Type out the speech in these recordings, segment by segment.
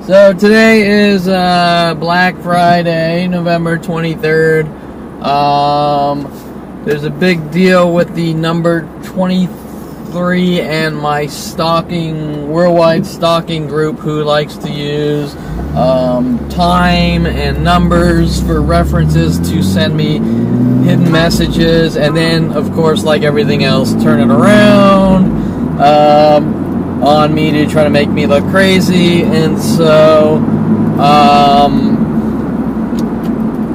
So today is Black Friday, November 23rd. There's a big deal with the number 23 and my stalking, worldwide stalking group who likes to use time and numbers for references to send me hidden messages, and then, of course, like everything else, turn it around on me to try to make me look crazy. And so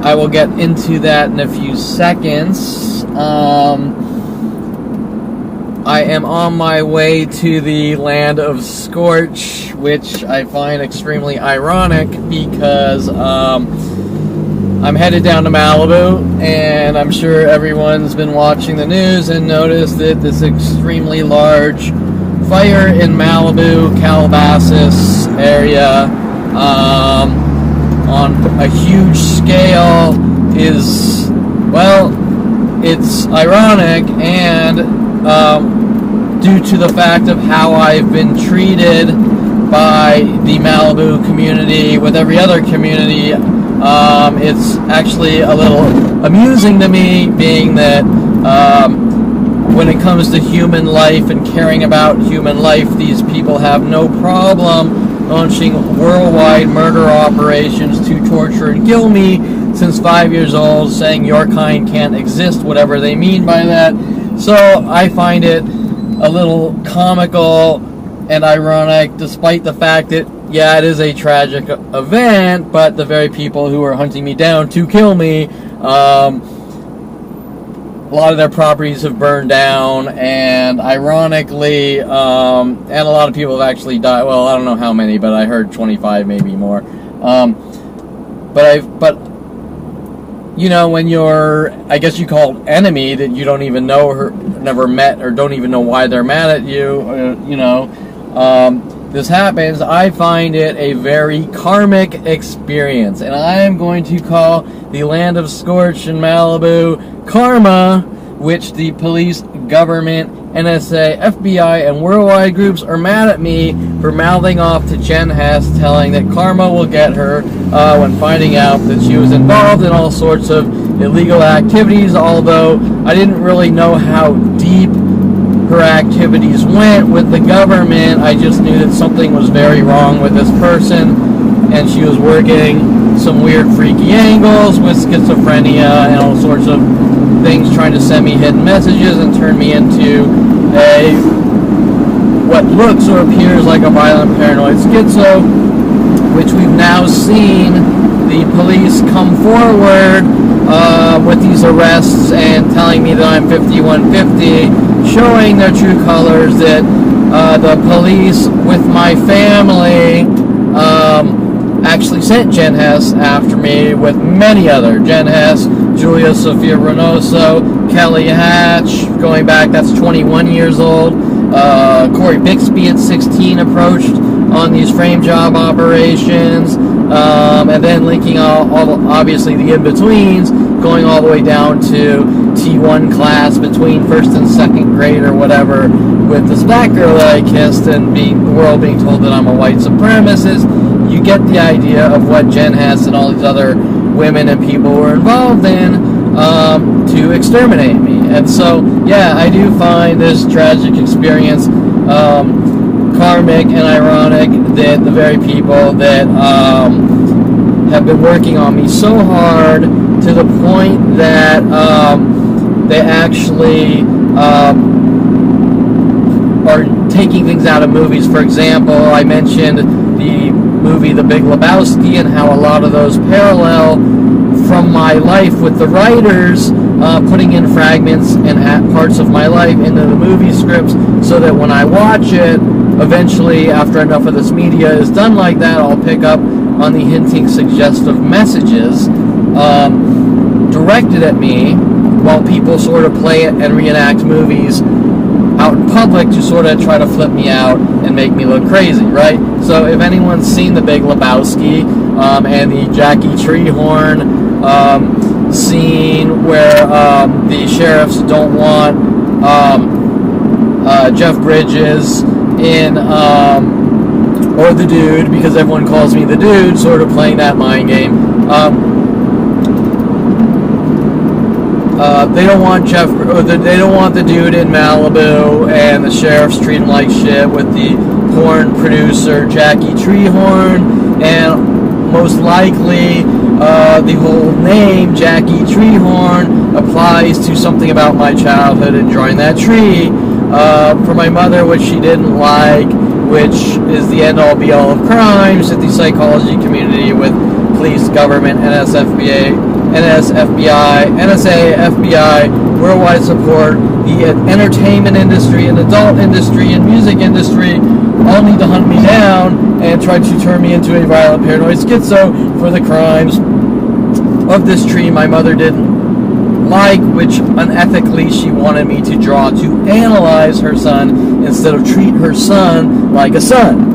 I will get into that in a few seconds. I am on my way to the land of Scorch, which I find extremely ironic because I'm headed down to Malibu, and I'm sure everyone's been watching the news and noticed that this extremely large fire in Malibu, Calabasas area, on a huge scale is, well, it's ironic, and due to the fact of how I've been treated by the Malibu community with every other community, it's actually a little amusing to me, being that when it comes to human life and caring about human life, these people have no problem launching worldwide murder operations to torture and kill me since 5 years old, saying your kind can't exist, whatever they mean by that. So I find it a little comical and ironic, despite the fact that, yeah, it is a tragic event, but the very people who are hunting me down to kill me, a lot of their properties have burned down, and ironically, and a lot of people have actually died. Well, I don't know how many, but I heard 25, maybe more. But you know, when you're, I guess you call it enemy that you don't even know or never met or don't even know why they're mad at you, you know, this happens. I find it a very karmic experience, and I am going to call the land of Scorch in Malibu karma, which the police, government, NSA, FBI, and worldwide groups are mad at me for mouthing off to Jen Hess, telling that karma will get her when finding out that she was involved in all sorts of illegal activities, although I didn't really know how deep her activities went with the government. I just knew that something was very wrong with this person, and she was working some weird freaky angles with schizophrenia and all sorts of things, trying to send me hidden messages and turn me into a what looks or appears like a violent paranoid schizo, which we've now seen the police come forward with these arrests and telling me that I'm 5150, showing their true colors, that the police with my family actually sent Jen Hess after me with many other. Jen Hess, Julia Sophia Reynoso, Kelly Hatch, going back, that's 21 years old. Corey Bixby at 16 approached on these frame job operations. And then linking all obviously the in-betweens, going all the way down to T1 class between first and second grade or whatever, with this black girl that I kissed, and the world being told that I'm a white supremacist. You get the idea of what Jen Hess and all these other women and people were involved in to exterminate me. And so, yeah, I do find this tragic experience karmic and ironic, that the very people that have been working on me so hard to the point that they actually are taking things out of movies. For example, I mentioned the movie The Big Lebowski and how a lot of those parallel from my life with the writers putting in fragments and parts of my life into the movie scripts, so that when I watch it, eventually, after enough of this media is done like that, I'll pick up on the hinting suggestive messages directed at me, while people sort of play it and reenact movies out in public to sort of try to flip me out and make me look crazy, right? So if anyone's seen The Big Lebowski and the Jackie Treehorn scene where the sheriffs don't want Jeff Bridges in or the dude, because everyone calls me the dude, sort of playing that mind game. They don't want they don't want the dude in Malibu, and the sheriffs treat him like shit with the porn producer Jackie Treehorn, and most likely the whole name Jackie Treehorn applies to something about my childhood and drawing that tree for my mother, which she didn't like, which is the end-all be-all of crimes at the psychology community with police, government, NSFBA, NSA, FBI, worldwide support, the entertainment industry and adult industry and music industry all need to hunt me down and try to turn me into a violent paranoid schizo for the crimes of this tree my mother didn't like, which unethically she wanted me to draw to analyze her son instead of treat her son like a son.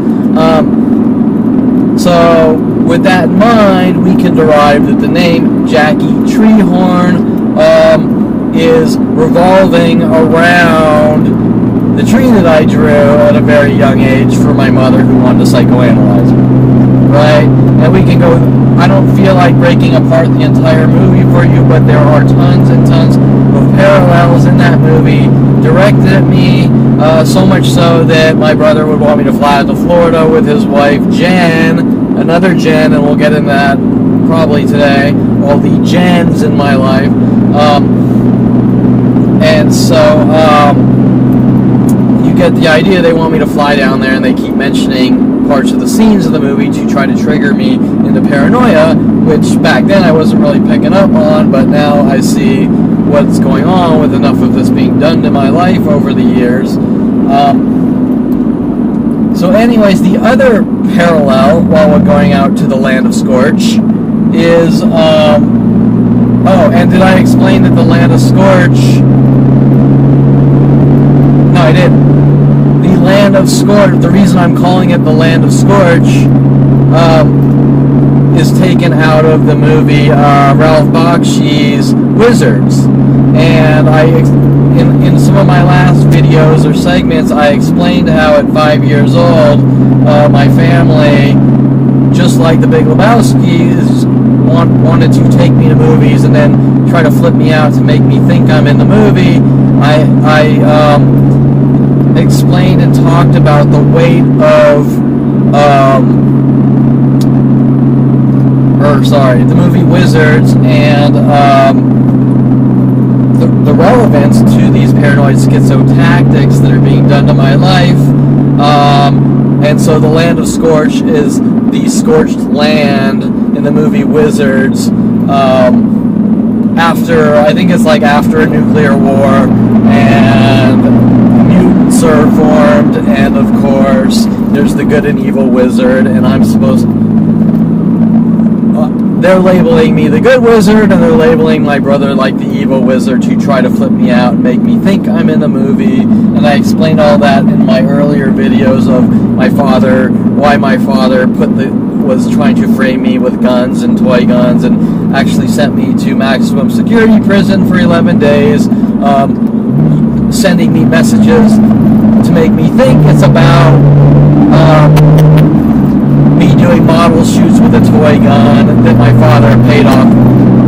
So with that in mind, we can derive that the name Jackie Treehorn is revolving around the tree that I drew at a very young age for my mother who wanted to psychoanalyze me. Right? And we can go, I don't feel like breaking apart the entire movie for you, but there are tons and tons of parallels in that movie directed at me, so much so that my brother would want me to fly out to Florida with his wife Jen, another Jen, and we'll get into that probably today, all the Jens in my life. And so you get the idea. They want me to fly down there, and they keep mentioning parts of the scenes of the movie to try to trigger me into paranoia, which back then I wasn't really picking up on, but now I see what's going on with enough of this being done to my life over the years. So anyways, the other parallel, while we're going out to the land of Scorch, is, oh, and did I explain that the land of Scorch, no, I didn't. The land of Scorch, the reason I'm calling it the land of Scorch, is taken out of the movie Ralph Bakshi's Wizards. And in some of my last videos or segments, I explained how at 5 years old, my family, just like the Big Lebowski, wanted to take me to movies and then try to flip me out to make me think I'm in the movie. I explained and talked about the weight of the movie Wizards and the relevance to these paranoid schizo tactics that are being done to my life. And so the land of Scorch is the scorched land in the movie Wizards, after, I think it's like after a nuclear war, and mutants are formed, and of course there's the good and evil wizard, and I'm supposed they're labeling me the good wizard, and they're labeling my brother like the evil wizard to try to flip me out and make me think I'm in the movie. And I explained all that in my earlier videos of my father, why my father was trying to frame me with guns and toy guns, and actually sent me to maximum security prison for 11 days, sending me messages to make me think it's about me doing model shoots with a toy gun that my father paid off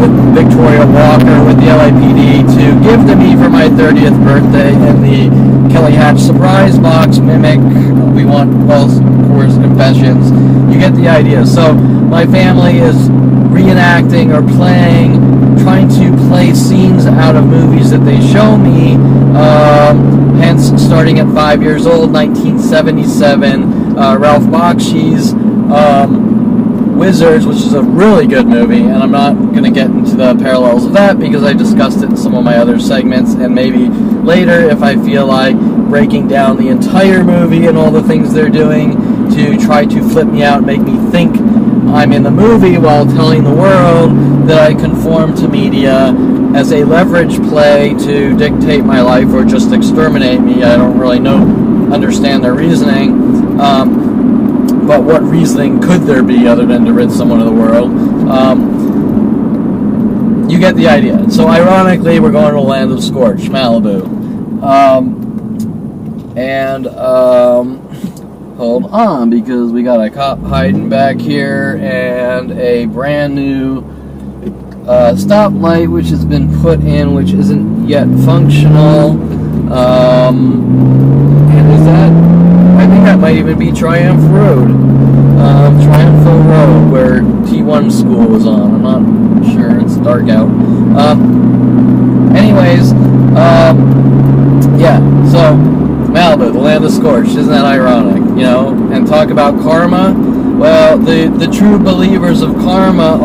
with Victoria Walker with the LAPD to give to me for my 30th birthday in the Kelly Hatch surprise box mimic. We want false coerced confessions. You get the idea. So my family is reenacting or trying to play scenes out of movies that they show me. Hence, starting at 5 years old, 1977, Ralph Bakshi's Wizards, which is a really good movie, and I'm not going to get into the parallels of that because I discussed it in some of my other segments, and maybe later, if I feel like breaking down the entire movie and all the things they're doing to try to flip me out and make me think I'm in the movie while telling the world that I conform to media as a leverage play to dictate my life or just exterminate me. I don't really understand their reasoning. But what reasoning could there be other than to rid someone of the world? You get the idea. So ironically, we're going to the land of Scorch, Malibu. hold on, because we got a cop hiding back here and a brand new stoplight which has been put in, which isn't yet functional. And is that, I think that might even be Triumph Road, Triumphal Road, where T1 school was on. I'm not sure, it's dark out. Anyways, yeah, so Malibu, the land of scorched, isn't that ironic, you know? And talk about karma. Well, the true believers of karma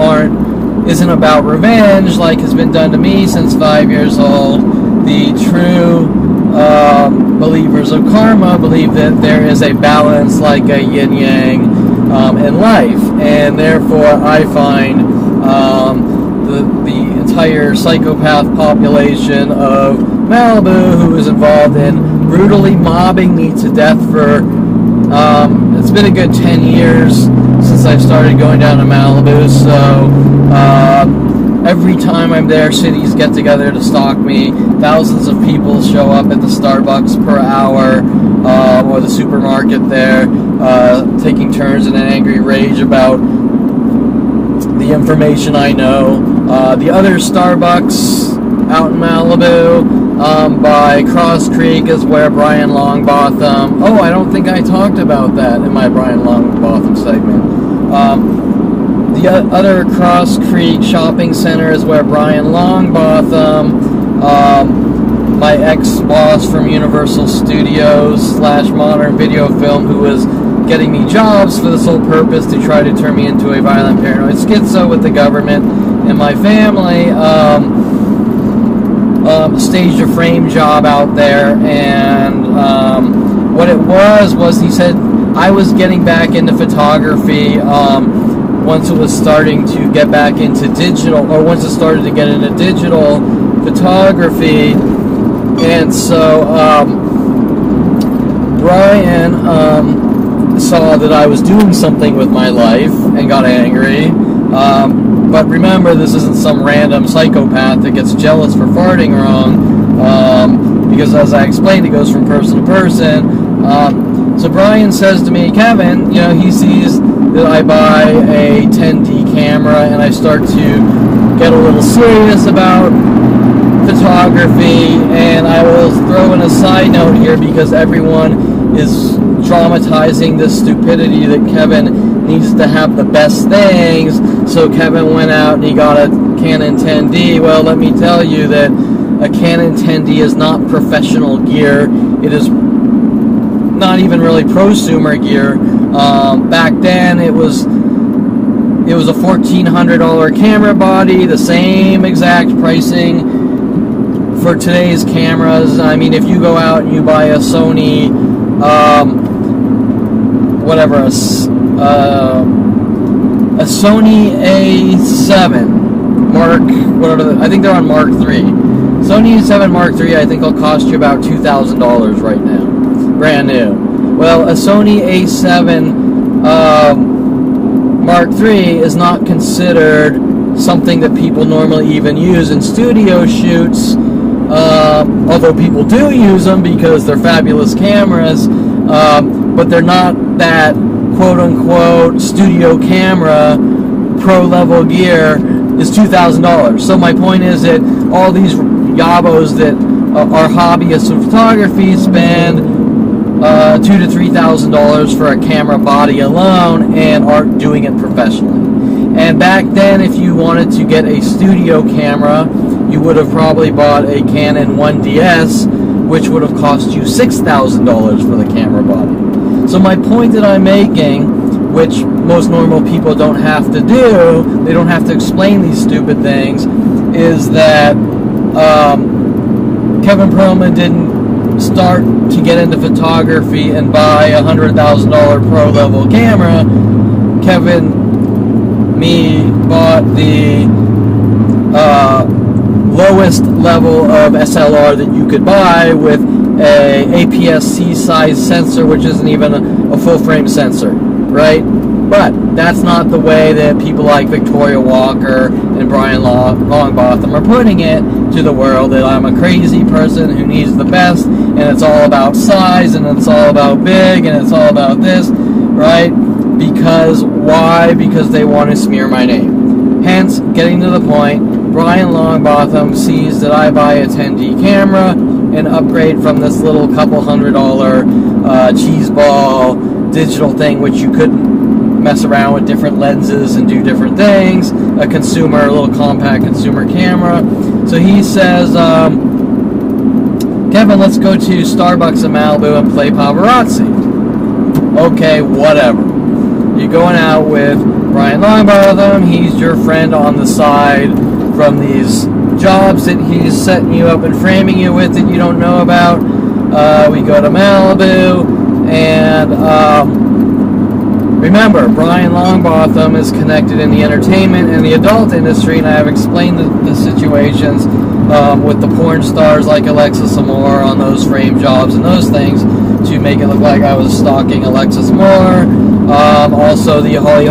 isn't about revenge like has been done to me since 5 years old. The true believers of karma believe that there is a balance, like a yin-yang, in life, and therefore I find the entire psychopath population of Malibu, who is involved in brutally mobbing me to death for it's been a good 10 years since I've started going down to Malibu, so every time I'm there, cities get together to stalk me. Thousands of people show up at the Starbucks per hour, or the supermarket there, taking turns in an angry rage about the information I know. The other Starbucks out in Malibu, by Cross Creek, is where Brian Longbotham... Oh, I don't think I talked about that in my Brian Longbotham segment. The other Cross Creek shopping center is where Brian Longbotham, my ex-boss from Universal Studios / Modern Video Film, who was getting me jobs for the sole purpose to try to turn me into a violent paranoid schizo with the government and my family, staged a frame job out there, and what it was he said I was getting back into photography once it was starting to get back into digital, or once it started to get into digital photography. And so Brian saw that I was doing something with my life and got angry. But remember, this isn't some random psychopath that gets jealous for farting wrong, because as I explained, it goes from person to person. So Brian says to me, Kevin, you know, he sees that I buy a 10D camera and I start to get a little serious about photography, and I will throw in a side note here, because everyone is dramatizing this stupidity that Kevin needs to have the best things, so Kevin went out and he got a Canon 10D. Well, let me tell you that a Canon 10D is not professional gear. It is not even really prosumer gear. Back then it was a $1,400 camera body, the same exact pricing for today's cameras. I mean, if you go out and you buy a Sony, a Sony A7 Mark, I think they're on Mark III. Sony A7 Mark III, I think will cost you about $2,000 right now, brand new. Well, a Sony A7 Mark III is not considered something that people normally even use in studio shoots, although people do use them because they're fabulous cameras, but they're not that quote-unquote studio camera. Pro-level gear is $2,000. So my point is that all these yabos that are hobbyists in photography spend $2,000 to $3,000 for a camera body alone and aren't doing it professionally. And back then, if you wanted to get a studio camera, you would have probably bought a Canon 1DS, which would have cost you $6,000 for the camera body. So my point that I'm making, which most normal people don't have to do, they don't have to explain these stupid things, is that Kevin Perlman didn't start to get into photography and buy a $100,000 pro-level camera. Me bought the lowest level of SLR that you could buy, with a APS-C size sensor, which isn't even a full-frame sensor, right? But that's not the way that people like Victoria Walker and Brian Longbotham are putting it to the world, that I'm a crazy person who needs the best, and it's all about size, and it's all about big, and it's all about this, right? Because, why? Because they want to smear my name. Hence, getting to the point, Brian Longbotham sees that I buy a 10D camera and upgrade from this little couple $100 cheese ball digital thing, which you couldn't mess around with different lenses and do different things, a little compact consumer camera. So he says, Kevin, let's go to Starbucks in Malibu and play paparazzi. Okay, whatever. You're going out with Brian Longbotham. He's your friend on the side from these jobs that he's setting you up and framing you with that you don't know about. We go to Malibu, and remember, Brian Longbotham is connected in the entertainment and the adult industry, and I have explained the situations with the porn stars like Alexis Moore on those frame jobs and those things to make it look like I was stalking Alexis Moore. Also the Holly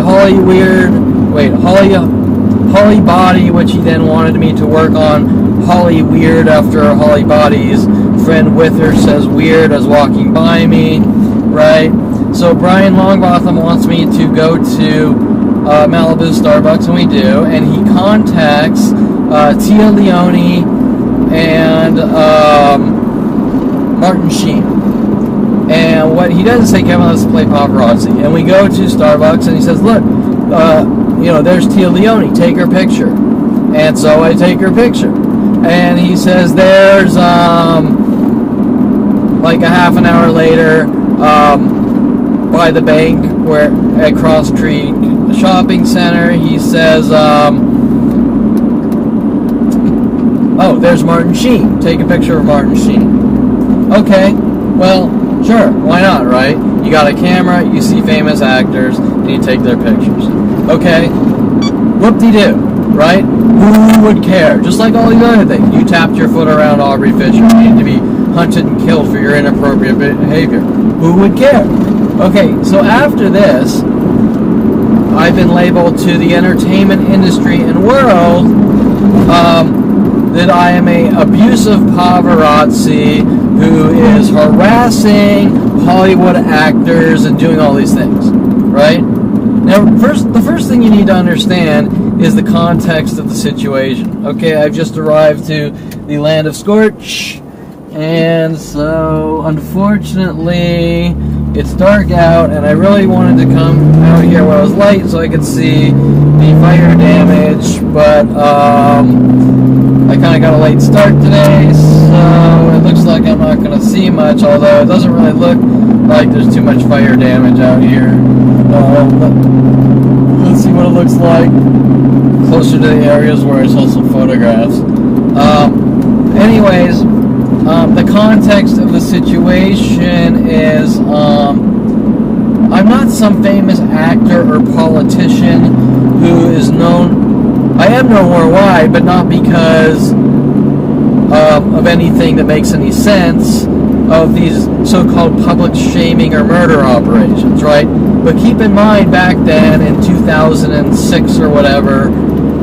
Body, which he then wanted me to work on Holly Weird after Holly Body's friend with her says weird as walking by me, right? So Brian Longbotham wants me to go to Malibu Starbucks, and we do, and he contacts Tia Leioni and Martin Sheen. And what he does is say, Kevin, let's play paparazzi. And we go to Starbucks, and he says, look, there's Tia Leioni, take her picture. And so I take her picture. And he says, there's, like a half an hour later, by the bank at Cross Creek Shopping Center, he says, oh, there's Martin Sheen. Take a picture of Martin Sheen. Okay, well, sure, why not, right? You got a camera, you see famous actors, and you take their pictures. Okay, whoop-de-doo, right? Who would care? Just like all these other things. You tapped your foot around Aubrey Fisher, you need to be hunted and killed for your inappropriate behavior. Who would care? Okay, so after this, I've been labeled to the entertainment industry and world that I am a abusive paparazzi who is harassing Hollywood actors and doing all these things, right? Now, the first thing you need to understand is the context of the situation. Okay, I've just arrived to the land of Scorch, and so, unfortunately, it's dark out, and I really wanted to come out here while it was light so I could see the fire damage, but I kind of got a late start today, so it looks like I'm not going to see much, although it doesn't really look like there's too much fire damage out here. Let's see what it looks like closer to the areas where I saw some photographs. Anyways, the context of the situation is I'm not some famous actor or politician who is known. I am known worldwide, but not because of anything that makes any sense of these so-called public shaming or murder operations, right? But keep in mind, back then in 2006 or whatever,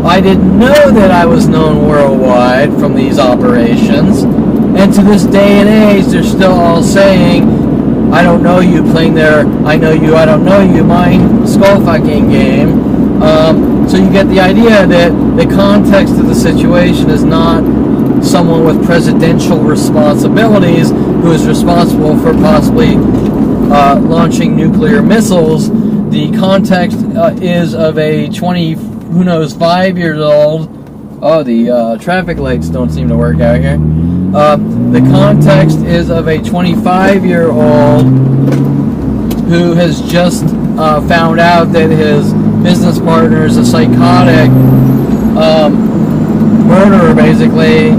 I didn't know that I was known worldwide from these operations. And to this day and age, they're still all saying, I don't know you, playing their I know you, I don't know you, mind skull fucking game. So you get the idea that the context of the situation is not someone with presidential responsibilities who is responsible for possibly launching nuclear missils. The context is of a 5 years old. Oh, the traffic lights don't seem to work out here. The context is of a 25-year-old who has just found out that his business partner is a psychotic murderer, basically,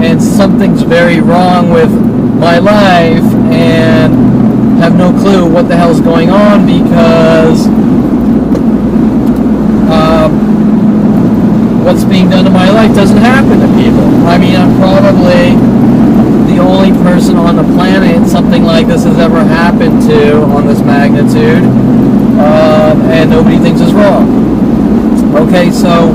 and something's very wrong with my life, and have no clue what the hell's going on because what's being done to my life doesn't happen to people. I mean, I'm probably the only person on the planet something like this has ever happened to on this magnitude. and nobody thinks it's wrong. Okay, so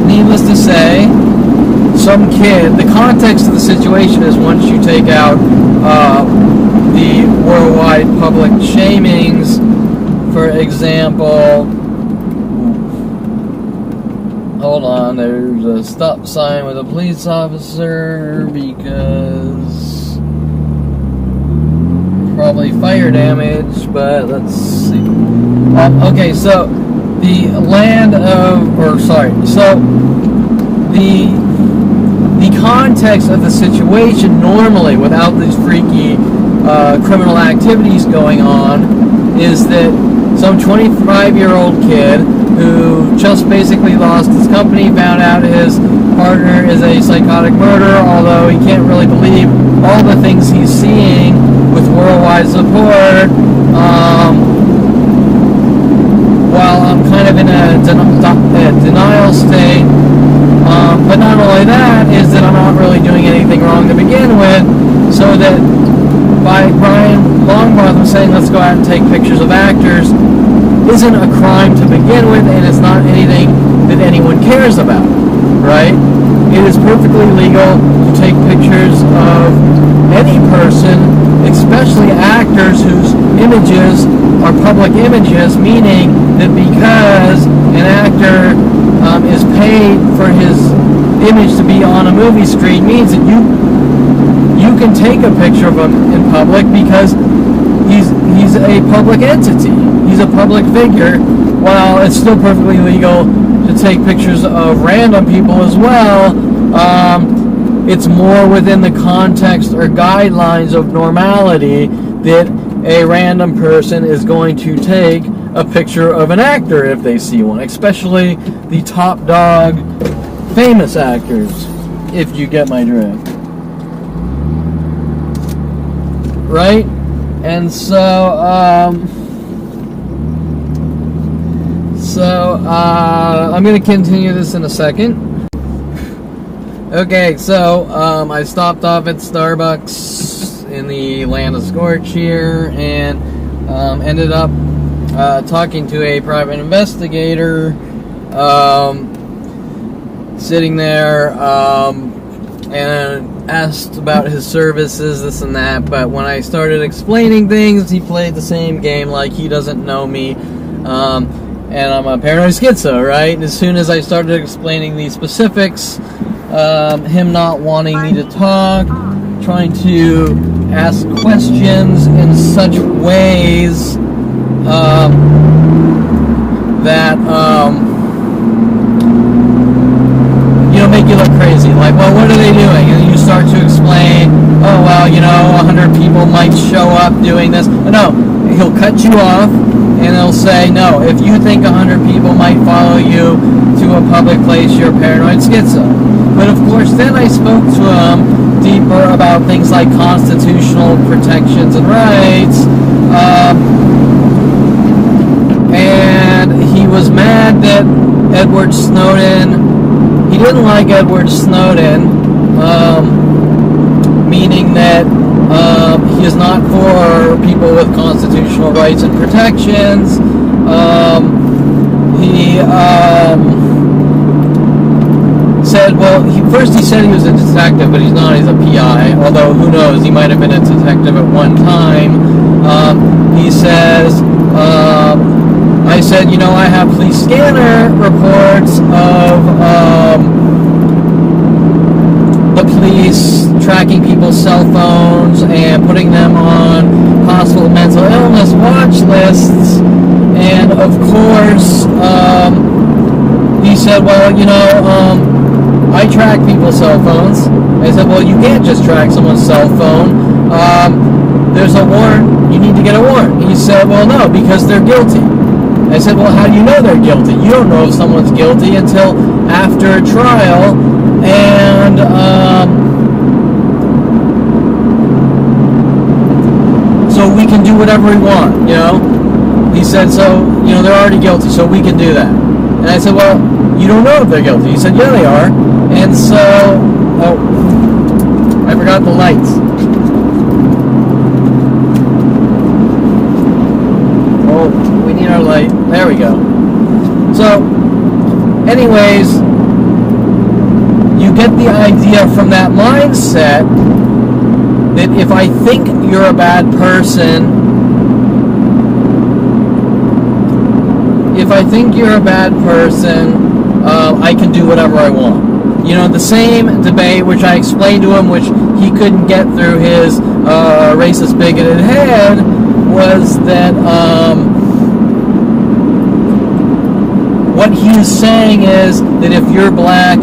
needless to say, some kid, the context of the situation is once you take out the worldwide public shamings, for example, hold on, there's a stop sign with a police officer because probably fire damage, but let's see. Okay, so the land of, or sorry, so the context of the situation normally, without these freaky criminal activities going on, is that some 25-year-old kid who just basically lost his company, found out his partner is a psychotic murderer, although he can't really believe all the things he's seeing with worldwide support, while I'm kind of in a denial state. But not only that, is that I'm not really doing anything wrong to begin with, so that by Brian Longbotham saying let's go out and take pictures of actors isn't a crime to begin with, and it's not anything that anyone cares about, right? It is perfectly legal to take pictures of any person, especially actors whose images are public images, meaning that because an actor is paid for his image to be on a movie screen means that you can take a picture of him in public because he's a public entity. He's a public figure. While it's still perfectly legal to take pictures of random people as well, it's more within the context or guidelines of normality that a random person is going to take a picture of an actor if they see one, especially the top dog famous actors, if you get my drift. Right? And so, I'm going to continue this in a second. Okay, so, I stopped off at Starbucks in the land of Scorch here, and ended up talking to a private investigator, sitting there, and asked about his services, this and that, but when I started explaining things, he played the same game like he doesn't know me, and I'm a paranoid schizo, right? And as soon as I started explaining the specifics, him not wanting me to talk, trying to ask questions in such ways that make you look crazy. Like, well, what are they doing? And you start to explain, oh, well, 100 people might show up doing this. No, he'll cut you off, and he'll say, no, if you think 100 people might follow you to a public place, you're paranoid schizo. But of course, then I spoke to him deeper about things like constitutional protections and rights, and he was mad that Edward Snowden, he didn't like Edward Snowden, meaning that he is not for people with constitutional rights and protections. He said, well, first he said he was a detective, but he's not, he's a PI, although who knows, he might have been a detective at one time. He says, I said, I have police scanner reports of the police tracking people's cell phones and putting them on possible mental illness watch lists. And of course, he said, well, I track people's cell phones. I said, well, you can't just track someone's cell phone. There's a warrant. You need to get a warrant. He said, well, no, because they're guilty. I said, well, how do you know they're guilty? You don't know if someone's guilty until after a trial, and so we can do whatever we want, He said, so, they're already guilty, so we can do that. And I said, well, you don't know if they're guilty. He said, yeah, they are. And so, oh, I forgot the lights. anyways, you get the idea from that mindset that if I think you're a bad person, I can do whatever I want. You know, the same debate which I explained to him, which he couldn't get through his racist, bigoted head, was that what he's saying is that if you're black,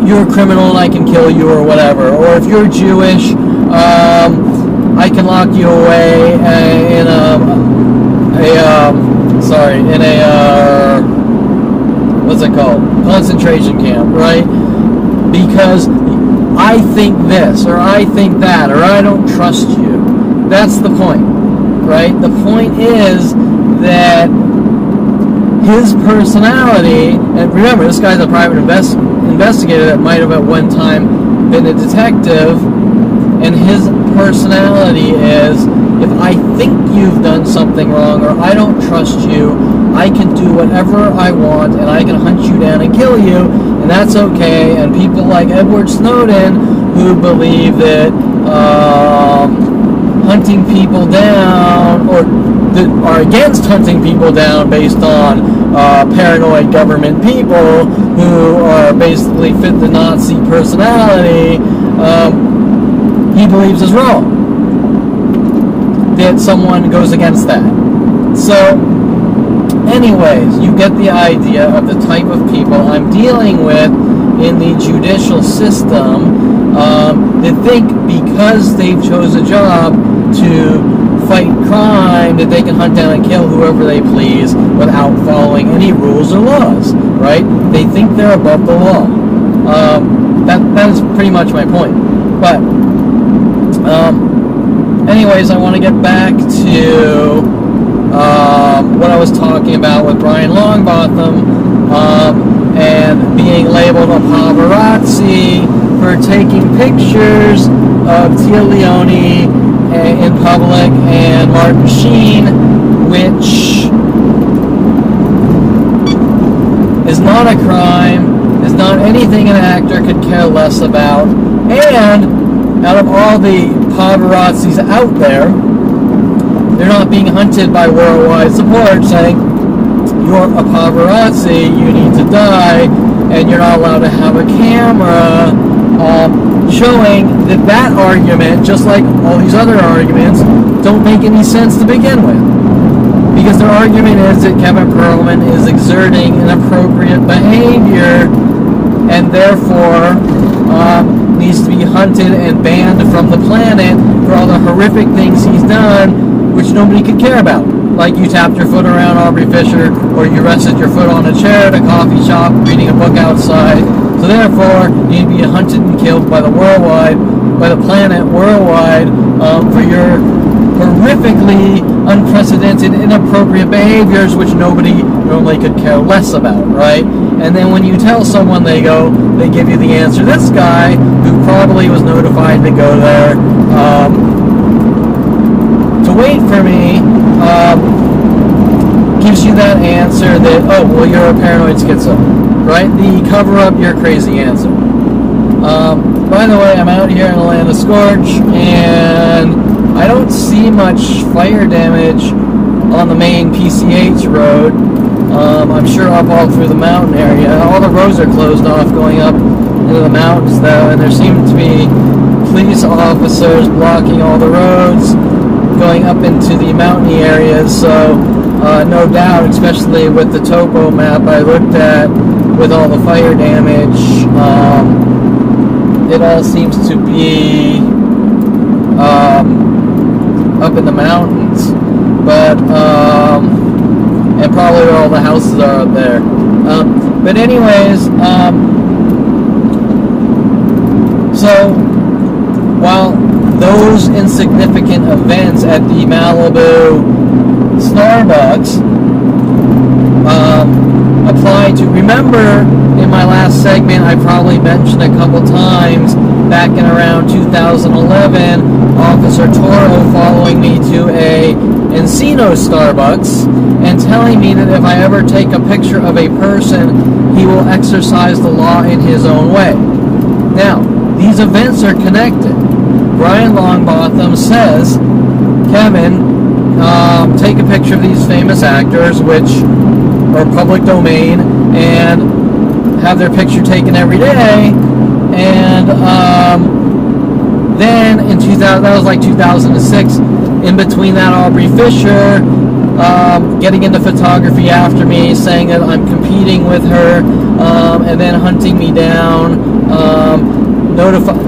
you're a criminal and I can kill you or whatever. Or if you're Jewish, I can lock you away in what's it called? Concentration camp, right? Because I think this, or I think that, or I don't trust you. That's the point, right? The point is that his personality, and remember, this guy's a private investigator that might have at one time been a detective, and his personality is, if I think you've done something wrong, or I don't trust you, I can do whatever I want, and I can hunt you down and kill you, and that's okay. And people like Edward Snowden, who believe that hunting people down, or that are against hunting people down based on paranoid government people who are basically fit the Nazi personality, he believes is wrong. That someone goes against that. So, anyways, you get the idea of the type of people I'm dealing with in the judicial system that think because they've chose a job to fight crime that they can hunt down and kill whoever they please without following any rules or laws, right? They think they're above the law. That is pretty much my point. But anyways, I want to get back to what I was talking about with Brian Longbotham and being labeled a paparazzi for taking pictures of Tia Leioni in public and Martin Sheen, which is not a crime, is not anything an actor could care less about, and out of all the paparazzis out there, they're not being hunted by worldwide support saying, you're a paparazzi, you need to die, and you're not allowed to have a camera, showing that argument, just like all these other arguments, don't make any sense to begin with. Because their argument is that Kevin Perlman is exerting inappropriate behavior and therefore needs to be hunted and banned from the planet for all the horrific things he's done, which nobody could care about. Like you tapped your foot around Aubrey Fisher, or you rested your foot on a chair at a coffee shop reading a book outside. So therefore, you need to be hunted and killed by the planet worldwide, for your horrifically unprecedented, inappropriate behaviors, which nobody normally could care less about, right? And then when you tell someone, they give you the answer. This guy, who probably was notified to go there to wait for me, gives you that answer that, oh, well, you're a paranoid schizo, right? The cover up your crazy answer. By the way, I'm out here in the land of Scorch, and I don't see much fire damage on the main PCH road. I'm sure up all through the mountain area. All the roads are closed off going up into the mountains, though, and there seem to be police officers blocking all the roads going up into the mountainy areas. So no doubt, especially with the topo map I looked at with all the fire damage, it all seems to be up in the mountains, but and probably where all the houses are up there. But anyways, so while those insignificant events at the Malibu Starbucks apply to, remember in my last segment I probably mentioned a couple times back in around 2011, Officer Toro following me to a Encino Starbucks and telling me that if I ever take a picture of a person, he will exercise the law in his own way. Now, these events are connected. Brian Longbotham says, Kevin, take a picture of these famous actors, which are public domain, and have their picture taken every day. And then in 2000, that was like 2006. In between that, Aubrey Fisher getting into photography after me, saying that I'm competing with her, and then hunting me down,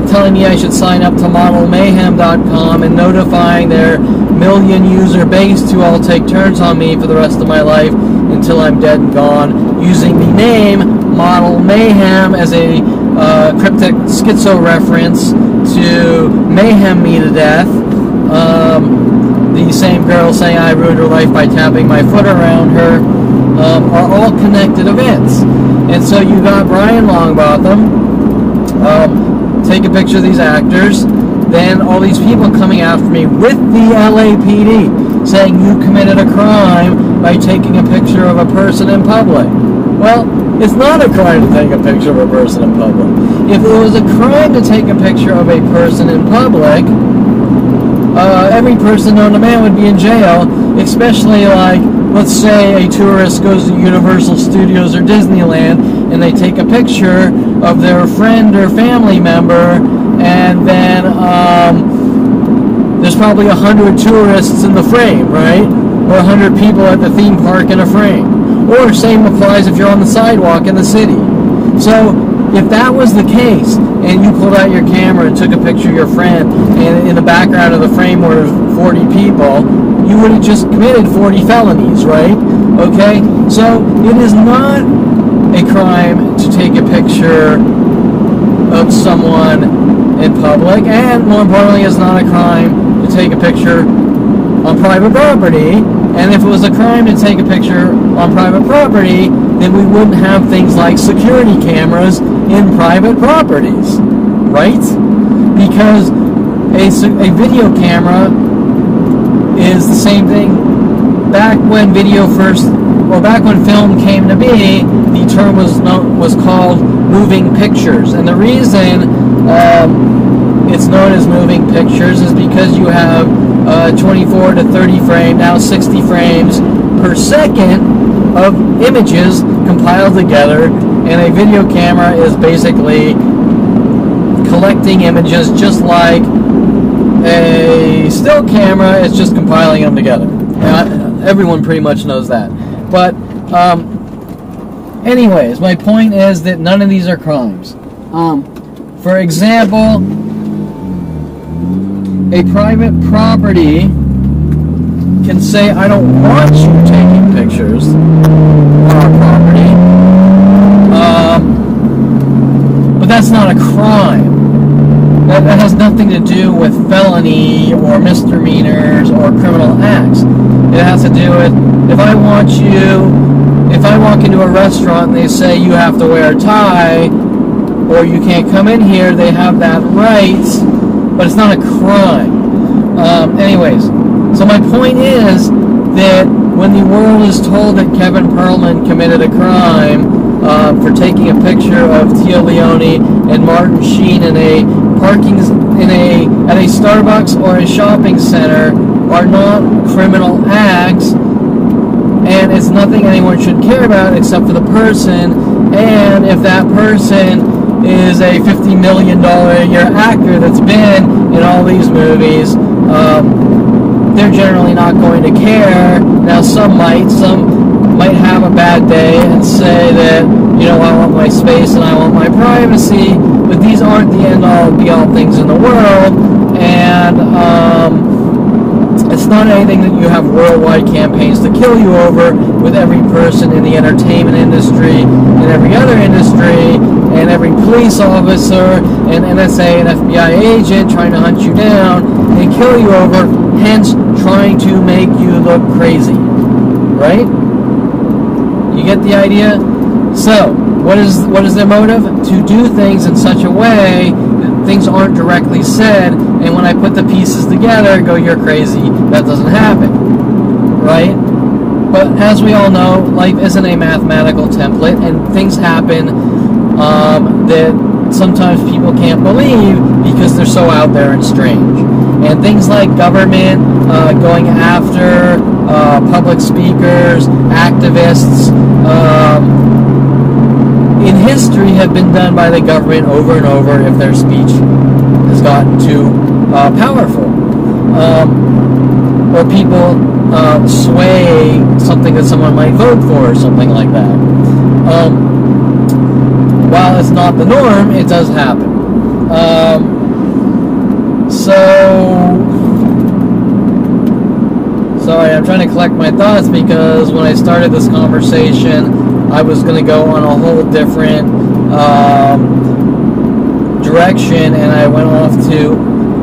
telling me I should sign up to modelmayhem.com and notifying their million user base to all take turns on me for the rest of my life until I'm dead and gone, using the name Model Mayhem as a cryptic schizo reference to mayhem me to death. The same girl saying I ruined her life by tapping my foot around her, are all connected events. And so you got Brian Longbotham, take a picture of these actors, then all these people coming after me with the LAPD saying you committed a crime by taking a picture of a person in public. Well, it's not a crime to take a picture of a person in public. If it was a crime to take a picture of a person in public, every person known to man would be in jail, especially like, let's say a tourist goes to Universal Studios or Disneyland and they take a picture of their friend or family member, and then there's probably 100 tourists in the frame, right? Or 100 people at the theme park in a frame. Or same applies if you're on the sidewalk in the city. So if that was the case, and you pulled out your camera and took a picture of your friend, and in the background of the frame were 40 people, you would have just committed 40 felonies, right? Okay? So it is not a crime to take a picture of someone in public, and more importantly, it's not a crime to take a picture on private property. And if it was a crime to take a picture on private property, then we wouldn't have things like security cameras in private properties, right? Because a video camera is the same thing. Back when back when film came to be, the term was called moving pictures. And the reason it's known as moving pictures is because you have 24 to 30 frames, now 60 frames per second of images compiled together, and a video camera is basically collecting images just like a still camera. It's just compiling them together. Everyone pretty much knows that. But anyways, my point is that none of these are crimes. For example, a private property can say, I don't want you taking pictures on our property, but that's not a crime. That has nothing to do with felony or misdemeanors or criminal acts. It has to do with, if I walk into a restaurant and they say you have to wear a tie or you can't come in here, they have that right, but it's not a crime. Anyways, so my point is that when the world is told that Kevin Perlman committed a crime for taking a picture of Tia Leioni and Martin Sheen at a Starbucks or a shopping center are not criminal acts, and it's nothing anyone should care about except for the person. And if that person is a $50 million a year actor that's been in all these movies, they're generally not going to care. Now some might have a bad day and say that, I want my space and I want my privacy, but these aren't the end-all be-all things in the world, and it's not anything that you have worldwide campaigns to kill you over with every person in the entertainment industry and every other industry and every police officer and NSA and FBI agent trying to hunt you down and kill you over, hence trying to make you look crazy, right? You get the idea? So, what is their motive? To do things in such a way that things aren't directly said, and when I put the pieces together, go, you're crazy, that doesn't happen. right? But as we all know, life isn't a mathematical template, and things happen that sometimes people can't believe because they're so out there and strange. And things like government going after public speakers, activists, in history have been done by the government over and over if their speech has gotten too powerful. Or people sway something that someone might vote for or something like that. While it's not the norm, it does happen. Sorry, I'm trying to collect my thoughts because when I started this conversation, I was going to go on a whole different direction, and I went off to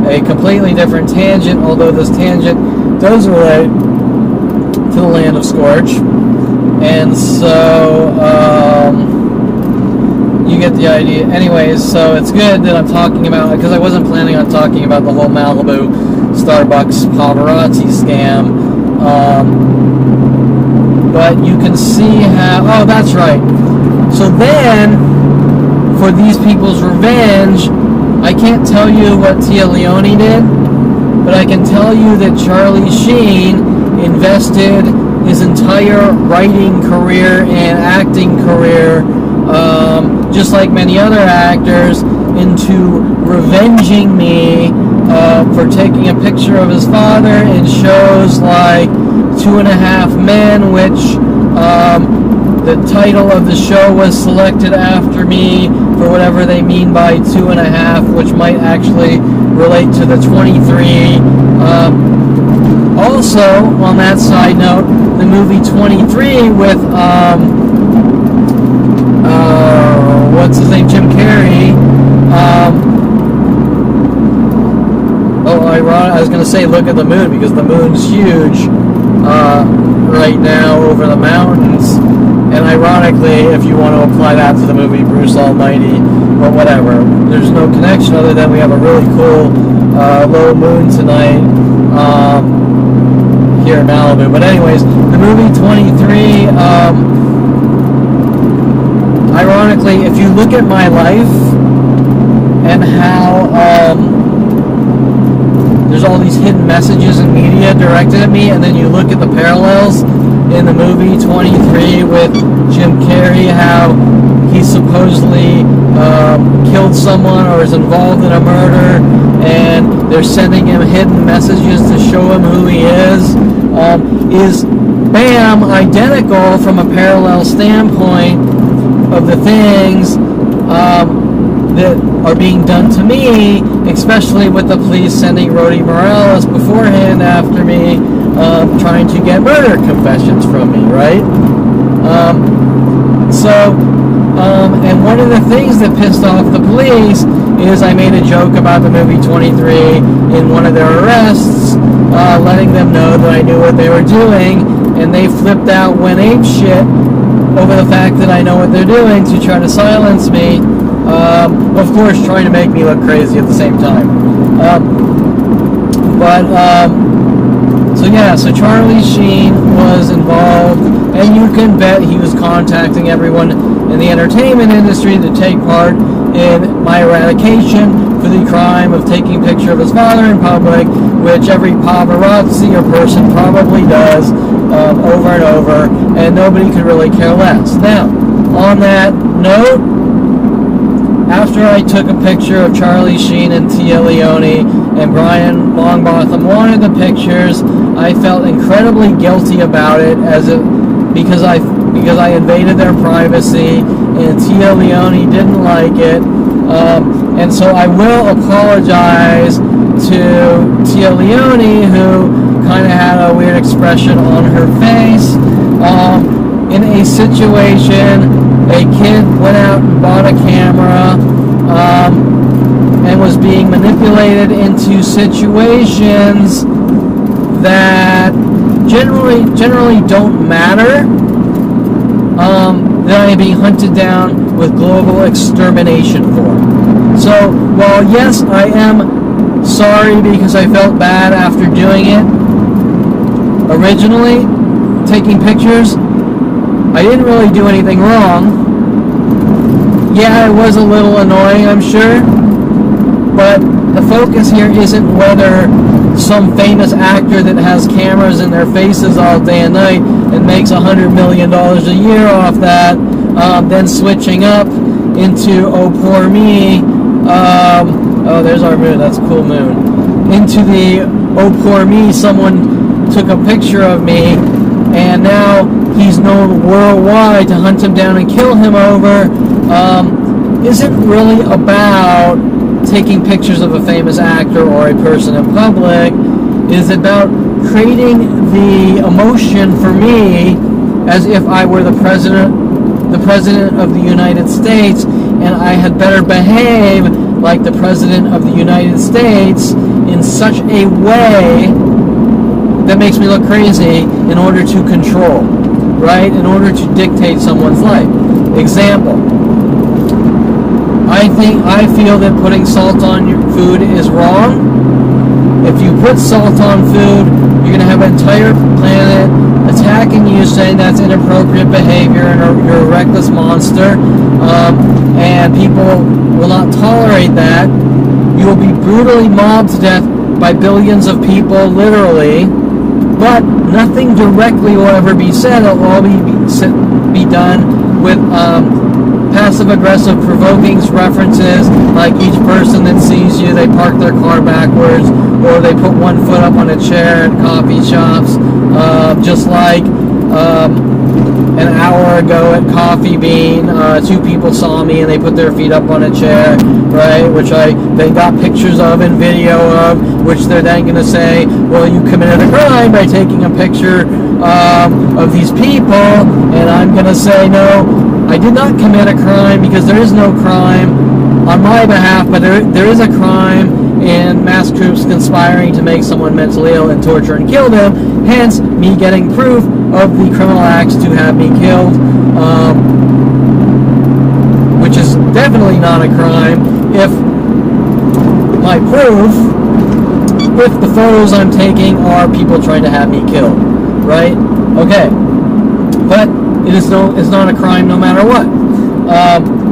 a completely different tangent, although this tangent does relate to the land of Scorch. And so, you get the idea. Anyways, so it's good that I'm talking about, because I wasn't planning on talking about the whole Malibu Starbucks paparazzi scam. But you can see how, oh, that's right. So then, for these people's revenge, I can't tell you what Tia Leioni did, but I can tell you that Charlie Sheen invested his entire writing career and acting career, just like many other actors, into revenging me for taking a picture of his father in shows like 2.5 Men, which the title of the show was selected after me for whatever they mean by 2.5, which might actually relate to the 23. Also, on that side note, the movie 23 with what's his name, Jim Carrey. I was going to say look at the moon, because the moon's huge right now over the mountains. And ironically, if you want to apply that to the movie Bruce Almighty, or whatever, there's no connection other than we have a really cool low moon tonight here in Malibu. But anyways, the movie 23, ironically, if you look at my life and how there's all these hidden messages in media directed at me, and then you look at the parallels in the movie 23 with Jim Carrey, how he supposedly killed someone or is involved in a murder, and they're sending him hidden messages to show him who he is bam, identical from a parallel standpoint of the things that are being done to me, especially with the police sending Rody Morales beforehand after me, trying to get murder confessions from me, right? And one of the things that pissed off the police is I made a joke about the movie 23 in one of their arrests, letting them know that I knew what they were doing, and they flipped out, went ape shit over the fact that I know what they're doing to try to silence me. Of course, trying to make me look crazy at the same time. So Charlie Sheen was involved, and you can bet he was contacting everyone in the entertainment industry to take part in my eradication for the crime of taking a picture of his father in public, which every paparazzi or person probably does over and over, and nobody could really care less. Now, on that note, after I took a picture of Charlie Sheen and Tia Leioni, and Brian Longbotham wanted the pictures, I felt incredibly guilty about it because I invaded their privacy, and Tia Leioni didn't like it, and so I will apologize to Tia Leioni, who kind of had a weird expression on her face. In a situation, a kid went out and bought a camera and was being manipulated into situations that generally don't matter, that I am being hunted down with global extermination for. So, while yes, I am sorry because I felt bad after doing it, originally, taking pictures, I didn't really do anything wrong. Yeah, it was a little annoying, I'm sure, but the focus here isn't whether some famous actor that has cameras in their faces all day and night and makes $100 million a year off that, then switching up into oh poor me, oh there's our moon, that's a cool moon, into the oh poor me, someone took a picture of me and now he's known worldwide to hunt him down and kill him over, isn't really about taking pictures of a famous actor or a person in public. Is about creating the emotion for me as if I were the president of the United States, and I had better behave like the president of the United States in such a way that makes me look crazy in order to control, right? In order to dictate someone's life. Example. I feel that putting salt on your food is wrong. If you put salt on food, you're going to have an entire planet attacking you, saying that's inappropriate behavior and you're a reckless monster, and people will not tolerate that. You will be brutally mobbed to death by billions of people, literally, but nothing directly will ever be said. It will all be done with passive-aggressive provoking references, like each person that sees you, they park their car backwards, or they put one foot up on a chair in coffee shops, just like an hour ago at Coffee Bean, two people saw me and they put their feet up on a chair, right, which they got pictures of and video of, which they're then going to say, well, you committed a crime by taking a picture of these people, and I'm going to say, no, I did not commit a crime, because there is no crime on my behalf, but there is a crime in mass groups conspiring to make someone mentally ill and torture and kill them, hence me getting proof of the criminal acts to have me killed, which is definitely not a crime if my proof, if the photos I'm taking are people trying to have me killed, right? Okay, but it's not a crime no matter what.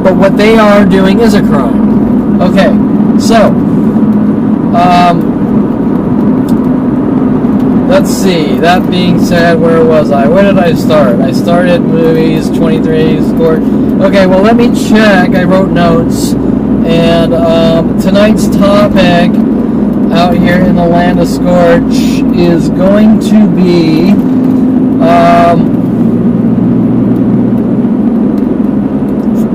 But what they are doing is a crime. Okay, so let's see. That being said, where was I? Where did I start? I started movies, 23, Scorch. Okay, well, let me check. I wrote notes. And tonight's topic out here in the land of Scorch is going to be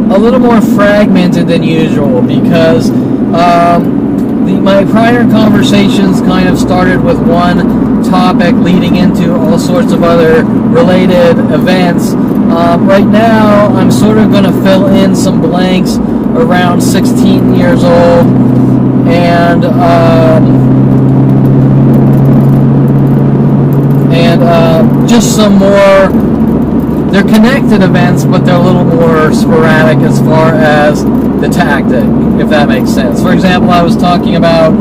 a little more fragmented than usual, because my prior conversations kind of started with one topic leading into all sorts of other related events. Right now, I'm sort of going to fill in some blanks around 16 years old, and just some more. They're connected events, but they're a little more sporadic as far as the tactic, if that makes sense. For example, I was talking about,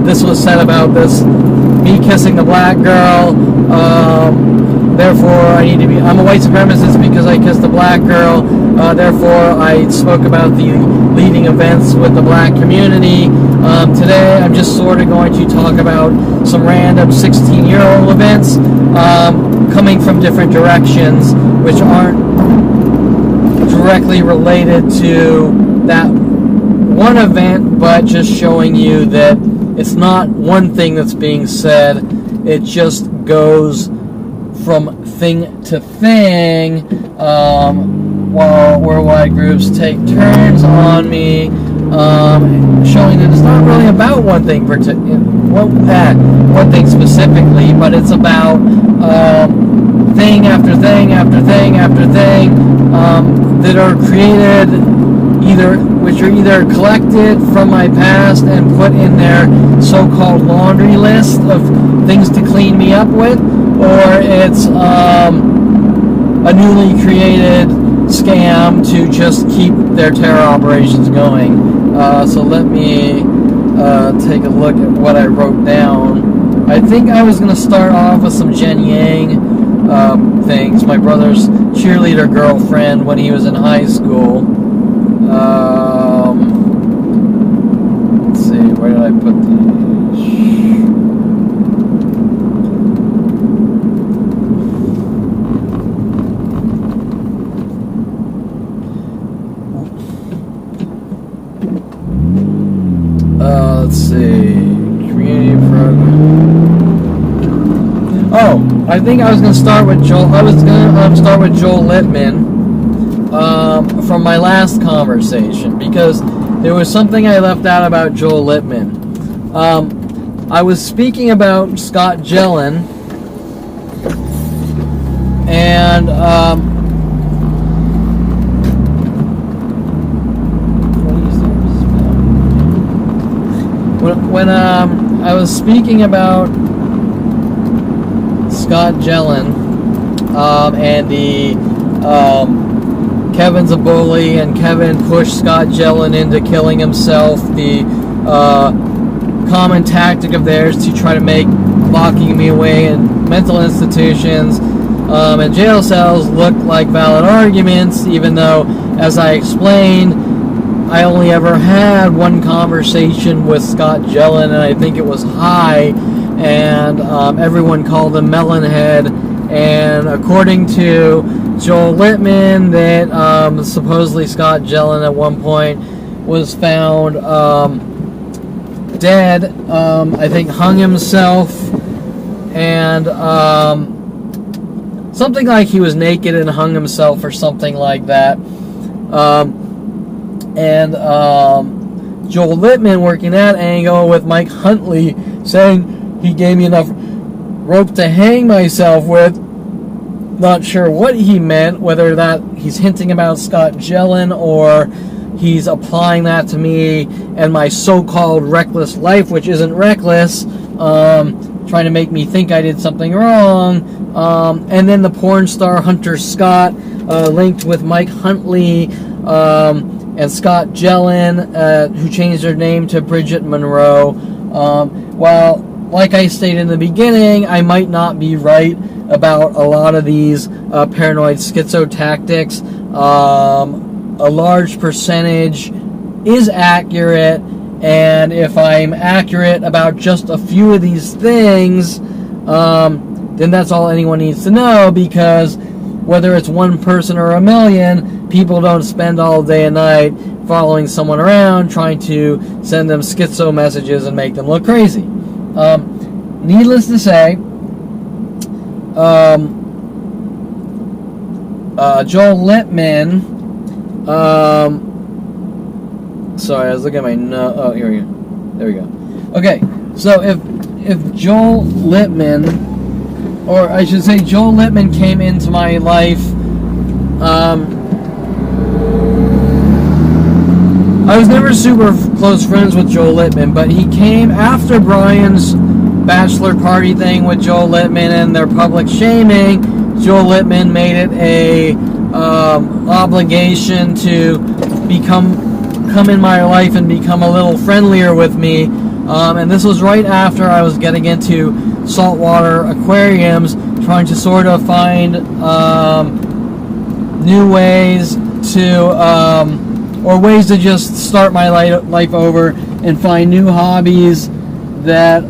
this was said about this, me kissing the black girl, therefore I'm a white supremacist because I kissed the black girl, therefore I spoke about the leading events with the black community. Today I'm just sort of going to talk about some random 16-year-old events, coming from different directions, which aren't directly related to that one event, but just showing you that it's not one thing that's being said, it just goes from thing to thing, while worldwide groups take turns on me, showing that it's not really about one thing specifically, but it's about thing after thing after thing after thing that are created, which are either collected from my past and put in their so-called laundry list of things to clean me up with, or it's a newly created scam to just keep their terror operations going. So let me take a look at what I wrote down. I think I was going to start off with some Jen Yang things. My brother's cheerleader girlfriend when he was in high school. Let's see, where did I put these? Let's see. Community program. Oh, I think I was going to start with Joel. I was going to start with Joel Lippman from my last conversation, because there was something I left out about Joel Lippman. I was speaking about Scott Gellin, and when I was speaking about Scott Gellin and the Kevin's a bully and Kevin pushed Scott Gellin into killing himself, the common tactic of theirs to try to make locking me away in mental institutions and jail cells look like valid arguments, even though, as I explained, I only ever had one conversation with Scott Gellin, and I think it was high, and everyone called him Melonhead. And according to Joel Lippman, that supposedly Scott Gellin at one point was found dead. I think hung himself, and something like he was naked and hung himself or something like that. Joel Lippman working that angle with Mike Huntley saying he gave me enough rope to hang myself with. Not sure what he meant, whether that he's hinting about Scott Gellin or he's applying that to me and my so-called reckless life, which isn't reckless, trying to make me think I did something wrong. And then the porn star Hunter Scott linked with Mike Huntley and Scott Gellin, who changed their name to Bridget Monroe. While, like I stated in the beginning, I might not be right about a lot of these paranoid schizo tactics. A large percentage is accurate, and if I'm accurate about just a few of these things, then that's all anyone needs to know, because whether it's one person or a million, people don't spend all day and night following someone around trying to send them schizo messages and make them look crazy. Needless to say, Joel Lippman, sorry, I was looking at my note. Oh, here we go. There we go. Okay, so if Joel Lippman, or I should say Joel Lippman came into my life, I was never super close friends with Joel Lippman, but he came after Brian's bachelor party thing with Joel Lippman and their public shaming. Joel Lippman made it a obligation to come in my life and become a little friendlier with me. And this was right after I was getting into saltwater aquariums, trying to sort of find new ways to, or ways to just start my life over and find new hobbies that,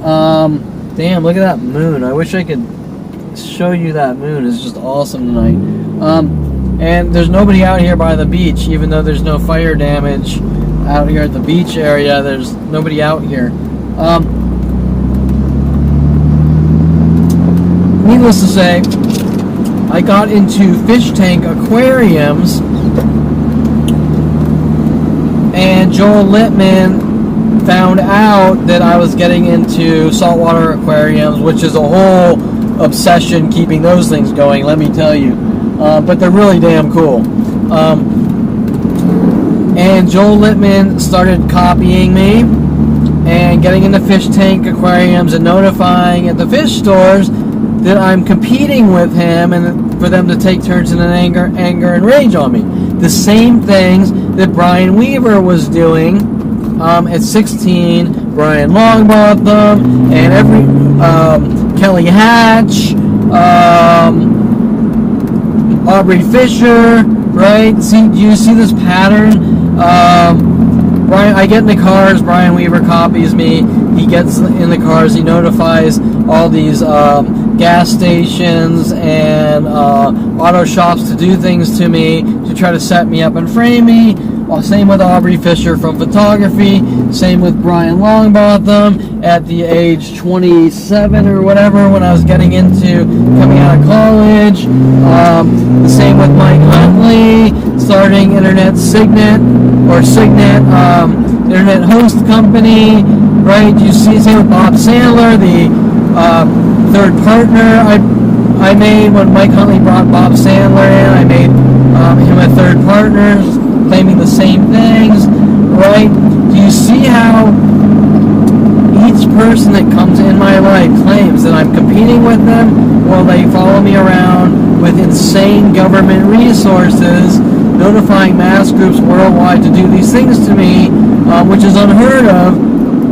damn, look at that moon. I wish I could show you that moon. It's just awesome tonight. And there's nobody out here by the beach, even though there's no fire damage out here at the beach area. There's nobody out here. Needless to say, I got into fish tank aquariums, and Joel Lippman found out that I was getting into saltwater aquariums, which is a whole obsession keeping those things going, let me tell you. But they're really damn cool. And Joel Lippman started copying me and getting into fish tank aquariums and notifying at the fish stores that I'm competing with him and for them to take turns in anger and rage on me. The same things that Brian Weaver was doing at 16 Brian Longbotham, and every Kelly Hatch, Aubrey Fisher, right? Do you see this pattern? Brian, I get in the cars, Brian Weaver copies me, he gets in the cars, he notifies all these gas stations and auto shops to do things to me, to try to set me up and frame me. Same with Aubrey Fisher from photography, same with Brian Longbotham at the age 27 or whatever, when I was getting into coming out of college. The same with Mike Huntley, starting Internet Signet, Internet Host Company, right? You see, same with Bob Sandler, the third partner I made when Mike Huntley brought Bob Sandler in. I made him a third partner, claiming the same things, right? Do you see how each person that comes in my life claims that I'm competing with them, while they follow me around with insane government resources, notifying mass groups worldwide to do these things to me, which is unheard of,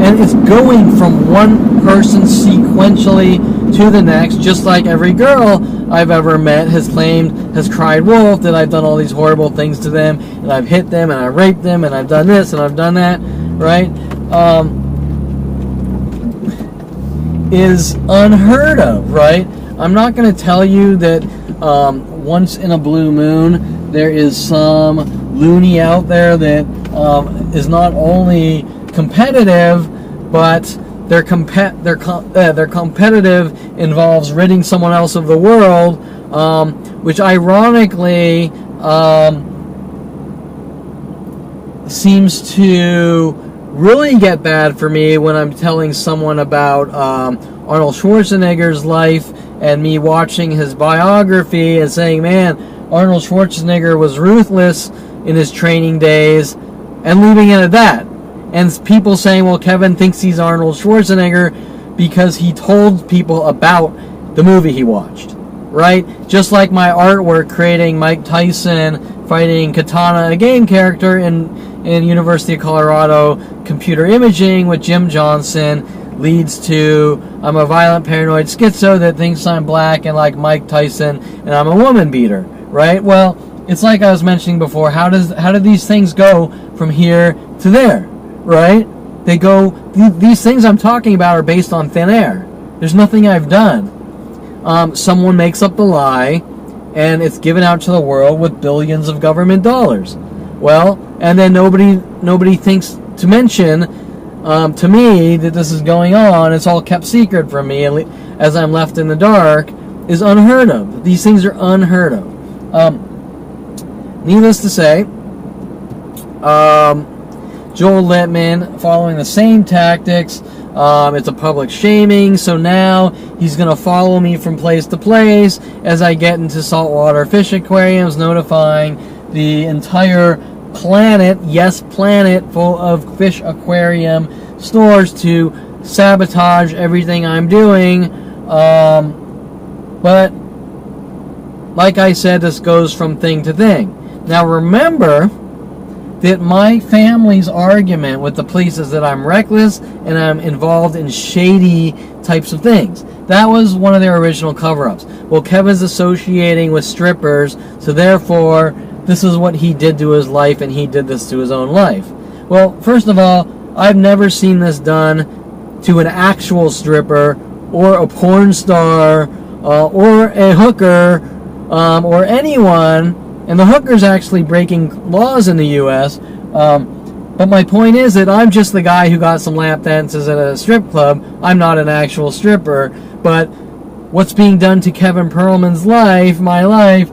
and it's going from one person sequentially to the next, just like every girl I've ever met has cried wolf, that I've done all these horrible things to them, and I've hit them, and I raped them, and I've done this, and I've done that, right? Is unheard of, right? I'm not going to tell you that once in a blue moon there is some loony out there that is not only competitive, but their competitive involves ridding someone else of the world, which ironically seems to really get bad for me when I'm telling someone about Arnold Schwarzenegger's life and me watching his biography and saying, man, Arnold Schwarzenegger was ruthless in his training days, and leaving it at that. And people saying, well, Kevin thinks he's Arnold Schwarzenegger because he told people about the movie he watched, right? Just like my artwork creating Mike Tyson fighting Katana, a game character in University of Colorado computer imaging with Jim Johnson, leads to I'm a violent paranoid schizo that thinks I'm black and like Mike Tyson, and I'm a woman beater, right? Well, it's like I was mentioning before, how do these things go from here to there, right? They go, these things I'm talking about are based on thin air. There's nothing I've done. Someone makes up the lie, and it's given out to the world with billions of government dollars. Well, and then nobody thinks to mention to me that this is going on. It's all kept secret from me, as I'm left in the dark, is unheard of. These things are unheard of. Needless to say, Joel Littman following the same tactics. It's a public shaming, so now he's going to follow me from place to place as I get into saltwater fish aquariums, notifying the entire planet, yes, planet, full of fish aquarium stores to sabotage everything I'm doing. But like I said, this goes from thing to thing. Now remember that my family's argument with the police is that I'm reckless and I'm involved in shady types of things. That was one of their original cover-ups. Well, Kevin's associating with strippers, so therefore this is what he did to his life, and he did this to his own life. Well, first of all, I've never seen this done to an actual stripper or a porn star or a hooker or anyone. And the hooker's actually breaking laws in the U.S. But my point is that I'm just the guy who got some lap dances at a strip club. I'm not an actual stripper. But what's being done to Kevin Perlman's life, my life,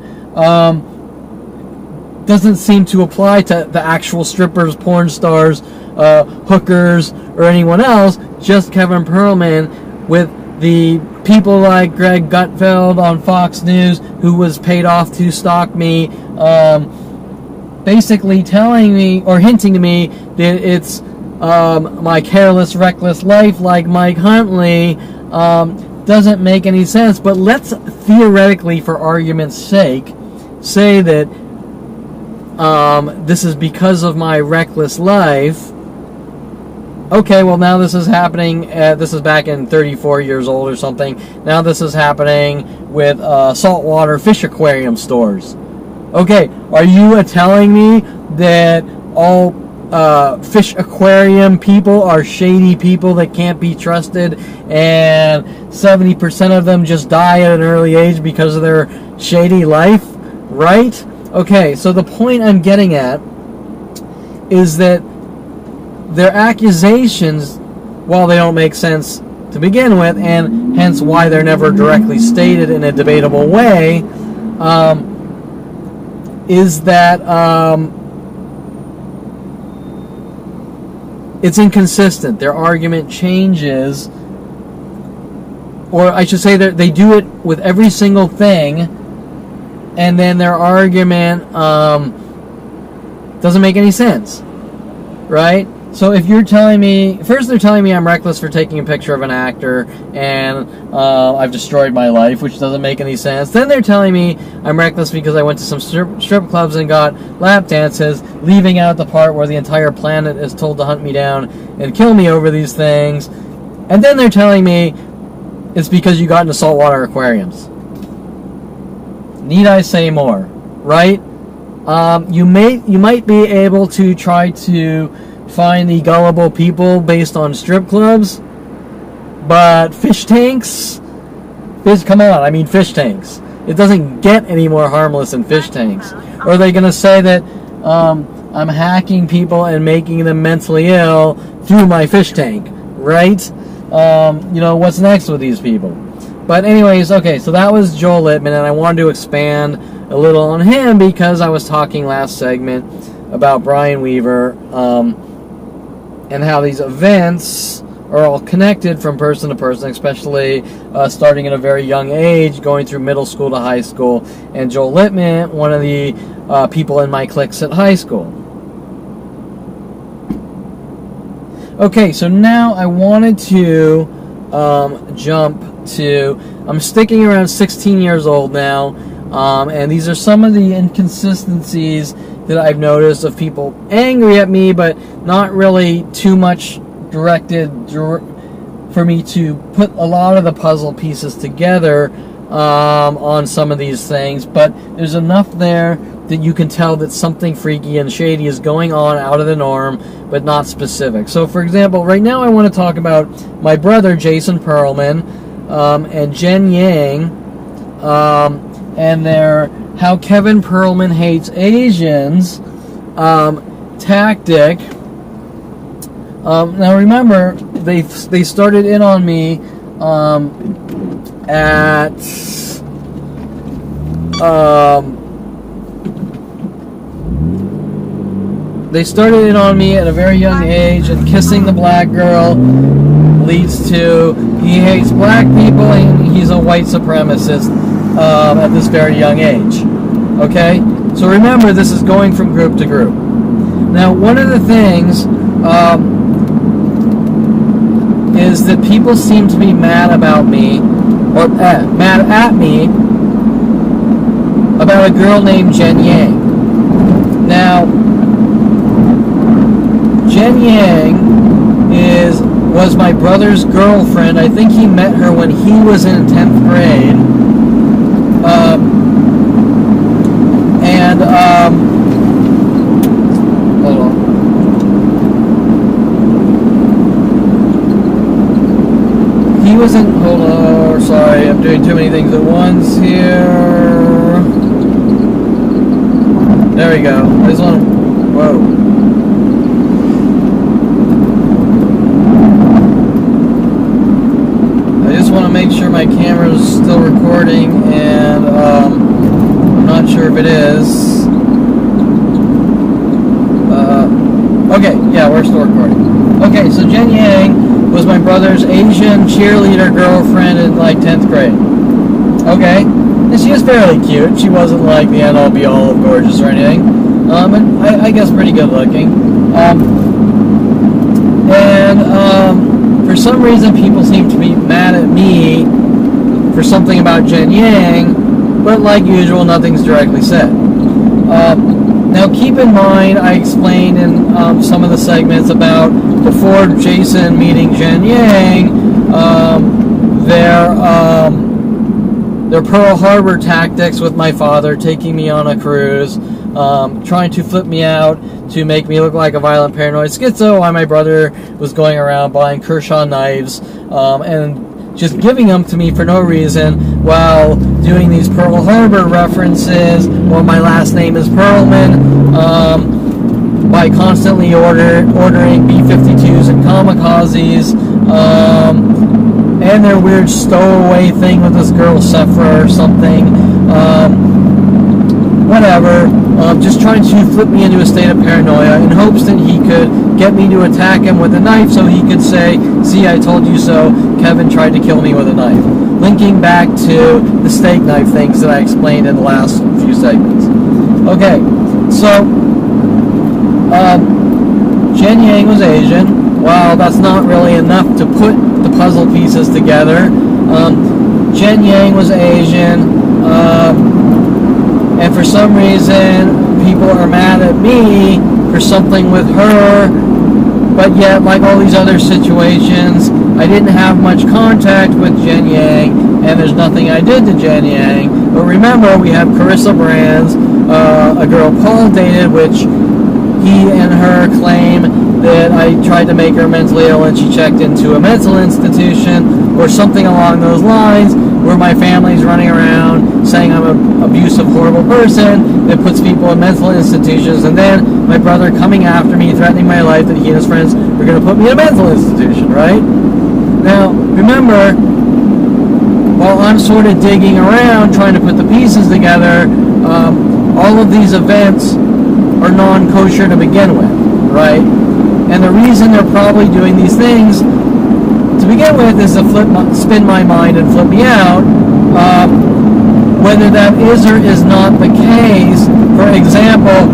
doesn't seem to apply to the actual strippers, porn stars, hookers, or anyone else. Just Kevin Perlman, with the people like Greg Gutfeld on Fox News, who was paid off to stalk me, basically telling me or hinting to me that it's my careless, reckless life like Mike Huntley. Doesn't make any sense. But let's theoretically, for argument's sake, say that this is because of my reckless life. okay, well now this is happening, this is back in 34 years old or something, now this is happening with saltwater fish aquarium stores. Okay, are you telling me that all fish aquarium people are shady people that can't be trusted, and 70% of them just die at an early age because of their shady life, right? Okay, so the point I'm getting at is that their accusations, while they don't make sense to begin with, and hence why they're never directly stated in a debatable way, is that it's inconsistent. Their argument changes, or I should say that they do it with every single thing, and then their argument doesn't make any sense, right? So if you're telling me, first they're telling me I'm reckless for taking a picture of an actor and I've destroyed my life, which doesn't make any sense. Then they're telling me I'm reckless because I went to some strip clubs and got lap dances, leaving out the part where the entire planet is told to hunt me down and kill me over these things. And then they're telling me it's because you got into saltwater aquariums. Need I say more, right? You might be able to try to find the gullible people based on strip clubs, but fish tanks? Come on, I mean fish tanks. It doesn't get any more harmless than fish tanks. Or are they going to say that I'm hacking people and making them mentally ill through my fish tank, right? What's next with these people? But anyways, okay, so that was Joel Littman, and I wanted to expand a little on him because I was talking last segment about Brian Weaver, and how these events are all connected from person to person, especially starting at a very young age, going through middle school to high school. And Joel Littman, one of the people in my cliques at high school. Okay, so now I wanted to jump to, I'm sticking around 16 years old now, and these are some of the inconsistencies that I've noticed of people angry at me, but not really too much directed for me to put a lot of the puzzle pieces together on some of these things. But there's enough there that you can tell that something freaky and shady is going on out of the norm, but not specific. So, for example, right now I want to talk about my brother, Jason Perlman, and Jen Yang, and their How Kevin Perlman Hates Asians tactic. Now remember, they started in on me they started in on me at a very young age, and kissing the black girl leads to he hates black people and he's a white supremacist at this very young age. Okay? So remember, this is going from group to group. Now, one of the things is that people seem to be mad about me, or mad at me, about a girl named Jen Yang. Now, Jen Yang was my brother's girlfriend. I think he met her when he was in 10th grade. Hold on. He was in, hold on, sorry, I'm doing too many things at once here. There we go. I just want to, whoa. I just want to make sure my camera is still recording, and I'm not sure if it is. Okay, yeah, we're still recording. Okay, so Jen Yang was my brother's Asian cheerleader girlfriend in like 10th grade. Okay, and she was fairly cute. She wasn't like the end all be all of gorgeous or anything. And I guess pretty good looking. For some reason, people seem to be mad at me for something about Jen Yang, but like usual, nothing's directly said. Now keep in mind, I explained in some of the segments about before Jason meeting Jen Yang, their Pearl Harbor tactics with my father, taking me on a cruise, trying to flip me out to make me look like a violent paranoid schizo, while my brother was going around buying Kershaw knives, and just giving them to me for no reason, while doing these Pearl Harbor references, or my last name is Perlman, by constantly ordering B-52s and kamikazes, and their weird stowaway thing with this girl Sephra or something, whatever, just trying to flip me into a state of paranoia in hopes that he could get me to attack him with a knife so he could say, "See, I told you so, Kevin tried to kill me with a knife." Linking back to the steak knife things that I explained in the last few segments. Okay, so Jen Yang was Asian. Well, that's not really enough to put the puzzle pieces together. Jen Yang was Asian, and for some reason people are mad at me for something with her, but yet, like all these other situations, I didn't have much contact with Jen Yang, and there's nothing I did to Jen Yang. But remember, we have Carissa Brands, a girl Paul dated, which he and her claim that I tried to make her mentally ill and she checked into a mental institution, or something along those lines, where my family's running around saying I'm an abusive, horrible person that puts people in mental institutions, and then my brother coming after me, threatening my life that he and his friends are going to put me in a mental institution, right? Now, remember, while I'm sort of digging around trying to put the pieces together, all of these events are non-kosher to begin with, right? And the reason they're probably doing these things to begin with is to spin my mind and flip me out. Whether that is or is not the case, for example,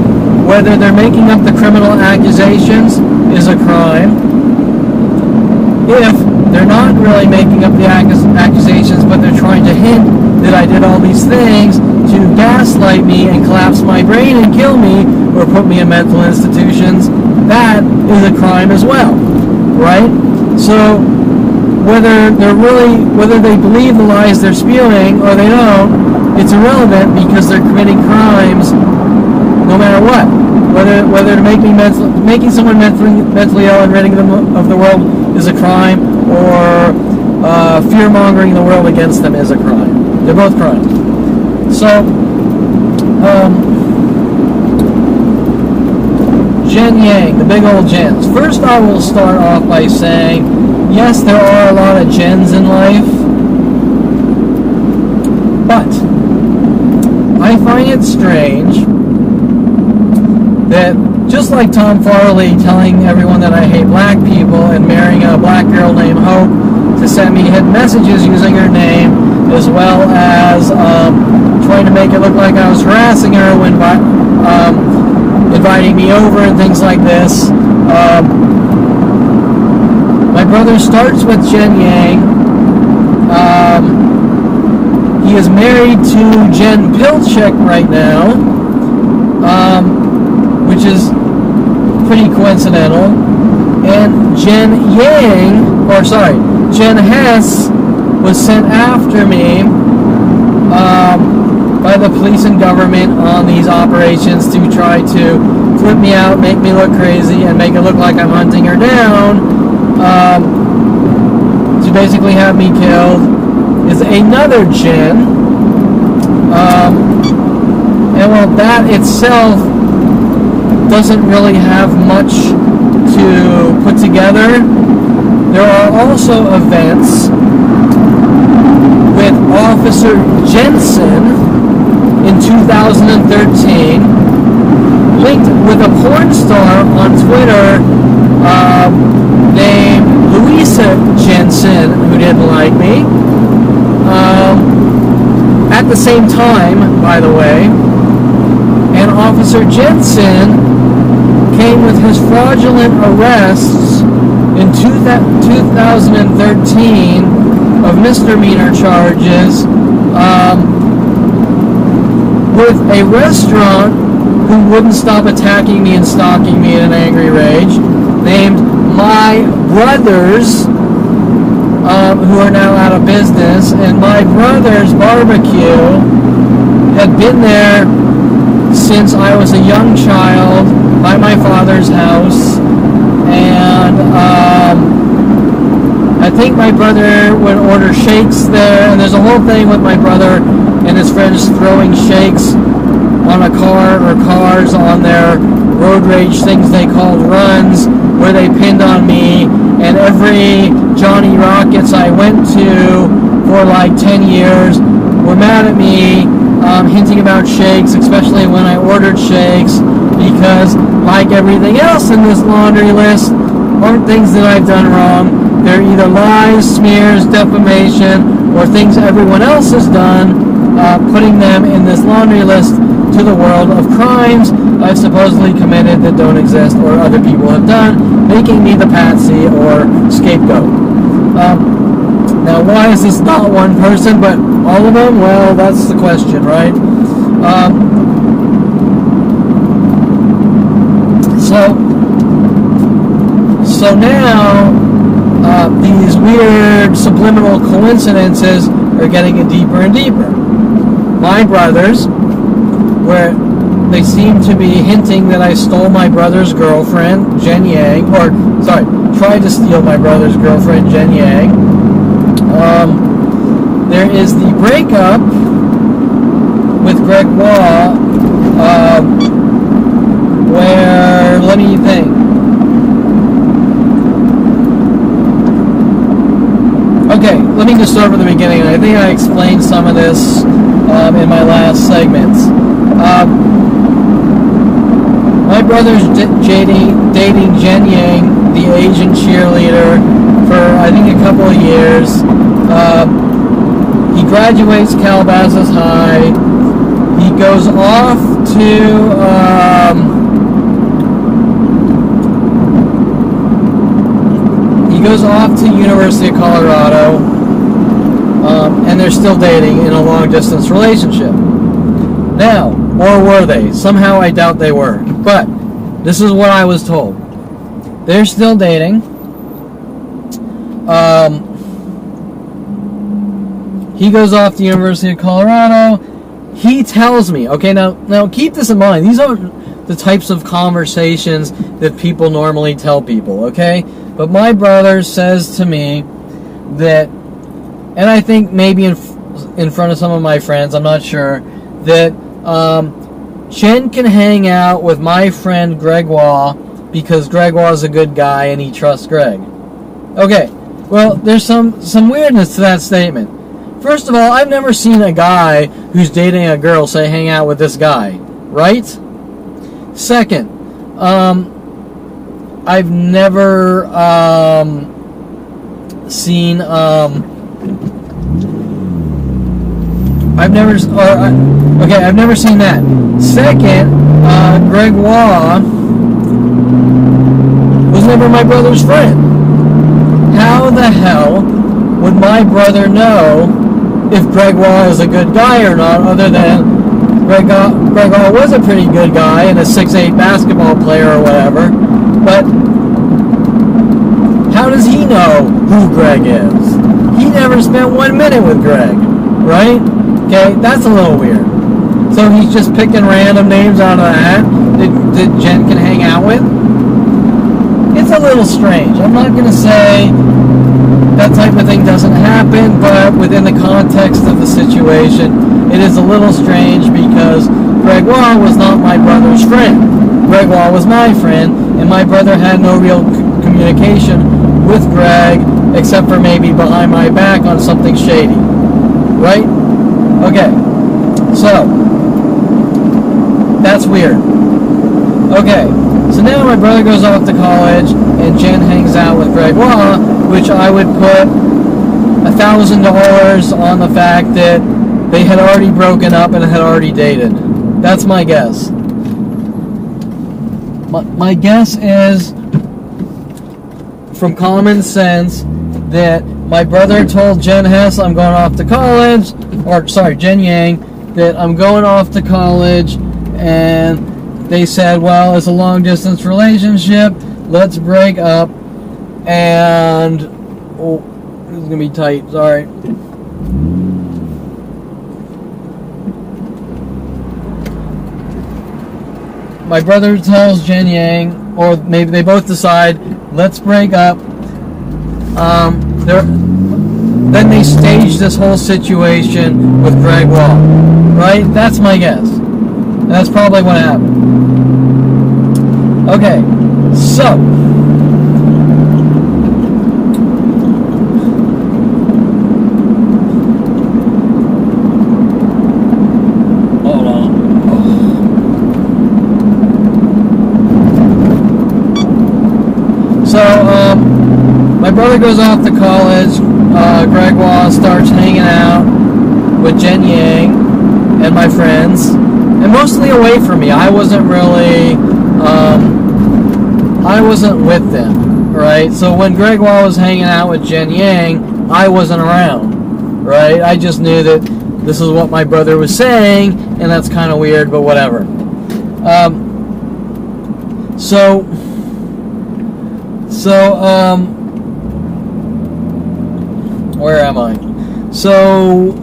whether they're making up the criminal accusations is a crime. If they're not really making up the accusations, but they're trying to hint that I did all these things to gaslight me and collapse my brain and kill me or put me in mental institutions, that is a crime as well, right? So whether they believe the lies they're spewing or they don't, it's irrelevant, because they're committing crimes no matter what. Whether making someone mentally ill and ridding them of the world is a crime, or fear-mongering the world against them is a crime. They're both crimes. So, Jen Yang, the big old Jens. First, I will start off by saying, yes, there are a lot of Jens in life, but I find it strange that, just like Tom Farley telling everyone that I hate black people and marrying a black girl named Hope to send me hidden messages using her name, as well as trying to make it look like I was harassing her when inviting me over and things like this. My brother starts with Jen Yang. He is married to Jen Pilchick right now, which is pretty coincidental. And Jen Hess was sent after me by the police and government on these operations to try to flip me out, make me look crazy, and make it look like I'm hunting her down, to basically have me killed, is another Jen. And while that itself doesn't really have much to put together, there are also events with Officer Jensen in 2013, linked with a porn star on Twitter named Louisa Jensen, who didn't like me. At the same time, by the way, and Officer Jensen came with his fraudulent arrests in 2013 of misdemeanor charges with a restaurant who wouldn't stop attacking me and stalking me in an angry rage, named my brothers, who are now out of business, and my brother's barbecue had been there since I was a young child by my father's house, and I think my brother would order shakes there, and there's a whole thing with my brother and his friends throwing shakes on a car or cars on their road rage things they called runs, where they pinned on me, and every Johnny Rockets I went to for like 10 years were mad at me, hinting about shakes, especially when I ordered shakes, because like everything else in this laundry list aren't things that I've done wrong. They're either lies, smears, defamation, or things everyone else has done, putting them in this laundry list to the world of crimes I've supposedly committed that don't exist or other people have done, making me the patsy or scapegoat. Now, why is this not one person, but all of them? Well, that's the question, right? So now, these weird subliminal coincidences are getting deeper and deeper. My brothers, where they seem to be hinting that I stole my brother's girlfriend, Jen Yang, tried to steal my brother's girlfriend, Jen Yang. There is the breakup with Greg Waugh, where, let me think. Okay, let me just start from the beginning. I think I explained some of this in my last segments. My brother's dating Jen Yang, the Asian cheerleader, for I think a couple of years. He graduates Calabasas High. He goes off to University of Colorado, and they're still dating in a long-distance relationship. Now, or were they? Somehow I doubt they were. But this is what I was told. They're still dating. He goes off to University of Colorado. He tells me, okay, now keep this in mind. These aren't the types of conversations that people normally tell people, okay? But my brother says to me that, and I think maybe in front of some of my friends, I'm not sure, that Jen can hang out with my friend Greg Waugh because Greg Waugh is a good guy and he trusts Greg. Okay, well, there's some weirdness to that statement. First of all, I've never seen a guy who's dating a girl say hang out with this guy, right? Second, I've never seen I've never seen that. Second, Greg Waugh was never my brother's friend. How the hell would my brother know if Greg Waugh is a good guy or not, other than Greg Waugh was a pretty good guy and a 6'8" basketball player or whatever, but how does he know who Greg is? He never spent 1 minute with Greg, right? Okay, that's a little weird. So he's just picking random names out of the hat that Jen can hang out with? It's a little strange. I'm not going to say that type of thing doesn't happen, but within the context of the situation, it is a little strange because Greg Waugh was not my brother's friend. Greg Waugh was my friend, and my brother had no real communication with Greg, except for maybe behind my back on something shady. Right? Okay. So, that's weird. Okay. So now my brother goes off to college, and Jen hangs out with Greg Waugh, which I would put $1,000 on the fact that they had already broken up and had already dated. That's my guess. My guess is, from common sense, that my brother told Jen Hess I'm going off to college, or sorry, Jen Yang, that I'm going off to college, and they said, well, it's a long-distance relationship, let's break up, and, oh, this is going to be tight, sorry. My brother tells Jen Yang, or maybe they both decide, let's break up. Then they stage this whole situation with Greg Wall, right? That's my guess. That's probably what happened. Okay, so hold on. So, my brother goes off to college. Greg Wall starts hanging out with Jen Yang and my friends, and mostly away from me. I wasn't really, I wasn't with them, right? So when Greg Wall was hanging out with Jen Yang, I wasn't around, right? I just knew that this is what my brother was saying, and that's kind of weird, but whatever. Where am I? So,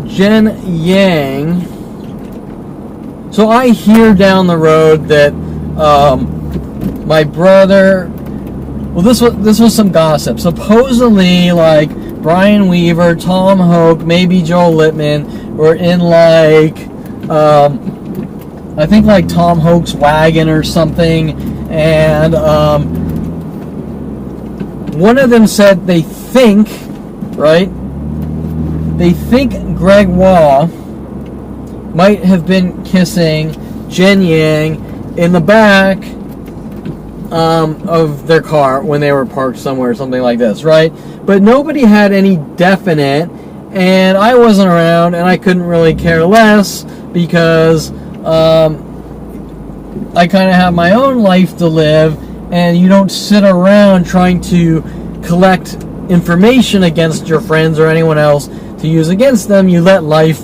Jen Yang. So I hear down the road that my brother. Well, this was some gossip. Supposedly, like Brian Weaver, Tom Hoke, maybe Joel Littman were in like I think like Tom Hoke's wagon or something, and one of them said they think. Right? They think Greg Wall might have been kissing Jen Yang in the back of their car when they were parked somewhere, something like this, right? But nobody had any definite, and I wasn't around, and I couldn't really care less because I kind of have my own life to live, and you don't sit around trying to collect information against your friends or anyone else to use against them. You let life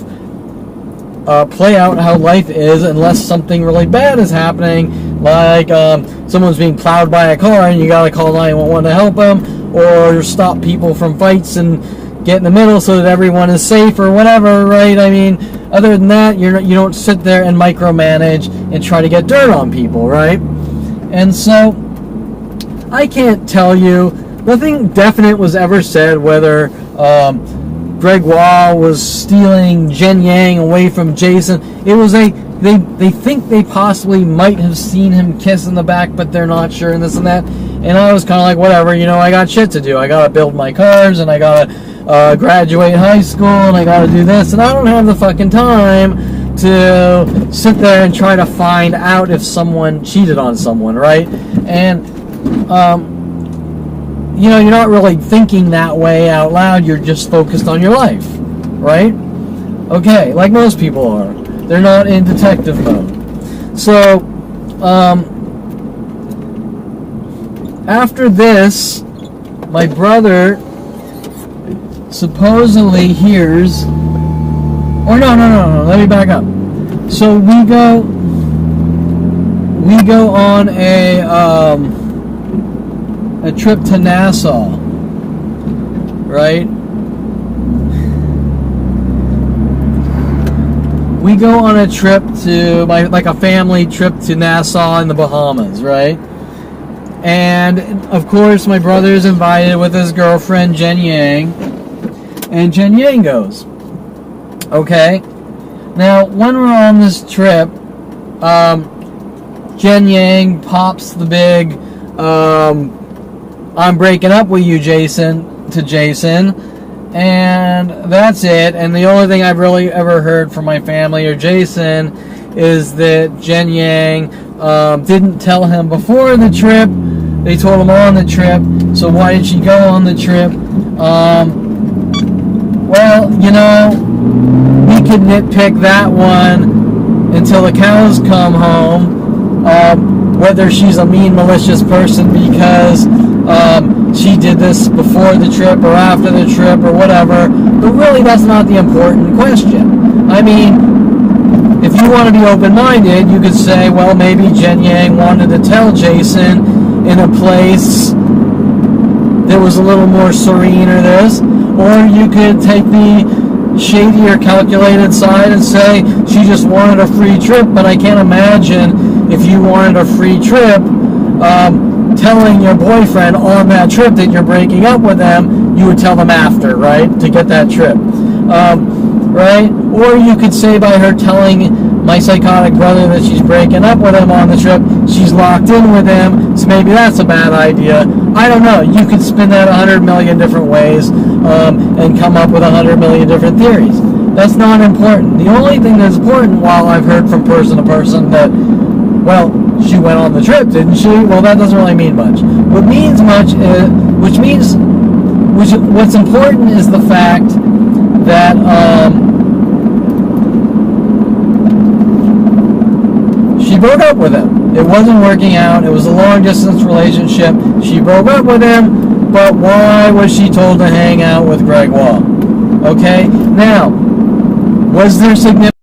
play out how life is, unless something really bad is happening, like someone's being plowed by a car and you gotta call 911 to help them, or stop people from fights and get in the middle so that everyone is safe or whatever, right? I mean, other than that, you don't sit there and micromanage and try to get dirt on people, right? And so I can't tell you. Nothing definite was ever said whether Greg Wall was stealing Jen Yang away from Jason. It was they think they possibly might have seen him kiss in the back, but they're not sure, and this and that. And I was kind of like, whatever, I got shit to do. I got to build my cars, and I got to graduate high school, and I got to do this, and I don't have the fucking time to sit there and try to find out if someone cheated on someone, right? And you're not really thinking that way out loud. You're just focused on your life, right? Okay, like most people are. They're not in detective mode. So, after this, my brother supposedly hears... Or no, let me back up. So we go on a trip to Nassau, right? We go on a trip to, like a family trip to Nassau in the Bahamas, right? And, of course, my brother is invited with his girlfriend, Jen Yang, and Jen Yang goes. Okay? Now, when we're on this trip, Jen Yang pops the big, I'm breaking up with you, Jason, to Jason, and that's it. And the only thing I've really ever heard from my family or Jason is that Jen Yang didn't tell him before the trip. They told him on the trip. So why did she go on the trip? Well, we could nitpick that one until the cows come home. Whether she's a mean, malicious person because she did this before the trip or after the trip or whatever. But really, that's not the important question. I mean, if you want to be open-minded, you could say, well, maybe Jen Yang wanted to tell Jason in a place that was a little more serene or this. Or you could take the shady or calculated side and say she just wanted a free trip, but I can't imagine if you wanted a free trip, telling your boyfriend on that trip that you're breaking up with them, you would tell them after, right, to get that trip, right? Or you could say by her telling my psychotic brother that she's breaking up with him on the trip, she's locked in with him, so maybe that's a bad idea. I don't know. You could spin that 100 million different ways and come up with 100 million different theories. That's not important. The only thing that's important, while I've heard from person to person that, well, she went on the trip, didn't she? Well, that doesn't really mean much. What means much is, what's important is the fact that she broke up with him. It wasn't working out. It was a long-distance relationship. She broke up with him, but why was she told to hang out with Greg Wall? Okay? Now, was there significant...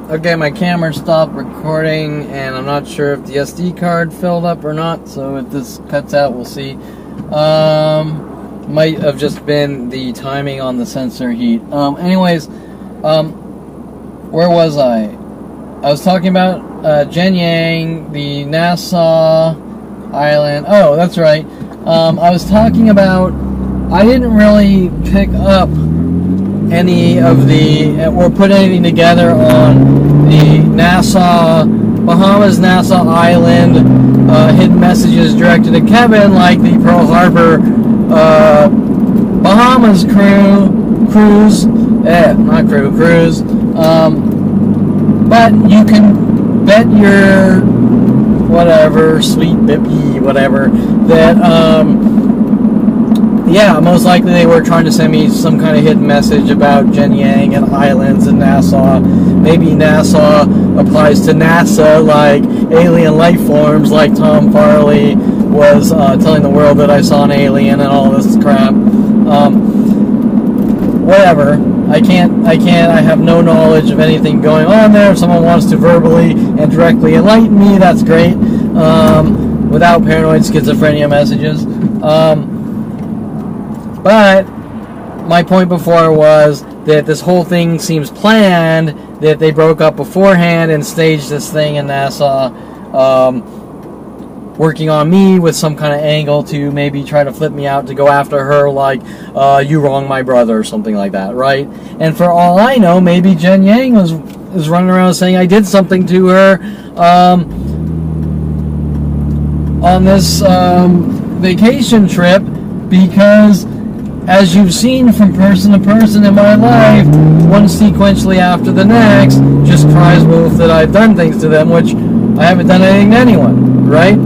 Okay, my camera stopped recording, and I'm not sure if the SD card filled up or not, so if this cuts out, we'll see. Might have just been the timing on the sensor heat. Anyways, where was I? I was talking about Jen Yang, the Nassau Island. Oh, that's right. I was talking about, I didn't really pick up any of the, or put anything together on the Bahamas, Nassau Island, hidden messages directed to Kevin, like the Pearl Harbor, Bahamas cruise. But you can bet your whatever, sweet bippy, whatever, that, yeah, most likely they were trying to send me some kind of hidden message about Jen Yang and islands in Nassau. Maybe Nassau applies to NASA, like alien life forms, like Tom Farley was telling the world that I saw an alien and all this crap. Whatever. I have no knowledge of anything going on there. If someone wants to verbally and directly enlighten me, that's great. Without paranoid schizophrenia messages. But my point before was that this whole thing seems planned, that they broke up beforehand and staged this thing in Nassau, working on me with some kind of angle to maybe try to flip me out to go after her, like, you wronged my brother or something like that, right? And for all I know, maybe Jen Yang is running around saying I did something to her on this vacation trip, because as you've seen from person to person in my life, one sequentially after the next just cries wolf that I've done things to them, which I haven't done anything to anyone, right?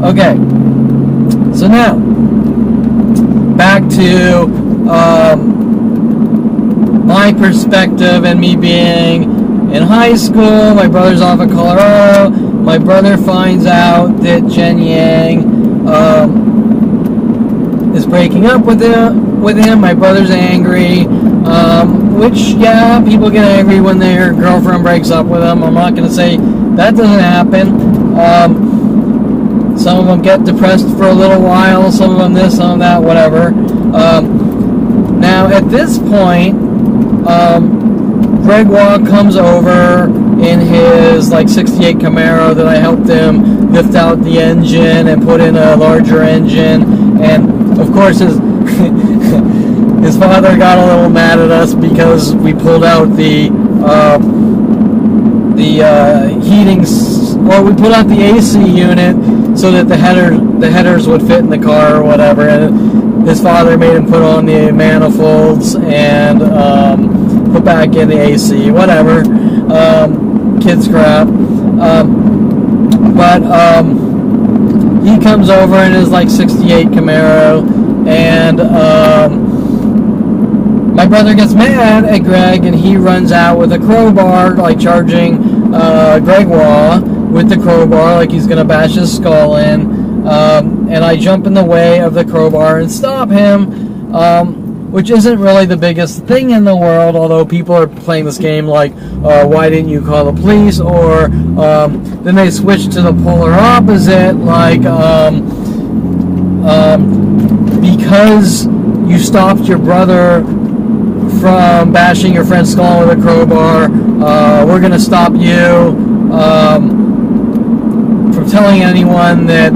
Okay, so now, back to my perspective and me being in high school. My brother's off in Colorado. My brother finds out that Jen Yang is breaking up with him. My brother's angry, which, yeah, people get angry when their girlfriend breaks up with them. I'm not going to say that doesn't happen. Some of them get depressed for a little while, some of them this, some of that, whatever. Now, at this point, Greg Waugh comes over in his, like, 68 Camaro that I helped him lift out the engine and put in a larger engine. And, of course, his father got a little mad at us because we pulled out the heating, or we put out the AC unit so that the headers would fit in the car or whatever, and his father made him put on the manifolds and put back in the AC, whatever, kids crap, but he comes over in his, like, 68 Camaro, and my brother gets mad at Greg, and he runs out with a crowbar, like charging Greg Waugh with the crowbar, like he's gonna bash his skull in, and I jump in the way of the crowbar and stop him, which isn't really the biggest thing in the world, although people are playing this game like, why didn't you call the police? Or then they switch to the polar opposite, like, because you stopped your brother from bashing your friend's skull with a crowbar, we're going to stop you from telling anyone that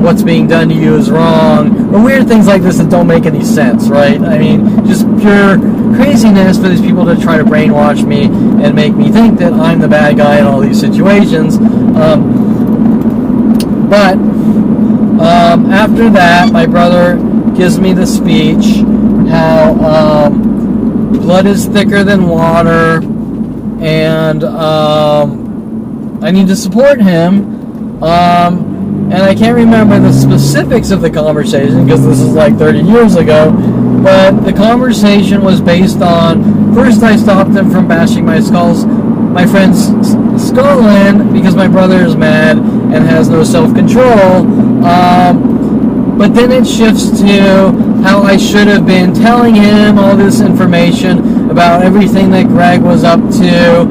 what's being done to you is wrong, or weird things like this that don't make any sense, right? I mean, just pure craziness for these people to try to brainwash me and make me think that I'm the bad guy in all these situations. But after that, my brother gives me the speech how blood is thicker than water, and I need to support him. And I can't remember the specifics of the conversation because this is like 30 years ago, but the conversation was based on, first I stopped him from bashing my friend's skull in because my brother is mad and has no self-control, but then it shifts to how I should have been telling him all this information about everything that Greg was up to,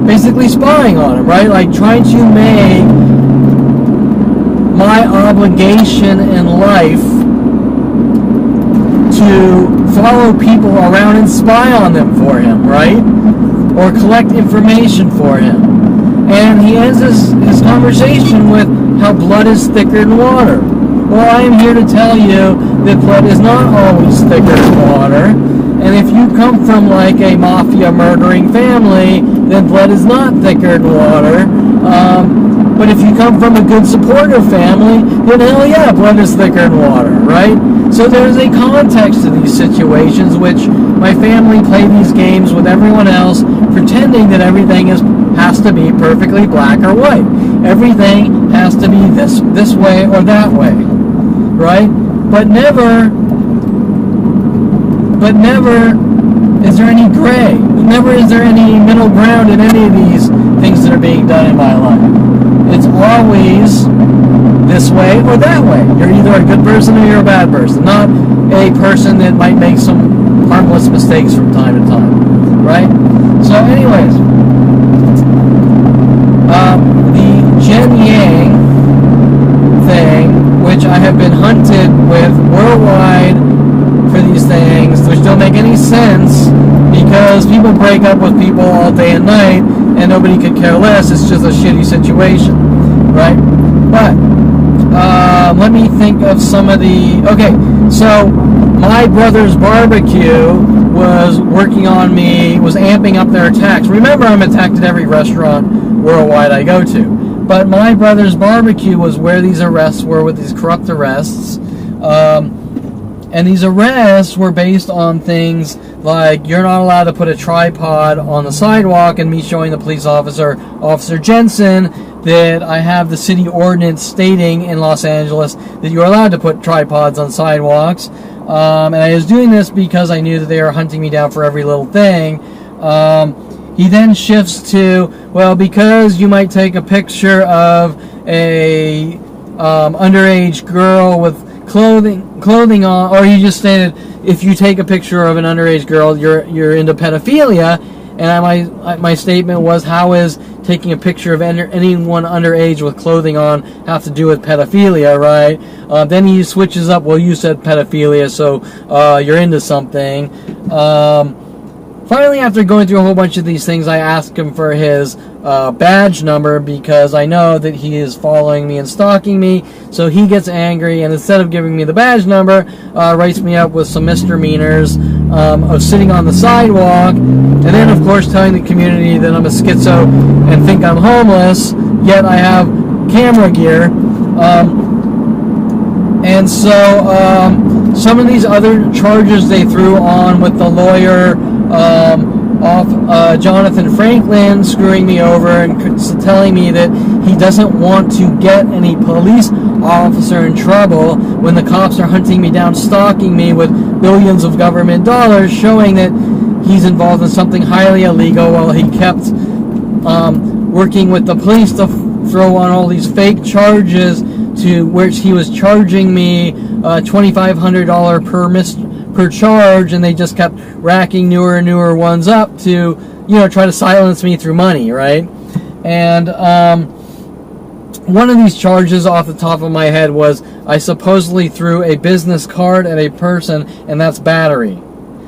basically spying on him, right? Like trying to make my obligation in life to follow people around and spy on them for him, right? Or collect information for him. And he ends his conversation with how blood is thicker than water. Well, I am here to tell you that blood is not always thicker than water. And if you come from like a mafia murdering family, then blood is not thicker than water. But if you come from a good supportive family, then hell yeah, blood is thicker than water, right? So there's a context to these situations, which my family play these games with everyone else, pretending that everything has to be perfectly black or white. Everything has to be this way or that way, right? But never is there any gray. Never is there any middle ground in any of these things that are being done in my life. It's always this way or that way. You're either a good person or you're a bad person, not a person that might make some harmless mistakes from time to time, right? So anyways, the Jen Yang thing, which I have been hunted with worldwide for these things, which don't make any sense because people break up with people all day and night and nobody could care less. It's just a shitty situation, right? But let me think of some of the... Okay, so my brother's barbecue was working on me, was amping up their attacks. Remember, I'm attacked at every restaurant worldwide I go to. But my brother's barbecue was where these arrests were, with these corrupt arrests. And these arrests were based on things like you're not allowed to put a tripod on the sidewalk, and me showing the police officer, Officer Jensen, that I have the city ordinance stating in Los Angeles that you're allowed to put tripods on sidewalks. And I was doing this because I knew that they were hunting me down for every little thing. He then shifts to, well, because you might take a picture of a underage girl with clothing on, or he just stated, if you take a picture of an underage girl, you're into pedophilia. And my statement was, how is taking a picture of anyone underage with clothing on have to do with pedophilia, right? Then he switches up, well, you said pedophilia, so you're into something. Finally, after going through a whole bunch of these things, I asked him for his badge number because I know that he is following me and stalking me. So he gets angry, and instead of giving me the badge number, writes me up with some misdemeanors of sitting on the sidewalk, and then, of course, telling the community that I'm a schizo and think I'm homeless, yet I have camera gear. And so some of these other charges they threw on with the lawyer Jonathan Franklin screwing me over and telling me that he doesn't want to get any police officer in trouble when the cops are hunting me down, stalking me with billions of government dollars, showing that he's involved in something highly illegal while he kept working with the police to throw on all these fake charges, to which he was charging me $2,500 per charge, and they just kept racking newer and newer ones up to, try to silence me through money, right? And one of these charges off the top of my head was I supposedly threw a business card at a person, and that's battery.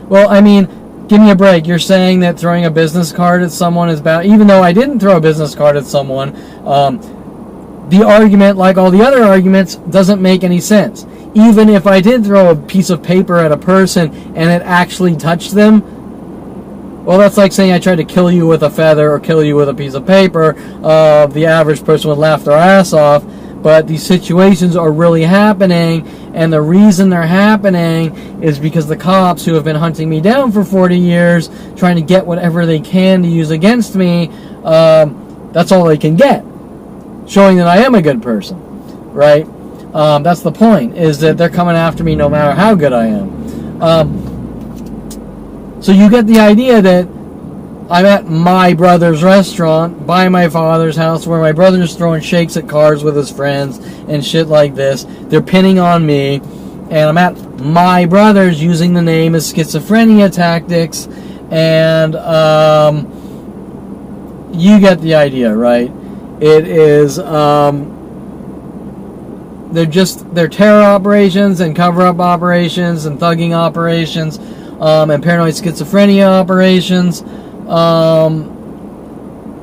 Well, I mean, give me a break. You're saying that throwing a business card at someone is bad, even though I didn't throw a business card at someone. The argument, like all the other arguments, doesn't make any sense. Even if I did throw a piece of paper at a person and it actually touched them, well, that's like saying I tried to kill you with a feather or kill you with a piece of paper. The average person would laugh their ass off. But these situations are really happening, and the reason they're happening is because the cops who have been hunting me down for 40 years, trying to get whatever they can to use against me, that's all they can get, showing that I am a good person, right? That's the point, is that they're coming after me no matter how good I am. So you get the idea that I'm at my brother's restaurant by my father's house where my brother's throwing shakes at cars with his friends and shit like this. They're pinning on me, and I'm at my brother's using the name as schizophrenia tactics, and you get the idea, right? It is, they're terror operations and cover-up operations and thugging operations, and paranoid schizophrenia operations.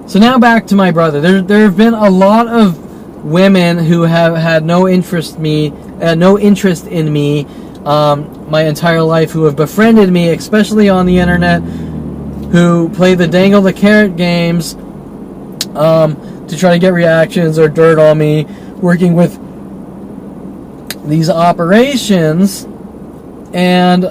So now back to my brother. There have been a lot of women who have had no interest in me my entire life, who have befriended me, especially on the internet, who play the dangle the carrot games to try to get reactions or dirt on me, working with these operations, and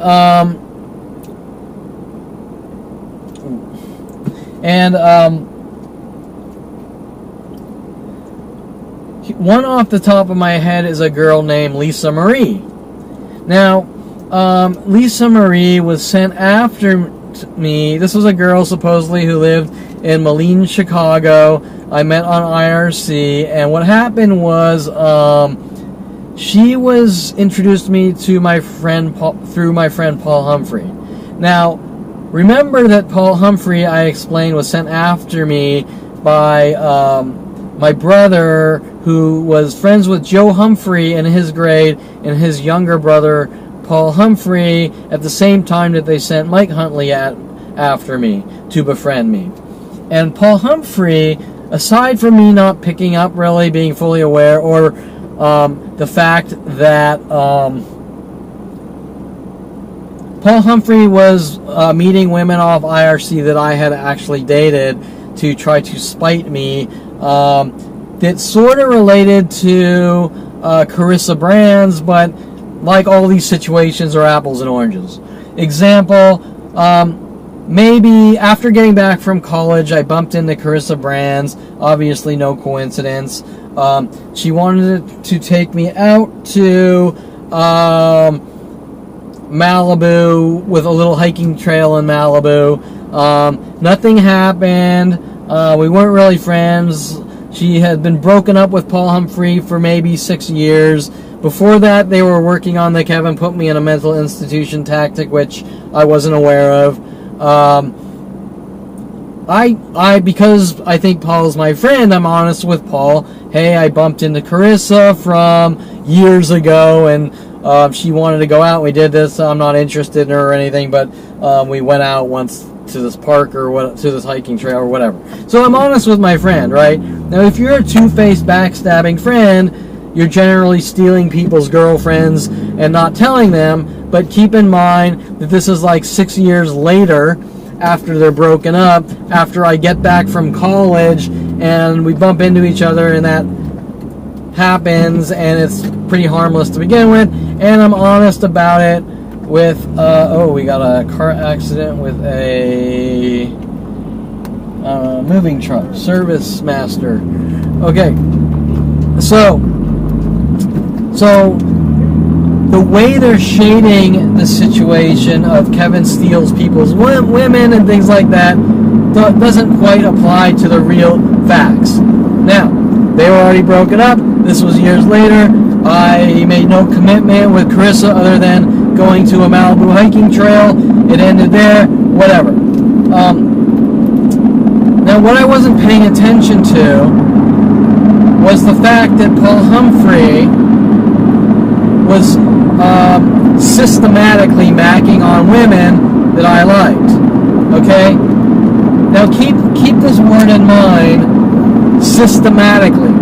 one off the top of my head is a girl named Lisa Marie. Now, Lisa Marie was sent after me. This was a girl supposedly who lived in Moline, Chicago. I met on IRC, and what happened was she was introduced me to my friend Paul, through my friend Paul Humphrey. Now, remember that Paul Humphrey, I explained, was sent after me by my brother, who was friends with Joe Humphrey in his grade, and his younger brother, Paul Humphrey, at the same time that they sent Mike Huntley after me to befriend me. And Paul Humphrey, aside from me not picking up, really being fully aware, or the fact that Paul Humphrey was meeting women off IRC that I had actually dated to try to spite me, that sort of related to Carissa Brands, but like all these situations are apples and oranges. Example, maybe after getting back from college, I bumped into Carissa Brands. Obviously, no coincidence. She wanted to take me out to Malibu, with a little hiking trail in Malibu. Nothing happened. We weren't really friends. She had been broken up with Paul Humphrey for maybe 6 years. Before that, they were working on the Kevin put me in a mental institution tactic, which I wasn't aware of. Because I think Paul's my friend, I'm honest with Paul. Hey, I bumped into Carissa from years ago, and she wanted to go out. We did this. I'm not interested in her or anything, but we went out once to this park or to this hiking trail or whatever. So I'm honest with my friend, right? Now, if you're a two-faced, backstabbing friend, you're generally stealing people's girlfriends and not telling them. But keep in mind that this is like 6 years later, after they're broken up, after I get back from college, and we bump into each other, and that happens, and it's pretty harmless to begin with, and I'm honest about it with, we got a car accident with a moving truck, service master. Okay, so the way they're shading the situation of Kevin steals people's women and things like that doesn't quite apply to the real facts. Now, they were already broken up. This was years later. I made no commitment with Carissa other than going to a Malibu hiking trail. It ended there, whatever. Now, what I wasn't paying attention to was the fact that Paul Humphrey was systematically macking on women that I liked. Okay? Now, keep this word in mind, systematically.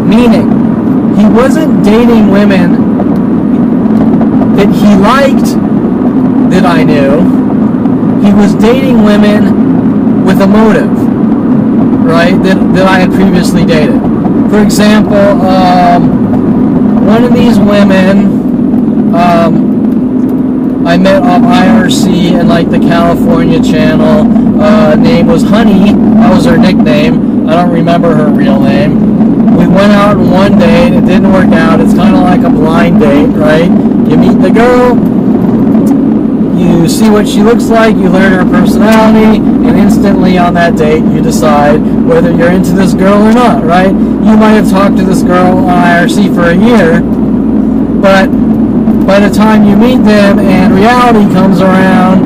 Meaning, he wasn't dating women that he liked that I knew. He was dating women with a motive, right, that I had previously dated. For example, one of these women I met off IRC and like the California channel. Name was Honey. That was her nickname. I don't remember her real name. We went out on one date. It didn't work out. It's kind of like a blind date, right? You meet the girl, you see what she looks like, you learn her personality, and instantly on that date you decide whether you're into this girl or not, right? You might have talked to this girl on IRC for a year, but by the time you meet them and reality comes around,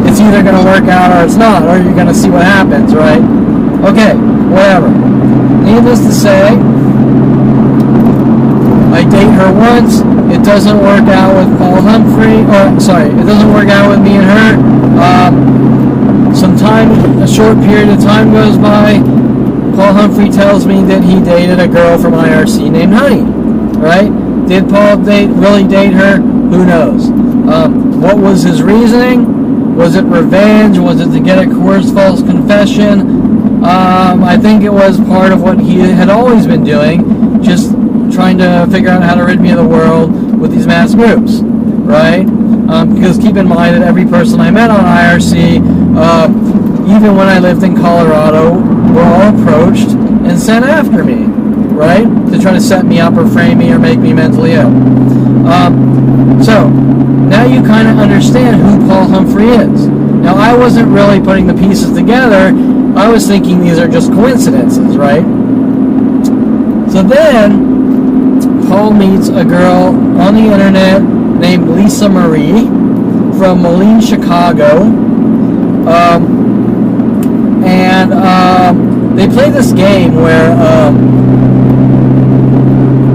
it's either going to work out or it's not, or you're going to see what happens, right? Okay, whatever. Needless to say, I date her once. It doesn't work out with Paul Humphrey. It doesn't work out with me and her. A short period of time goes by. Paul Humphrey tells me that he dated a girl from IRC named Honey. Right? Did Paul really date her? Who knows? What was his reasoning? Was it revenge? Was it to get a coerced false confession? I think it was part of what he had always been doing, just trying to figure out how to rid me of the world with these mass groups, right? Because keep in mind that every person I met on IRC, even when I lived in Colorado, were all approached and sent after me, right? To try to set me up or frame me or make me mentally ill. So, now you kind of understand who Paul Humphrey is. Now, I wasn't really putting the pieces together. I was thinking these are just coincidences, right? So then, Paul meets a girl on the internet named Lisa Marie from Moline, Chicago. They play this game where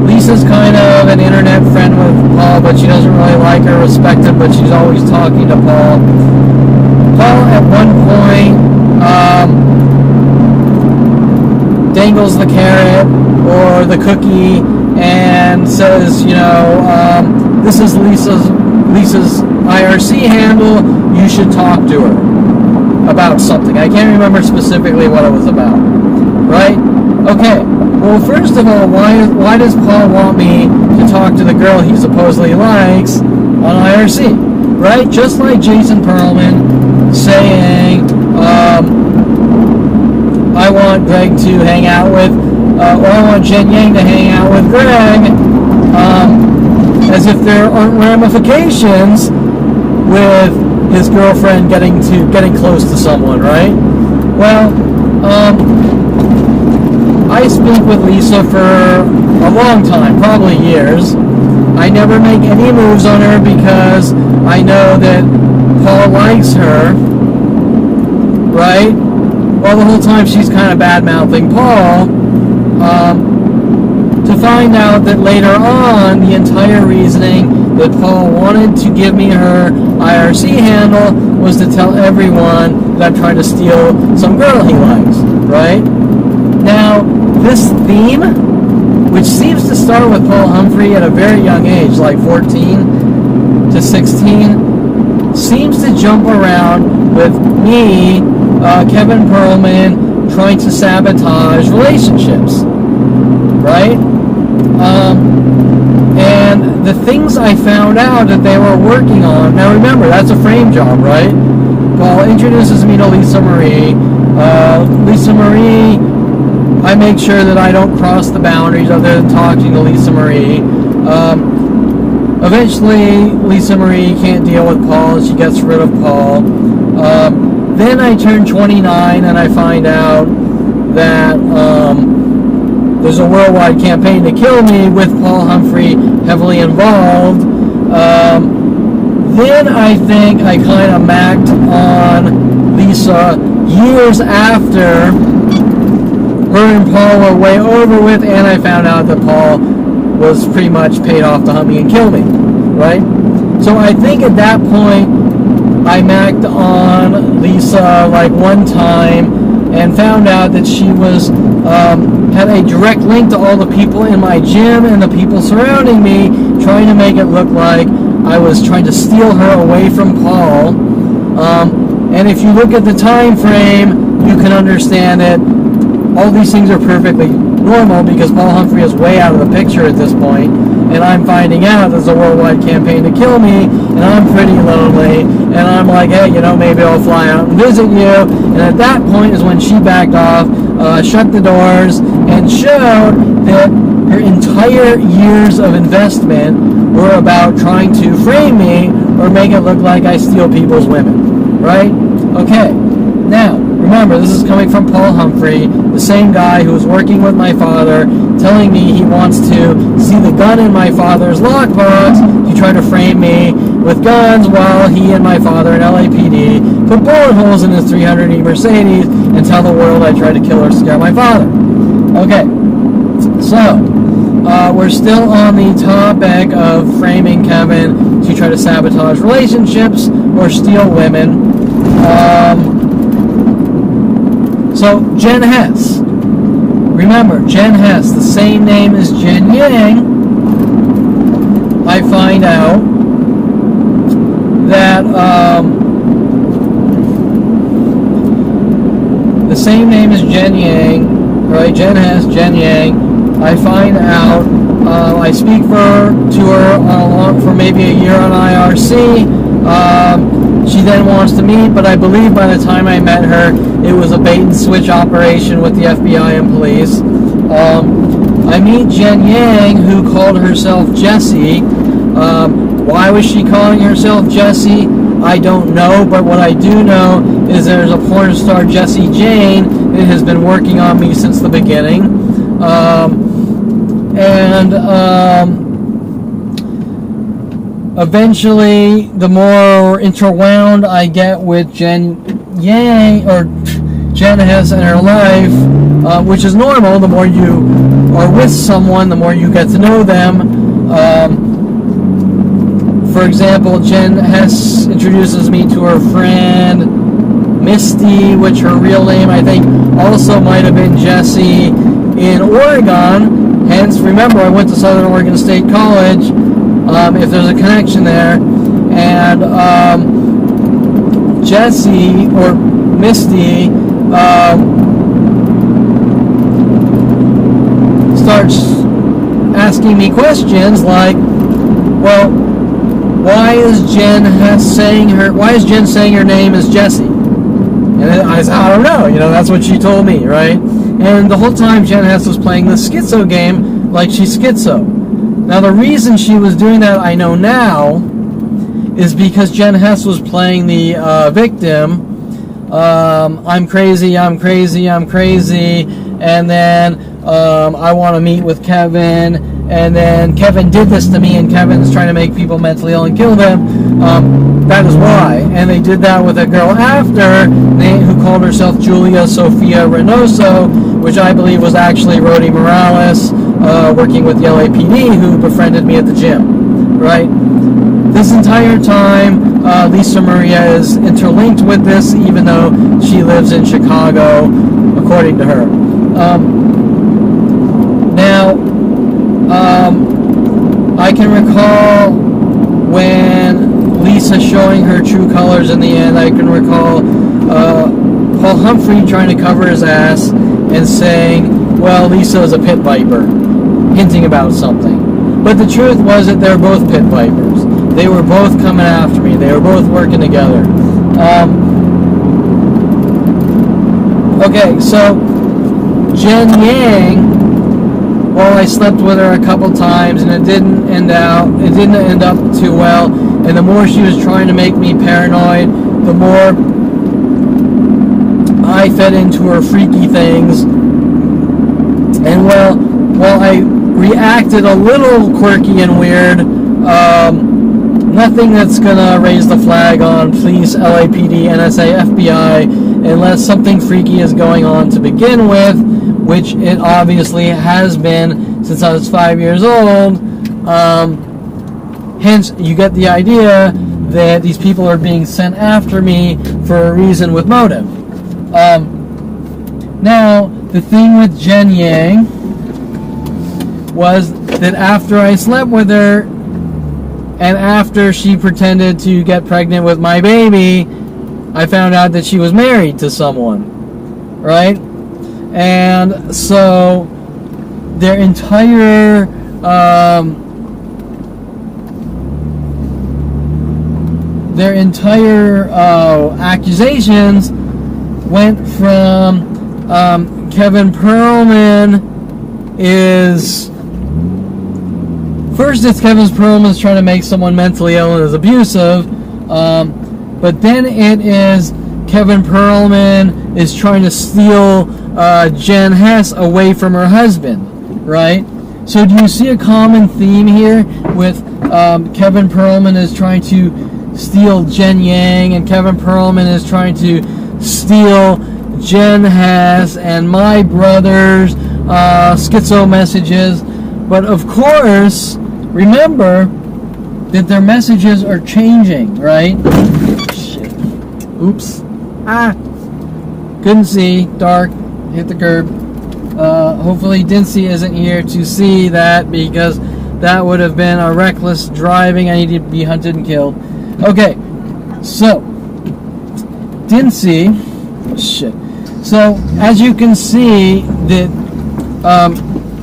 Lisa's kind of an internet friend with Paul, but she doesn't really like or respect him, but she's always talking to Paul. Paul, at one point, dangles the carrot or the cookie and says, this is Lisa's IRC handle, you should talk to her about something. I can't remember specifically what it was about, right? Okay, well, first of all, why does Paul want me to talk to the girl he supposedly likes on IRC, right? Just like Jason Perlman saying, I want Greg to hang out with, or I want Jen Yang to hang out with Greg, as if there aren't ramifications with his girlfriend getting close to someone, right? Well, I speak with Lisa for a long time, probably years. I never make any moves on her because I know that Paul likes her, right? Well, the whole time she's kind of bad-mouthing Paul, to find out that later on, the entire reasoning that Paul wanted to give me her IRC handle was to tell everyone that I'm trying to steal some girl he likes, right? Now, this theme, which seems to start with Paul Humphrey at a very young age, like 14 to 16, seems to jump around with me, Kevin Perlman, trying to sabotage relationships, right? And the things I found out that they were working on, now remember, that's a frame job, right? Paul introduces me to Lisa Marie. Lisa Marie, I make sure that I don't cross the boundaries other than talking to Lisa Marie. Eventually, Lisa Marie can't deal with Paul and she gets rid of Paul. Then I turn 29 and I find out that there's a worldwide campaign to kill me with Paul Humphrey heavily involved. Then I think I kind of macked on Lisa years after her and Paul were way over with, and I found out that Paul was pretty much paid off to hunt me and kill me, right? So I think at that point I macked on Lisa like one time and found out that she was had a direct link to all the people in my gym and the people surrounding me, trying to make it look like I was trying to steal her away from Paul. And if you look at the time frame, you can understand it. All these things are perfectly normal because Paul Humphrey is way out of the picture at this point, and I'm finding out there's a worldwide campaign to kill me, and I'm pretty lonely, and I'm like, hey, maybe I'll fly out and visit you. And at that point is when she backed off, shut the doors, and showed that her entire years of investment were about trying to frame me or make it look like I steal people's women, right? Okay, now, remember, this is coming from Paul Humphrey, the same guy who was working with my father, telling me he wants to see the gun in my father's lockbox to try to frame me with guns while he and my father in LAPD put bullet holes in his 300E Mercedes and tell the world I tried to kill or scare my father. Okay, so we're still on the topic of framing Kevin to try to sabotage relationships or steal women. So, Jen Hess. Remember, Jen Hess, the same name as Jen Yang. I find out that the same name as Jen Yang, right? Jen Hess, Jen Yang. I find out, I speak to her for maybe a year on IRC. She then wants to meet, but I believe by the time I met her, it was a bait and switch operation with the FBI and police. I meet Jen Yang, who called herself Jessie. Why was she calling herself Jessie? I don't know, but what I do know is there's a porn star, Jessie Jane, that has been working on me since the beginning. Eventually, the more interwound I get with Jen Yang, or Jen Hess in her life, which is normal, the more you are with someone, the more you get to know them. For example, Jen Hess introduces me to her friend Misty, which her real name I think also might have been Jessie, in Oregon. Hence, remember, I went to Southern Oregon State College. If there's a connection there, and Jessie or Misty starts asking me questions like, well, why is Jen saying her name is Jessie? And I said, I don't know, that's what she told me, right? And the whole time Jen Hess was playing the schizo game like she's schizo. Now, the reason she was doing that, I know now, is because Jen Hess was playing the victim. I'm crazy, I'm crazy, I'm crazy, and then I want to meet with Kevin, and then Kevin did this to me, and Kevin's trying to make people mentally ill and kill them. That is why. And they did that with a girl after, who called herself Julia Sofia Reynoso, which I believe was actually Rhodey Morales, working with the LAPD, who befriended me at the gym, right? This entire time, Lisa Maria is interlinked with this, even though she lives in Chicago, according to her. I can recall when Lisa showing her true colors in the end. I can recall Paul Humphrey trying to cover his ass and saying, well, Lisa is a pit viper, hinting about something. But the truth was that they're both pit vipers. They were both coming after me. They were both working together. Okay, so Jen Yang, well, I slept with her a couple times, and it didn't end up too well. And the more she was trying to make me paranoid, the more I fed into her freaky things. And while I reacted a little quirky and weird, nothing that's gonna raise the flag on police, LAPD, NSA, FBI, unless something freaky is going on to begin with, which it obviously has been since I was 5 years old. Hence, you get the idea that these people are being sent after me for a reason with motive. Now, the thing with Jen Yang was that after I slept with her, and after she pretended to get pregnant with my baby, I found out that she was married to someone, right? And so their entire accusations went from Kevin Perlman is... First, it's Kevin Perlman's trying to make someone mentally ill and is abusive, but then it is Kevin Perlman is trying to steal Jen Hess away from her husband, right? So do you see a common theme here with Kevin Perlman is trying to steal Jen Yang, and Kevin Perlman is trying to steal Jen Hess and my brother's schizo messages. But of course, remember that their messages are changing, right? Shit. Oops. Couldn't see. Dark. Hit the curb. Hopefully Dincy isn't here to see that, because that would have been a reckless driving. I need to be hunted and killed. Okay. So, Dincy. Shit. So, as you can see, that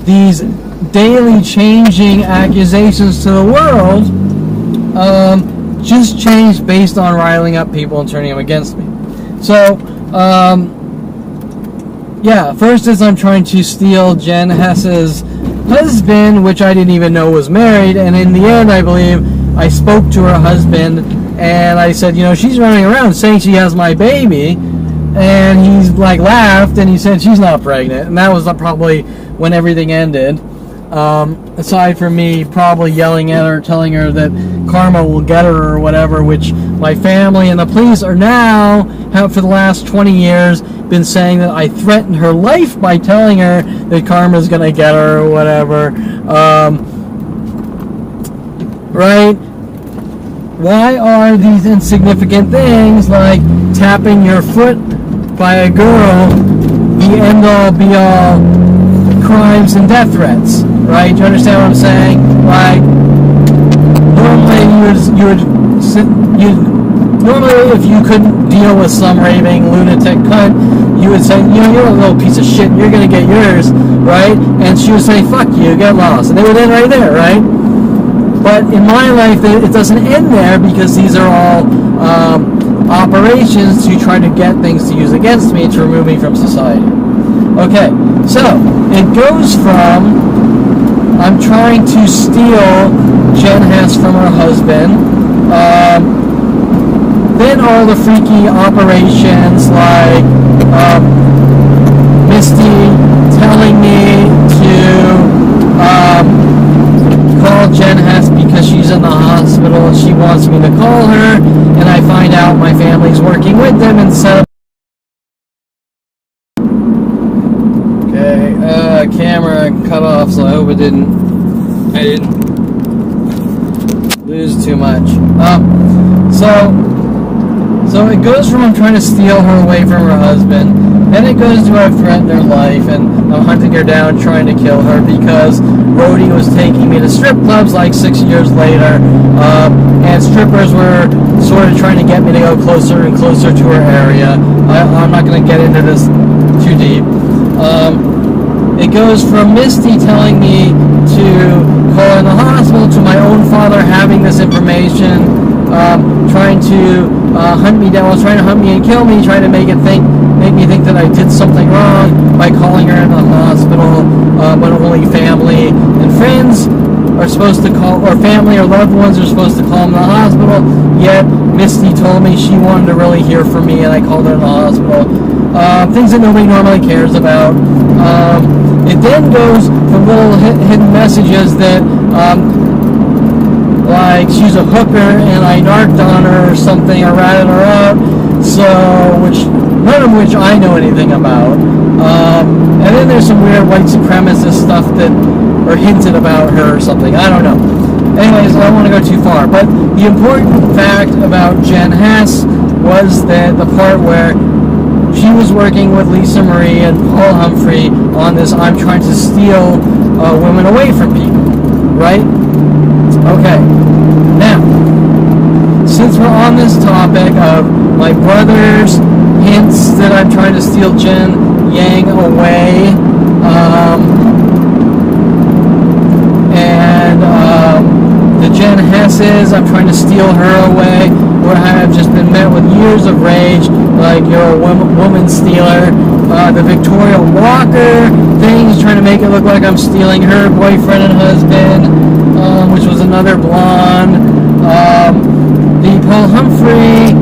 these daily changing accusations to the world just changed based on riling up people and turning them against me. So, yeah, first is I'm trying to steal Jen Hess's husband, which I didn't even know was married, and in the end, I believe, I spoke to her husband, and I said, you know, she's running around saying she has my baby, and he's like laughed, and he said she's not pregnant, and that was probably when everything ended. Aside from me probably yelling at her, telling her that karma will get her or whatever, which my family and the police are now, have for the last 20 years, been saying that I threatened her life by telling her that karma's gonna get her or whatever. Right? Why are these insignificant things like tapping your foot by a girl the end-all, be-all crimes and death threats? Right? Do you understand what I'm saying? Like, normally if you couldn't deal with some raving lunatic cunt, you would say, you know, you're a little piece of shit, you're gonna get yours, right? And she would say, fuck you, get lost. And they would end right there, right? But in my life, it doesn't end there, because these are all operations to try to get things to use against me to remove me from society. Okay, so it goes from I'm trying to steal Jen Hess from her husband, then all the freaky operations like Misty telling me to call Jen Hess because she's in the hospital and she wants me to call her, and I find out my family's working with them and set up. Okay, camera cut off, so I hope I didn't lose too much. So it goes from I'm trying to steal her away from her husband, then it goes to I've threatened her life, and I'm hunting her down, trying to kill her because Rhodey was taking me to strip clubs like 6 years later, and strippers were sort of trying to get me to go closer and closer to her area. I'm not going to get into this too deep. It goes from Misty telling me to call in the hospital to my own father having this information, trying to hunt me down, trying to hunt me and kill me, trying to make me think that I did something wrong by calling her in the hospital, when only family and friends are supposed to call, or family or loved ones are supposed to call in the hospital. Yet Misty told me she wanted to really hear from me, and I called her in the hospital. Things that nobody normally cares about. It then goes from little hidden messages that like she's a hooker and I narked on her or something, or ratted her out. So, none of which I know anything about. And then there's some weird white supremacist stuff that, or hinted about her or something. I don't know. Anyways, I don't want to go too far. But the important fact about Jen Hess was that the part where she was working with Lisa Marie and Paul Humphrey on this I'm trying to steal women away from people. Right? Okay. Now, since we're on this topic of my brother's hints that I'm trying to steal Jen Yang away, and the Jen Hesses, I'm trying to steal her away, where I have just been met with years of rage, like you're a woman stealer. The Victoria Walker things, trying to make it look like I'm stealing her boyfriend and husband, which was another blonde. The Paul Humphrey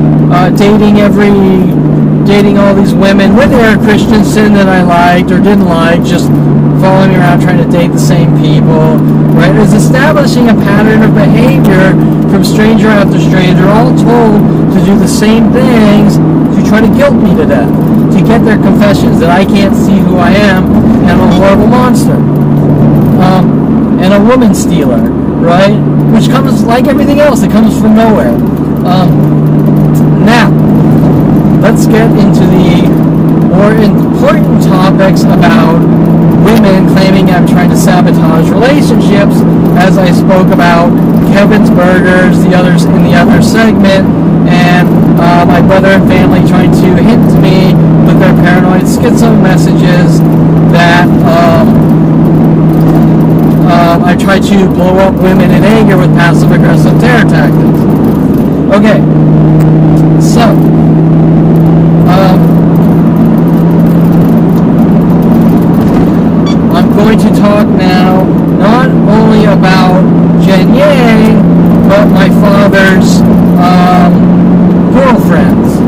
dating all these women with Eric Christensen that I liked or didn't like, just following me around trying to date the same people, right? Is establishing a pattern of behavior from stranger after stranger, all told to do the same things to try to guilt me to death, to get their confessions that I can't see who I am and I'm a horrible monster. And a woman stealer, right? Which comes, like everything else, it comes from nowhere. Now, let's get into the more important topics about women claiming I'm trying to sabotage relationships, as I spoke about Kevin's Burgers, the others in the other segment, and my brother and family trying to hint to me with their paranoid schizo messages that I try to blow up women in anger with passive-aggressive terror tactics. Okay, so I'm going to talk now not only about Jen Yang, but my father's girlfriends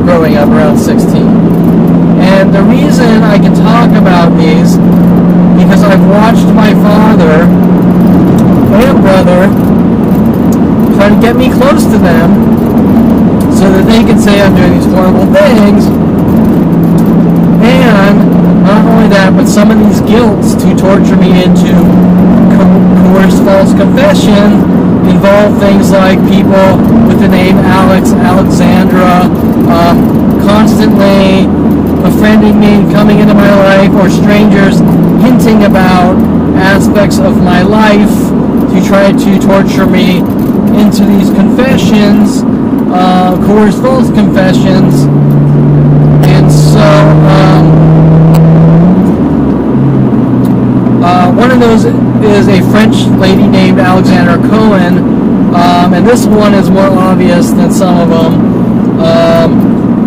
growing up around 16. And the reason I can talk about these, because I've watched my father and brother try to get me close to them so that they can say I'm doing these horrible things. And not only that, but some of these guilts to torture me into coerced false confession involve things like people with the name Alex, Alexandra, constantly befriending me, coming into my life, or strangers hinting about aspects of my life to try to torture me into these confessions, coerced false confessions. And so one of those is a French lady named Alexandra Cohen, and this one is more obvious than some of them.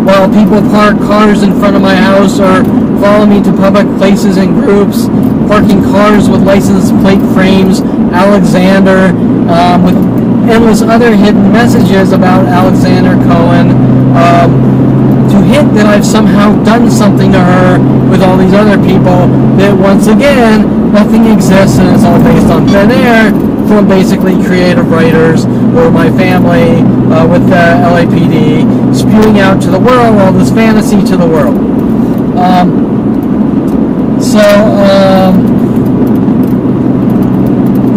While people park cars in front of my house or follow me to public places and groups, parking cars with license plate frames, Alexander, with endless other hidden messages about Alexander Cohen, to hint that I've somehow done something to her with all these other people, that once again, nothing exists and it's all based on thin air from basically creative writers or my family with the LAPD spewing out to the world all this fantasy to the world.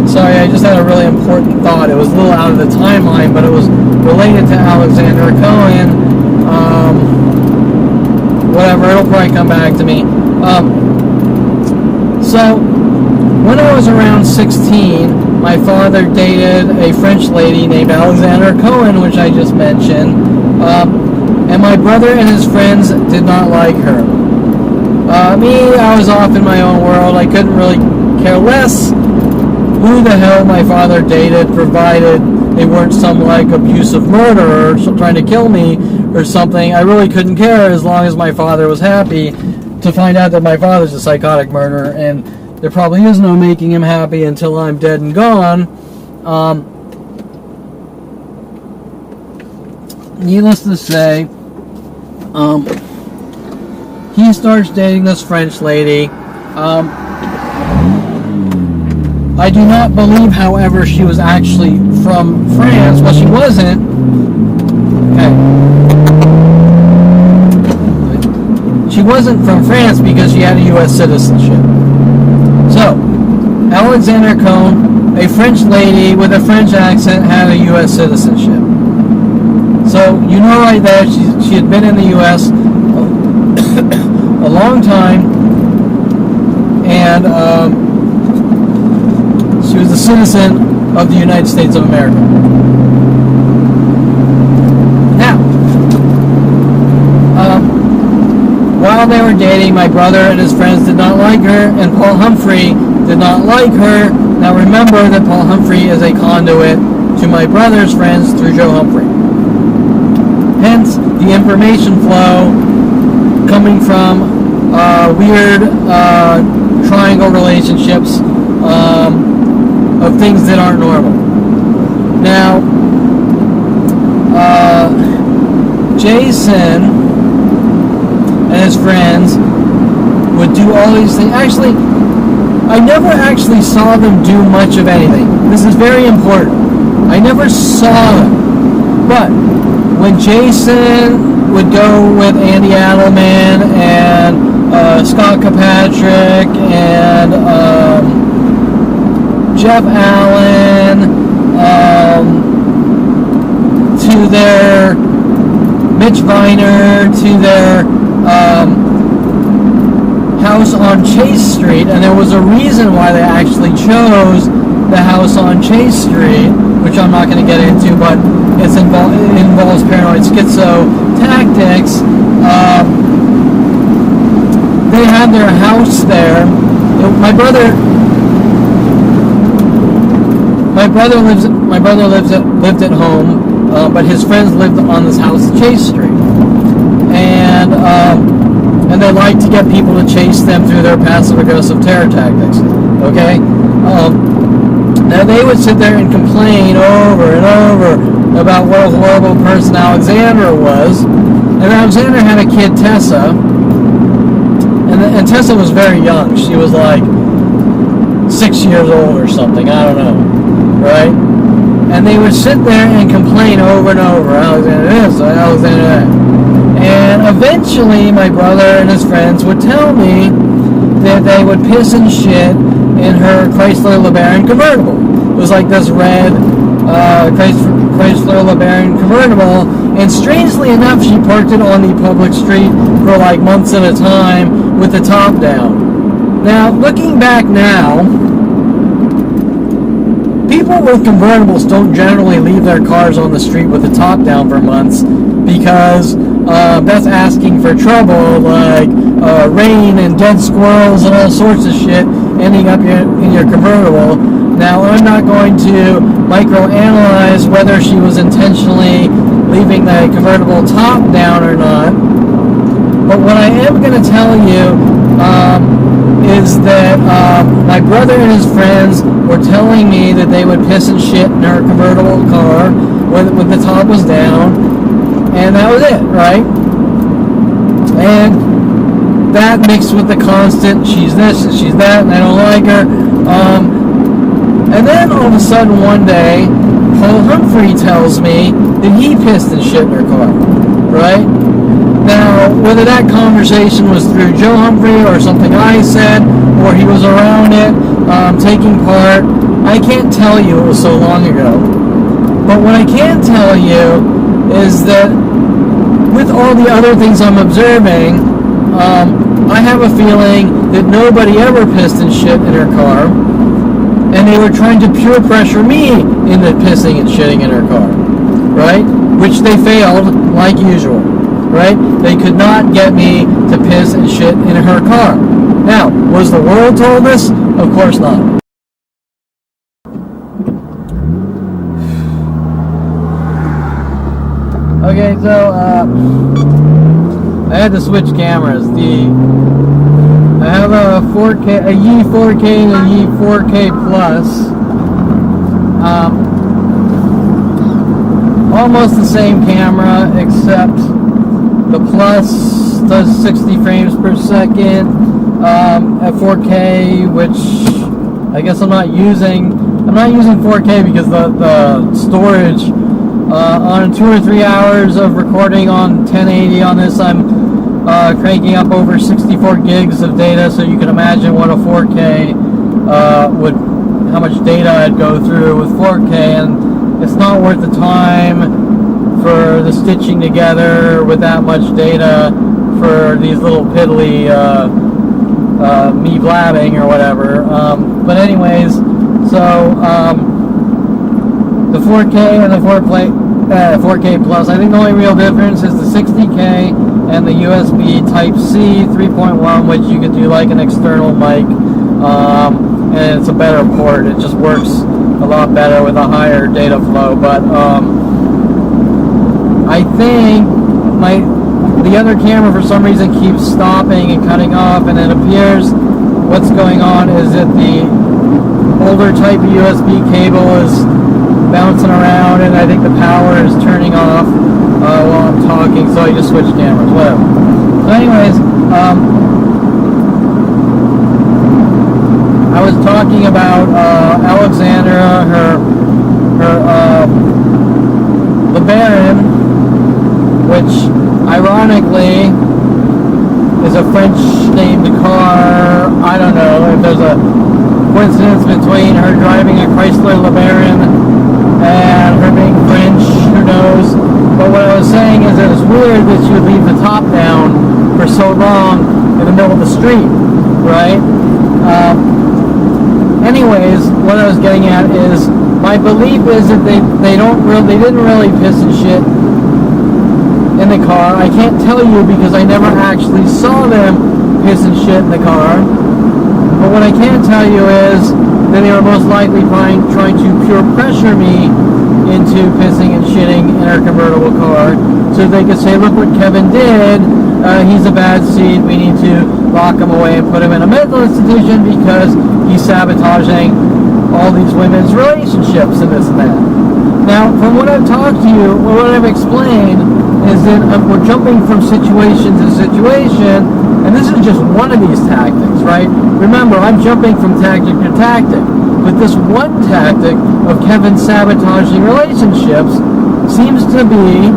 Sorry, I just had a really important thought. It was a little out of the timeline, but it was related to Alexander Cohen. Whatever, it'll probably come back to me. So, when I was around 16, my father dated a French lady named Alexandra Cohen, which I just mentioned, and my brother and his friends did not like her. Me, I was off in my own world. I couldn't really care less who the hell my father dated, provided they weren't some like abusive murderer trying to kill me or something. I really couldn't care as long as my father was happy. To find out that my father's a psychotic murderer, and there probably is no making him happy until I'm dead and gone. Needless to say, he starts dating this French lady. I do not believe, however, she was actually from France. Well, she wasn't. Okay. She wasn't from France because she had a U.S. citizenship. So, Alexander Cohen, a French lady with a French accent, had a U.S. citizenship. So, you know right there, she had been in the U.S. a long time, and she was a citizen of the United States of America. Now, while they were dating, my brother and his friends did not like her, and Paul Humphrey did not like her. Now remember that Paul Humphrey is a conduit to my brother's friends through Joe Humphrey. Hence, the information flow coming from weird triangle relationships of things that aren't normal. Now, Jason and his friends would do all these things. Actually, I never actually saw them do much of anything. This is very important. I never saw them. But when Jason would go with Andy Adelman and Scott Kirkpatrick and Jeff Allen to their Mitch Viner to their house on Chase Street, and there was a reason why they actually chose the house on Chase Street, which I'm not going to get into, but it involves paranoid schizo tactics. They had their house there. My brother lived at home, but his friends lived on this house, Chase Street, and they like to get people to chase them through their passive-aggressive terror tactics. Okay, now they would sit there and complain over and over about what a horrible person Alexander was, and Alexander had a kid, Tessa, and Tessa was very young. She was like 6 years old or something. I don't know, right? And they would sit there and complain over and over, Alexander this, Alexander that. And eventually my brother and his friends would tell me that they would piss and shit in her Chrysler LeBaron convertible. It was like this red Chrysler LeBaron convertible, and strangely enough, she parked it on the public street for like months at a time with the top down. Now, looking back now, people with convertibles don't generally leave their cars on the street with the top down for months because that's asking for trouble, like rain and dead squirrels and all sorts of shit ending up in your convertible. Now, I'm not going to microanalyze whether she was intentionally leaving the convertible top down or not, but what I am going to tell you is that my brother and his friends were telling me that they would piss and shit in her convertible car when the top was down, and that was it, right? And that mixed with the constant, she's this and she's that, and I don't like her. And then all of a sudden one day, Paul Humphrey tells me that he pissed and shit in her car, right? Now, whether that conversation was through Joe Humphrey or something I said, or he was around it, taking part, I can't tell you, it was so long ago. But what I can tell you is that with all the other things I'm observing, I have a feeling that nobody ever pissed and shit in her car, and they were trying to peer pressure me into pissing and shitting in her car, right? Which they failed, like usual, right? They could not get me to piss and shit in her car. Now, was the world told this? Of course not. Okay, so I had to switch cameras. I have a 4K, a Yi 4K and a Yi 4K Plus. Almost the same camera, except the Plus does 60 frames per second at 4K, which I guess I'm not using 4K because the storage on 2 or 3 hours of recording on 1080 on this, I'm cranking up over 64 gigs of data, so you can imagine what a 4K how much data I'd go through with 4K, and it's not worth the time for the stitching together with that much data for these little piddly me blabbing or whatever. But anyways, so the 4K and the 4K Plus, I think the only real difference is the 60K and the USB Type-C 3.1, which you could do like an external mic, and it's a better port. It just works a lot better with a higher data flow. But I think the other camera for some reason keeps stopping and cutting off, and it appears what's going on is that the older type of USB cable is bouncing around, and I think the power is turning off while I'm talking, so I just switched cameras, whatever. So anyways, I was talking about Alexandra, her LeBaron, which ironically is a French named car. I don't know if there's a coincidence between her driving a Chrysler LeBaron and her being French, who knows. But what I was saying is that it's weird that she would leave the top down for so long in the middle of the street, right? Anyways, what I was getting at is my belief is that they didn't really piss and shit in the car. I can't tell you because I never actually saw them piss and shit in the car. But what I can tell you is that they were most likely trying to pure pressure me into pissing and shitting in our convertible car, so they could say, look what Kevin did, he's a bad seed, we need to lock him away and put him in a mental institution because he's sabotaging all these women's relationships and this and that. Now, from what I've talked to you, or what I've explained, is that we're jumping from situation to situation, and this is just one of these tactics, right? Remember, I'm jumping from tactic to tactic. But this one tactic of Kevin sabotaging relationships seems to be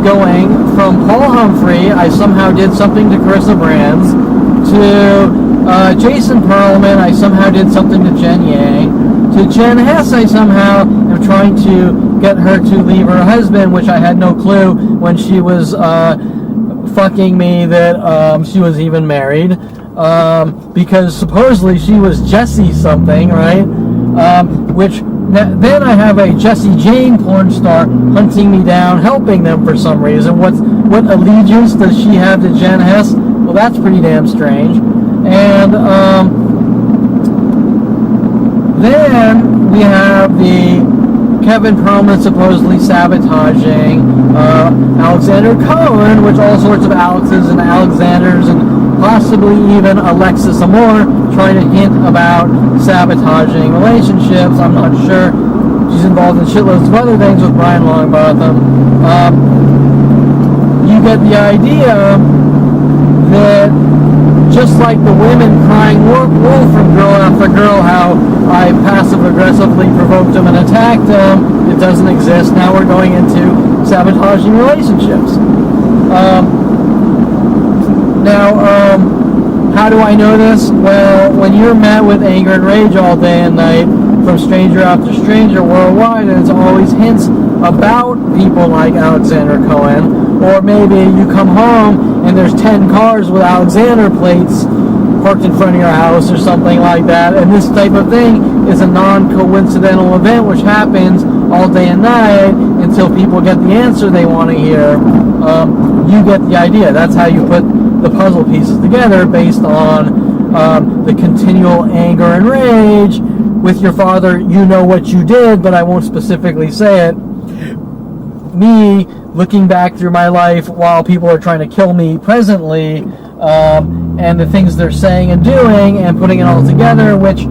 going from Paul Humphrey, I somehow did something to Carissa Brands, to Jason Perlman, I somehow did something to Jen Yang, to Jen Hess, I somehow am trying to get her to leave her husband, which I had no clue when she was fucking me that she was even married. Because supposedly she was Jessie something, right? Then I have a Jessie Jane porn star hunting me down, helping them for some reason. What allegiance does she have to Jen Hess? Well, that's pretty damn strange. And then we have the Kevin Perlman supposedly sabotaging Alexander Cohen, which all sorts of Alexes and Alexanders and possibly even Alexis Amore trying to hint about sabotaging relationships. I'm not sure. She's involved in shitloads of other things with Brian Longbotham. You get the idea that just like the women crying wolf from girl after girl, how I passive-aggressively provoked them and attacked them, it doesn't exist. Now we're going into sabotaging relationships. How do I know this? Well, when you're met with anger and rage all day and night from stranger after stranger worldwide, and it's always hints about people like Alexander Cohen, or maybe you come home and there's 10 cars with Alexander plates parked in front of your house or something like that, and this type of thing is a non-coincidental event which happens all day and night until people get the answer they want to hear. You get the idea. That's how you put the puzzle pieces together based on the continual anger and rage with your father. You know what you did, but I won't specifically say it. Me looking back through my life while people are trying to kill me presently, and the things they're saying and doing, and putting it all together, which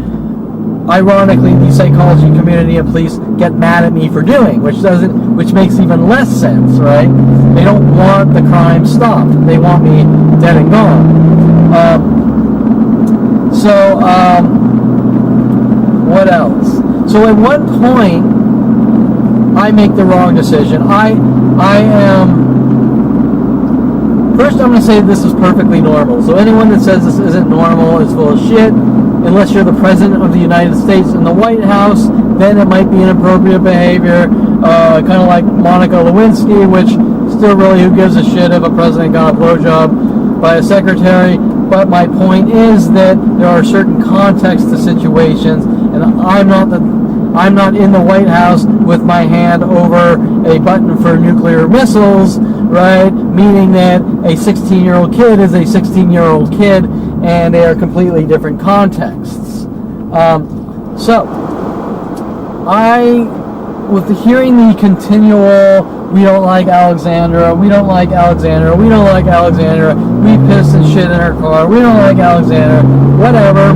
ironically the psychology community and police get mad at me for doing, which makes even less sense, right? They don't want the crime stopped. They want me dead and gone. So, what else? So at one point, I make the wrong decision. First, I'm going to say this is perfectly normal. So anyone that says this isn't normal is full of shit. Unless you're the President of the United States in the White House, then it might be inappropriate behavior. Kind of like Monica Lewinsky, which still really, who gives a shit if a president got a blowjob by a secretary. But my point is that there are certain contexts to situations, and I'm not in the White House with my hand over a button for nuclear missiles, right? Meaning that a 16-year-old kid is a 16-year-old kid, and they are completely different contexts. So, with hearing the continual, we don't like Alexandra, we don't like Alexandra, we don't like Alexandra, we pissed and shit in her car, we don't like Alexandra, whatever.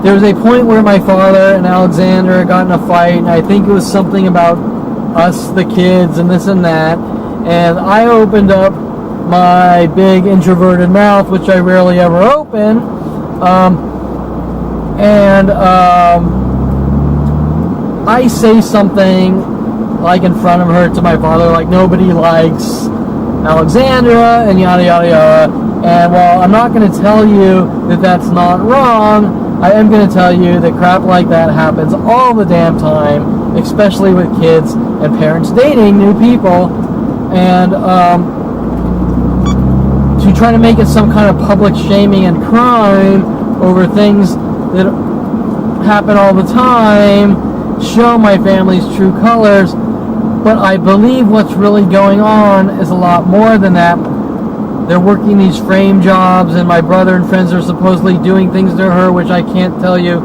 There was a point where my father and Alexandra got in a fight, and I think it was something about us, the kids, and this and that, and I opened up my big introverted mouth, which I rarely ever open, I say something like in front of her to my father, like nobody likes Alexandra, and yada yada yada. And while I'm not going to tell you that that's not wrong, I am going to tell you that crap like that happens all the damn time, especially with kids and parents dating new people. And to try to make it some kind of public shaming and crime over things that happen all the time, show my family's true colors. But I believe what's really going on is a lot more than that. They're working these frame jobs, and my brother and friends are supposedly doing things to her, which I can't tell you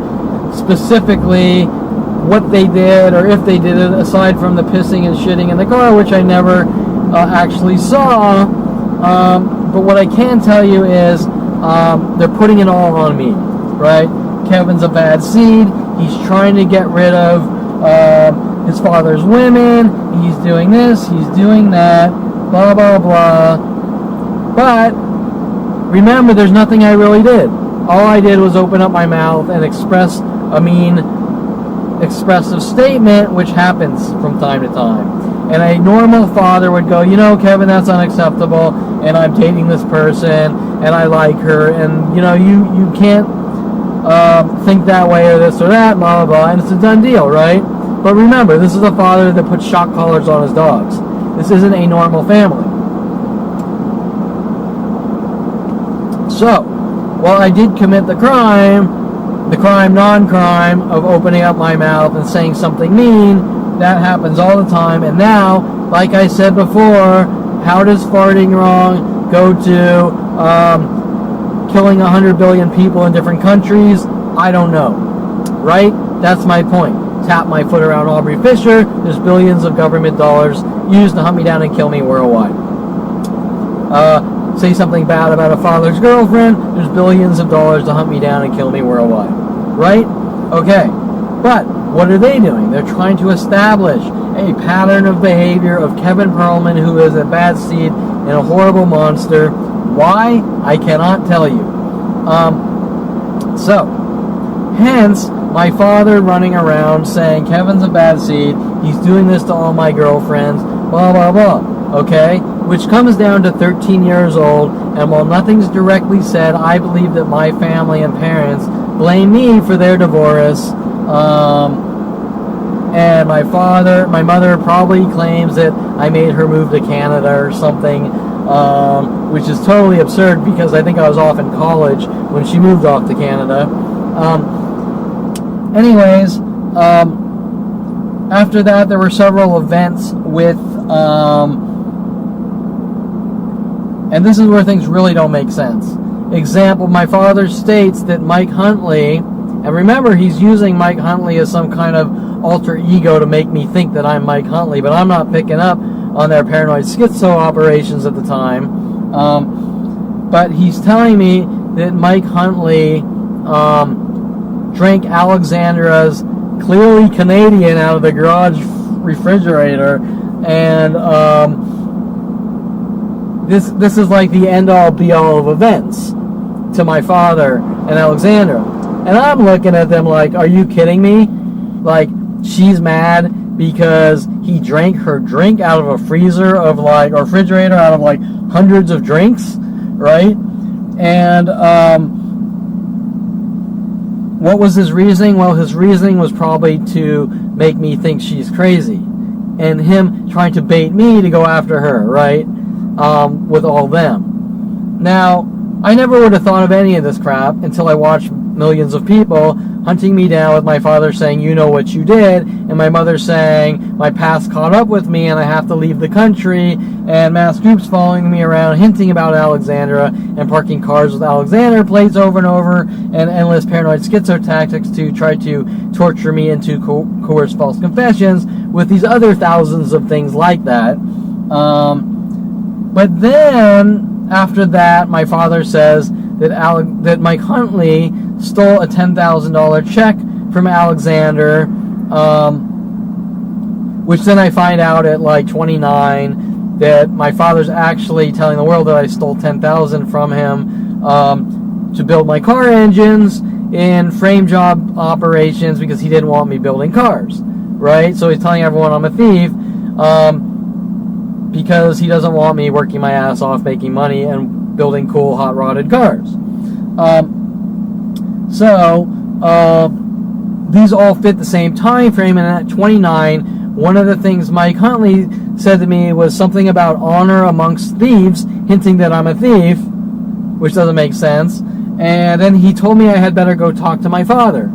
specifically what they did or if they did it, aside from the pissing and shitting in the car, which I never actually saw. But what I can tell you is they're putting it all on me, right? Kevin's a bad seed. He's trying to get rid of his father's women. He's doing this. He's doing that. Blah, blah, blah. But remember, there's nothing I really did. All I did was open up my mouth and express a mean, expressive statement, which happens from time to time. And a normal father would go, you know, Kevin, that's unacceptable, and I'm dating this person, and I like her, and, you know, you can't think that way or this or that, blah, blah, blah, and it's a done deal, right? But remember, this is a father that puts shock collars on his dogs. This isn't a normal family. So, while I did commit the crime, non-crime, of opening up my mouth and saying something mean, that happens all the time. And now, like I said before, how does farting wrong go to killing 100 billion people in different countries? I don't know. Right? That's my point. Tap my foot around Aubrey Fisher. There's billions of government dollars used to hunt me down and kill me worldwide. Say something bad about a father's girlfriend. There's billions of dollars to hunt me down and kill me worldwide. Right? Okay. But what are they doing? They're trying to establish a pattern of behavior of Kevin Perlman, who is a bad seed and a horrible monster. Why? I cannot tell you. Hence, my father running around saying Kevin's a bad seed, he's doing this to all my girlfriends, blah, blah, blah. Okay? Which comes down to 13 years old, and while nothing's directly said, I believe that my family and parents blame me for their divorce. And my mother probably claims that I made her move to Canada or something, which is totally absurd because I think I was off in college when she moved off to Canada. After that, there were several events with, and this is where things really don't make sense. Example, my father states that Mike Huntley, and remember, he's using Mike Huntley as some kind of alter ego to make me think that I'm Mike Huntley, but I'm not picking up on their paranoid schizo operations at the time. But he's telling me that Mike Huntley drank Alexandra's clearly Canadian out of the garage refrigerator, and this is like the end-all, be-all of events to my father and Alexandra. And I'm looking at them like, are you kidding me? Like, she's mad because he drank her drink out of a freezer of like, or refrigerator out of like hundreds of drinks, right? And what was his reasoning? Well, his reasoning was probably to make me think she's crazy, and him trying to bait me to go after her, right? With all them. Now, I never would have thought of any of this crap until I watched millions of people hunting me down with my father saying, you know what you did, and my mother saying, my past caught up with me and I have to leave the country, and mass groups following me around hinting about Alexandra and parking cars with Alexander plates over and over, and endless paranoid schizo tactics to try to torture me into coerced false confessions with these other thousands of things like that. But then, after that, my father says that Mike Huntley stole a $10,000 check from Alexander, which then I find out at like 29 that my father's actually telling the world that I stole $10,000 from him to build my car engines in frame job operations because he didn't want me building cars, right? So he's telling everyone I'm a thief because he doesn't want me working my ass off making money and building cool hot-rodded cars. These all fit the same time frame, and at 29, one of the things Mike Huntley said to me was something about honor amongst thieves, hinting that I'm a thief, which doesn't make sense. And then he told me I had better go talk to my father.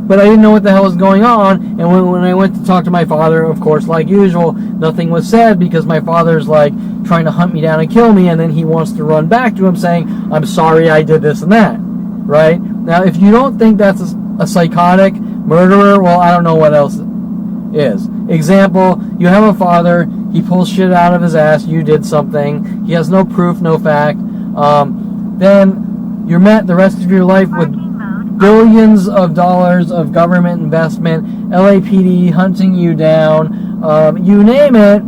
But I didn't know what the hell was going on, and when I went to talk to my father, of course, like usual, nothing was said because my father's like trying to hunt me down and kill me, and then he wants to run back to him saying, I'm sorry I did this and that, right? Now, if you don't think that's a psychotic murderer, well, I don't know what else is. Example, you have a father, he pulls shit out of his ass, you did something, he has no proof, no fact, then you're met the rest of your life with billions of dollars of government investment, LAPD hunting you down, you name it,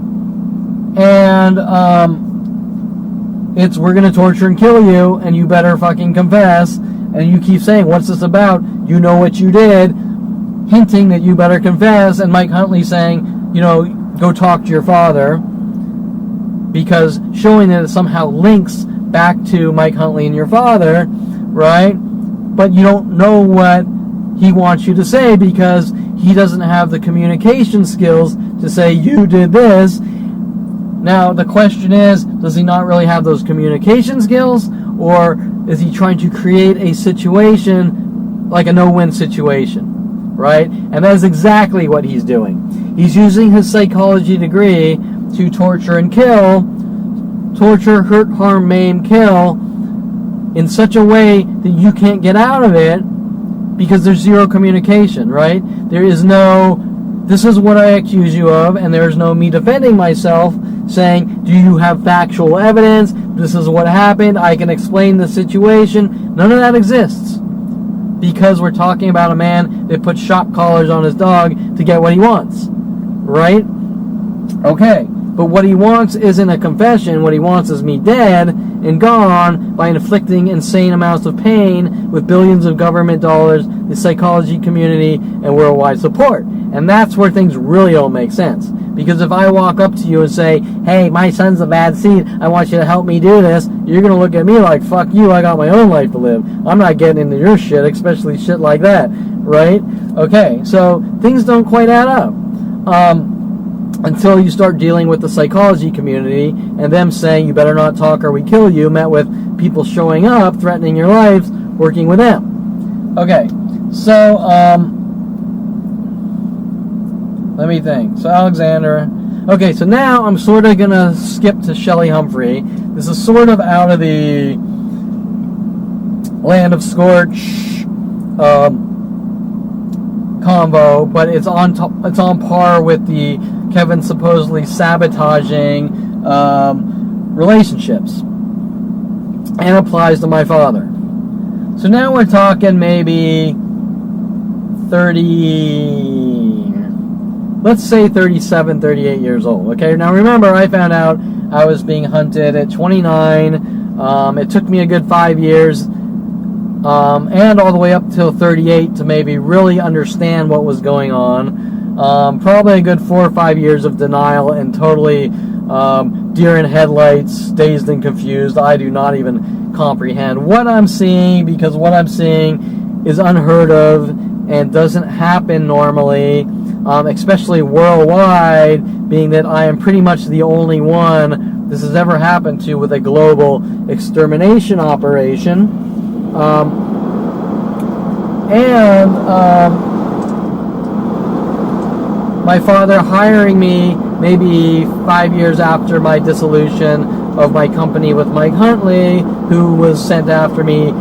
and it's we're going to torture and kill you, and you better fucking confess, and you keep saying, what's this about? You know what you did, hinting that you better confess, and Mike Huntley saying, you know, go talk to your father, because showing that it somehow links back to Mike Huntley and your father, right? But you don't know what he wants you to say because he doesn't have the communication skills to say, you did this. Now, the question is, does he not really have those communication skills? Or is he trying to create a situation like a no-win situation, right? And that is exactly what he's doing. He's using his psychology degree to torture and kill, torture, hurt, harm, maim, kill, in such a way that you can't get out of it because there's zero communication, right? There is no, this is what I accuse you of, and there's no me defending myself saying, do you have factual evidence? This is what happened. I can explain the situation. None of that exists because we're talking about a man that puts shock collars on his dog to get what he wants, right? Okay. But what he wants isn't a confession. What he wants is me dead and gone by inflicting insane amounts of pain with billions of government dollars, the psychology community, and worldwide support. And that's where things really don't make sense. Because if I walk up to you and say, hey, my son's a bad seed, I want you to help me do this, you're going to look at me like, fuck you, I got my own life to live. I'm not getting into your shit, especially shit like that, right? Okay, so things don't quite add up. Until you start dealing with the psychology community and them saying you better not talk or we kill you, met with people showing up, threatening your lives, working with them. Okay, so, let me think. So, Alexander. Okay, so now I'm sort of going to skip to Shelly Humphrey. This is sort of out of the Land of Scorch convo, but it's on par with the Kevin supposedly sabotaging relationships, and applies to my father. So now we're talking maybe 30, let's say 37, 38 years old. Okay, now remember, I found out I was being hunted at 29. It took me a good 5 years, and all the way up till 38 to maybe really understand what was going on. Probably a good 4 or 5 years of denial and totally deer in headlights, dazed and confused. I do not even comprehend what I'm seeing, because what I'm seeing is unheard of and doesn't happen normally, especially worldwide, being that I am pretty much the only one this has ever happened to with a global extermination operation. My father hiring me maybe 5 years after my dissolution of my company with Mike Huntley, who was sent after me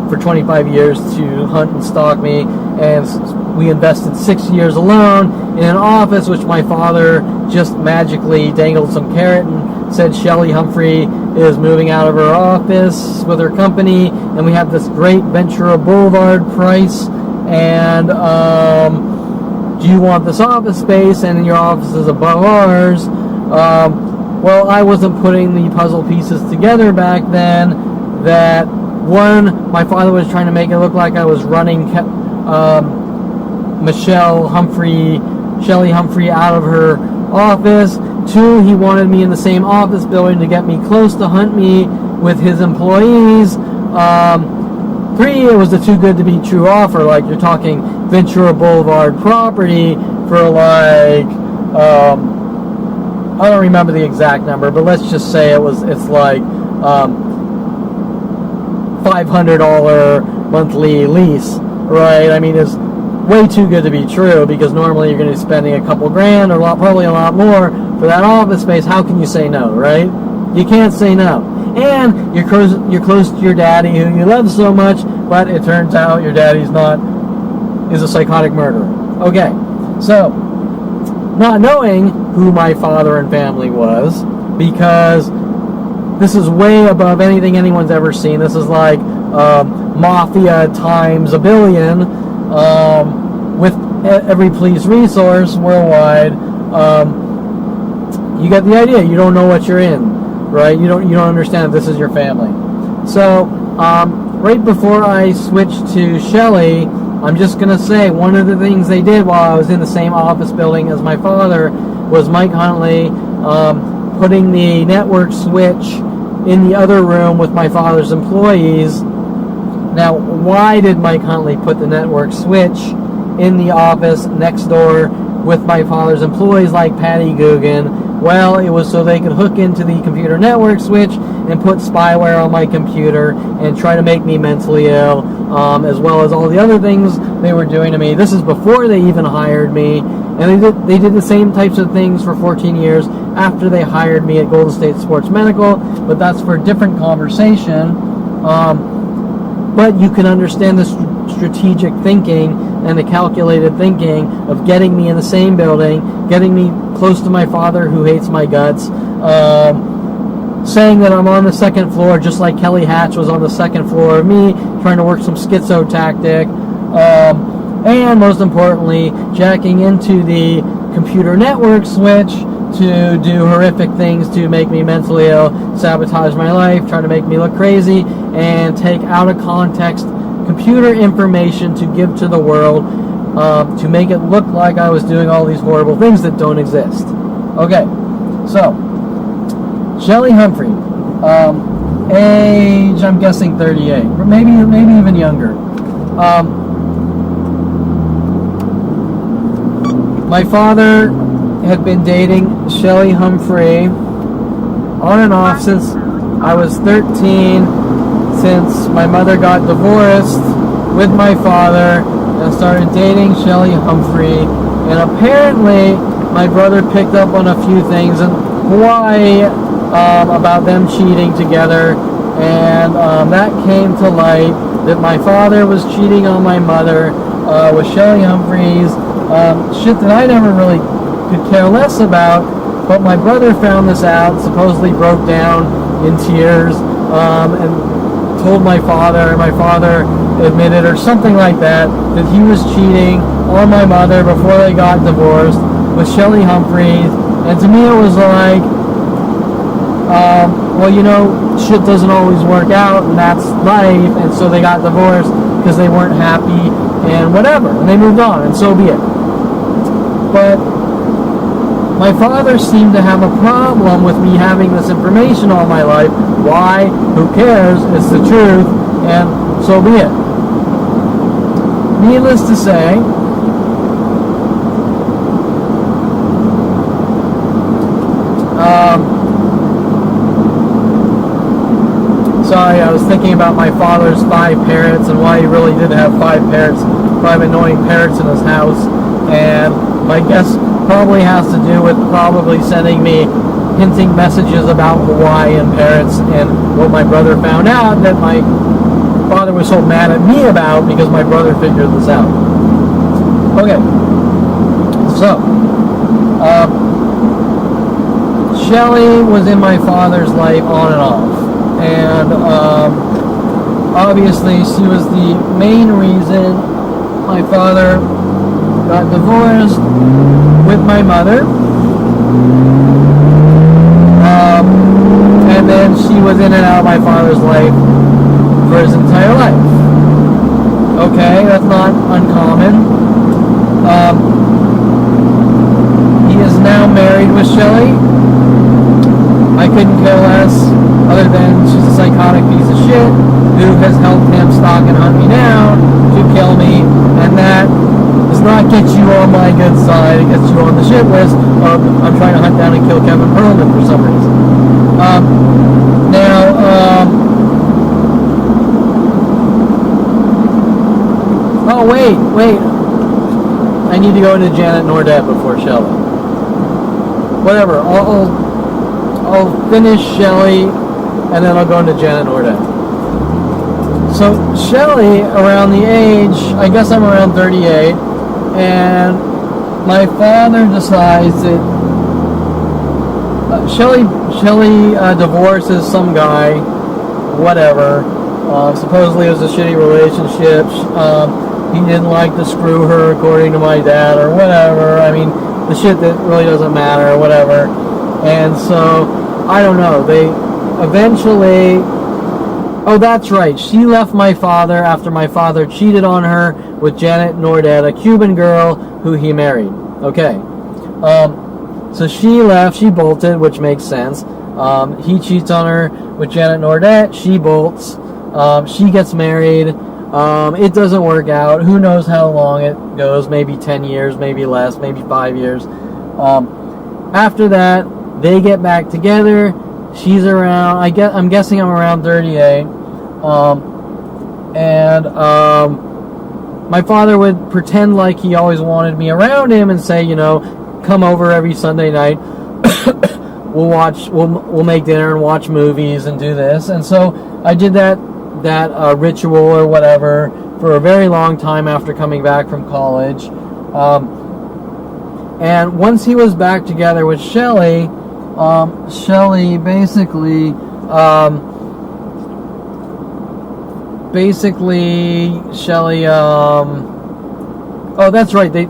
for 25 years to hunt and stalk me, and we invested 6 years alone in an office which my father just magically dangled some carrot and said Shelly Humphrey is moving out of her office with her company, and we have this great Ventura Boulevard price, and do you want this office space, and your office is above ours. Well, I wasn't putting the puzzle pieces together back then, that one, my father was trying to make it look like I was running Shelly Humphrey out of her office. Two, he wanted me in the same office building to get me close to hunt me with his employees. Three, it was a too good to be true offer, like you're talking Ventura Boulevard property for like, I don't remember the exact number, but let's just say it's like $500 monthly lease, right? I mean, it's way too good to be true, because normally you're going to be spending a couple grand or probably a lot more for that office space. How can you say no, right? You can't say no. And you're close to your daddy, who you love so much, but it turns out your daddy's is a psychotic murderer. Okay, so not knowing who my father and family was, because this is way above anything anyone's ever seen. This is like mafia times a billion, with every police resource worldwide. You get the idea. You don't know what you're in, right? You don't understand that this is your family. So right before I switched to Shelly, I'm just gonna say one of the things they did while I was in the same office building as my father was Mike Huntley putting the network switch in the other room with my father's employees. Now, why did Mike Huntley put the network switch in the office next door with my father's employees like Patty Guggen? Well, it was so they could hook into the computer network switch and put spyware on my computer and try to make me mentally ill, as well as all the other things they were doing to me. This is before they even hired me, and they did the same types of things for 14 years after they hired me at Golden State Sports Medical, but that's for a different conversation. But you can understand the strategic thinking and the calculated thinking of getting me in the same building, getting me close to my father who hates my guts, saying that I'm on the second floor just like Kelly Hatch was on the second floor of me, trying to work some schizo tactic, and most importantly, jacking into the computer network switch to do horrific things to make me mentally ill, sabotage my life, try to make me look crazy, and take out of context computer information to give to the world, to make it look like I was doing all these horrible things that don't exist. Okay, so Shelly Humphrey, age I'm guessing 38, or maybe even younger. My father had been dating Shelly Humphrey on and off since I was 13, since my mother got divorced with my father and started dating Shelly Humphrey. And apparently my brother picked up on a few things in Hawaii about them cheating together, and that came to light that my father was cheating on my mother with Shelly Humphreys, shit that I never really could care less about, but my brother found this out, supposedly broke down in tears, and told my father admitted or something like that he was cheating on my mother before they got divorced with Shelly Humphrey, and to me it was like, well, you know, shit doesn't always work out, and that's life, and so they got divorced because they weren't happy, and whatever, and they moved on, and so be it. But my father seemed to have a problem with me having this information all my life. Why? Who cares? It's the truth, and so be it. Needless to say, sorry, I was thinking about my father's 5 parrots and why he really did have 5 parrots, 5 annoying parrots in his house, and my guess probably has to do with probably sending me hinting messages about Hawaiian parrots and what my brother found out that my father was so mad at me about because my brother figured this out. Okay, so Shelly was in my father's life on and off, and obviously she was the main reason my father got divorced with my mother, and then she was in and out of my father's life for his entire life. Okay, that's not uncommon. He is now married with Shelly. I couldn't care less, other than she's a psychotic piece of shit who has helped him stalk and hunt me down to kill me, and that does not get you on my good side. It gets you on the shit list of I'm trying to hunt down and kill Kevin Perlman for some reason. Oh, wait. I need to go into Janet Nordet before Shelly. Whatever, I'll finish Shelly, and then I'll go into Janet Nordet. So Shelly, around the age, I guess I'm around 38, and my father decides that Shelly divorces some guy, whatever. Supposedly it was a shitty relationship. He didn't like to screw her, according to my dad, or whatever. I mean, the shit that really doesn't matter, or whatever. And so, I don't know. They eventually... Oh, that's right. She left my father after my father cheated on her with Janet Nordet, a Cuban girl who he married. Okay. So she left. She bolted, which makes sense. He cheats on her with Janet Nordet. She bolts. She gets married. It doesn't work out. Who knows how long it goes? Maybe 10 years, maybe less, maybe 5 years. After that, they get back together. She's around, I'm guessing I'm around 38. My father would pretend like he always wanted me around him and say, you know, come over every Sunday night. We'll make dinner and watch movies and do this. And so I did that ritual or whatever for a very long time after coming back from college. And once he was back together with Shelly, Shelly basically, Shelly, oh, that's right. They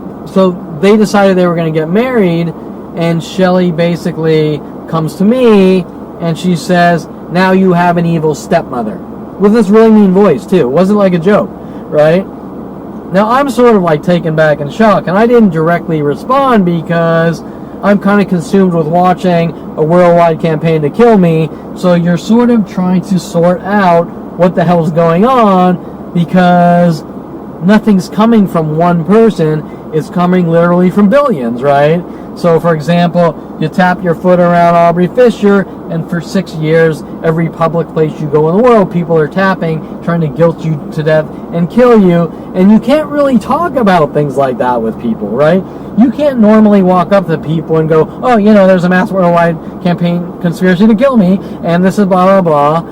decided they were going to get married, and Shelly basically comes to me and she says, "Now you have an evil stepmother," with this really mean voice too. It wasn't like a joke, right? Now I'm sort of like taken back in shock, and I didn't directly respond because I'm kind of consumed with watching a worldwide campaign to kill me. So you're sort of trying to sort out what the hell's going on, because nothing's coming from one person. It's coming literally from billions, right? So, for example, you tap your foot around Aubrey Fisher, and for 6 years, every public place you go in the world, people are tapping, trying to guilt you to death and kill you. And you can't really talk about things like that with people, right? You can't normally walk up to people and go, oh, you know, there's a mass worldwide campaign conspiracy to kill me, and this is blah, blah, blah,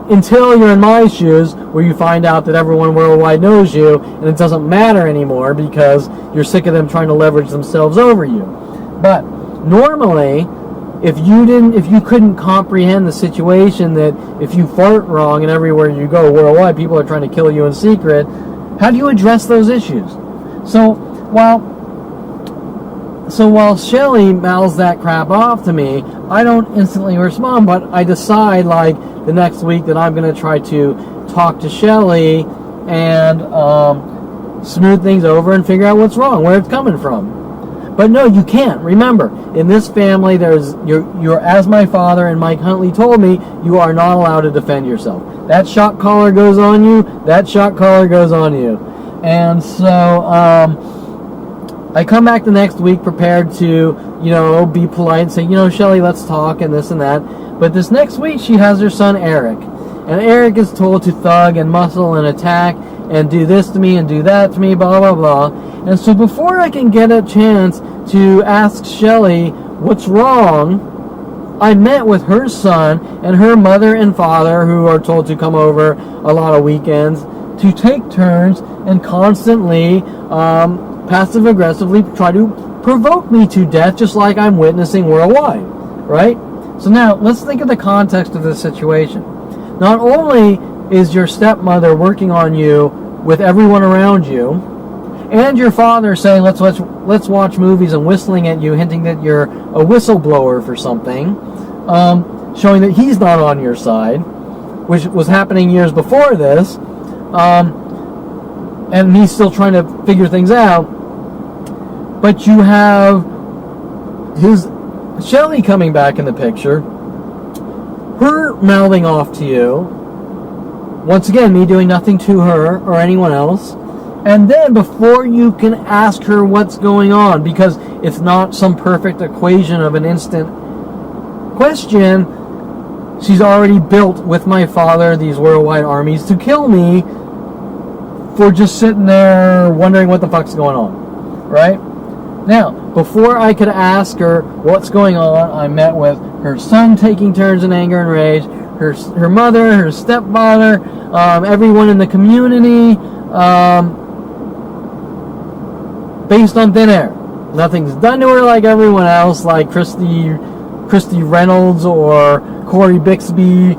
until you're in my shoes, where you find out that everyone worldwide knows you, and it doesn't matter anymore because you're sick of them trying to leverage themselves over you. But normally, if you couldn't comprehend the situation that if you fart wrong and everywhere you go worldwide, people are trying to kill you in secret, how do you address those issues? So while Shelly mouths that crap off to me, I don't instantly respond, but I decide like the next week that I'm going to try to talk to Shelly and smooth things over and figure out what's wrong, where it's coming from. But no, you can't. Remember, in this family, you're as my father and Mike Huntley told me, you are not allowed to defend yourself. That shot collar goes on you. That shot collar goes on you. And so I come back the next week prepared to, be polite and say, Shelly, let's talk and this and that. But this next week, she has her son Eric. And Eric is told to thug and muscle and attack and do this to me and do that to me, blah, blah, blah. And so before I can get a chance to ask Shelly what's wrong, I met with her son and her mother and father, who are told to come over a lot of weekends, to take turns and constantly, passive-aggressively try to provoke me to death, just like I'm witnessing worldwide, right? So now, let's think of the context of this situation. Not only is your stepmother working on you with everyone around you, and your father saying, let's watch movies and whistling at you, hinting that you're a whistleblower for something, showing that he's not on your side, which was happening years before this, and me still trying to figure things out. But you have Shelly coming back in the picture, her mouthing off to you, once again, me doing nothing to her or anyone else. And then before you can ask her what's going on, because it's not some perfect equation of an instant question, she's already built with my father these worldwide armies to kill me for just sitting there wondering what the fuck's going on, right? Now, before I could ask her what's going on, I met with her son taking turns in anger and rage, her mother, her stepfather, everyone in the community, based on thin air. Nothing's done to her like everyone else, like Christy Reynolds or Corey Bixby.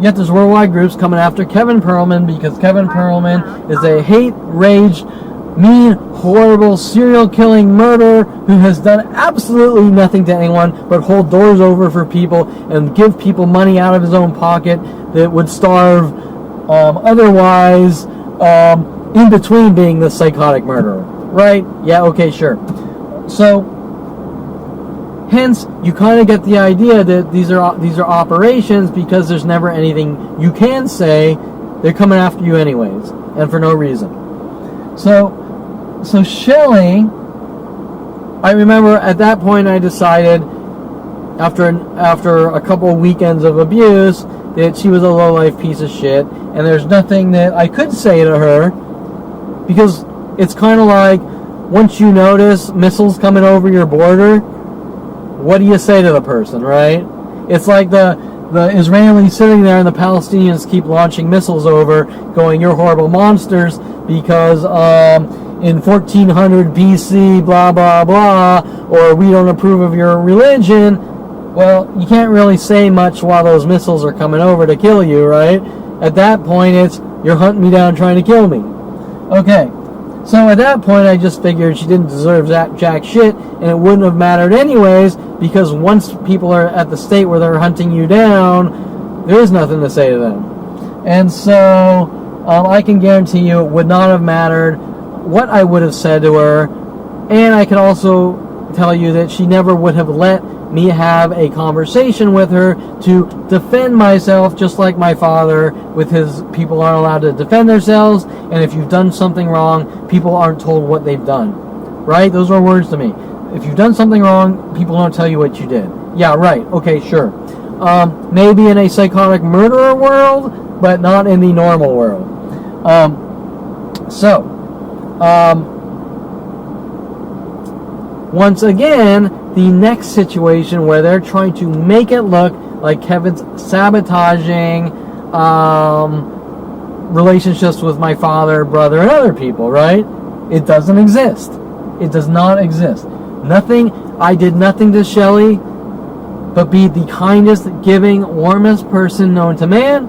Yet there's worldwide groups coming after Kevin Perlman because Kevin Perlman is a hate-raged, mean, horrible, serial-killing murderer who has done absolutely nothing to anyone but hold doors over for people and give people money out of his own pocket that would starve otherwise in between being the psychotic murderer. Right? Yeah, okay, sure. So, hence, you kind of get the idea that these are operations because there's never anything you can say. They're coming after you anyways, and for no reason. So Shelly, I remember at that point I decided, after a couple of weekends of abuse, that she was a low-life piece of shit, and there's nothing that I could say to her, because it's kind of like, once you notice missiles coming over your border, what do you say to the person, right? It's like the Israelis sitting there and the Palestinians keep launching missiles over, going, you're horrible monsters, because in 1400 BC, blah, blah, blah, or we don't approve of your religion. Well, you can't really say much while those missiles are coming over to kill you, right? At that point, it's, you're hunting me down trying to kill me. Okay. So at that point, I just figured she didn't deserve jack shit, and it wouldn't have mattered anyways, because once people are at the state where they're hunting you down, there is nothing to say to them. And so I can guarantee you it would not have mattered what I would have said to her, and I can also tell you that she never would have let me have a conversation with her to defend myself, just like my father with his people aren't allowed to defend themselves, and if you've done something wrong, people aren't told what they've done, right? Those are words to me. If you've done something wrong, people don't tell you what you did. Yeah, right, okay, sure. Maybe in a psychotic murderer world, but not in the normal world. Once again, the next situation where they're trying to make it look like Kevin's sabotaging relationships with my father, brother, and other people, right? It doesn't exist. It does not exist. I did nothing to Shelly but be the kindest, giving, warmest person known to man.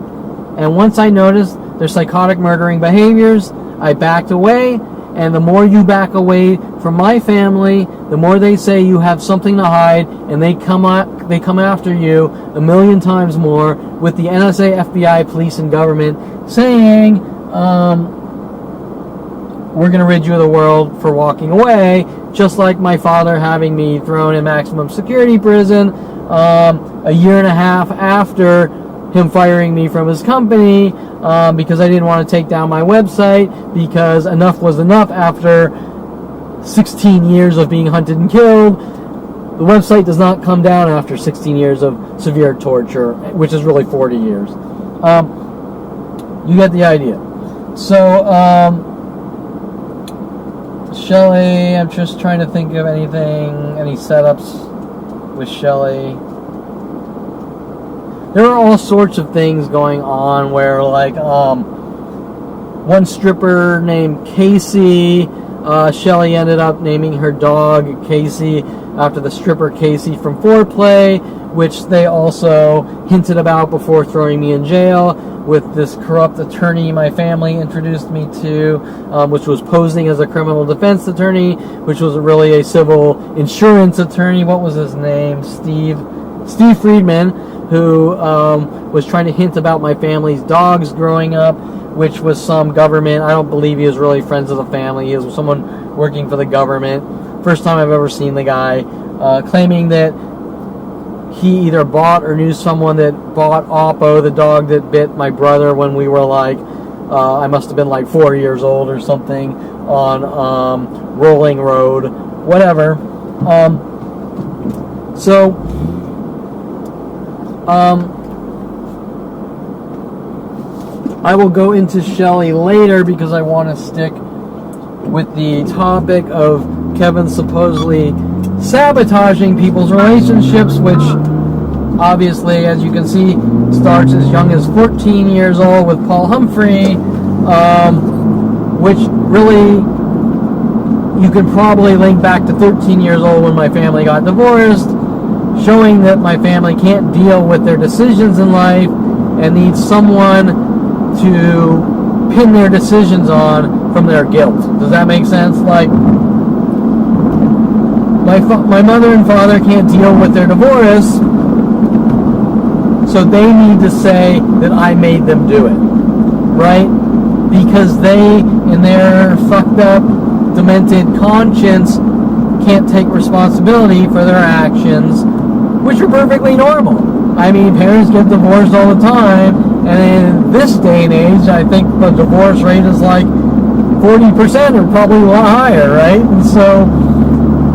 And once I noticed their psychotic murdering behaviors, I backed away And the more you back away from my family, the more they say you have something to hide, and they come after you a million times more with the NSA, FBI, police, and government saying, we're going to rid you of the world for walking away, just like my father having me thrown in maximum security prison a year and a half after him firing me from his company because I didn't want to take down my website, because enough was enough after 16 years of being hunted and killed. The website does not come down after 16 years of severe torture, which is really 40 years. You get the idea. So, Shelly, I'm just trying to think of any setups with Shelly. There are all sorts of things going on where, like, one stripper named Casey, Shelly ended up naming her dog Casey after the stripper Casey from Foreplay, which they also hinted about before throwing me in jail with this corrupt attorney my family introduced me to, which was posing as a criminal defense attorney, which was really a civil insurance attorney. What was his name? Steve Friedman, who was trying to hint about my family's dogs growing up, which was some government. I don't believe he was really friends of the family. He was someone working for the government. First time I've ever seen the guy claiming that he either bought or knew someone that bought Oppo, the dog that bit my brother when we were like, I must have been like 4 years old or something, on Rolling Road, whatever. I will go into Shelly later because I want to stick with the topic of Kevin supposedly sabotaging people's relationships, which obviously, as you can see, starts as young as 14 years old with Paul Humphrey, which really you could probably link back to 13 years old when my family got divorced, showing that my family can't deal with their decisions in life and needs someone to pin their decisions on from their guilt. Does that make sense? Like, my mother and father can't deal with their divorce, so they need to say that I made them do it, right? Because they, in their fucked up, demented conscience, can't take responsibility for their actions, which are perfectly normal. I mean, parents get divorced all the time, and in this day and age, I think the divorce rate is like 40% or probably a lot higher, right? And so,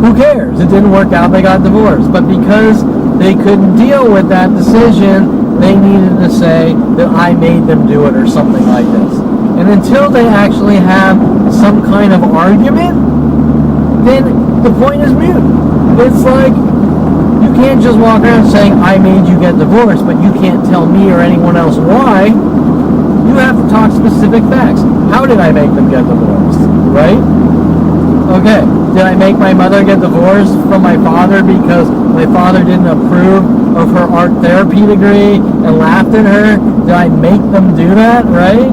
who cares? It didn't work out, they got divorced. But because they couldn't deal with that decision, they needed to say that I made them do it or something like this. And until they actually have some kind of argument, then the point is moot. It's like, you can't just walk around saying, I made you get divorced, but you can't tell me or anyone else why. You have to talk specific facts. How did I make them get divorced, right? Okay, did I make my mother get divorced from my father because my father didn't approve of her art therapy degree and laughed at her? Did I make them do that, right?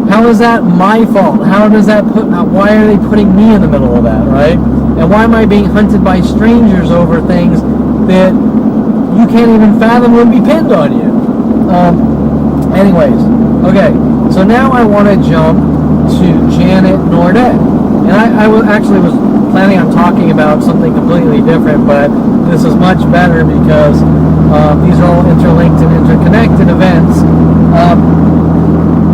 How is that my fault? How does that why are they putting me in the middle of that, right? And why am I being hunted by strangers over things that you can't even fathom would be pinned on you? Anyways, okay, so now I want to jump to Janet Nordet. And I was planning on talking about something completely different, but this is much better because these are all interlinked and interconnected events.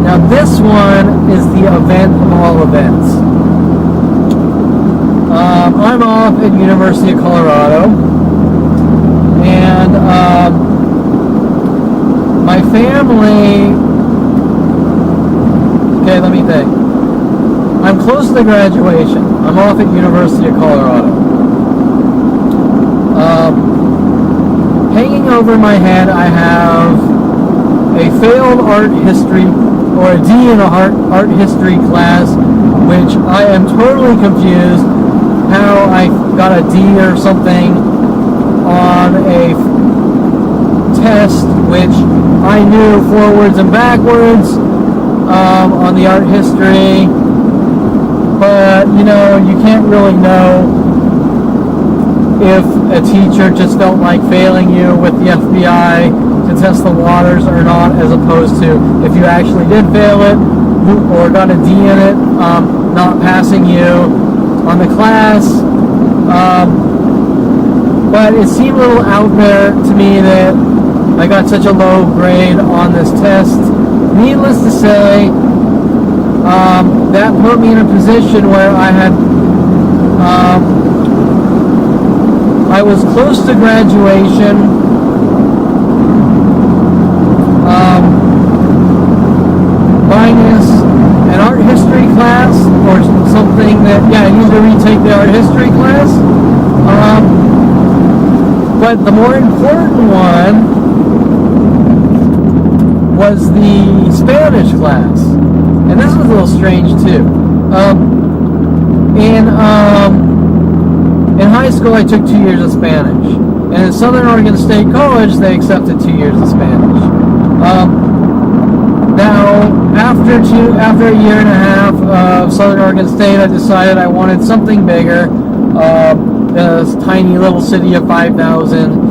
Now this one is the event of all events. I'm off at University of Colorado, and my family, okay, let me think. I'm close to the graduation. I'm off at University of Colorado. Hanging over my head, I have a failed art history, or a D in a art history class, which I am totally confused how I got a D or something on a test which I knew forwards and backwards on the art history. But, you know, you can't really know if a teacher just felt like failing you with the FBI to test the waters or not, as opposed to if you actually did fail it or got a D in it, not passing you on the class. But it seemed a little out there to me that I got such a low grade on this test. Needless to say, that put me in a position where I was close to graduation, minus an art history class or something that, I need to retake the art history class. But the more important one was the Spanish class. And this was a little strange too. In high school, I took 2 years of Spanish, and in Southern Oregon State College, they accepted 2 years of Spanish. Now, after a year and a half of Southern Oregon State, I decided I wanted something bigger. This tiny little city of 5,000,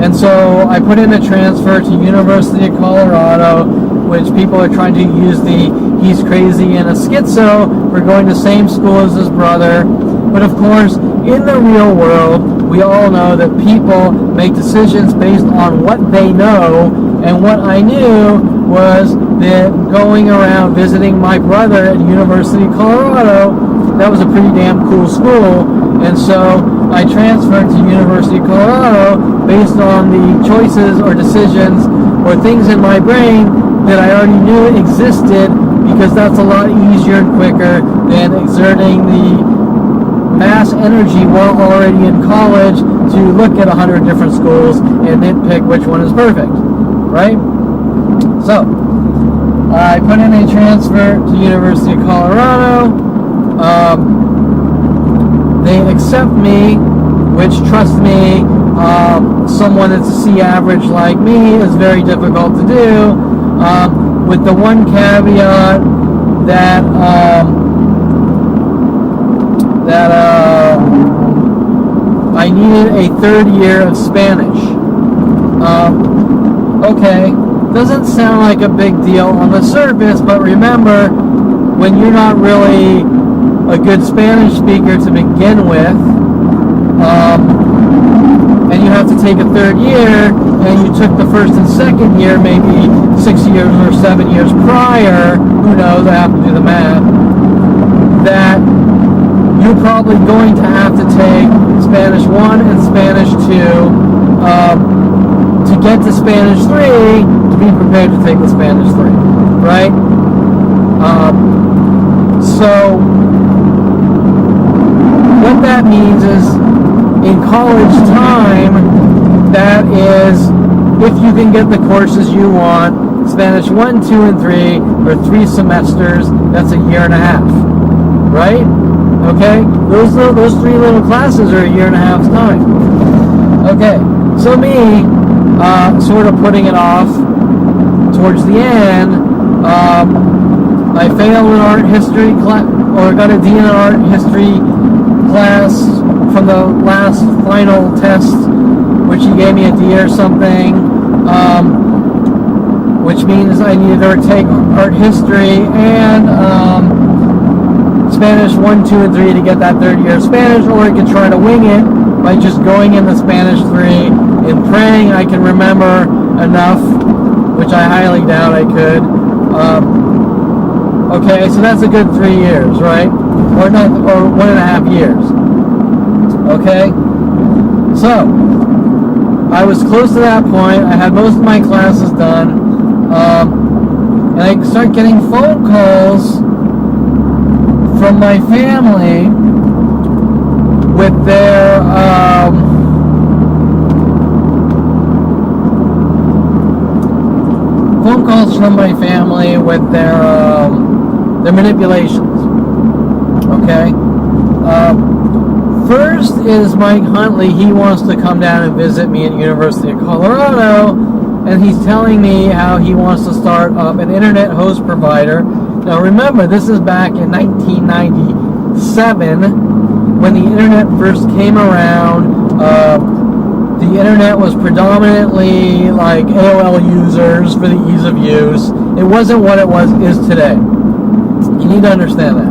and so I put in a transfer to University of Colorado, which people are trying to use the he's crazy and a schizo for going to the same school as his brother. But of course, in the real world, we all know that people make decisions based on what they know, and what I knew was that going around visiting my brother at University of Colorado, that was a pretty damn cool school, and so I transferred to University of Colorado based on the choices or decisions or things in my brain that I already knew existed, because that's a lot easier and quicker than exerting the mass energy while already in college to look at 100 different schools and nitpick which one is perfect, right? So, I put in a transfer to University of Colorado. They accept me, which, trust me, someone that's a C average like me is very difficult to do, with the one caveat that I needed a third year of Spanish. Okay, doesn't sound like a big deal on the surface, but remember, when you're not really a good Spanish speaker to begin with, and you have to take a third year, and you took the first and second year maybe 6 years or 7 years prior, who knows, I have to do the math, that you're probably going to have to take Spanish 1 and Spanish 2 to get to Spanish 3 to be prepared to take the Spanish 3, right? So what that means is, in college time, that is, if you can get the courses you want, Spanish 1, 2, and 3, or 3 semesters, that's a year and a half, right? Okay, those 3 little classes are a year and a half's time. Okay, so me, sort of putting it off towards the end, I failed an art history class, or got a D in an art history class from the last final test, which he gave me a D or something, which means I needed to take art history and Spanish 1, 2, and 3 to get that third year of Spanish, or I could try to wing it by just going in the Spanish 3 and praying I can remember enough, which I highly doubt I could. Okay, so that's a good 3 years, right? Or 1.5 years. Okay? So, I was close to that point. I had most of my classes done. And I start getting phone calls from my family with their their manipulations. Okay. First is Mike Huntley. He wants to come down and visit me at University of Colorado, and he's telling me how he wants to start up an internet host provider. Now remember, this is back in 1997 when the internet first came around. The internet was predominantly like AOL users for the ease of use. It wasn't what it is today. You need to understand that.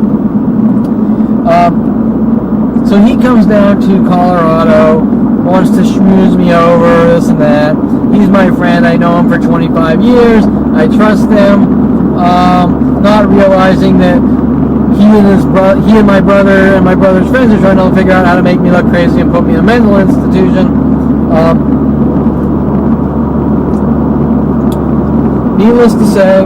So he comes down to Colorado, wants to schmooze me over, this and that. He's my friend. I know him for 25 years. I trust him. Not realizing that he and my brother and my brother's friends are trying to figure out how to make me look crazy and put me in a mental institution. Needless to say,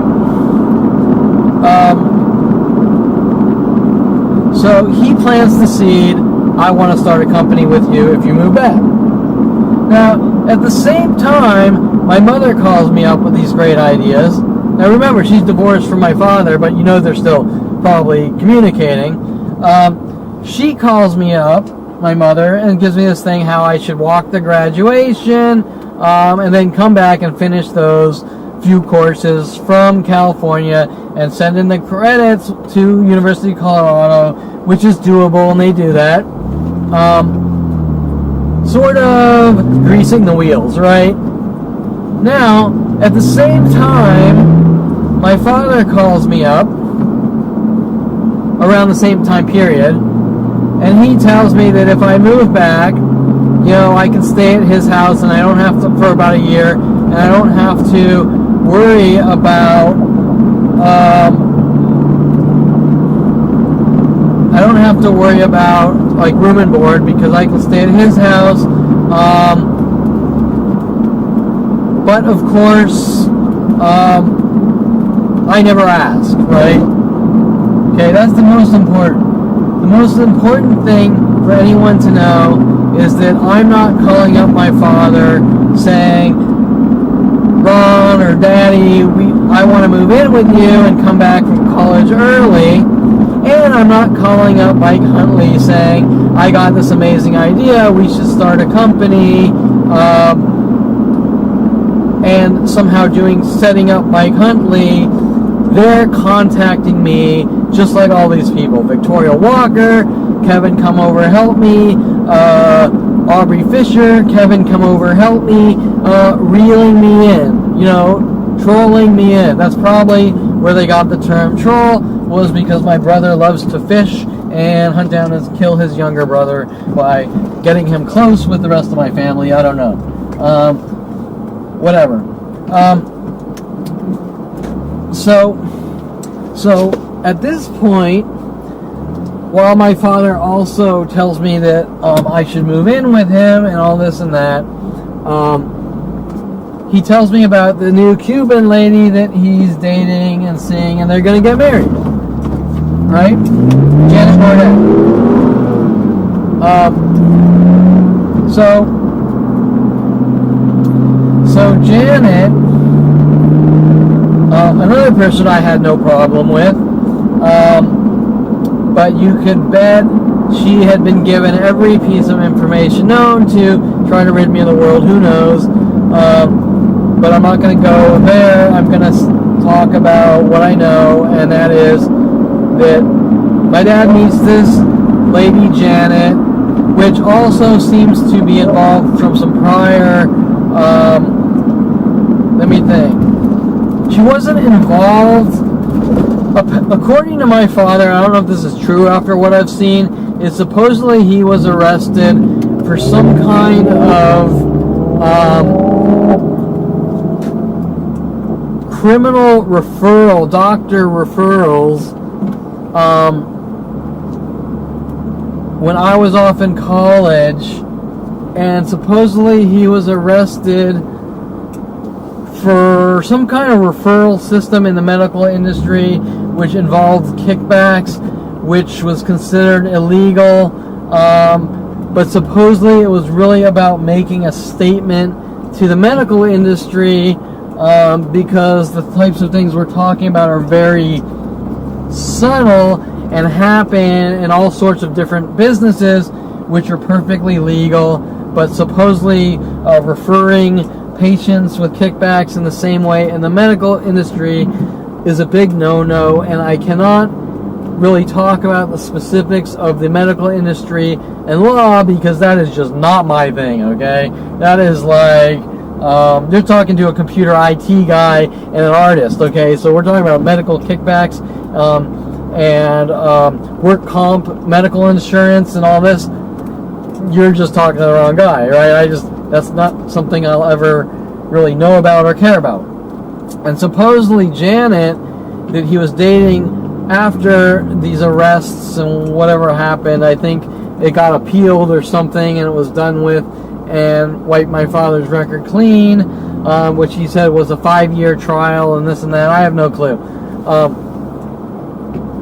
so he plants the seed, I want to start a company with you if you move back. Now, at the same time, my mother calls me up with these great ideas. Now remember, she's divorced from my father, but you know they're still probably communicating. She calls me up, my mother, and gives me this thing how I should walk the graduation, and then come back and finish those few courses from California and send in the credits to University of Colorado, which is doable, and they do that. Sort of greasing the wheels, right? Now, at the same time, my father calls me up around the same time period, and he tells me that if I move back, you know, I can stay at his house and I don't have to, for about a year, and I don't have to worry about, like room and board, because I can stay at his house. But of course, I never ask, right? Okay, that's the most important. The most important thing for anyone to know is that I'm not calling up my father saying, Ron or Daddy, I want to move in with you and come back from college early. And I'm not calling up Mike Huntley saying, I got this amazing idea, we should start a company, and somehow setting up Mike Huntley. They're contacting me just like all these people. Victoria Walker, Kevin, come over, help me. Aubrey Fisher, Kevin, come over, help me. Reeling me in, you know, trolling me in. That's probably where they got the term troll, was because my brother loves to fish and hunt down and kill his younger brother by getting him close with the rest of my family. I don't know. Whatever. So at this point, while my father also tells me that I should move in with him and all this and that, he tells me about the new Cuban lady that he's dating and seeing, and they're going to get married, right? Janet Nordet. So Janet, another person I had no problem with, but you could bet she had been given every piece of information known to try to rid me of the world. Who knows? But I'm not going to go there. I'm going to talk about what I know, and that is that my dad meets this lady Janet, which also seems to be involved from some prior, let me think. She wasn't involved, according to my father, I don't know if this is true after what I've seen, is supposedly he was arrested for some kind of criminal referral, doctor referrals, when I was off in college, and supposedly he was arrested for some kind of referral system in the medical industry, which involved kickbacks, which was considered illegal, but supposedly it was really about making a statement to the medical industry, because the types of things we're talking about are very subtle and happen in all sorts of different businesses, which are perfectly legal, but supposedly referring patients with kickbacks in the same way, and the medical industry is a big no-no, and I cannot really talk about the specifics of the medical industry and law because that is just not my thing, okay? That is like, you're talking to a computer IT guy and an artist, okay? So we're talking about medical kickbacks and work comp, medical insurance and all this. You're just talking to the wrong guy, right? That's not something I'll ever really know about or care about. And supposedly Janet, that he was dating after these arrests and whatever happened, I think it got appealed or something and it was done with and wiped my father's record clean, which he said was a 5-year trial and this and that. I have no clue.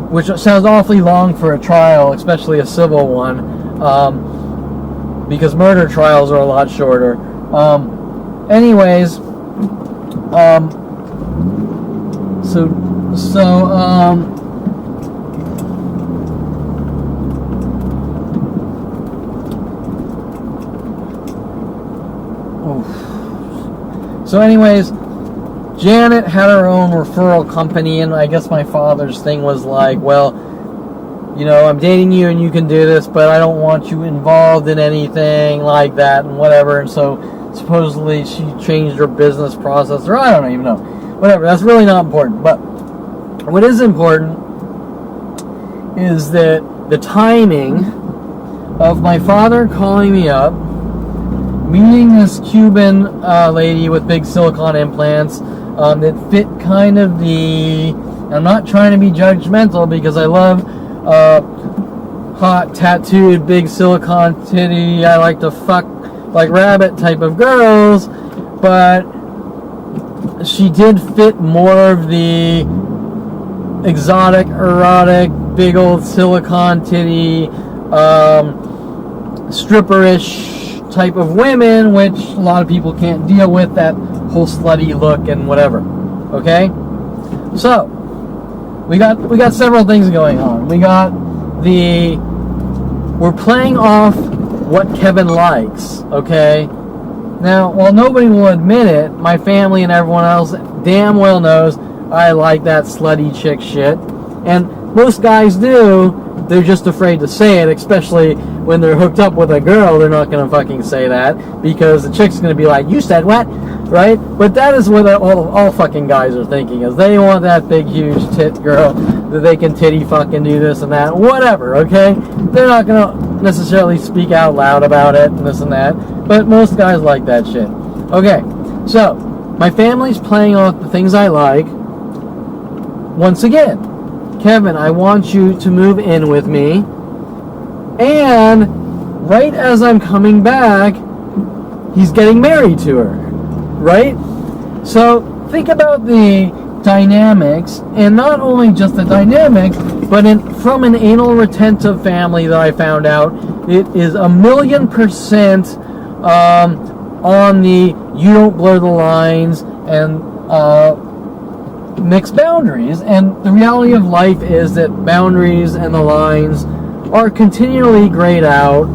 Which sounds awfully long for a trial, especially a civil one, because murder trials are a lot shorter. Anyways, So anyways, Janet had her own referral company, and I guess my father's thing was like, well, you know, I'm dating you and you can do this, but I don't want you involved in anything like that and whatever. And so supposedly she changed her business process, or I don't even know. Whatever, that's really not important. But what is important is that the timing of my father calling me up, meeting this Cuban lady with big silicone implants that fit kind of the... I'm not trying to be judgmental because I love hot, tattooed, big silicone titty, I like to fuck like rabbit type of girls, but she did fit more of the exotic, erotic, big old silicone titty, stripperish type of women, which a lot of people can't deal with, that whole slutty look and whatever. Okay, so we got several things going on. We're playing off what Kevin likes. Okay, now while nobody will admit it, my family and everyone else damn well knows I like that slutty chick shit, and most guys do. They're just afraid to say it, especially when they're hooked up with a girl. They're not going to fucking say that because the chick's going to be like, you said what? Right? But that is what all fucking guys are thinking, is they want that big, huge tit girl that they can titty fucking do this and that. Whatever, okay? They're not going to necessarily speak out loud about it and this and that, but most guys like that shit. Okay, so my family's playing off the things I like. Once again, Kevin, I want you to move in with me. And right as I'm coming back, he's getting married to her. Right? So think about the dynamics, and not only just the dynamics, but from an anal retentive family that I found out, it is 1,000,000% on the you don't blur the lines and mixed boundaries. And the reality of life is that boundaries and the lines are continually grayed out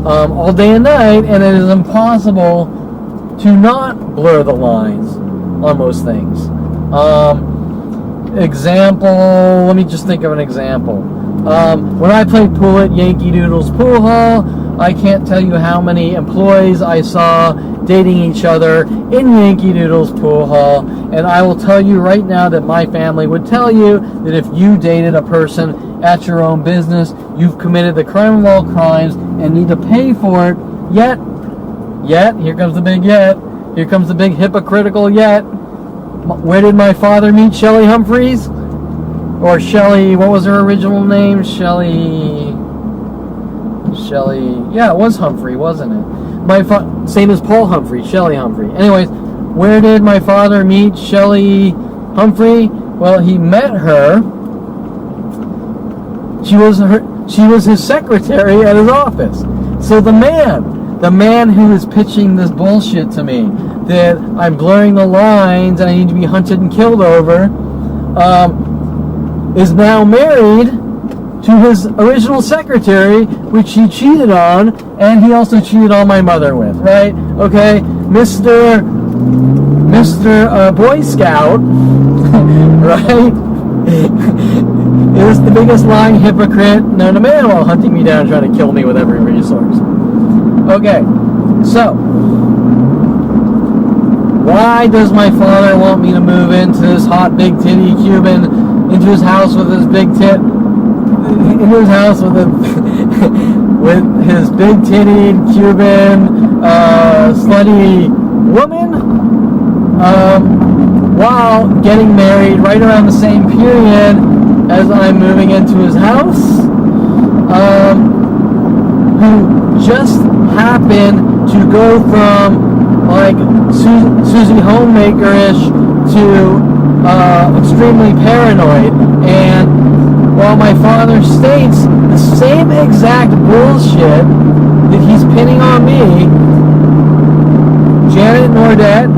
all day and night, and it is impossible to not blur the lines on most things. Let me just think of an example. When I played pool at Yankee Doodle's Pool Hall, I can't tell you how many employees I saw dating each other in Yankee Doodle's Pool Hall, and I will tell you right now that my family would tell you that if you dated a person at your own business, you've committed the crime of all crimes and need to pay for it. Yet, here comes the big yet, here comes the big hypocritical yet. Where did my father meet Shelly Humphreys? Or Shelly, what was her original name? Shelly, yeah, it was Humphrey, wasn't it? Same as Paul Humphrey, Shelly Humphrey. Anyways, where did my father meet Shelly Humphrey? Well, he met her. She was his secretary at his office. So the man who is pitching this bullshit to me, that I'm blurring the lines and I need to be hunted and killed over, is now married to his original secretary, which he cheated on, and he also cheated on my mother with, right? Okay, Mr. Mr. Boy Scout, right, is the biggest lying hypocrite known to man while hunting me down, trying to kill me with every resource. Okay, so why does my father want me to move into this hot big titty Cuban, into his house with his big tit, into his house with with his big titty Cuban slutty woman? While getting married right around the same period as I'm moving into his house, who just happened to go from like Susie Homemaker-ish to extremely paranoid. And while my father states the same exact bullshit that he's pinning on me, Janet Nordet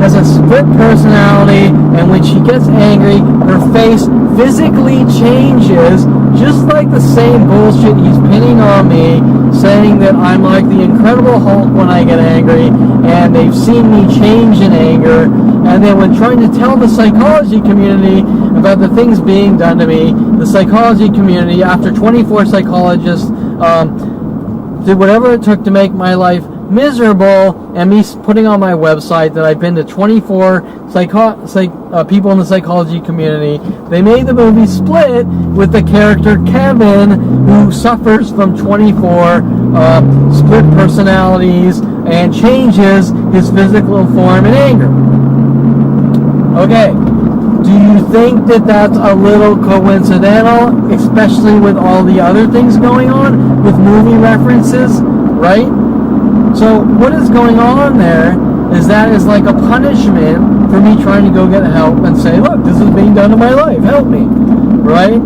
has a split personality, and when she gets angry, her face physically changes, just like the same bullshit he's pinning on me, saying that I'm like the Incredible Hulk when I get angry, and they've seen me change in anger. And then when trying to tell the psychology community about the things being done to me, the psychology community, after 24 psychologists did whatever it took to make my life miserable, and me putting on my website that I've been to 24 people in the psychology community. They made the movie Split with the character Kevin, who suffers from 24 split personalities and changes his physical form in anger. Okay, do you think that that's a little coincidental, especially with all the other things going on with movie references, right? So what is going on there is that is like a punishment for me trying to go get help and say, look, this is being done in my life, help me, right?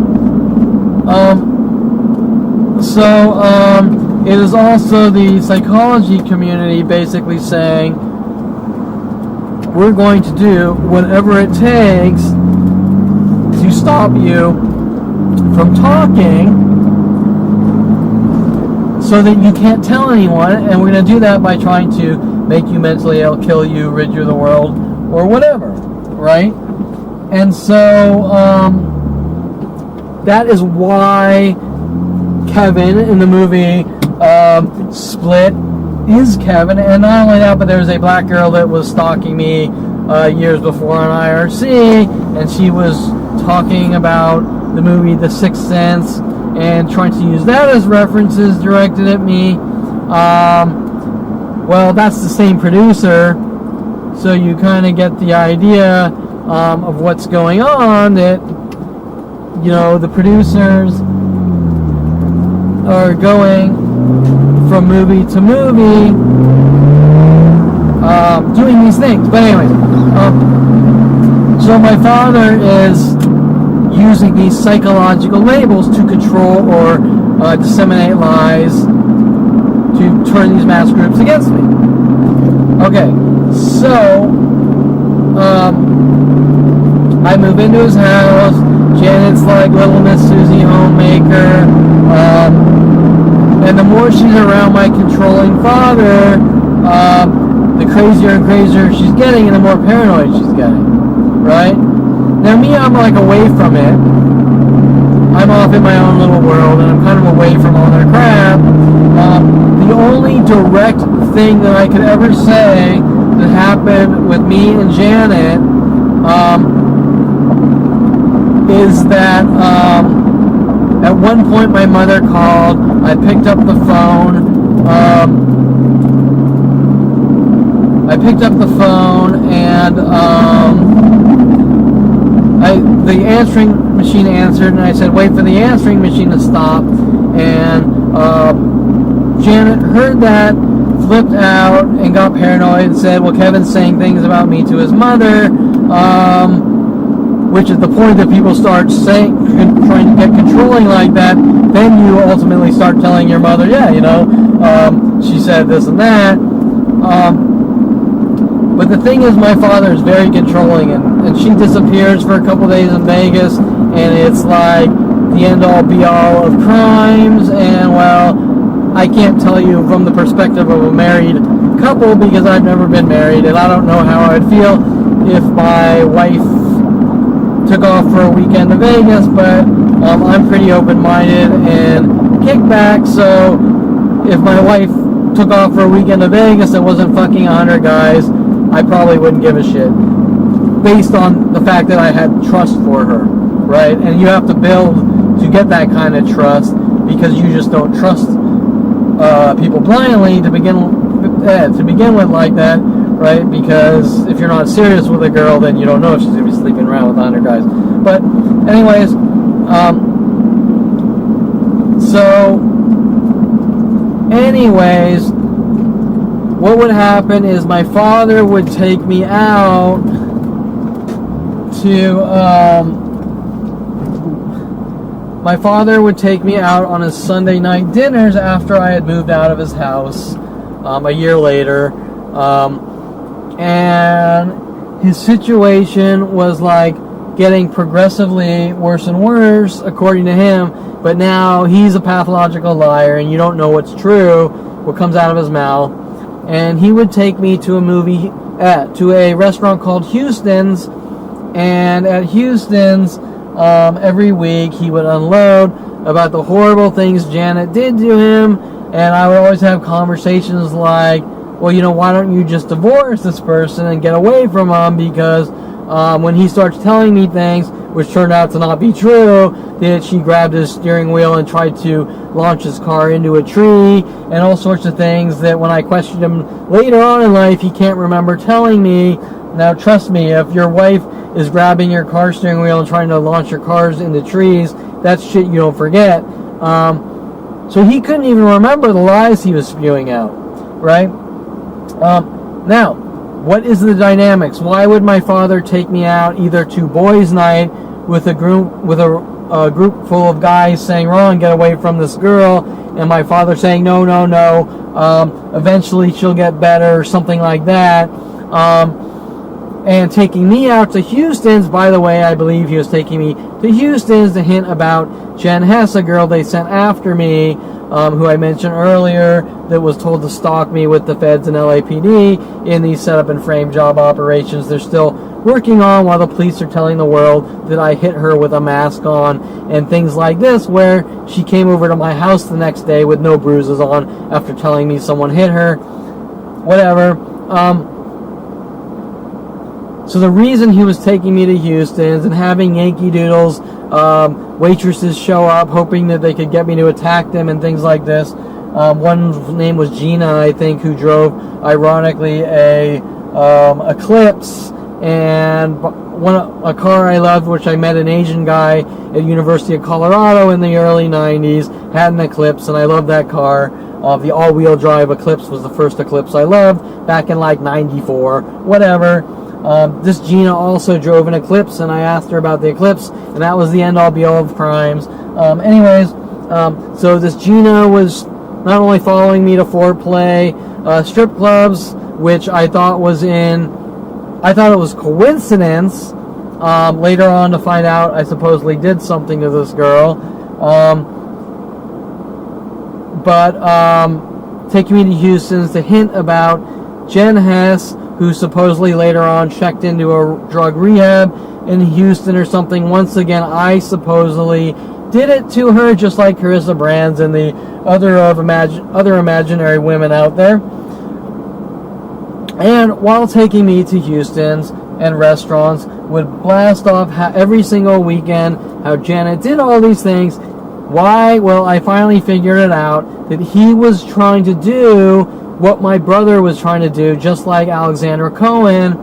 It is also the psychology community basically saying, we're going to do whatever it takes to stop you from talking, so that you can't tell anyone, and we're going to do that by trying to make you mentally ill, kill you, rid you of the world, or whatever, right? And so that is why Kevin in the movie Split is Kevin. And not only that, but there was a black girl that was stalking me years before on IRC, and she was talking about the movie The Sixth Sense and trying to use that as references directed at me. Well, that's the same producer, so you kind of get the idea of what's going on, that, you know, the producers are going from movie to movie doing these things. But anyway, so my father is using these psychological labels to control or disseminate lies to turn these mass groups against me. Okay, so I move into his house. Janet's like Little Miss Susie Homemaker, and the more she's around my controlling father, the crazier and crazier she's getting, and the more paranoid she's getting, right? Now me, I'm like away from it. I'm off in my own little world, and I'm kind of away from all their crap. The only direct thing that I could ever say that happened with me and Janet is that at one point my mother called. I picked up the phone. And the answering machine answered, and I said, wait for the answering machine to stop. And Janet heard that, flipped out, and got paranoid and said, well, Kevin's saying things about me to his mother, which is the point that people start saying, trying to get controlling like that. Then you ultimately start telling your mother, yeah, you know, she said this and that. But the thing is, my father is very controlling, and she disappears for a couple days in Vegas, and it's like the end-all be-all of crimes. And well, I can't tell you from the perspective of a married couple because I've never been married, and I don't know how I'd feel if my wife took off for a weekend to Vegas, but I'm pretty open-minded and kick back, so if my wife took off for a weekend to Vegas and wasn't fucking 100 guys, I probably wouldn't give a shit, based on the fact that I had trust for her, right? And you have to build to get that kind of trust, because you just don't trust people blindly to begin with like that, right? Because if you're not serious with a girl, then you don't know if she's going to be sleeping around with 100 guys. But anyways, what would happen is my father would take me out on his Sunday night dinners after I had moved out of his house a year later. And his situation was like getting progressively worse and worse, according to him. But now he's a pathological liar, and you don't know what's true, what comes out of his mouth. And he would take me to to a restaurant called Houston's. And at Houston's, every week he would unload about the horrible things Janet did to him. And I would always have conversations like, well, why don't you just divorce this person and get away from him? Because when he starts telling me things, which turned out to not be true, that she grabbed his steering wheel and tried to launch his car into a tree, and all sorts of things that when I questioned him later on in life, he can't remember telling me. Now, trust me, if your wife is grabbing your car steering wheel and trying to launch your cars into trees, that's shit you don't forget. So he couldn't even remember the lies he was spewing out, right? Now, what is the dynamics? Why would my father take me out either to boys' night with a group full of guys saying, "Ron, get away from this girl," and my father saying, "No, eventually she'll get better," or something like that, and taking me out to Houston's? By the way, I believe he was taking me to Houston's to hint about Jen Hess, a girl they sent after me, who I mentioned earlier, that was told to stalk me with the feds and LAPD in these setup and frame job operations they're still working on, while the police are telling the world that I hit her with a mask on and things like this, where she came over to my house the next day with no bruises on after telling me someone hit her. Whatever. So the reason he was taking me to Houston's and having Yankee Doodles waitresses show up hoping that they could get me to attack them and things like this. One's name was Gina, I think, who drove, ironically, a Eclipse, and a car I loved, which I met an Asian guy at University of Colorado in the early 90s, had an Eclipse, and I loved that car. The all-wheel drive Eclipse was the first Eclipse I loved back in like 94, whatever. This Gina also drove an Eclipse, and I asked her about the Eclipse, and that was the end-all be-all of crimes. So this Gina was not only following me to foreplay strip clubs, which I thought it was coincidence, later on to find out I supposedly did something to this girl, but taking me to Houston's to hint about Jen Hess, who supposedly later on checked into a drug rehab in Houston or something. Once again, I supposedly did it to her, just like Carissa Brands and the other imaginary women out there. And while taking me to Houston's and restaurants, would blast off every single weekend how Janet did all these things. Why? Well, I finally figured it out, that he was trying to do what my brother was trying to do, just like Alexander Cohen,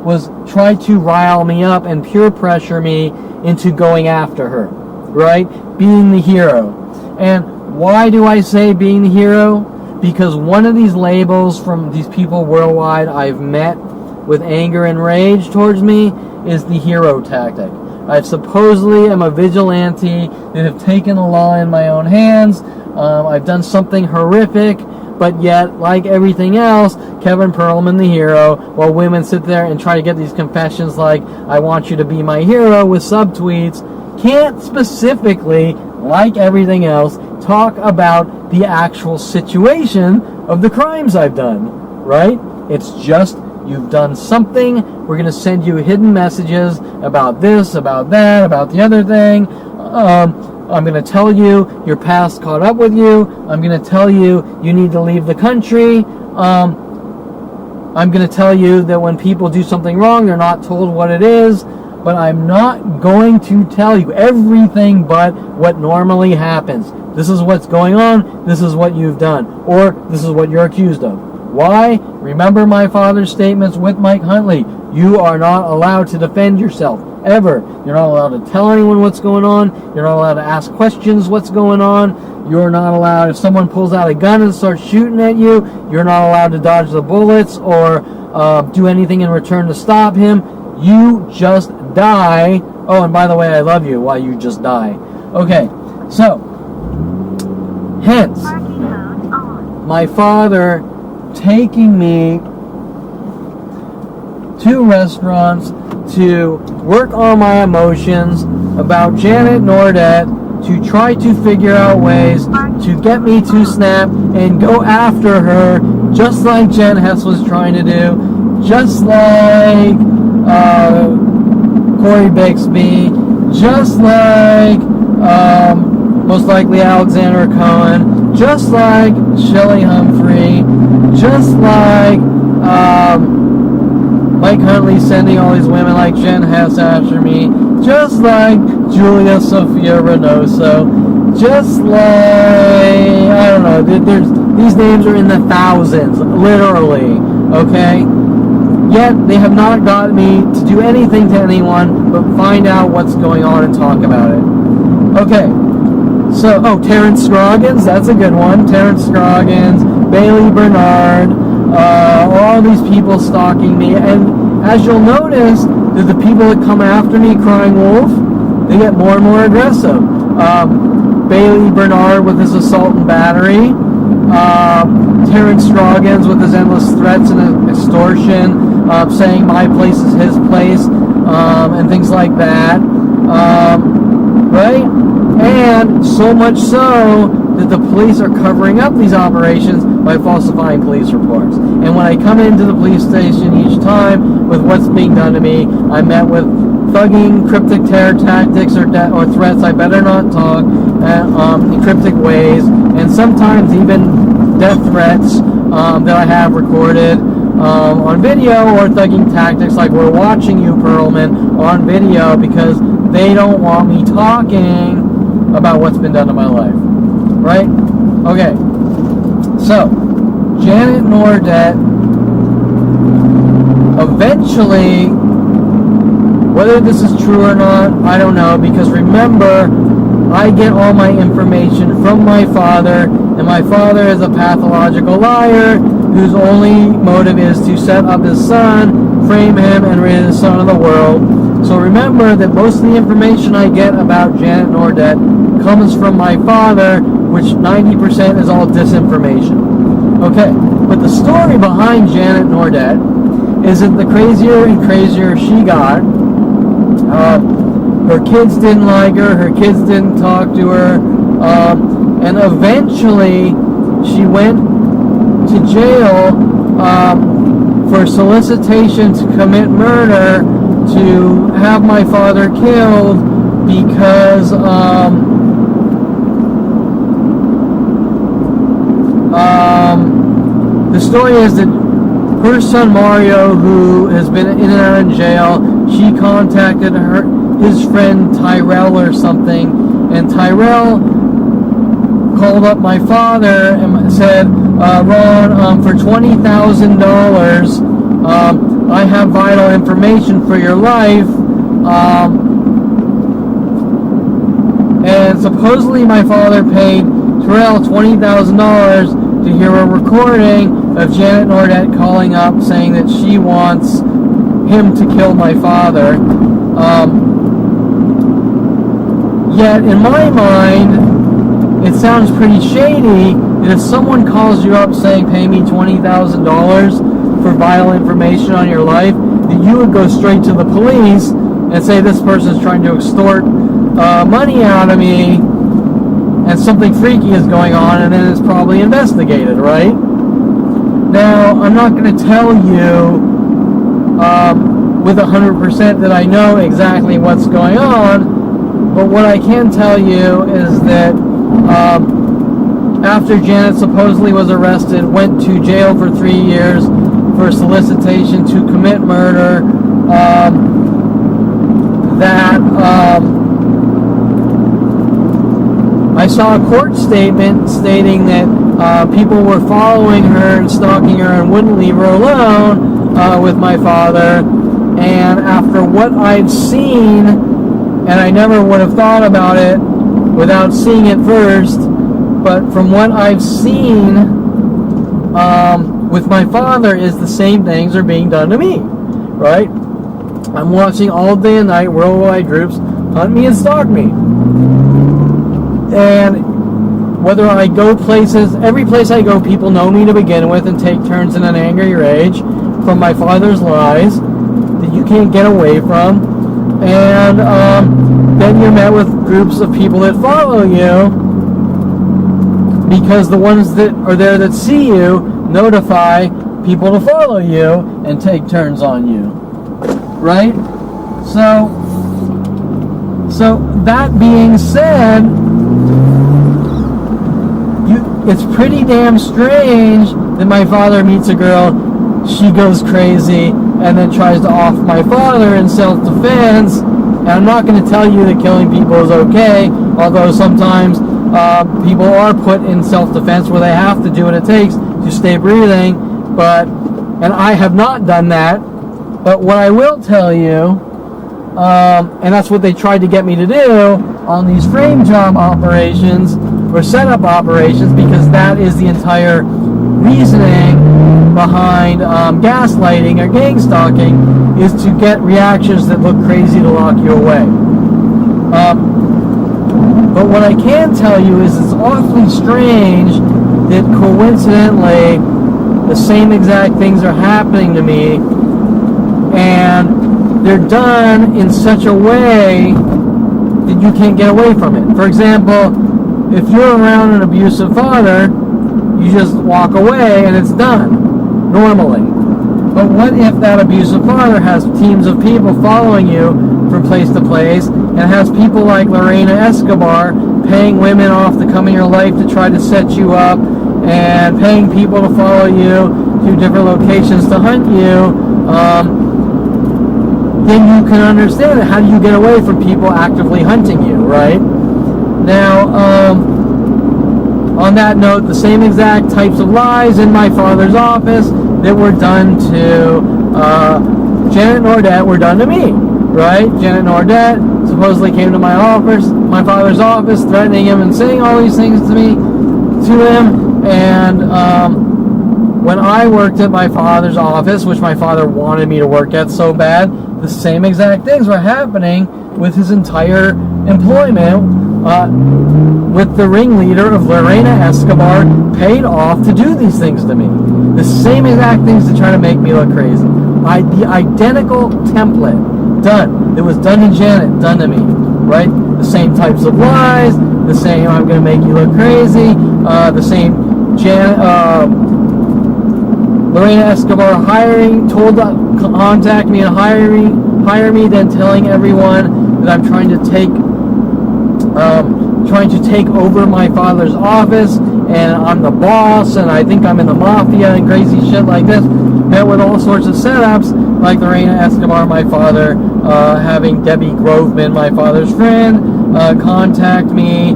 was try to rile me up and peer pressure me into going after her, right? Being the hero. And why do I say being the hero? Because one of these labels from these people worldwide I've met with anger and rage towards me is the hero tactic. I supposedly am a vigilante that have taken the law in my own hands. I've done something horrific, but yet, like everything else, Kevin Perlman the hero, while women sit there and try to get these confessions like, "I want you to be my hero," with subtweets, can't specifically, like everything else, talk about the actual situation of the crimes I've done, right? It's just you've done something. We're going to send you hidden messages about this, about that, about the other thing. I'm going to tell you your past caught up with you. I'm going to tell you you need to leave the country. I'm going to tell you that when people do something wrong, they're not told what it is. But I'm not going to tell you everything but what normally happens. This is what's going on. This is what you've done. Or this is what you're accused of. Why? Remember my father's statements with Mike Huntley. You are not allowed to defend yourself, ever. You're not allowed to tell anyone what's going on. You're not allowed to ask questions what's going on. You're not allowed, if someone pulls out a gun and starts shooting at you, you're not allowed to dodge the bullets or do anything in return to stop him. You just die. Oh, and by the way, I love you while you just die. Okay, so, hence, my father taking me to restaurants to work on my emotions about Janet Nordet, to try to figure out ways to get me to snap and go after her, just like Jen Hess was trying to do, just like Corey Bixby, just like most likely Alexander Cohen, just like Shelly Humphrey, just like Mike Huntley sending all these women like Jen Hess after me, just like Julia Sophia Reynoso, just like, I don't know, these names are in the thousands, literally, okay? Yet, they have not got me to do anything to anyone but find out what's going on and talk about it. Okay, so, Terrence Scroggins, that's a good one. Terrence Scroggins, Bailey Bernard, all these people stalking me. And as you'll notice, that the people that come after me crying wolf, they get more and more aggressive. Bailey Bernard with his assault and battery. Terrence Scroggins with his endless threats and extortion. Saying my place is his place, and things like that, right? And so much so that the police are covering up these operations by falsifying police reports. And when I come into the police station each time with what's being done to me, I'm met with thugging, cryptic terror tactics or threats I better not talk, in cryptic ways, and sometimes even death threats that I have recorded on video, or thugging tactics like we're watching you, Perlman, on video because they don't want me talking about what's been done to my life. Right? Okay. So, Janet Nordet eventually, whether this is true or not, I don't know, because remember, I get all my information from my father, and my father is a pathological liar whose only motive is to set up his son, frame him, and rid his son of the world. So remember that most of the information I get about Janet Nordet comes from my father, which 90% is all disinformation. Okay, but the story behind Janet Nordet is that the crazier and crazier she got, her kids didn't like her, her kids didn't talk to her, and eventually she went to jail for solicitation to commit murder, to have my father killed because the story is that her son Mario, who has been in and out of jail, she contacted his friend Tyrell or something, and Tyrell called up my father and said, Ron, for $20,000, I have vital information for your life, and supposedly my father paid Tyrell $20,000 to hear a recording of Janet Nordet calling up saying that she wants him to kill my father. Yet, in my mind, it sounds pretty shady that if someone calls you up saying, pay me $20,000 for vital information on your life, that you would go straight to the police and say this person's trying to extort money out of me, and something freaky is going on, and then it's probably investigated, right? Now, I'm not going to tell you with 100% that I know exactly what's going on, but what I can tell you is that after Janet supposedly was arrested, went to jail for 3 years for solicitation to commit murder, I saw a court statement stating that people were following her and stalking her and wouldn't leave her alone with my father. And after what I've seen, and I never would have thought about it without seeing it first, but from what I've seen with my father is the same things are being done to me, right? I'm watching all day and night worldwide groups hunt me and stalk me. And whether I go places, every place I go, people know me to begin with and take turns in an angry rage from my father's lies that you can't get away from. And then you're met with groups of people that follow you because the ones that are there that see you notify people to follow you and take turns on you, right? So that being said, it's pretty damn strange that my father meets a girl, she goes crazy, and then tries to off my father in self-defense. And I'm not going to tell you that killing people is okay, although sometimes people are put in self-defense where they have to do what it takes to stay breathing, and I have not done that. But what I will tell you, and that's what they tried to get me to do on these frame job operations or setup operations, because that is the entire reasoning behind gaslighting or gang stalking, is to get reactions that look crazy to lock you away. But what I can tell you is it's awfully strange that coincidentally the same exact things are happening to me, and they're done in such a way that you can't get away from it. For example, if you're around an abusive father, you just walk away and it's done, normally. But what if that abusive father has teams of people following you from place to place, and has people like Lorena Escobar paying women off to come in your life to try to set you up, and paying people to follow you to different locations to hunt you, then you can understand it. How do you get away from people actively hunting you, right? Now, on that note, the same exact types of lies in my father's office that were done to Janet Nordet were done to me, right? Janet Nordet supposedly came to my father's office, threatening him and saying all these things to him. And when I worked at my father's office, which my father wanted me to work at so bad, the same exact things were happening with his entire employment, with the ringleader of Lorena Escobar paid off to do these things to me. The same exact things to try to make me look crazy. The identical template done. It was done to Janet, done to me, right? The same types of lies, the same I'm going to make you look crazy, the same Lorena Escobar told to contact me and hire me, then telling everyone that I'm trying to take over my father's office, and I'm the boss, and I think I'm in the mafia and crazy shit like this. Met with all sorts of setups, like Lorena Escobar, my father, having Debbie Groveman, my father's friend, contact me,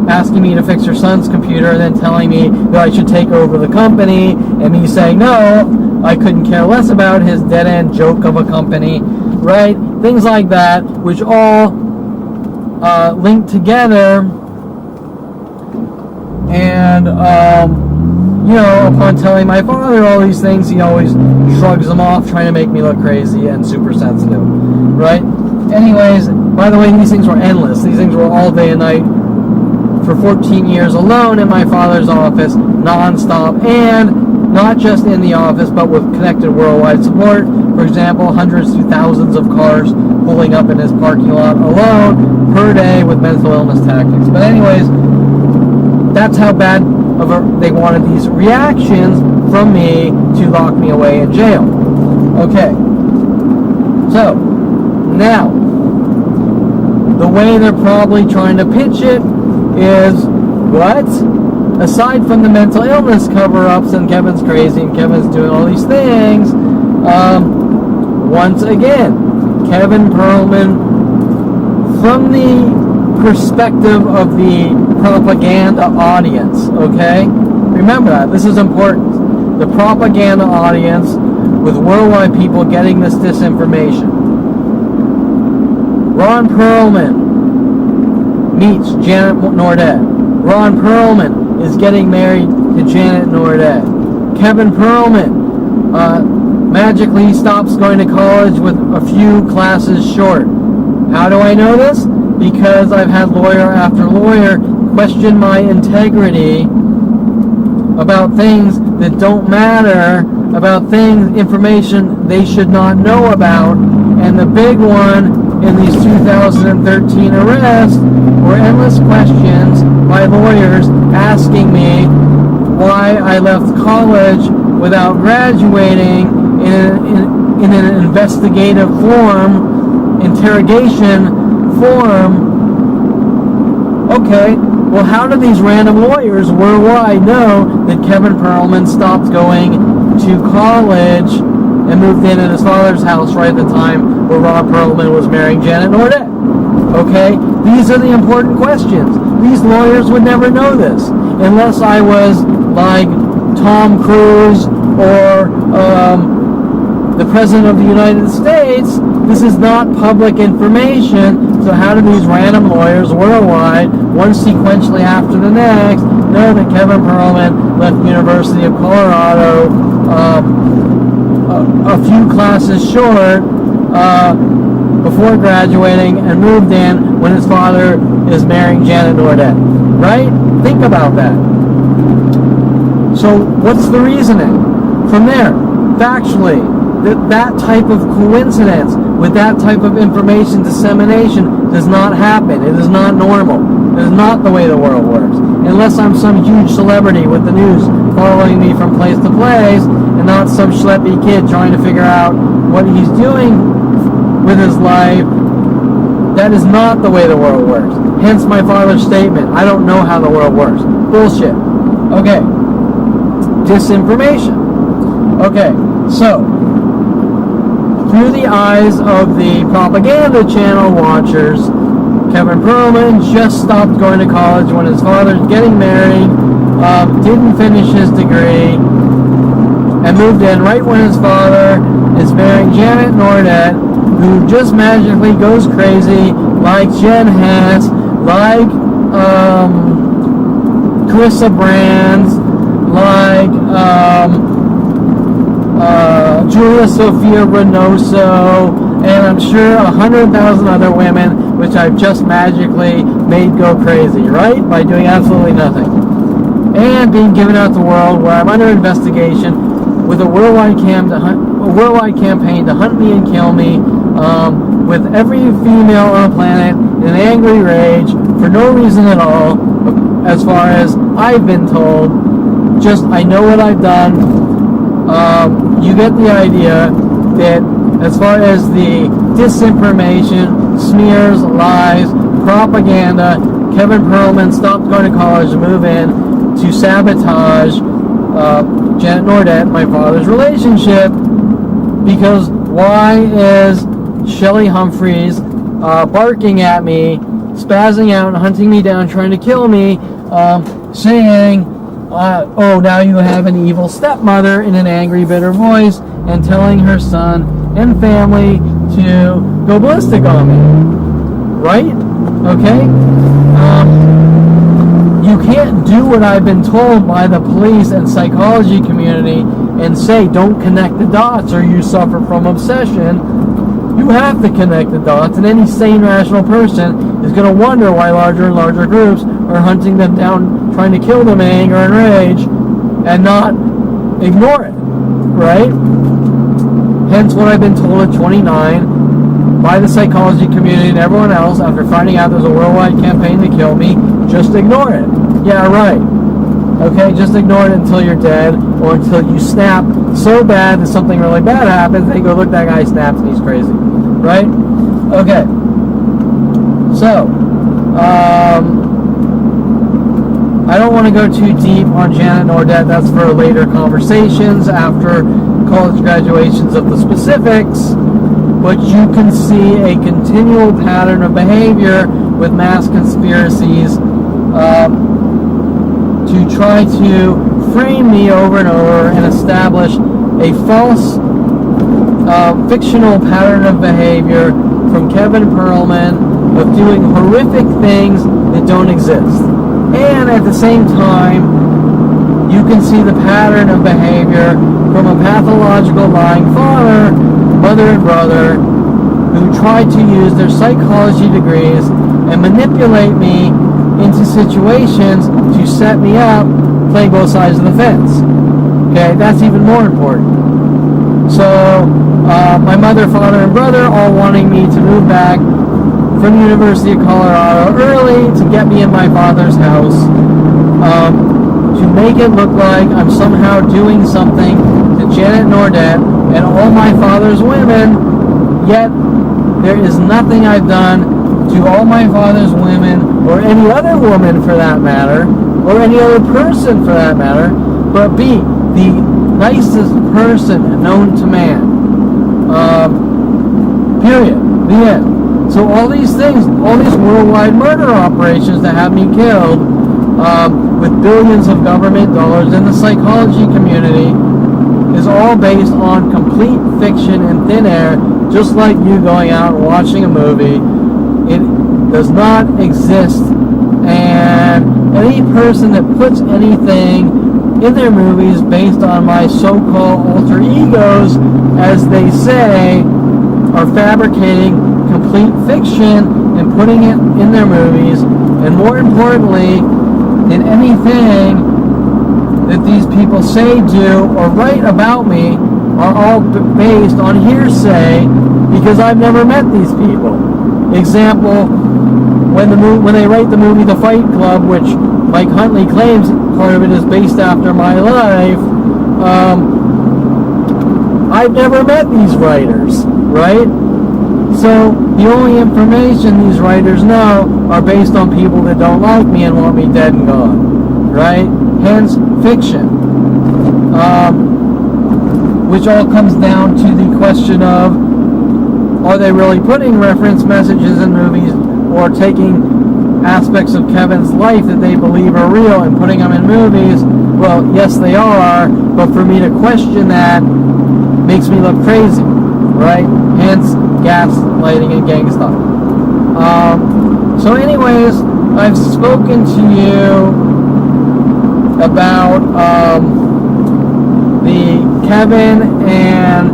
asking me to fix her son's computer, and then telling me that I should take over the company, and me saying no, I couldn't care less about his dead-end joke of a company, right? Things like that, which all linked together, and upon telling my father all these things, he always shrugs them off, trying to make me look crazy and super sensitive, right? Anyways, by the way, these things were endless. These things were all day and night for 14 years alone in my father's office, non-stop, and not just in the office, but with connected worldwide support. For example, hundreds to thousands of cars pulling up in his parking lot alone per day with mental illness tactics. But anyways, that's how bad they wanted these reactions from me to lock me away in jail. Okay. So, now, the way they're probably trying to pitch it is, what? Aside from the mental illness cover-ups and Kevin's crazy and Kevin's doing all these things, once again, Kevin Perlman, from the perspective of the propaganda audience, okay? Remember that. This is important. The propaganda audience with worldwide people getting this disinformation. Ron Perlman meets Janet Nordet. Ron Perlman is getting married to Janet Nordet. Kevin Perlman magically stops going to college with a few classes short. How do I know this? Because I've had lawyer after lawyer question my integrity about things that don't matter, about things, information they should not know about. And the big one in these 2013 arrests were endless questions by lawyers asking me why I left college without graduating in an investigative form, interrogation form. Okay, well, how do these random lawyers worldwide know that Kevin Perlman stopped going to college and moved in at his father's house right at the time where Ron Perlman was marrying Janet Nordet? Okay, these are the important questions. These lawyers would never know this unless I was like Tom Cruise or the President of the United States. This is not public information. So how do these random lawyers worldwide, one sequentially after the next, know that Kevin Perlman left University of Colorado a few classes short before graduating and moved in when his father is marrying Janet Nordet? Right? Think about that. So what's the reasoning? From there, factually, that type of coincidence with that type of information dissemination does not happen. It is not normal. It is not the way the world works. Unless I'm some huge celebrity with the news following me from place to place and not some schleppy kid trying to figure out what he's doing with his life. That is not the way the world works. Hence my father's statement, I don't know how the world works. Bullshit. Okay. Disinformation. Okay, so through the eyes of the propaganda channel watchers, Kevin Perlman just stopped going to college when his father's getting married, didn't finish his degree, and moved in right when his father is marrying Janet Nordet, who just magically goes crazy, like Jen Hess, like Carissa Brands, like Julia Sophia Reynoso, and I'm sure 100,000 other women, which I've just magically made go crazy, right? By doing absolutely nothing. And being given out the world where I'm under investigation with a worldwide campaign to hunt me and kill me, with every female on the planet in an angry rage for no reason at all, as far as I've been told. Just, I know what I've done. You get the idea that as far as the disinformation, smears, lies, propaganda, Kevin Perlman stopped going to college to move in to sabotage Janet Nordet, my father's relationship, because why is Shelly Humphreys barking at me, spazzing out and hunting me down, trying to kill me, saying, oh, now you have an evil stepmother, in an angry, bitter voice, and telling her son and family to go ballistic on me. Right? Okay? You can't do what I've been told by the police and psychology community and say, don't connect the dots or you suffer from obsession. You have to connect the dots, and any sane, rational person is going to wonder why larger and larger groups are hunting them down, trying to kill them in anger and rage, and not ignore it, right? Hence what I've been told at 29 by the psychology community and everyone else after finding out there's a worldwide campaign to kill me, just ignore it. Yeah, right. Okay, just ignore it until you're dead, or until you snap so bad that something really bad happens, and you go, look, that guy snaps and he's crazy. Right? Okay. So, I don't want to go too deep on Janet Nordet. That's for later conversations after college graduations of the specifics. But you can see a continual pattern of behavior with mass conspiracies to try to frame me over and over and establish a false fictional pattern of behavior from Kevin Perlman of doing horrific things that don't exist. And at the same time, you can see the pattern of behavior from a pathological lying father, mother, and brother who try to use their psychology degrees and manipulate me into situations to set me up, playing both sides of the fence. Okay, that's even more important. So, my mother, father, and brother all wanting me to move back from the University of Colorado early to get me in my father's house, to make it look like I'm somehow doing something to Janet Nordet and all my father's women, yet there is nothing I've done to all my father's women, or any other woman for that matter, or any other person for that matter, but be the nicest person known to man. Period. The end. So all these things, all these worldwide murder operations that have me killed, with billions of government dollars in the psychology community, is all based on complete fiction and thin air, just like you going out and watching a movie. It does not exist, and any person that puts anything in their movies based on my so-called alter egos, as they say, are fabricating complete fiction and putting it in their movies, and more importantly, in anything that these people say, do, or write about me are all based on hearsay, because I've never met these people. Example, when they write the movie The Fight Club, which Mike Huntley claims part of it is based after my life, I've never met these writers, right? So the only information these writers know are based on people that don't like me and want me dead and gone, right? Hence, fiction. Which all comes down to the question of, are they really putting reference messages in movies, or taking aspects of Kevin's life that they believe are real and putting them in movies? Well, yes, they are, but for me to question that makes me look crazy, right? Hence, gaslighting and gang stuff. So anyways, I've spoken to you about the Kevin and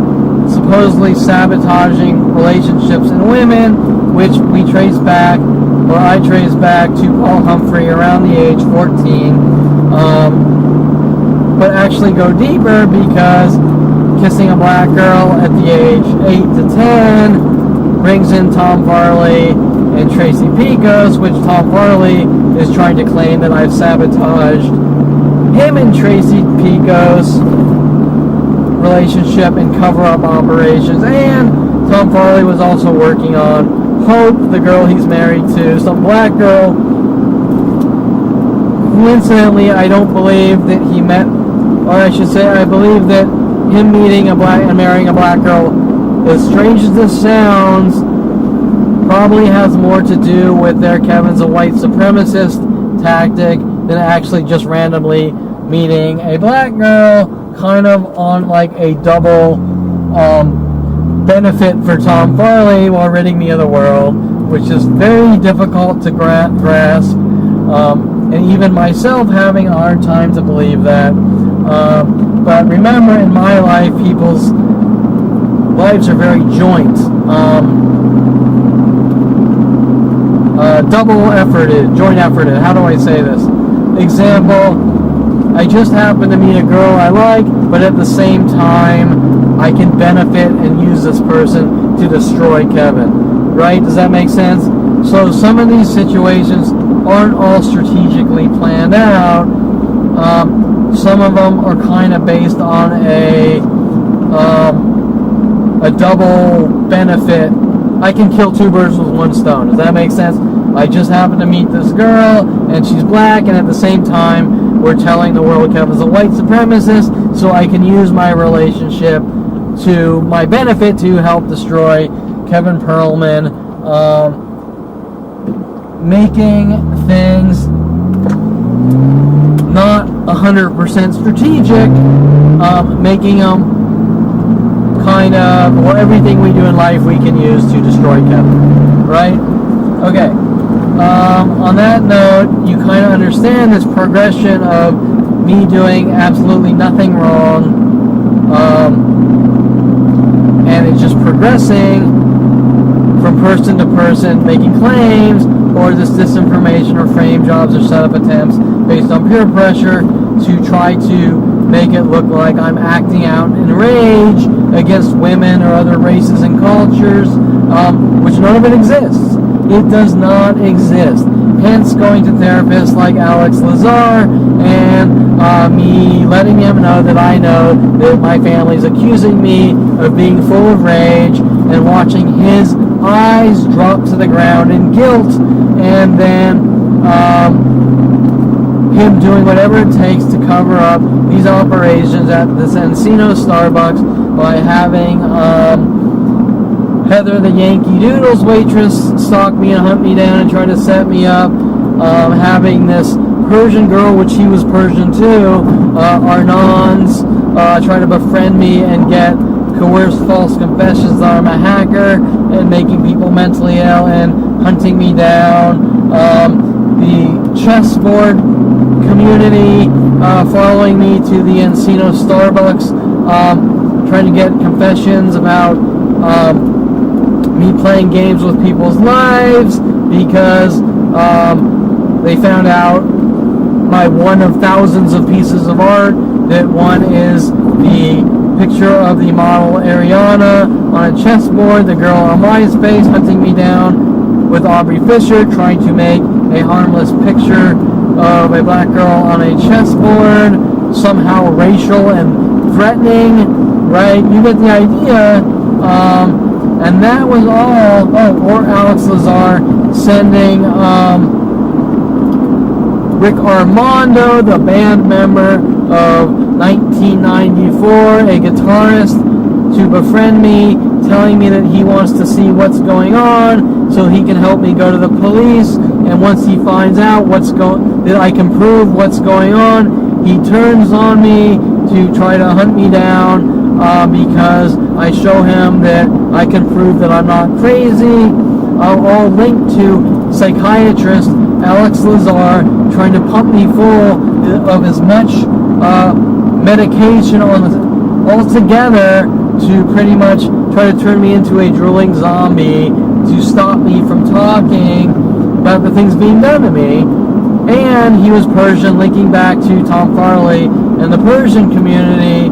supposedly sabotaging relationships in women, which we trace back, or I trace back to Paul Humphrey around the age 14, but actually go deeper, because kissing a black girl at the age 8 to 10 brings in Tom Farley and Tracy Picos, which Tom Farley is trying to claim that I've sabotaged him and Tracy Picos' relationship and cover-up operations. And Tom Farley was also working on Hope, the girl he's married to, some black girl. Coincidentally, I don't believe that he met, or I should say, I believe that him meeting a black and marrying a black girl, as strange as this sounds, probably has more to do with their Kevin's a white supremacist tactic than actually just randomly meeting a black girl, kind of on like a double benefit for Tom Farley while ridding me of the world, which is very difficult to grasp, and even myself having a hard time to believe that. But remember, in my life, people's lives are very joint, joint efforted. How do I say this? Example, I just happen to meet a girl I like, but at the same time, I can benefit and use this person to destroy Kevin. Right? Does that make sense? So some of these situations aren't all strategically planned out. Some of them are kind of based on a double benefit. I can kill two birds with one stone. Does that make sense? I just happened to meet this girl, and she's black, and at the same time, we're telling the world Kevin's a white supremacist, so I can use my relationship to my benefit to help destroy Kevin Perlman, making things not 100% strategic, making them kind of, or everything we do in life we can use to destroy Kevin, right? Okay. On that note, you kind of understand this progression of me doing absolutely nothing wrong, and it's just progressing from person to person, making claims, or this disinformation or frame jobs or setup attempts based on peer pressure to try to make it look like I'm acting out in rage against women or other races and cultures, which none of it exists. It does not exist. Hence going to therapists like Alex Lazar and me letting him know that I know that my family's accusing me of being full of rage, and watching his eyes drop to the ground in guilt, and then him doing whatever it takes to cover up these operations at this Encino Starbucks by having Heather, the Yankee Doodles waitress, stalk me and hunt me down and try to set me up. Having this Persian girl, which he was Persian too, Arnon's, try to befriend me and get coerced false confessions that I'm a hacker and making people mentally ill and hunting me down. The chessboard community following me to the Encino Starbucks, trying to get confessions about me playing games with people's lives because they found out my one of thousands of pieces of art, that one is the picture of the model Ariana on a chessboard, the girl on MySpace hunting me down with Aubrey Fisher, trying to make a harmless picture of a black girl on a chessboard, somehow racial and threatening, right? You get the idea. And that was all, or Alex Lazar sending Rick Armando, the band member of 1994, a guitarist, to befriend me, telling me that he wants to see what's going on so he can help me go to the police, and once he finds out that I can prove what's going on, he turns on me to try to hunt me down because I show him that I can prove that I'm not crazy, all linked to psychiatrist Alex Lazar trying to pump me full of as much medication all together to pretty much try to turn me into a drooling zombie to stop me from talking about the things being done to me. And he was Persian, linking back to Tom Farley and the Persian community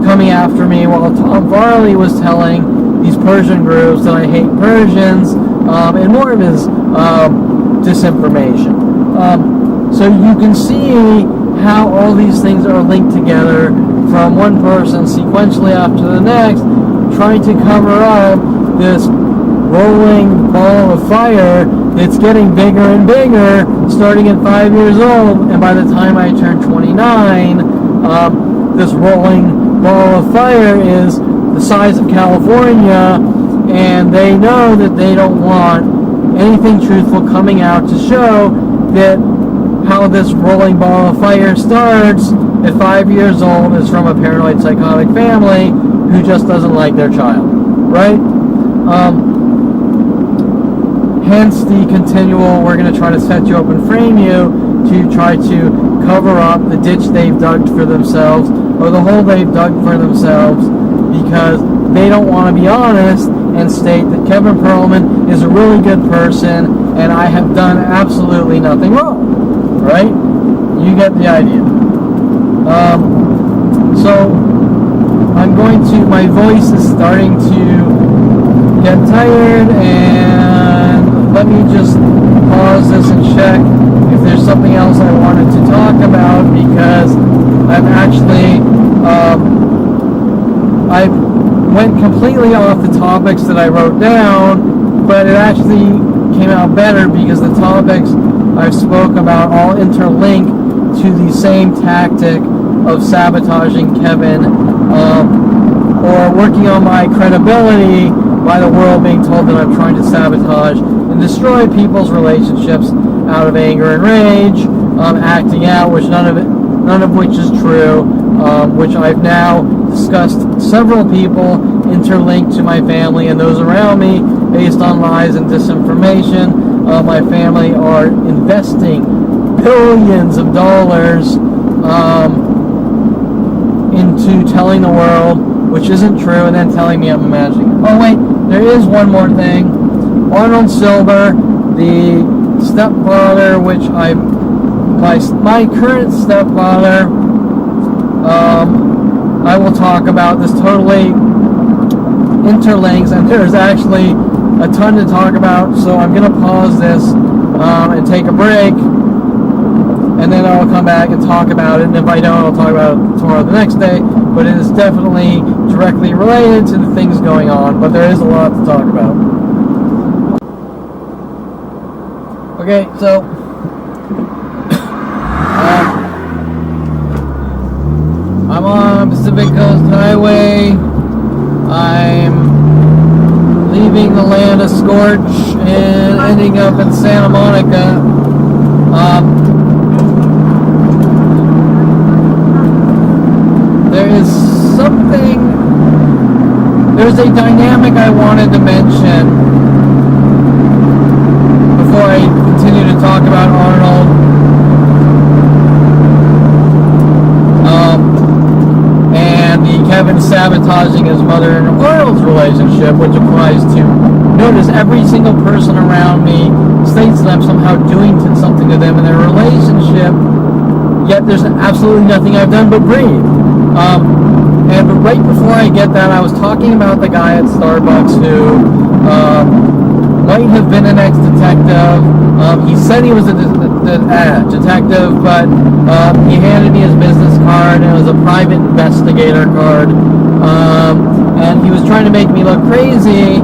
coming after me, while Tom Farley was telling these Persian groups that I hate Persians, and more of his disinformation. So you can see how all these things are linked together from one person sequentially after the next, trying to cover up this rolling ball of fire that's getting bigger and bigger, starting at 5 years old, and by the time I turn 29, this rolling ball of fire is the size of California, and they know that they don't want anything truthful coming out to show that how this rolling ball of fire starts at 5 years old is from a paranoid psychotic family who just doesn't like their child, right? Hence the continual, we're going to try to set you up and frame you to try to cover up the ditch they've dug for themselves, or the hole they've dug for themselves, because they don't want to be honest and state that Kevin Perlman is a really good person and I have done absolutely nothing wrong, right? You get the idea. So I'm going to, my voice is starting to get tired, and let me just pause this and check if if there's something else I wanted to talk about, because I've actually, I went completely off the topics that I wrote down, but it actually came out better because the topics I spoke about all interlink to the same tactic of sabotaging Kevin, or working on my credibility by the world being told that I'm trying to sabotage and destroy people's relationships out of anger and rage, acting out, which none of which is true, which I've now discussed several people interlinked to my family and those around me based on lies and disinformation. My family are investing billions of dollars into telling the world, which isn't true, and then telling me I'm imagining it. Oh wait, there is one more thing. Arnold Siilber, the stepfather, which my current stepfather, I will talk about. This totally interlinks, and there's actually a ton to talk about, so I'm going to pause this and take a break, and then I'll come back and talk about it, and if I don't, I'll talk about it tomorrow or the next day, but it is definitely directly related to the things going on, but there is a lot to talk about. Okay, so I'm on Pacific Coast Highway. I'm leaving the land of scorch and ending up in Santa Monica. There's a dynamic I wanted to mention before I continue to talk about Arnold. And the Kevin sabotaging his mother and Arnold's relationship, which applies to, notice every single person around me states that I'm somehow doing something to them in their relationship, yet there's absolutely nothing I've done but breathe. And right before I get that, I was talking about the guy at Starbucks who might have been an ex-detective. He said he was a detective, but he handed me his business card, and it was a private investigator card. And he was trying to make me look crazy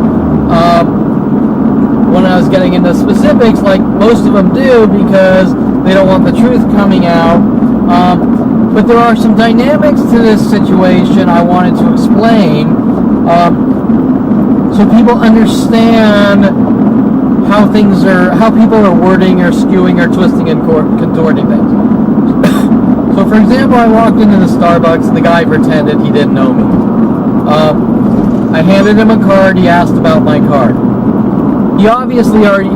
when I was getting into specifics, like most of them do, because they don't want the truth coming out. But there are some dynamics to this situation I wanted to explain, so people understand how people are wording or skewing or twisting and contorting things. So for example, I walked into the Starbucks, the guy pretended he didn't know me. I handed him a card, he asked about my card. He obviously already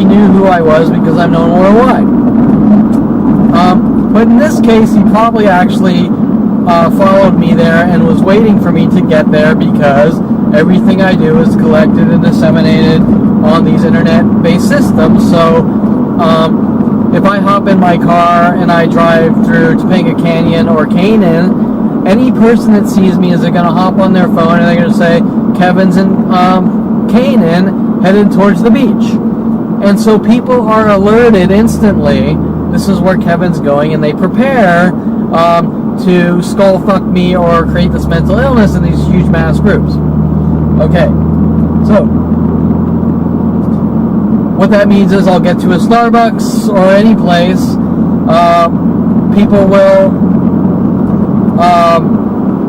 knew who I was because I'm known worldwide. But in this case, he probably actually followed me there and was waiting for me to get there, because everything I do is collected and disseminated on these internet-based systems. So if I hop in my car and I drive through Topanga Canyon or Canaan, any person that sees me is going to hop on their phone and they're going to say, Kevin's in Canaan headed towards the beach. And so people are alerted instantly, this is where Kevin's going, and they prepare to skull fuck me or create this mental illness in these huge mass groups. Okay, so what that means is I'll get to a Starbucks or any place, people will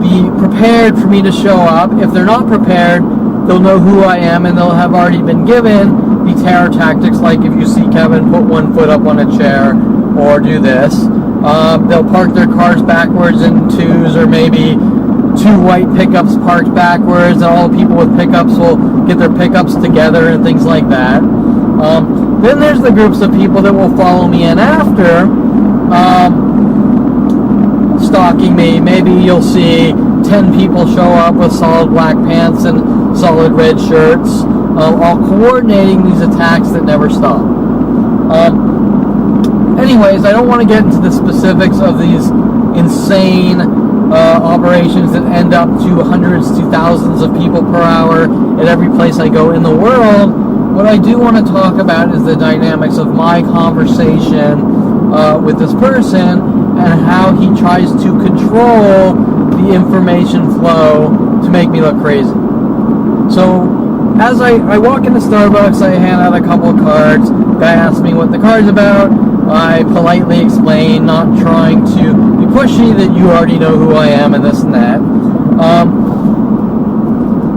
be prepared for me to show up. If they're not prepared, they'll know who I am, and they'll have already been given the terror tactics, like if you see Kevin put one foot up on a chair or do this. They'll park their cars backwards in twos, or maybe two white pickups parked backwards, and all the people with pickups will get their pickups together and things like that. Then there's the groups of people that will follow me in after, stalking me. Maybe you'll see 10 people show up with solid black pants and solid red shirts, all coordinating these attacks that never stop. Anyways, I don't want to get into the specifics of these insane operations that end up to hundreds to thousands of people per hour at every place I go in the world, what I do want to talk about is the dynamics of my conversation with this person and how he tries to control the information flow to make me look crazy. So as I walk into Starbucks, I hand out a couple of cards. Guy asks me what the card's about. I politely explain, not trying to be pushy, that you already know who I am and this and that.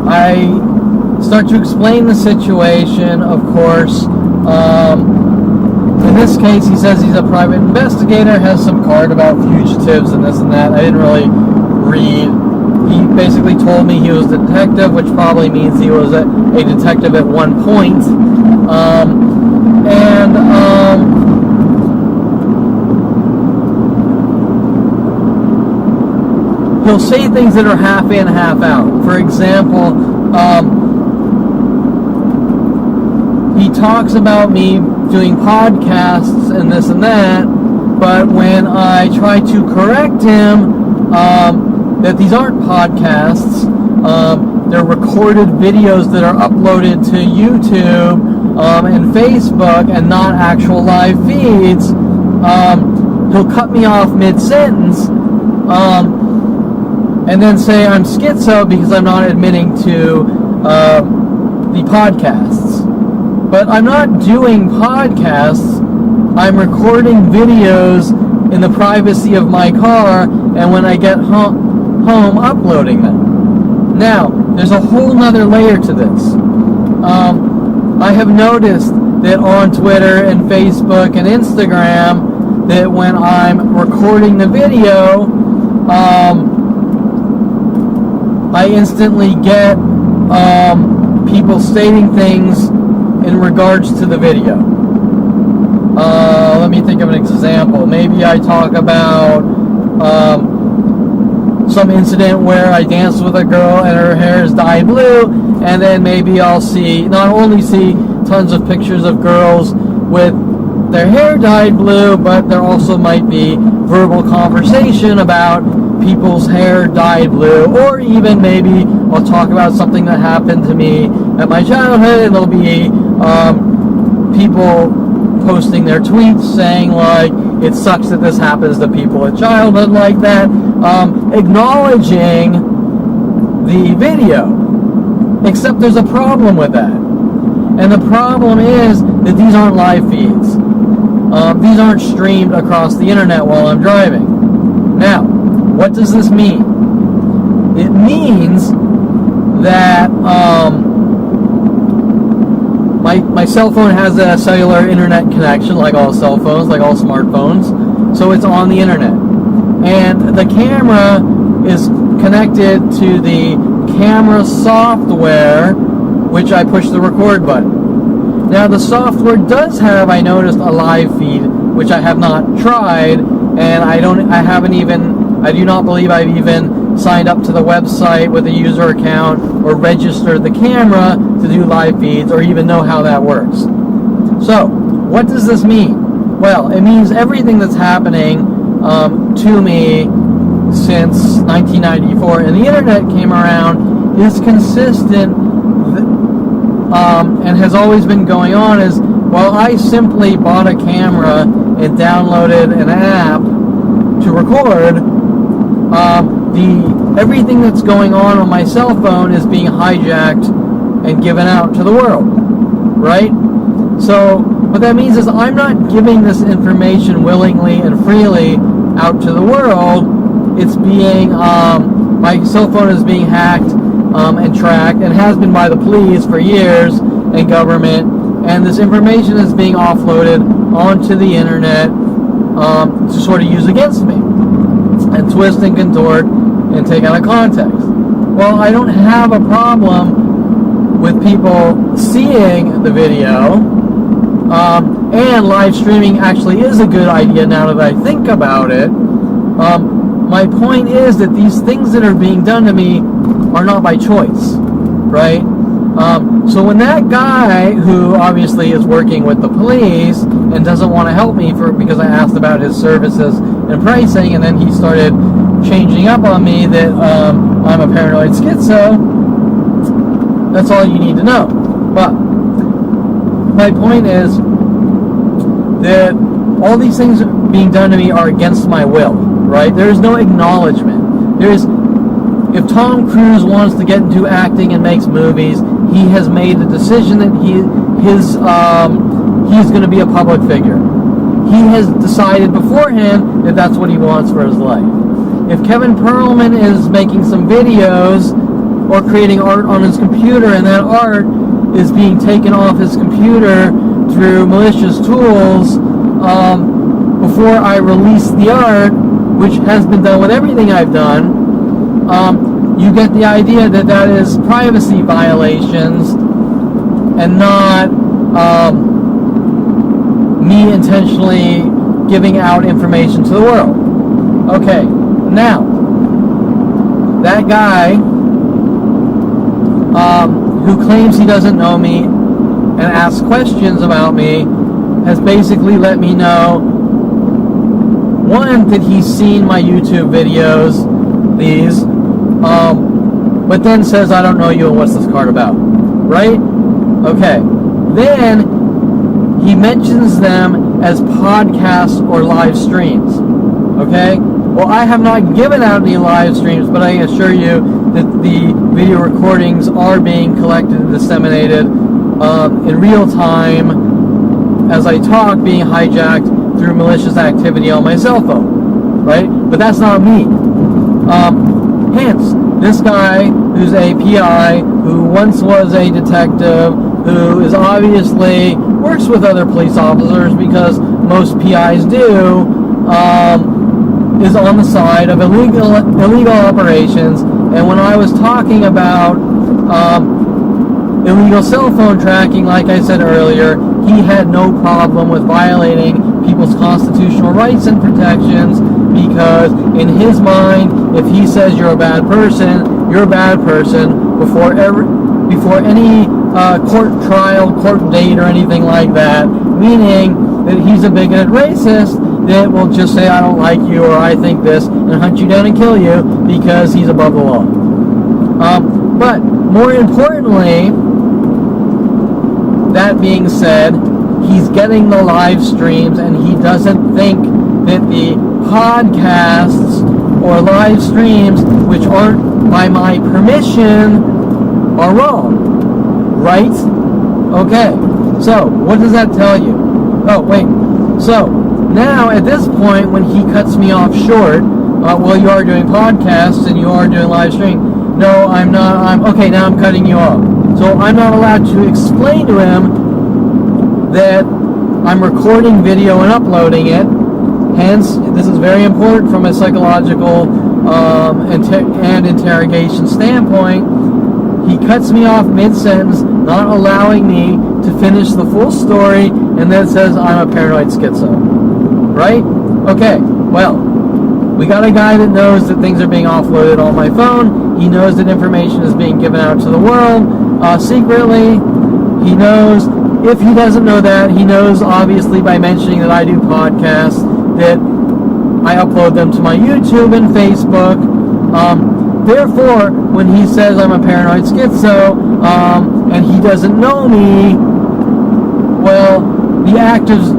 I start to explain the situation, of course. In this case, he says he's a private investigator, has some card about fugitives and this and that. I didn't really read. He basically told me he was a detective, which probably means he was a detective at one point. He'll say things that are half in, half out. For example, he talks about me doing podcasts and this and that, but when I try to correct him that these aren't podcasts, they're recorded videos that are uploaded to YouTube and Facebook and not actual live feeds, he'll cut me off mid-sentence and then say I'm schizo because I'm not admitting to the podcasts. But I'm not doing podcasts. I'm recording videos in the privacy of my car, and when I get home, uploading them. Now, there's a whole nother layer to this. I have noticed that on Twitter and Facebook and Instagram, that when I'm recording the video, I instantly get people stating things in regards to the video. Let me think of an example. Maybe I talk about some incident where I danced with a girl and her hair is dyed blue, and then maybe I'll not only see tons of pictures of girls with their hair dyed blue, but there also might be verbal conversation about people's hair dyed blue, or even maybe I'll talk about something that happened to me at my childhood, and there'll be people posting their tweets saying like, it sucks that this happens to people at childhood like that, acknowledging the video. Except there's a problem with that. And the problem is that these aren't live feeds. These aren't streamed across the internet while I'm driving. Now, what does this mean? It means that my cell phone has a cellular internet connection, like all cell phones, like all smartphones, so it's on the internet. And the camera is connected to the camera software, which I push the record button. Now the software does have, I noticed, a live feed, which I have not tried, and I do not believe I've even signed up to the website with a user account or registered the camera to do live feeds or even know how that works. So, what does this mean? Well, it means everything that's happening to me since 1994 and the internet came around is consistent and has always been going on. Is, well, I simply bought a camera and downloaded an app to record, everything that's going on my cell phone is being hijacked and given out to the world, right? So what that means is I'm not giving this information willingly and freely out to the world. It's being, my cell phone is being hacked and tracked, and has been by the police for years and government, and this information is being offloaded onto the internet to sort of use against me and twist and contort and take out of context. Well, I don't have a problem with people seeing the video, and live streaming actually is a good idea now that I think about it. My point is that these things that are being done to me are not by choice, right? So when that guy, who obviously is working with the police and doesn't want to help me because I asked about his services and pricing, and then he started changing up on me that I'm a paranoid schizo, that's all you need to know. But my point is that all these things being done to me are against my will, right? There is no acknowledgement. If Tom Cruise wants to get into acting and makes movies, he has made a decision that he's going to be a public figure. He has decided beforehand that that's what he wants for his life. If Kevin Perlman is making some videos or creating art on his computer, and that art is being taken off his computer through malicious tools before I release the art, which has been done with everything I've done, you get the idea that that is privacy violations and not me intentionally giving out information to the world. Okay, now, that guy who claims he doesn't know me and asks questions about me has basically let me know, one, that he's seen my YouTube videos, but then says, I don't know you and what's this card about, right? Okay, then he mentions them as podcasts or live streams, okay? Well, I have not given out any live streams, but I assure you that the video recordings are being collected and disseminated in real time as I talk, being hijacked through malicious activity on my cell phone, right? But that's not me. Hence, this guy who's a PI, who once was a detective, who is obviously works with other police officers because most PIs do, is on the side of illegal operations. And when I was talking about illegal cell phone tracking, like I said earlier, he had no problem with violating people's constitutional rights and protections, because in his mind, if he says you're a bad person, you're a bad person before any court trial, court date, or anything like that, meaning that he's a bigoted racist that will just say, I don't like you, or I think this, and hunt you down and kill you because he's above the law. But more importantly, that being said, he's getting the live streams, and he doesn't think that the podcasts or live streams, which aren't by my permission, are wrong. Right? Okay. So, what does that tell you? Oh, wait. So, now, at this point, when he cuts me off short, well, you are doing podcasts and you are doing live streaming. No, I'm not. Okay, now I'm cutting you off. So I'm not allowed to explain to him that I'm recording video and uploading it. Hence, this is very important from a psychological and interrogation standpoint. He cuts me off mid-sentence, not allowing me to finish the full story, and then says I'm a paranoid schizo. Right? Okay, well, we got a guy that knows that things are being offloaded on my phone. He knows that information is being given out to the world secretly. He knows, if he doesn't know that, he knows obviously by mentioning that I do podcasts, that I upload them to my YouTube and Facebook. Therefore, when he says I'm a paranoid schizo, and he doesn't know me, well, the act of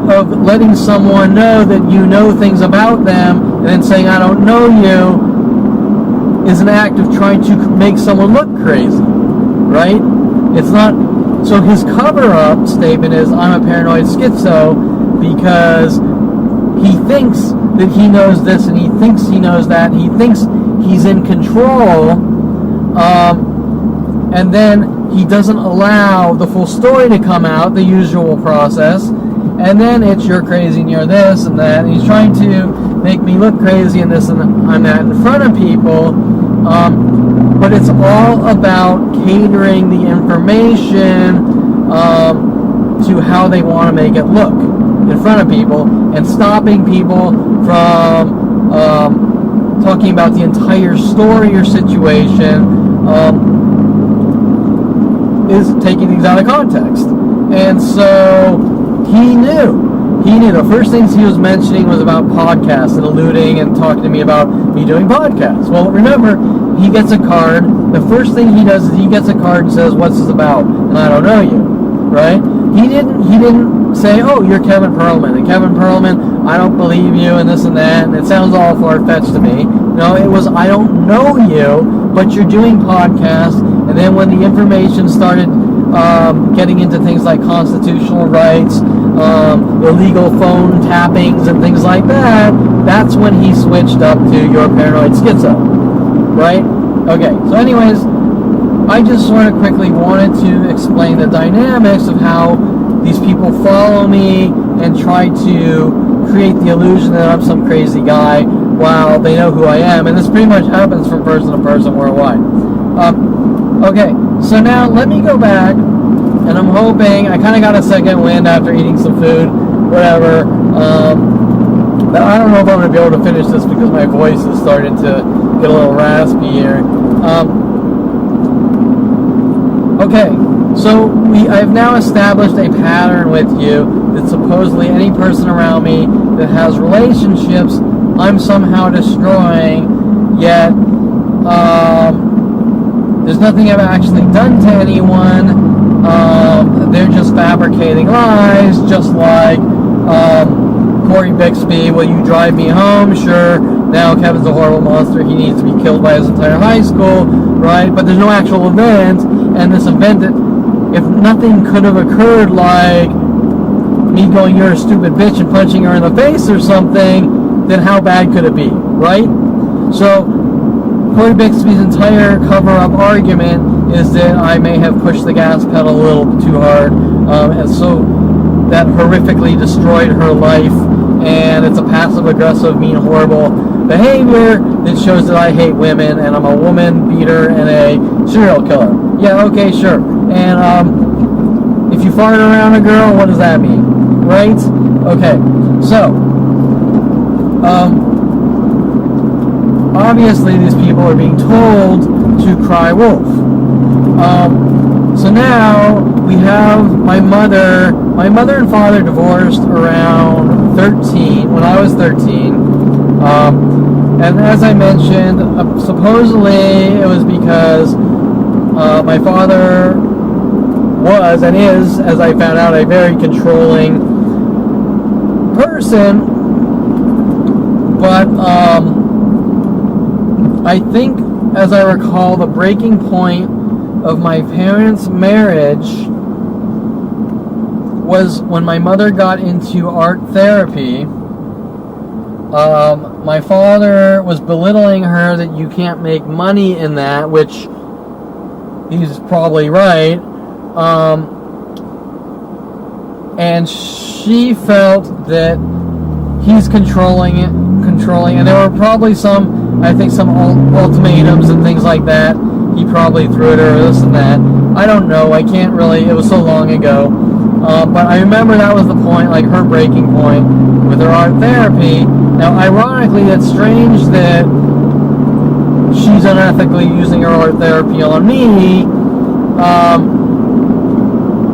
letting someone know that you know things about them and then saying I don't know you is an act of trying to make someone look crazy, right? It's not. So his cover-up statement is I'm a paranoid schizo because he thinks that he knows this and he thinks he knows that and he thinks he's in control, and then he doesn't allow the full story to come out, the usual process, and then it's you're crazy and you're this and that, and he's trying to make me look crazy and this and I'm that in front of people, but it's all about catering the information to how they want to make it look in front of people, and stopping people from talking about the entire story or situation is taking things out of context. And so he knew the first things he was mentioning was about podcasts and alluding and talking to me about me doing podcasts. Well, remember, he gets a card. The first thing he does is he gets a card and says, what's this about? And I don't know you, right? He didn't say, oh, you're Kevin Perlman, and Kevin Perlman, I don't believe you, and this and that, and it sounds all far-fetched to me. No, it was, I don't know you, but you're doing podcasts, and then when the information started getting into things like constitutional rights, illegal phone tappings, and things like that, that's when he switched up to your paranoid schizo, right? Okay, so anyways, I just sort of quickly wanted to explain the dynamics of how these people follow me and try to create the illusion that I'm some crazy guy while they know who I am, and this pretty much happens from person to person worldwide. Okay, so now let me go back, and I'm hoping, I kind of got a second wind after eating some food, whatever, but I don't know if I'm going to be able to finish this because my voice is starting to get a little raspy here. Okay, so I've now established a pattern with you that supposedly any person around me that has relationships, I'm somehow destroying, yet there's nothing I've actually done to anyone. They're just fabricating lies, just like Corey Bixby, will you drive me home? Sure. Now Kevin's a horrible monster. He needs to be killed by his entire high school, right? But there's no actual event, and this event that, if nothing could have occurred, like me going, you're a stupid bitch, and punching her in the face or something, then how bad could it be, right? So Corey Bixby's entire cover-up argument is that I may have pushed the gas pedal a little too hard, and so that horrifically destroyed her life, and it's a passive-aggressive, mean, horrible behavior that shows that I hate women, and I'm a woman beater and a serial killer. Yeah, okay, sure. And if you fart around a girl, what does that mean? Right? Okay, so obviously these people are being told to cry wolf. So now we have my mother and father divorced around 13, when I was 13. And as I mentioned, supposedly it was because my father was and is, as I found out, a very controlling person. But I think, as I recall, the breaking point of my parents' marriage was when my mother got into art therapy. My father was belittling her that you can't make money in that, which he's probably right. And she felt that he's controlling, and there were probably some ultimatums and things like that. He probably threw at her, or this and that. I don't know. I can't really. It was so long ago. But I remember that was the point, like her breaking point with her art therapy. Now, ironically, it's strange that she's unethically using her art therapy on me,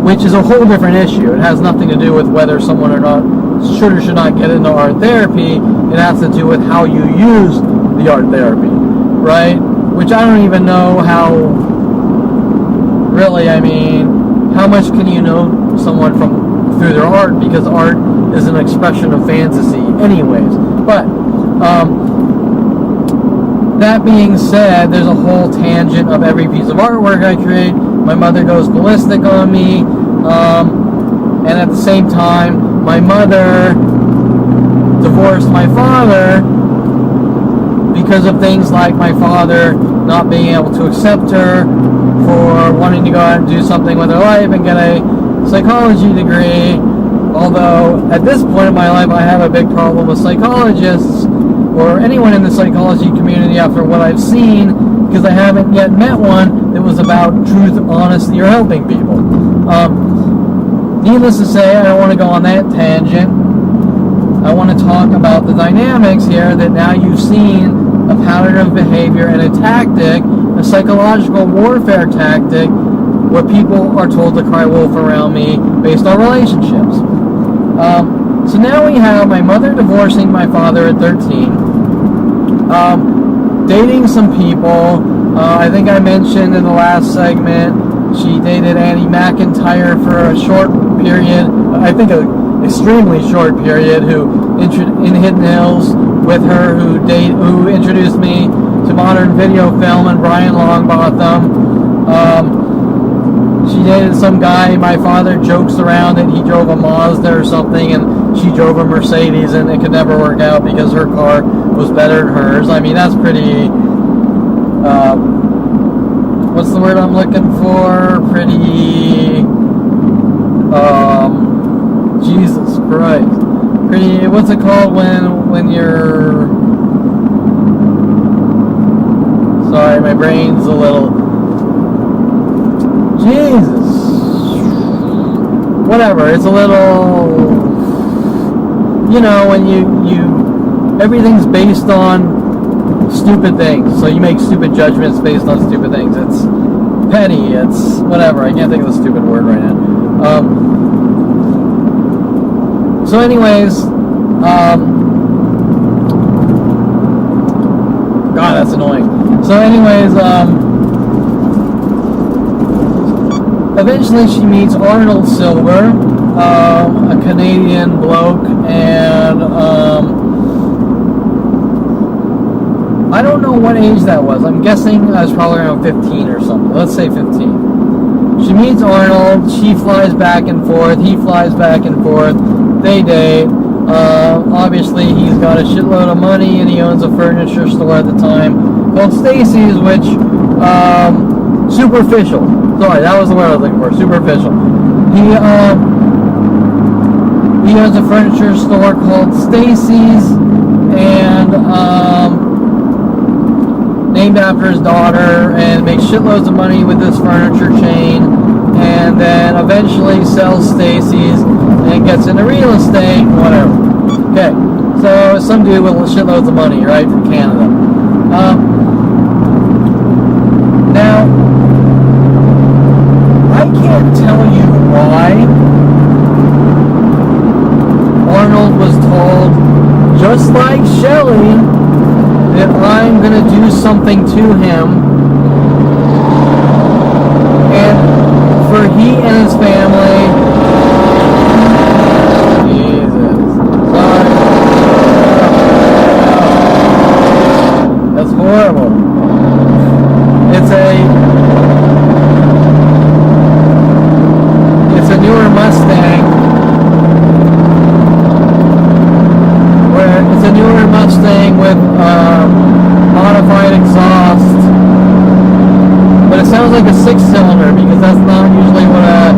which is a whole different issue. It has nothing to do with whether someone should or should not get into art therapy. It has to do with how you use the art therapy, right? Which I don't even know how, really, I mean, how much can you know someone through their art, because art is an expression of fantasy anyways. But that being said, there's a whole tangent of every piece of artwork I create. My mother goes ballistic on me, and at the same time, my mother divorced my father because of things like my father not being able to accept her for wanting to go out and do something with her life and get a psychology degree. Although at this point in my life I have a big problem with psychologists or anyone in the psychology community after what I've seen, because I haven't yet met one that was about truth, honesty, or helping people. Needless to say, I don't want to go on that tangent. I want to talk about the dynamics here, that now you've seen a pattern of behavior and a tactic, a psychological warfare tactic, where people are told to cry wolf around me based on relationships. So now we have my mother divorcing my father at 13, dating some people. I think I mentioned in the last segment She dated Annie McIntyre for a short period, I think an extremely short period, who in Hidden Hills with her, who introduced me to modern video film, and Brian Longbotham. She dated some guy. My father jokes around that he drove a Mazda or something, and she drove a Mercedes, and it could never work out because her car was better than hers. I mean, that's pretty, what's the word I'm looking for? Pretty, Jesus Christ. Pretty, what's it called when you're, sorry, my brain's a little, Jesus. Whatever, it's a little, you know, when you everything's based on stupid things. So you make stupid judgments based on stupid things. It's petty, it's whatever. I can't think of the stupid word right now. So anyways, God, that's annoying. So anyways, eventually she meets Arnold Siilber, a Canadian bloke, and I don't know what age that was. I'm guessing I was probably around 15 or something. Let's say 15. She meets Arnold, she flies back and forth, he flies back and forth, they date. Obviously he's got a shitload of money and he owns a furniture store at the time called Stacy's, which, superficial. Sorry, that was the word I was looking for. Superficial. He owns a furniture store called Stacy's, and named after his daughter, and makes shitloads of money with this furniture chain, and then eventually sells Stacy's and gets into real estate, whatever. Okay, so some dude with shitloads of money, right, from Canada. Now, I can't tell you why Arnold was told, just like Shelly, that I'm going to do something to him, and for he and his family, Jesus, sorry, that's horrible. It's a newer Mustang, it's a newer Mustang with modified exhaust, but it sounds like a 6-cylinder because that's not usually what a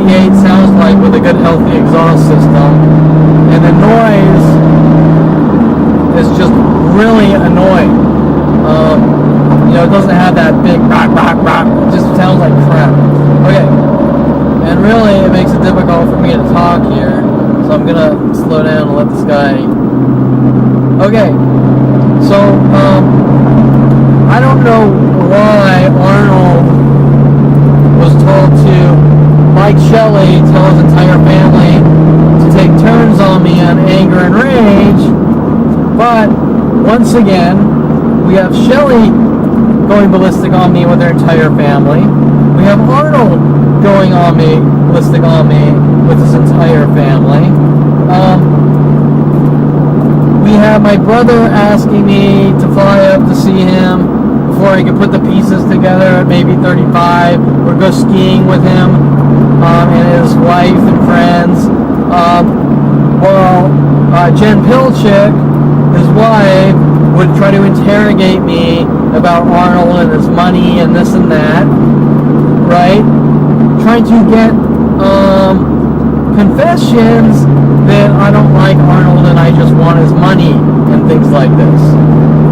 V8 sounds like with a good healthy exhaust system, and the noise is just really annoying. You know, it doesn't have that big rock, rock, rock. It just sounds like crap. Okay, and really it makes it difficult for me to talk here, so I'm gonna slow down and let this guy. Okay, so I don't know why Arnold was told to, like Shelly, tell his entire family to take turns on me on anger and rage, but once again, we have Shelly going ballistic on me with her entire family. We have Arnold going on me, ballistic on me with his entire family. We have my brother asking me to fly up to see him before he could put the pieces together at maybe 35, or go skiing with him and his wife and friends. Jen Pilchick, his wife, would try to interrogate me about Arnold and his money and this and that, right? Trying to get confessions that I don't like Arnold and I just want his money and things like this,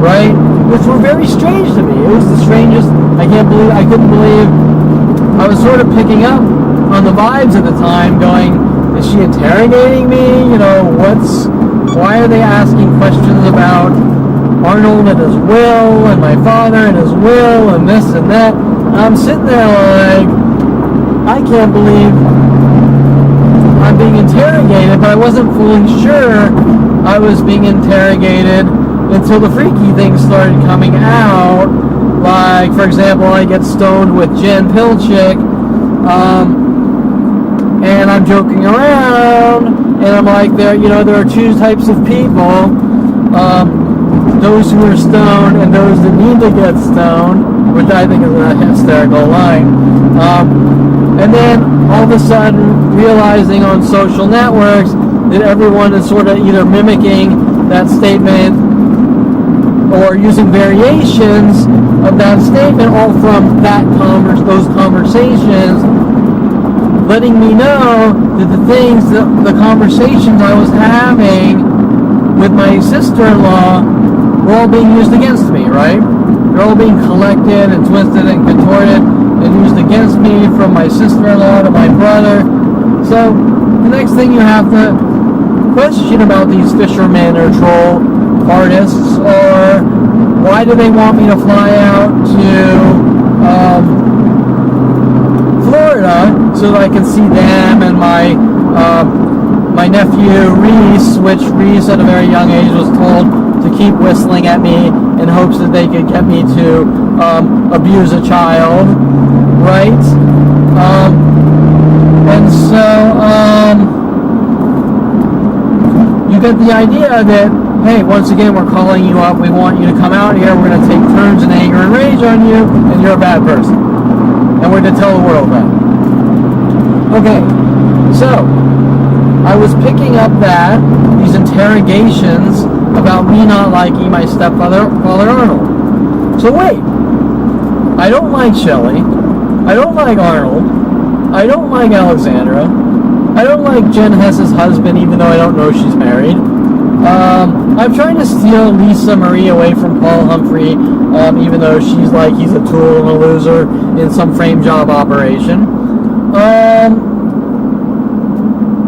right? Which were very strange to me. It was the strangest. I couldn't believe. I was sort of picking up on the vibes at the time, going, is she interrogating me? You know, why are they asking questions about Arnold and his will, and my father and his will, and this and that? And I'm sitting there like, I can't believe I'm being interrogated, but I wasn't fully sure I was being interrogated until the freaky things started coming out. Like, for example, I get stoned with Jen Pilchick, And I'm joking around, and I'm like, there are two types of people, those who are stoned and those that need to get stoned, which I think is a hysterical line. And then all of a sudden realizing on social networks that everyone is sort of either mimicking that statement or using variations of that statement, all from those conversations, letting me know that the conversations I was having with my sister-in-law were all being used against me, right? They're all being collected and twisted and contorted and used against me, from my sister-in-law to my brother. So the next thing you have to question about these fishermen or troll artists, or why do they want me to fly out to Florida so that I can see them and my nephew Reese, which Reese at a very young age was told to keep whistling at me in hopes that they could get me to abuse a child, right? And so you get the idea that, hey, once again, we're calling you up, we want you to come out here, we're going to take turns in anger and rage on you, and you're a bad person. And we're going to tell the world that. Okay, so I was picking up these interrogations about me not liking my stepfather, Father Arnold. So wait, I don't like Shelly, I don't like Arnold, I don't like Alexandra, I don't like Jen Hess's husband, even though I don't know she's married. I'm trying to steal Lisa Marie away from Paul Humphrey, even though she's like he's a tool and a loser in some frame job operation.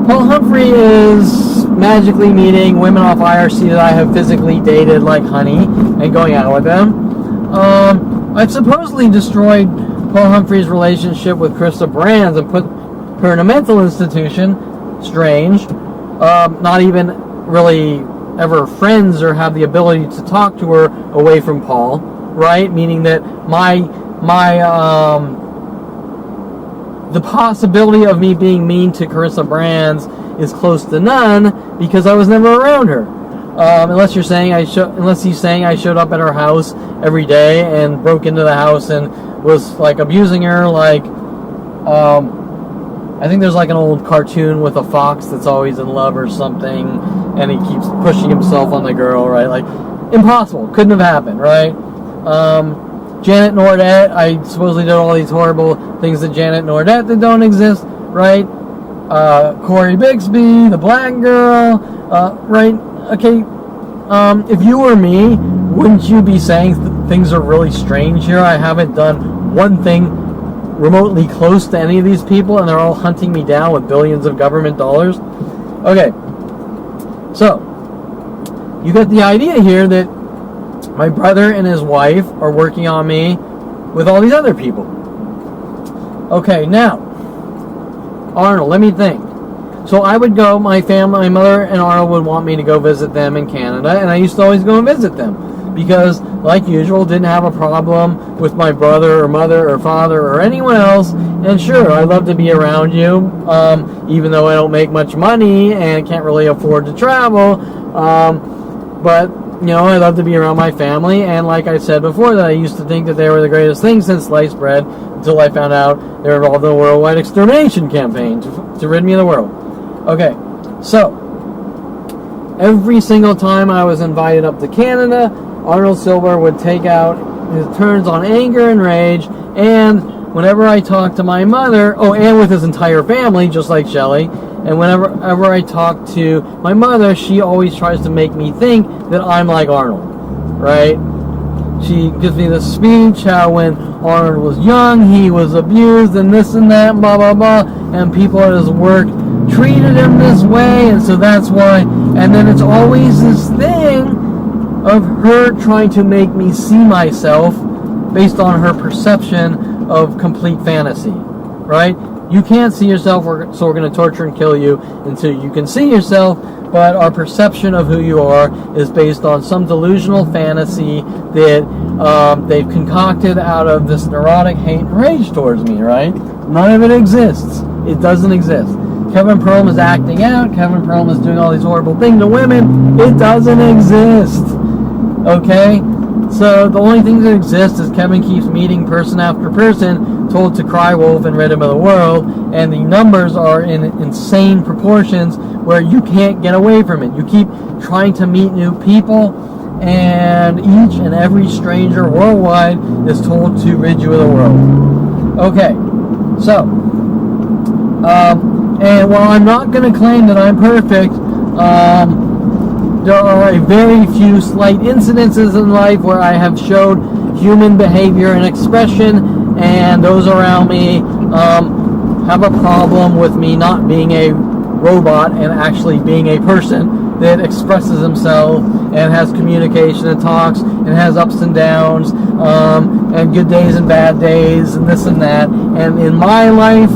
Paul Humphrey is magically meeting women off IRC that I have physically dated like honey and going out with them. I've supposedly destroyed Paul Humphrey's relationship with Krista Brands and put her in a mental institution. Strange. Not even really ever friends or have the ability to talk to her away from Paul, right? Meaning that the possibility of me being mean to Carissa Brands is close to none because I was never around her. Unless he's saying I showed up at her house every day and broke into the house and was like abusing her, like I think there's like an old cartoon with a fox that's always in love or something, and he keeps pushing himself on the girl, right? Like, impossible. Couldn't have happened, right? Janet Nordet, I supposedly did all these horrible things to Janet Nordet that don't exist, right? Corey Bixby, the black girl, right? Okay, if you were me, wouldn't you be saying things are really strange here? I haven't done one thing remotely close to any of these people, and they're all hunting me down with billions of government dollars. Okay, so you get the idea here that my brother and his wife are working on me with all these other people. Okay, now Arnold, let me think. So I would go, my mother and Arnold would want me to go visit them in Canada, and I used to always go and visit them because, like usual, didn't have a problem with my brother or mother or father or anyone else. And sure, I love to be around you, even though I don't make much money and can't really afford to travel. But, you know, I love to be around my family. And like I said before, that I used to think that they were the greatest thing since sliced bread, until I found out they were involved in a worldwide extermination campaign to rid me of the world. Okay, so every single time I was invited up to Canada, Arnold Siilber would take out his turns on anger and rage, and whenever I talked to my mother, and with his entire family, just like Shelly, and whenever I talk to my mother, she always tries to make me think that I'm like Arnold, right? She gives me this speech how when Arnold was young, he was abused and this and that, blah, blah, blah, and people at his work treated him this way, and so that's why. And then it's always this thing of her trying to make me see myself based on her perception of complete fantasy, right? You can't see yourself, so we're going to torture and kill you until you can see yourself, but our perception of who you are is based on some delusional fantasy that they've concocted out of this neurotic hate and rage towards me, right? None of it exists. It doesn't exist. Kevin Perlman is acting out. Kevin Perlman is doing all these horrible things to women. It doesn't exist. Okay? So the only thing that exists is Kevin keeps meeting person after person, told to cry wolf and rid him of the world, and the numbers are in insane proportions where you can't get away from it. You keep trying to meet new people, and each and every stranger worldwide is told to rid you of the world. Okay, so, and while I'm not going to claim that I'm perfect, there are a very few slight incidences in life where I have showed human behavior and expression, and those around me have a problem with me not being a robot and actually being a person that expresses himself and has communication and talks and has ups and downs and good days and bad days and this and that. And in my life,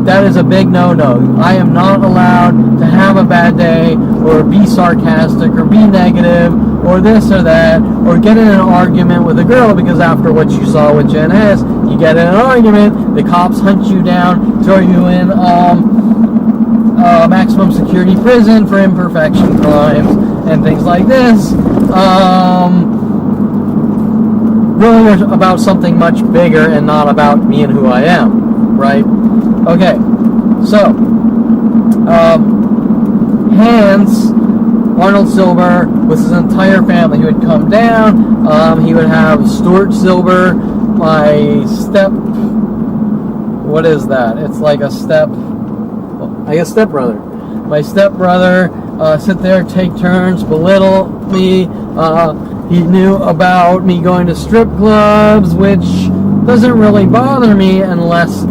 that is a big no-no. I am not allowed to have a bad day or be sarcastic or be negative or this or that or get in an argument with a girl, because after what you saw with Jen Hess, you get in an argument, the cops hunt you down, throw you in maximum security prison for imperfection crimes and things like this. Really about something much bigger and not about me and who I am, right? Okay, so Hans, Arnold Siilber, with his entire family, he would come down. He would have Stuart Siilber, my what is that? It's like a stepbrother. My stepbrother sit there, take turns, belittle me. He knew about me going to strip clubs, which doesn't really bother me unless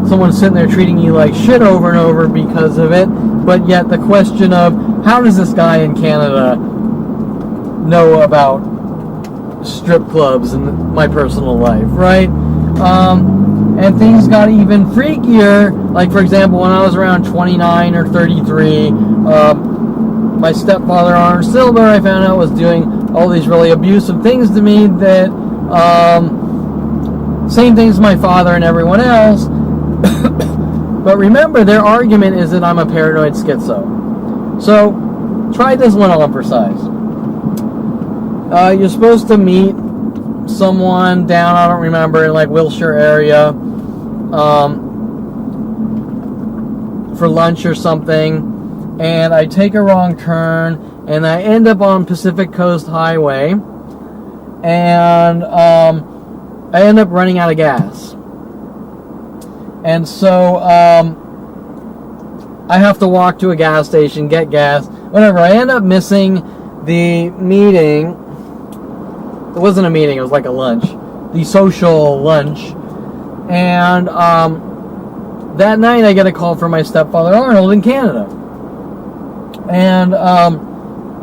someone's sitting there treating you like shit over and over because of it. But yet the question of how does this guy in Canada know about strip clubs and my personal life, right? And things got even freakier. Like, for example, when I was around 29 or 33, my stepfather, Arnold Siilber, I found out was doing all these really abusive things to me that, same things as my father and everyone else. But remember, their argument is that I'm a paranoid schizo. So, try this one on for size. You're supposed to meet someone down, I don't remember, in like Wilshire area, for lunch or something, and I take a wrong turn, and I end up on Pacific Coast Highway, and I end up running out of gas. And so I have to walk to a gas station, get gas, whatever. I end up missing the meeting. It wasn't a meeting, it was like a lunch. The social lunch. And that night I get a call from my stepfather Arnold in Canada. And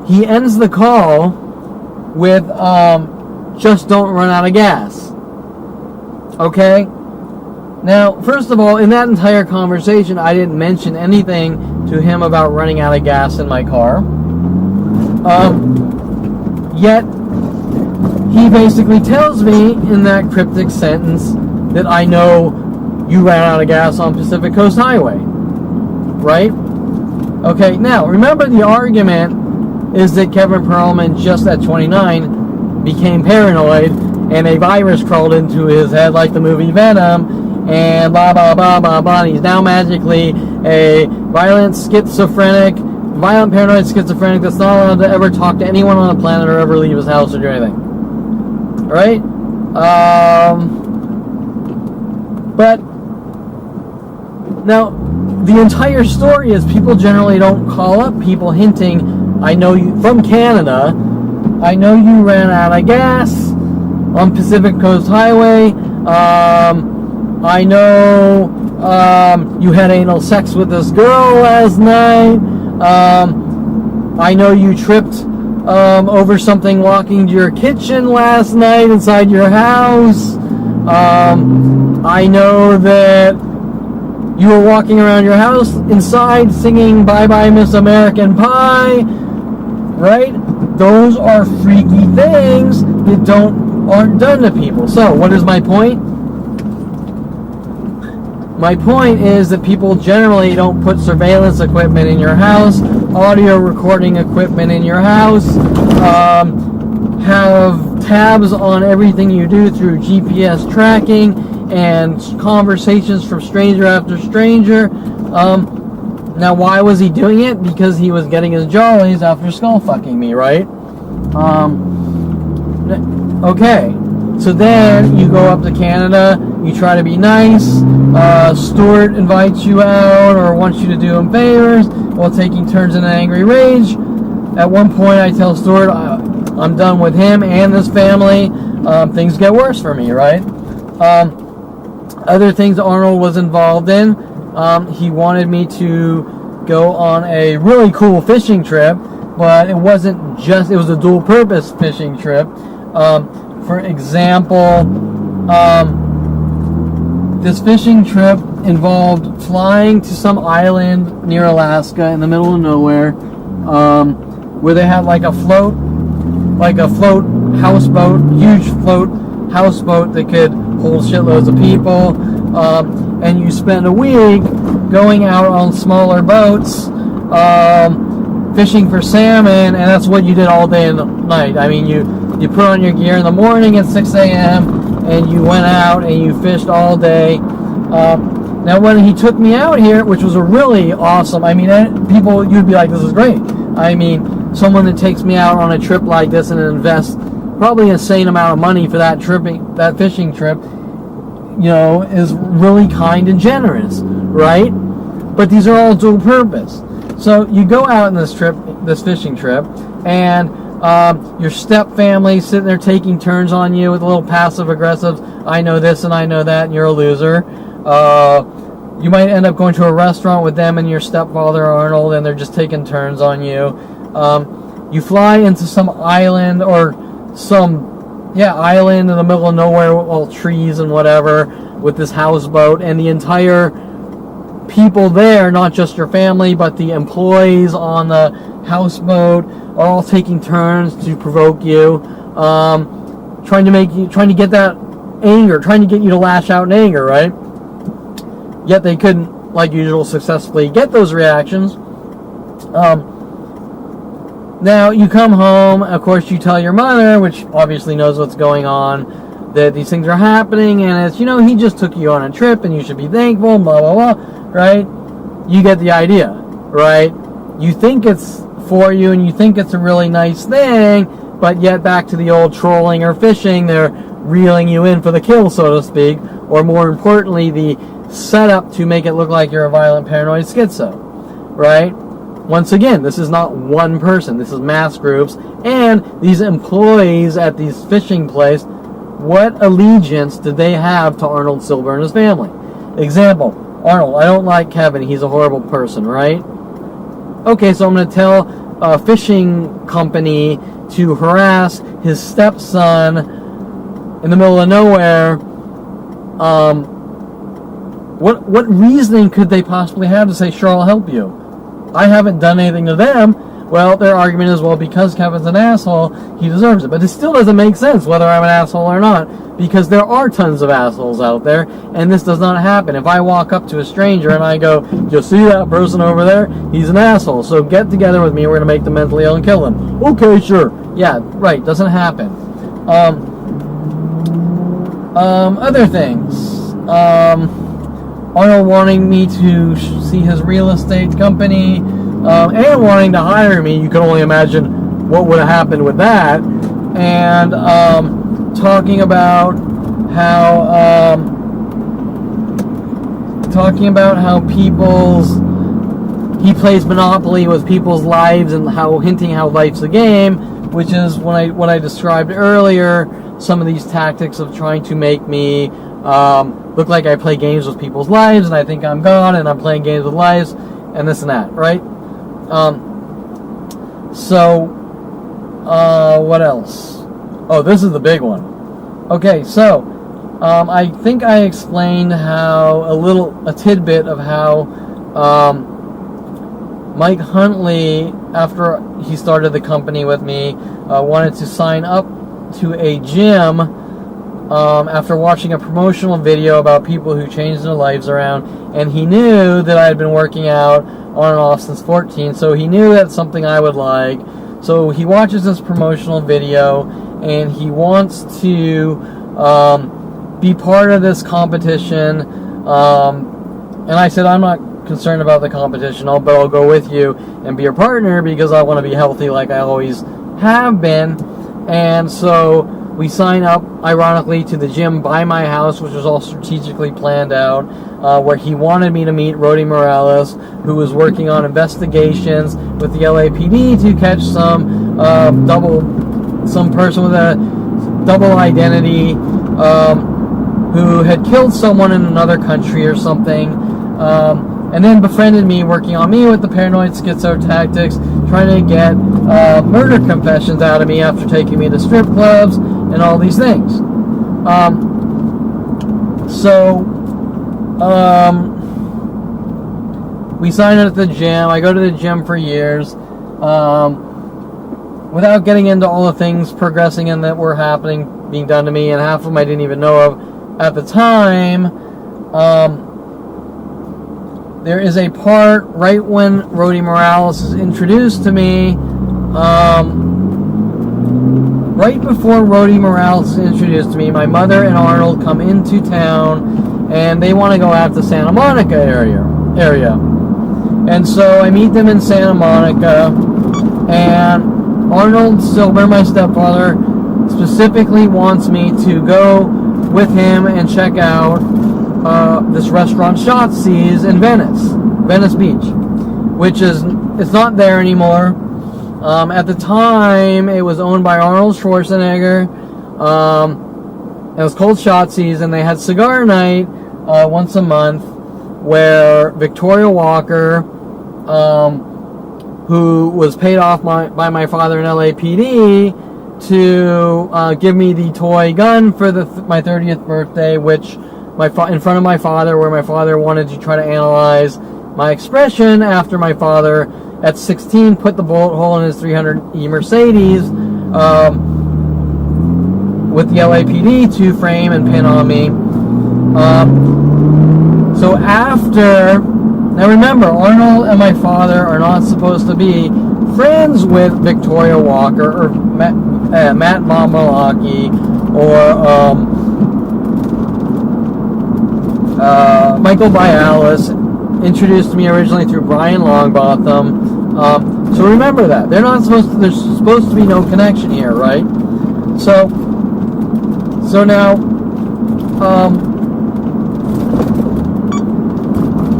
he ends the call with, just don't run out of gas. Okay? Now, first of all, in that entire conversation, I didn't mention anything to him about running out of gas in my car. Yet, he basically tells me in that cryptic sentence that I know you ran out of gas on Pacific Coast Highway. Right? Okay, now, remember the argument is that Kevin Perlman, just at 29, became paranoid, and a virus crawled into his head like the movie Venom, and blah, blah, blah, blah, blah. And he's now magically a violent paranoid schizophrenic that's not allowed to ever talk to anyone on the planet or ever leave his house or do anything. Alright? But, now, the entire story is people generally don't call up people hinting, I know you, from Canada, I know you ran out of gas on Pacific Coast Highway, I know you had anal sex with this girl last night. I know you tripped over something walking to your kitchen last night inside your house. I know that you were walking around your house inside singing Bye Bye Miss American Pie. Right? those are freaky things that aren't done to people. So, what is my point? My point is that people generally don't put surveillance equipment in your house, audio recording equipment in your house, have tabs on everything you do through GPS tracking and conversations from stranger after stranger. Now, why was he doing it? Because he was getting his jollies after skull fucking me, right? Okay. So then you go up to Canada, you try to be nice, Stuart invites you out or wants you to do him favors while taking turns in an angry rage. At one point I tell Stuart I'm done with him and this family. Things get worse for me, right? Other things Arnold was involved in, he wanted me to go on a really cool fishing trip, but it was a dual purpose fishing trip. For example, this fishing trip involved flying to some island near Alaska in the middle of nowhere, where they had like a float houseboat, huge float houseboat that could hold shitloads of people, and you spend a week going out on smaller boats, fishing for salmon, and that's what you did all day and night. I mean, you put on your gear in the morning at 6 a.m. and you went out and you fished all day. Now, when he took me out here, which was a really awesome, I mean, people, you'd be like, this is great. I mean, someone that takes me out on a trip like this and invests probably an insane amount of money for that fishing trip, is really kind and generous, right? But these are all dual purpose. So you go out on this fishing trip, and your step family sitting there taking turns on you with a little passive aggressive, I know this and I know that, and you're a loser. You might end up going to a restaurant with them and your stepfather Arnold, and they're just taking turns on you. You fly into some island island in the middle of nowhere with all trees and whatever with this houseboat, and the entire people there, not just your family, but the employees on the houseboat are all taking turns to provoke you, trying to get that anger, trying to get you to lash out in anger, right? Yet they couldn't, like usual, successfully get those reactions. Now you come home, of course you tell your mother, which obviously knows what's going on, that these things are happening, and it's, he just took you on a trip and you should be thankful, blah, blah, blah, right? You get the idea, right? You think it's for you and you think it's a really nice thing, but yet back to the old trolling or fishing, they're reeling you in for the kill, so to speak, or more importantly, the setup to make it look like you're a violent paranoid schizo, right? Once again, this is not one person, this is mass groups, and these employees at these fishing place, what allegiance did they have to Arnold Siilber and his family? Example, Arnold, I don't like Kevin, he's a horrible person, right? Okay, so I'm going to tell a fishing company to harass his stepson in the middle of nowhere. What reasoning could they possibly have to say, sure, I'll help you? I haven't done anything to them. Well, their argument is, well, because Kevin's an asshole, he deserves it. But it still doesn't make sense whether I'm an asshole or not, because there are tons of assholes out there, and this does not happen. If I walk up to a stranger and I go, you see that person over there? He's an asshole, so get together with me, we're going to make them mentally ill and kill them. Okay, sure. Yeah, right, doesn't happen. Other things. Arnold wanting me to see his real estate company, and wanting to hire me. You can only imagine what would have happened with that. And talking about how he plays Monopoly with people's lives, and hinting how life's a game, which is what I described earlier. Some of these tactics of trying to make me look like I play games with people's lives, and I think I'm God, and I'm playing games with lives, and this and that, right? What else? Oh, this is the big one. Okay, so I think I explained a tidbit of how Mike Huntley after he started the company with me, wanted to sign up to a gym after watching a promotional video about people who changed their lives around, and he knew that I had been working out on and off since 14, so he knew that's something I would like. So he watches this promotional video, and he wants to be part of this competition. And I said, I'm not concerned about the competition, but I'll go with you and be your partner because I want to be healthy like I always have been. And so we sign up, ironically, to the gym by my house, which was all strategically planned out, where he wanted me to meet Rody Morales, who was working on investigations with the LAPD to catch some person with a double identity who had killed someone in another country or something, and then befriended me, working on me with the paranoid schizo tactics, trying to get murder confessions out of me after taking me to strip clubs and all these things. We signed up at the gym. I go to the gym for years. Without getting into all the things progressing and that were happening, being done to me, and half of them I didn't even know of at the time, there is a part right when Rody Morales is introduced to me, right before Rody Morales is introduced to me, my mother and Arnold come into town, and they want to go out to Santa Monica area. And so I meet them in Santa Monica, and Arnold Siilber, my stepfather, specifically wants me to go with him and check out this restaurant Shotzi's in Venice Beach, which it's not there anymore. At the time, it was owned by Arnold Schwarzenegger. It was called Shotzi's, and they had cigar night once a month, where Victoria Walker, who was paid off by my father in LAPD to give me the toy gun for my 30th birthday, which in front of my father, where my father wanted to try to analyze my expression after my father, at 16, put the bullet hole in his 300E Mercedes with the LAPD to frame and pin on me. So after... Now remember, Arnold and my father are not supposed to be friends with Victoria Walker or Matt Mamalaki or Michael Bialis, introduced to me originally through Brian Longbotham. So remember that. There's supposed to be no connection here, right? So now,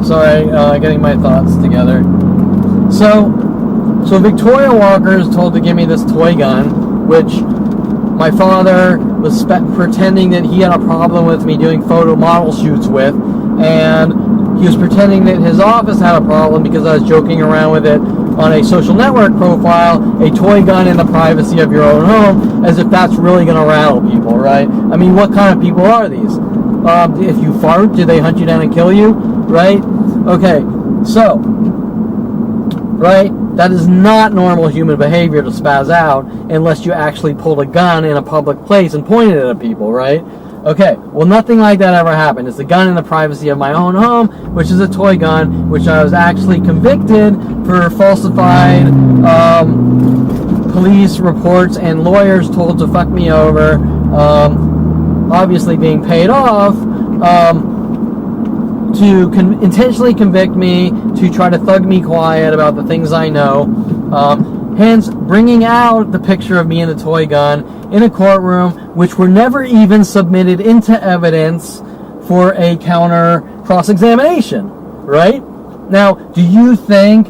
sorry, getting my thoughts together. So Victoria Walker is told to give me this toy gun, which my father was pretending that he had a problem with me doing photo model shoots with, and he was pretending that his office had a problem because I was joking around with it on a social network profile, a toy gun in the privacy of your own home, as if that's really going to rattle people, right? I mean, what kind of people are these? If you fart, do they hunt you down and kill you, right? Okay, so, right, that is not normal human behavior to spaz out unless you actually pulled a gun in a public place and pointed it at people, right? Okay, well, nothing like that ever happened. It's a gun in the privacy of my own home, which is a toy gun, which I was actually convicted for falsified police reports and lawyers told to fuck me over, obviously being paid off, to intentionally convict me, to try to thug me quiet about the things I know. Hence, bringing out the picture of me and the toy gun in a courtroom, which were never even submitted into evidence for a counter cross-examination, right? Now, do you think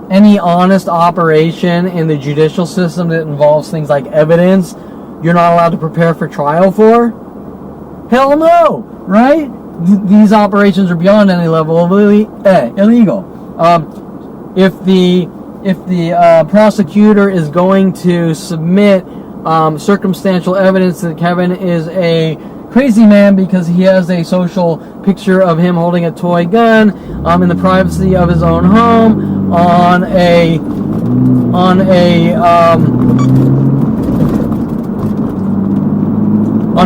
any honest operation in the judicial system that involves things like evidence you're not allowed to prepare for trial for? Hell no, right? These operations are beyond any level of illegal. If the prosecutor is going to submit circumstantial evidence that Kevin is a crazy man because he has a social picture of him holding a toy gun in the privacy of his own home, on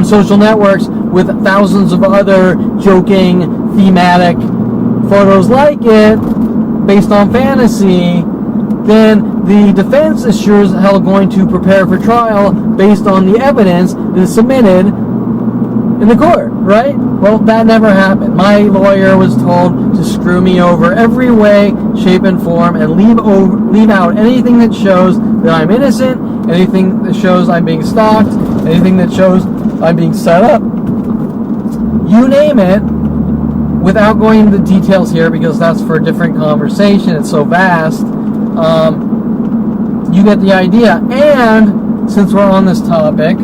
social networks with thousands of other joking, thematic photos like it, based on fantasy, then the defense is sure as hell going to prepare for trial based on the evidence that is submitted in the court, right? Well, that never happened. My lawyer was told to screw me over every way, shape, and form, and leave out anything that shows that I'm innocent, anything that shows I'm being stalked, anything that shows I'm being set up. You name it, without going into the details here, because that's for a different conversation. It's so vast. You get the idea. And since we're on this topic,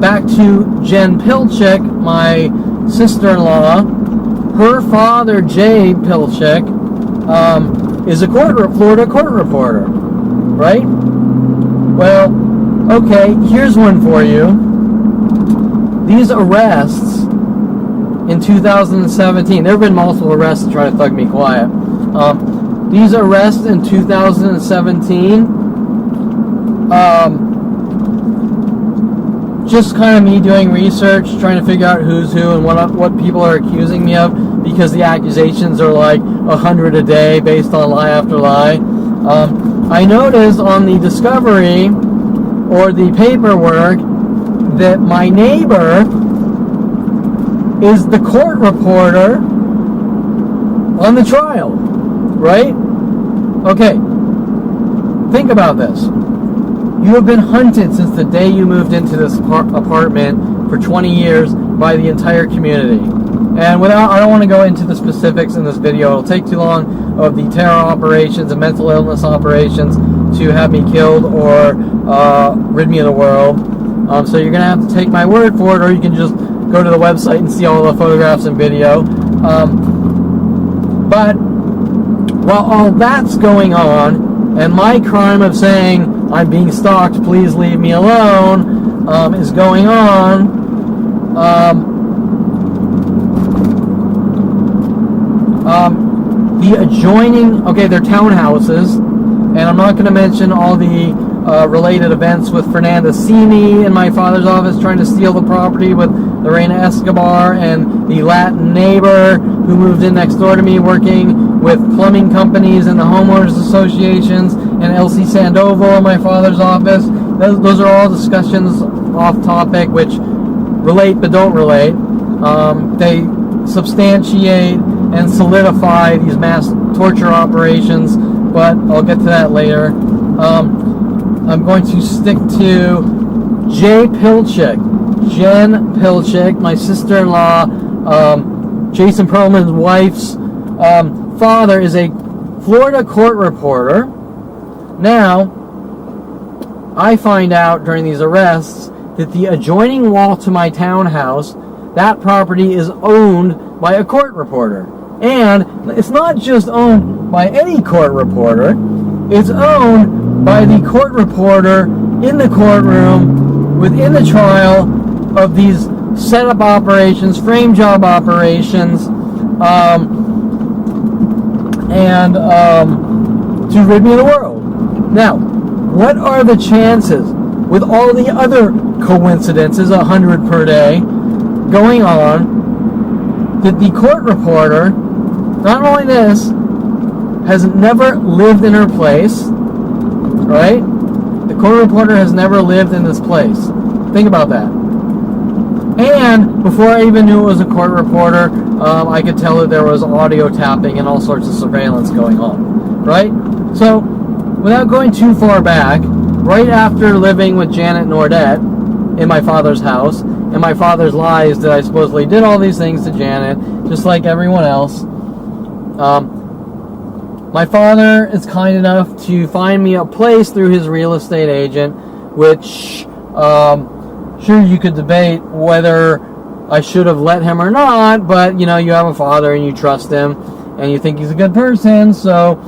back to Jen Pilchick, my sister-in-law. Her father, Jay Pilchick, is a Florida court reporter, right? Well, okay, here's one for you. These arrests in 2017, there have been multiple arrests to try to thug me quiet. These arrests in 2017, just kind of me doing research, trying to figure out who's who and what people are accusing me of, because the accusations are like 100 a day based on lie after lie. I noticed on the discovery or the paperwork that my neighbor is the court reporter on the trial, right? Okay, think about this. You have been hunted since the day you moved into this apartment for 20 years by the entire community. And I don't want to go into the specifics in this video. It'll take too long of the terror operations and mental illness operations to have me killed or rid me of the world. So you're going to have to take my word for it, or you can just go to the website and see all the photographs and video. But while all that's going on, and my crime of saying I'm being stalked, please leave me alone, is going on, the adjoining, they're townhouses, and I'm not going to mention all the related events with Fernanda Sini in my father's office trying to steal the property with Lorena Escobar and the Latin neighbor who moved in next door to me working with plumbing companies and the homeowners associations, and Elsie Sandoval in my father's office. Those are all discussions off topic which relate but don't relate. They substantiate and solidify these mass torture operations, but I'll get to that later. I'm going to stick to Jay Pilchick, Jen Pilchick, my sister-in-law, Jason Perlman's wife's father is a Florida court reporter. Now, I find out during these arrests that the adjoining wall to my townhouse, that property is owned by a court reporter. And it's not just owned by any court reporter, it's owned by the court reporter in the courtroom within the trial of these setup operations, frame job operations, to rid me of the world. Now, what are the chances, with all the other coincidences, 100 per day, going on, that the court reporter, not only this, has never lived in her place, right? The court reporter has never lived in this place. Think about that. And before I even knew it was a court reporter, I could tell that there was audio tapping and all sorts of surveillance going on, right? So, without going too far back, right after living with Janet Nordet in my father's house, and my father's lies that I supposedly did all these things to Janet, just like everyone else, my father is kind enough to find me a place through his real estate agent, which, sure, you could debate whether I should have let him or not, but, you know, you have a father and you trust him, and you think he's a good person, so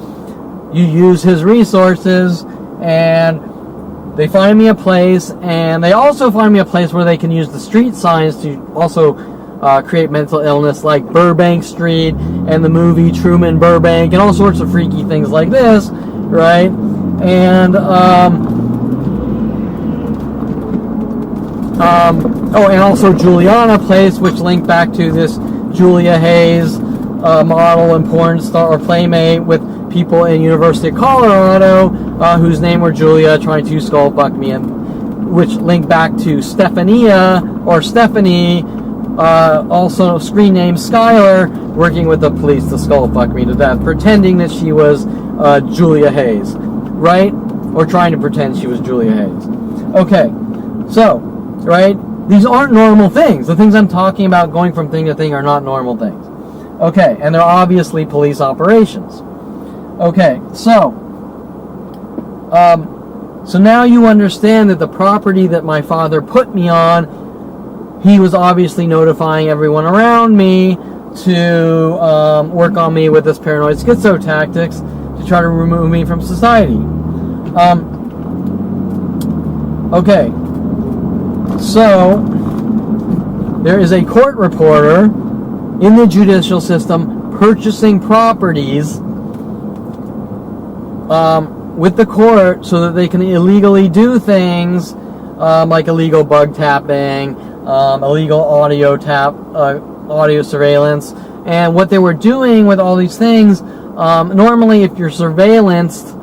you use his resources, and they find me a place, and they also find me a place where they can use the street signs to also create mental illness, like Burbank Street and the movie Truman Burbank and all sorts of freaky things like this, right? And and also Juliana Place, which linked back to this Julia Hayes model and porn star or playmate with people in University of Colorado whose name were Julia, trying to skull fuck me, and which linked back to Stephanie, also screen name Skylar, working with the police to skull fuck me to death, pretending that she was Julia Hayes, right? Or trying to pretend she was Julia Hayes. Okay, so, right? These aren't normal things. The things I'm talking about going from thing to thing are not normal things. Okay, and they're obviously police operations. Okay, so now you understand that the property that my father put me on, he was obviously notifying everyone around me to work on me with this paranoid schizo tactics to try to remove me from society. Okay, so there is a court reporter in the judicial system purchasing properties with the court so that they can illegally do things like illegal bug tapping, illegal audio surveillance. And what they were doing with all these things, normally if you're surveillanced,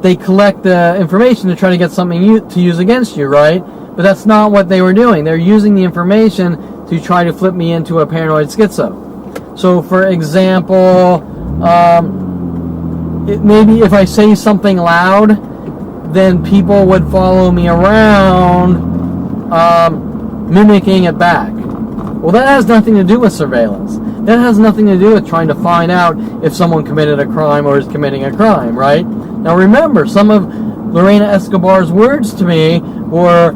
they collect the information to try to get something to use against you, right? But that's not what they were doing. They're using the information to try to flip me into a paranoid schizo. So, for example, maybe if I say something loud, then people would follow me around, mimicking it back. Well, that has nothing to do with surveillance. That has nothing to do with trying to find out if someone committed a crime or is committing a crime, right? Now remember, some of Lorena Escobar's words to me were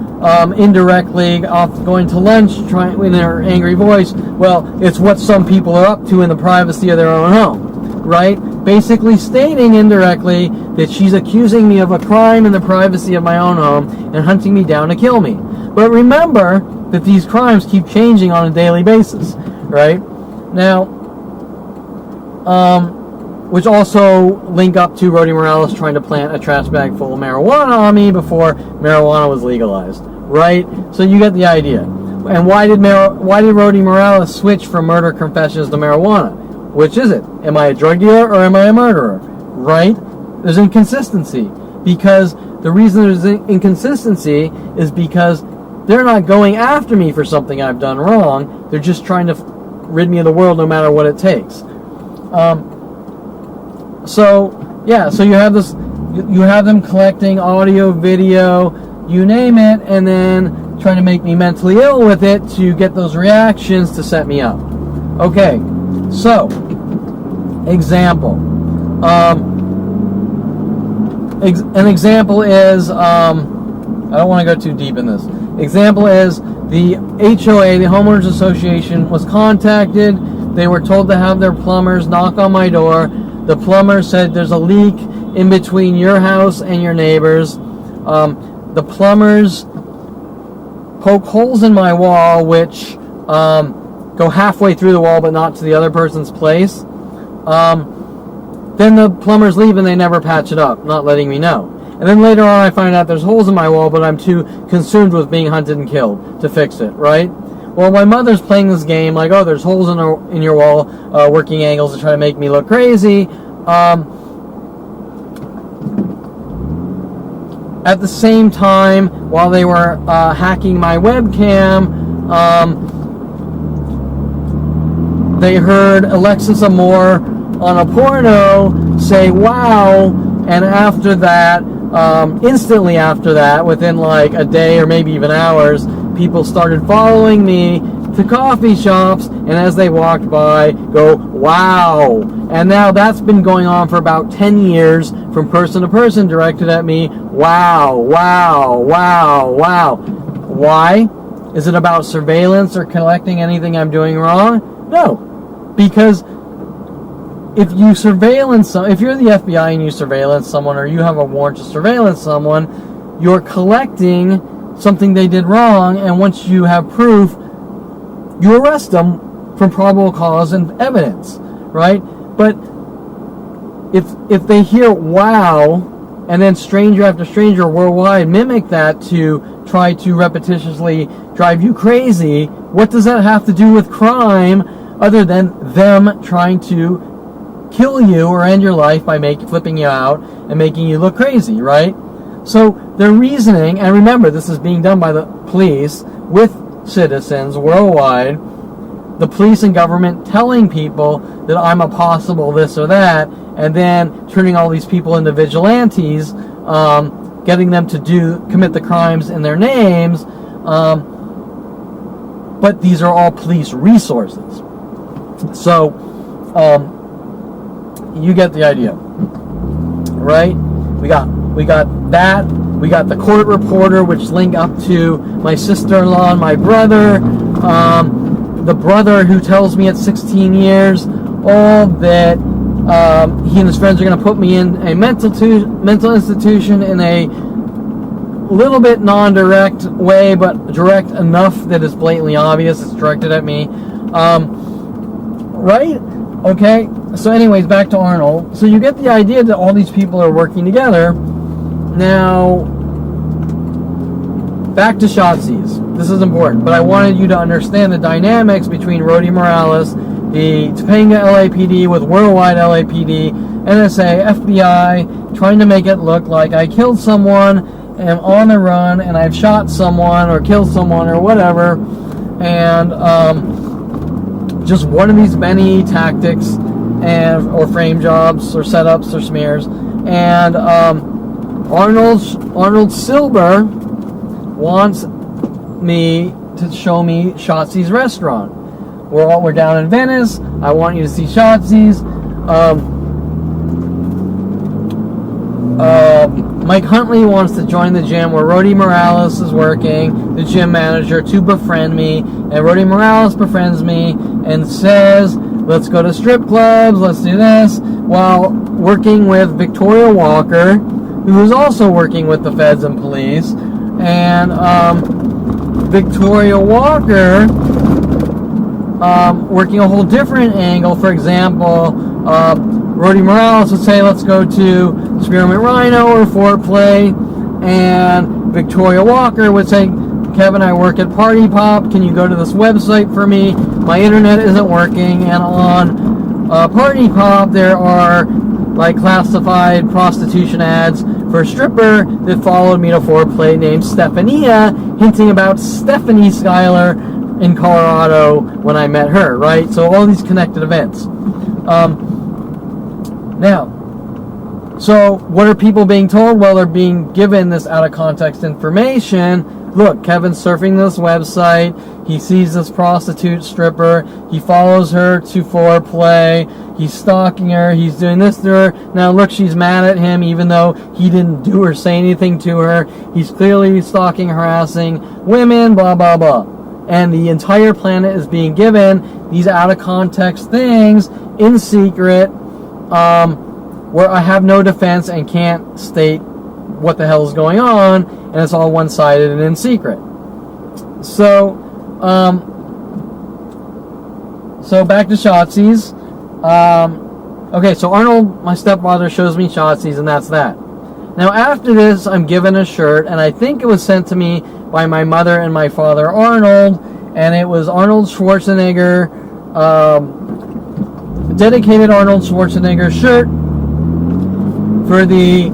indirectly off going to lunch, trying in her angry voice, well, it's what some people are up to in the privacy of their own home, right? Basically stating indirectly that she's accusing me of a crime in the privacy of my own home and hunting me down to kill me. But remember that these crimes keep changing on a daily basis, right? Now, which also link up to Rody Morales trying to plant a trash bag full of marijuana on me before marijuana was legalized, right? So you get the idea. And why did Rody Morales switch from murder confessions to marijuana? Which is it? Am I a drug dealer or am I a murderer? Right? There's inconsistency. Because the reason there's inconsistency is because they're not going after me for something I've done wrong. They're just trying to rid me of the world no matter what it takes. So you have this, you have them collecting audio, video, you name it, and then trying to make me mentally ill with it to get those reactions to set me up. Okay, so, example. An example is, I don't want to go too deep in this. Example is, the HOA, the Homeowners Association, was contacted. They were told to have their plumbers knock on my door. The plumber said there's a leak in between your house and your neighbor's. The plumbers poke holes in my wall, which go halfway through the wall but not to the other person's place. Then the plumbers leave and they never patch it up, not letting me know. And then later on I find out there's holes in my wall, but I'm too consumed with being hunted and killed to fix it, right? Well, my mother's playing this game like, oh, there's holes in your wall, working angles to try to make me look crazy. At the same time, while they were hacking my webcam, they heard Alexis Amore on a porno say, wow, and after that, instantly after that, within like a day or maybe even hours, people started following me to coffee shops, and as they walked by, go, wow. And now that's been going on for about 10 years, from person to person, directed at me, wow, wow, wow, wow. Why? Is it about surveillance or collecting anything I'm doing wrong? No. Because if you surveillance, if you're the FBI and you surveillance someone, or you have a warrant to surveillance someone, you're collecting something they did wrong, and once you have proof, you arrest them for probable cause and evidence, right? But if they hear wow, and then stranger after stranger worldwide mimic that to try to repetitiously drive you crazy, what does that have to do with crime other than them trying to kill you or end your life by flipping you out and making you look crazy, right? So their reasoning, and remember, this is being done by the police with citizens worldwide, the police and government telling people that I'm a possible this or that, and then turning all these people into vigilantes, getting them to commit the crimes in their names, but these are all police resources. So, you get the idea, right? We got that. We got the court reporter, which link up to my sister-in-law and my brother. The brother who tells me at 16 years old that he and his friends are going to put me in a mental institution in a little bit non-direct way, but direct enough that it's blatantly obvious it's directed at me. Right? Okay. So anyways, back to Arnold. So you get the idea that all these people are working together. Now, back to Shotzi's. This is important, but I wanted you to understand the dynamics between Rody Morales, the Topanga LAPD with worldwide LAPD, NSA, FBI, trying to make it look like I killed someone, am on the run, and I've shot someone or killed someone or whatever, and just one of these many tactics or frame jobs or setups or smears. And Arnold Siilber wants me to show me Shotzi's restaurant. We're down in Venice. I want you to see Shotzi's. Mike Huntley wants to join the gym where Rody Morales is working, the gym manager, to befriend me. And Rody Morales befriends me and says, let's go to strip clubs, let's do this, while working with Victoria Walker, who is also working with the feds and police. And Victoria Walker working a whole different angle. For example, Rody Morales would say, let's go to Spearmint Rhino or Foreplay, and Victoria Walker would say, Kevin, I work at Party Pop, can you go to this website for me? My internet isn't working. And on Party Pop there are like classified prostitution ads for a stripper that followed me to Foreplay named Stephania, hinting about Stephanie Schuyler in Colorado when I met her, right? So all these connected events. Now, so what are people being told? Well, they're being given this out of context information. Look, Kevin's surfing this website. He sees this prostitute stripper. He follows her to Foreplay. He's stalking her. He's doing this to her. Now, look, she's mad at him even though he didn't do or say anything to her. He's clearly stalking, harassing women, blah, blah, blah. And the entire planet is being given these out of context things in secret, where I have no defense and can't state what the hell is going on, and it's all one-sided and in secret. So, back to Shotzi's. Okay, so Arnold, my stepfather, shows me Shotzi's, and that's that. Now, after this, I'm given a shirt, and I think it was sent to me by my mother and my father, Arnold, and it was Arnold Schwarzenegger, dedicated Arnold Schwarzenegger shirt for the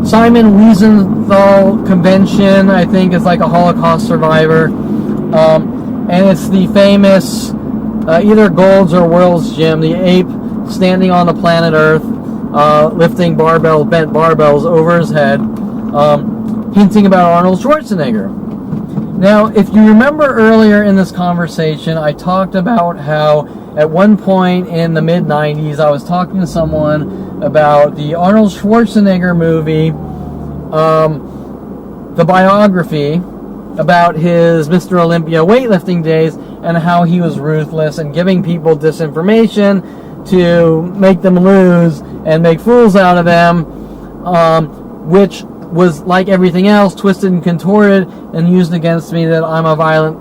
Simon Wiesenthal convention. I think it's like a Holocaust survivor, and it's the famous either Gold's or World's Gym, the ape standing on the planet Earth, lifting bent barbells over his head, hinting about Arnold Schwarzenegger. Now, if you remember earlier in this conversation, I talked about how at one point in the mid-90s, I was talking to someone about the Arnold Schwarzenegger movie, the biography about his Mr. Olympia weightlifting days and how he was ruthless and giving people disinformation to make them lose and make fools out of them, which was, like everything else, twisted and contorted and used against me that I'm a violent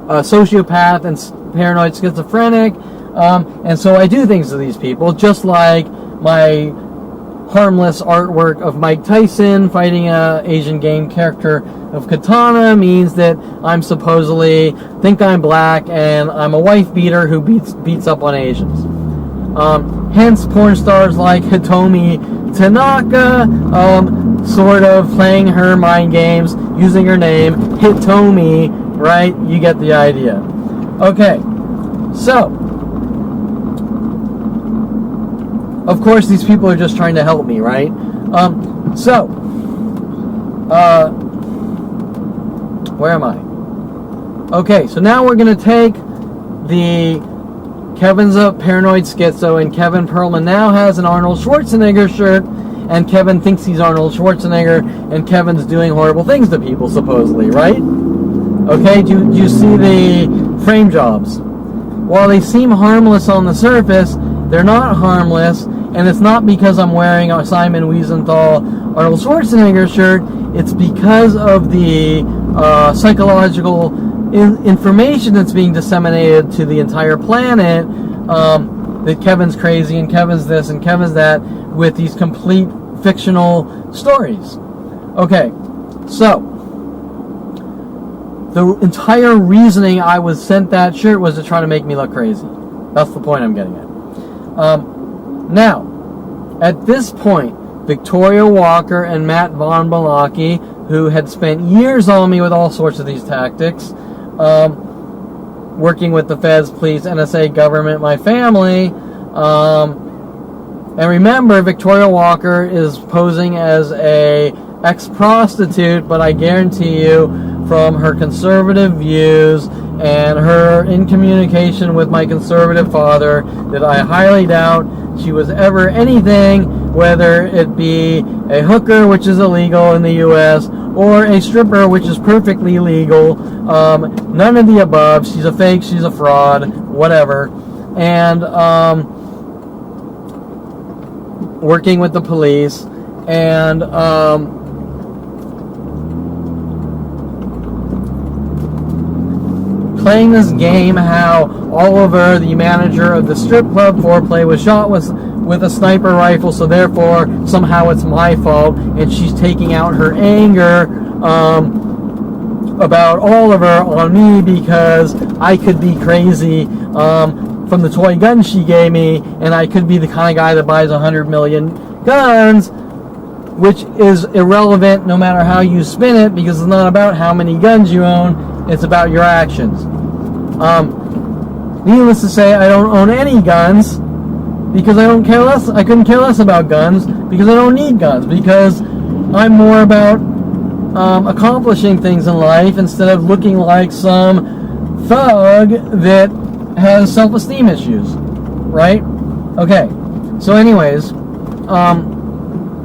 sociopath and paranoid schizophrenic, and so I do things to these people, just like my harmless artwork of Mike Tyson fighting a Asian game character of Katana means that I'm supposedly think I'm black and I'm a wife beater who beats up on Asians. Hence porn stars like Hitomi Tanaka sort of playing her mind games using her name Hitomi, right? You get the idea. Okay, so of course, these people are just trying to help me, right? Where am I? Okay, so now we're going to take Kevin's a paranoid schizo, and Kevin Perlman now has an Arnold Schwarzenegger shirt, and Kevin thinks he's Arnold Schwarzenegger, and Kevin's doing horrible things to people, supposedly, right? Okay, do you see the frame jobs? While they seem harmless on the surface, they're not harmless, and it's not because I'm wearing a Simon Wiesenthal Arnold Schwarzenegger shirt. It's because of the psychological information that's being disseminated to the entire planet that Kevin's crazy and Kevin's this and Kevin's that with these complete fictional stories. Okay, so the entire reasoning I was sent that shirt was to try to make me look crazy. That's the point I'm getting at. Now, at this point, Victoria Walker and Matt Von Balaki, who had spent years on me with all sorts of these tactics, working with the feds, police, NSA, government, my family, and remember, Victoria Walker is posing as a ex-prostitute, but I guarantee you, from her conservative views and her in communication with my conservative father, that I highly doubt she was ever anything, whether it be a hooker, which is illegal in the U.S., or a stripper, which is perfectly legal. None of the above. She's a fake, she's a fraud, whatever. And working with the police, and playing this game how Oliver, the manager of the strip club Foreplay, was shot with a sniper rifle, so therefore somehow it's my fault, and she's taking out her anger about Oliver on me because I could be crazy from the toy gun she gave me, and I could be the kind of guy that buys 100 million guns, which is irrelevant no matter how you spin it, because it's not about how many guns you own, it's about your actions. Needless to say, I don't own any guns because I don't care less. I couldn't care less about guns because I don't need guns, because I'm more about accomplishing things in life instead of looking like some thug that has self-esteem issues, right? Okay, so anyways,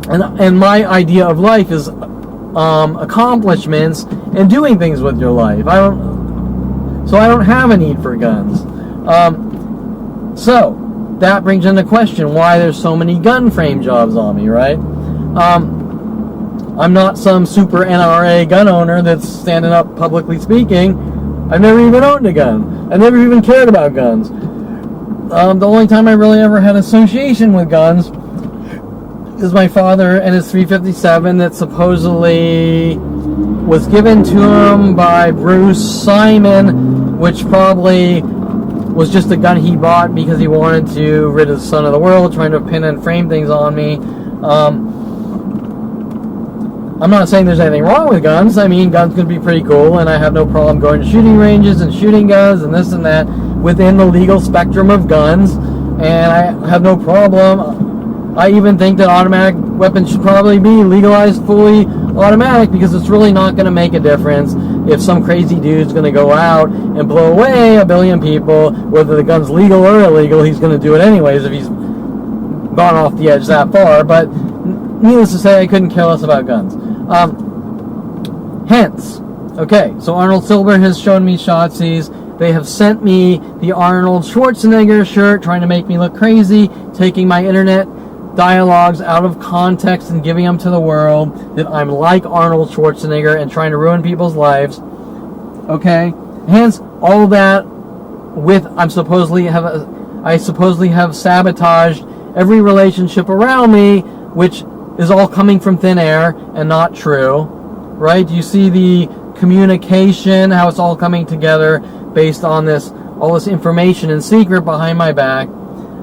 and my idea of life is accomplishments and doing things with your life. I don't have a need for guns. So that brings into question why there's so many gun frame jobs on me, right? I'm not some super NRA gun owner that's standing up publicly speaking. I've never even owned a gun. I never even cared about guns. The only time I really ever had association with guns is my father and his .357 that supposedly was given to him by Bruce Simon, which probably was just a gun he bought because he wanted to rid his son of the world, trying to pin and frame things on me. I'm not saying there's anything wrong with guns. I mean, guns can be pretty cool, and I have no problem going to shooting ranges and shooting guns and this and that within the legal spectrum of guns, and I have no problem. I even think that automatic weapons should probably be legalized fully automatic, because it's really not going to make a difference if some crazy dude's going to go out and blow away 1 billion people. Whether the gun's legal or illegal, he's going to do it anyways if he's gone off the edge that far. But needless to say, I couldn't care less about guns. Hence, okay, so Arnold Siilber has shown me Shotsies. They have sent me the Arnold Schwarzenegger shirt, trying to make me look crazy, taking my internet dialogues out of context and giving them to the world, that I'm like Arnold Schwarzenegger and trying to ruin people's lives. Okay? Hence, all that with I supposedly have sabotaged every relationship around me, which is all coming from thin air and not true, right? You see the communication, how it's all coming together based on all this information and secret behind my back.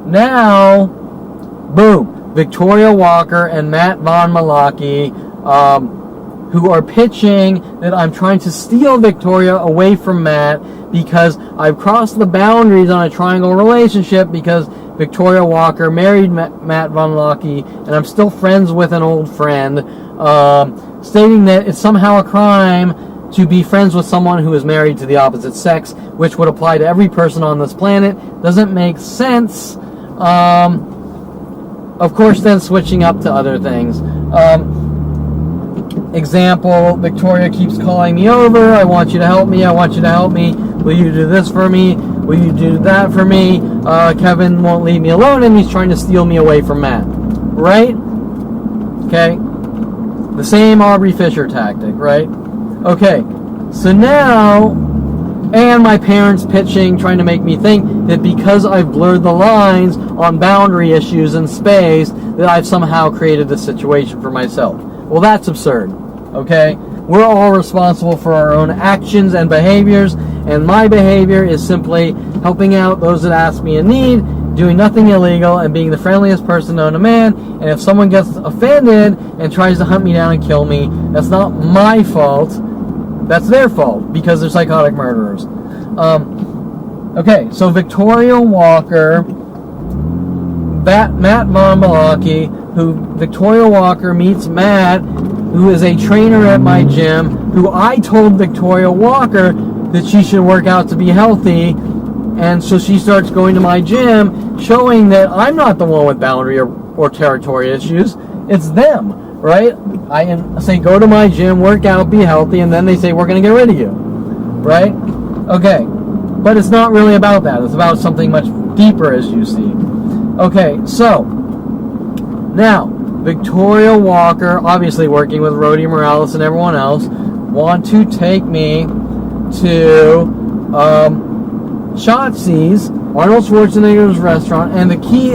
Now, boom, Victoria Walker and Matt Von Malaki, who are pitching that I'm trying to steal Victoria away from Matt because I've crossed the boundaries on a triangle relationship because Victoria Walker married Matt Von Malaki, and I'm still friends with an old friend, stating that it's somehow a crime to be friends with someone who is married to the opposite sex, which would apply to every person on this planet. Doesn't make sense. Of course, then switching up to other things. Example, Victoria keeps calling me over. I want you to help me. I want you to help me. Will you do this for me? Will you do that for me? Kevin won't leave me alone, and he's trying to steal me away from Matt. Right? Okay. The same Aubrey Fisher tactic, right? Okay. So now, and my parents pitching, trying to make me think that because I've blurred the lines on boundary issues in space, that I've somehow created this situation for myself. Well, that's absurd. Okay? We're all responsible for our own actions and behaviors, and my behavior is simply helping out those that ask me in need, doing nothing illegal, and being the friendliest person known to man. And if someone gets offended and tries to hunt me down and kill me, that's not my fault. That's their fault, because they're psychotic murderers. Okay, so Victoria Walker, Matt Von Malaki, who Victoria Walker meets Matt, who is a trainer at my gym, who I told Victoria Walker that she should work out to be healthy, and so she starts going to my gym, showing that I'm not the one with boundary or territory issues, it's them, right? I say, go to my gym, work out, be healthy, and then they say, we're going to get rid of you, right? Okay, but it's not really about that. It's about something much deeper, as you see. Okay, so now Victoria Walker, obviously working with Rhodey Morales and everyone else, want to take me to Shotzi's, Arnold Schwarzenegger's restaurant, and the key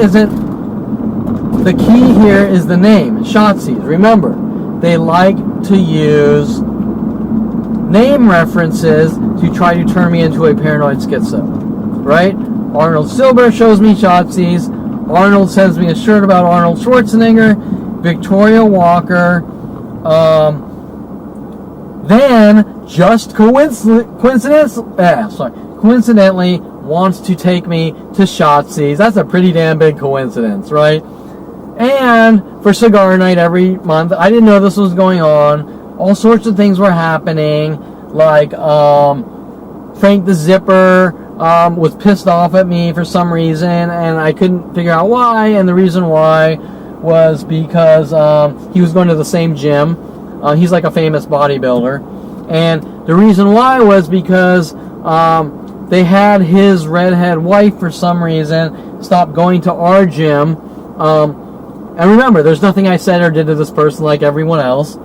here is the name, Shotzi's. Remember, they like to use name references to try to turn me into a paranoid schizo, right? Arnold Siilber shows me Shotzi's. Arnold sends me a shirt about Arnold Schwarzenegger. Victoria Walker, then just coincidentally wants to take me to Shotzi's. That's a pretty damn big coincidence, right? And for cigar night every month, I didn't know this was going on. All sorts of things were happening, like Frank the Zipper was pissed off at me for some reason, and I couldn't figure out why, and the reason why was because he was going to the same gym. He's like a famous bodybuilder, and the reason why was because they had his redhead wife for some reason stop going to our gym. And remember, there's nothing I said or did to this person like everyone else.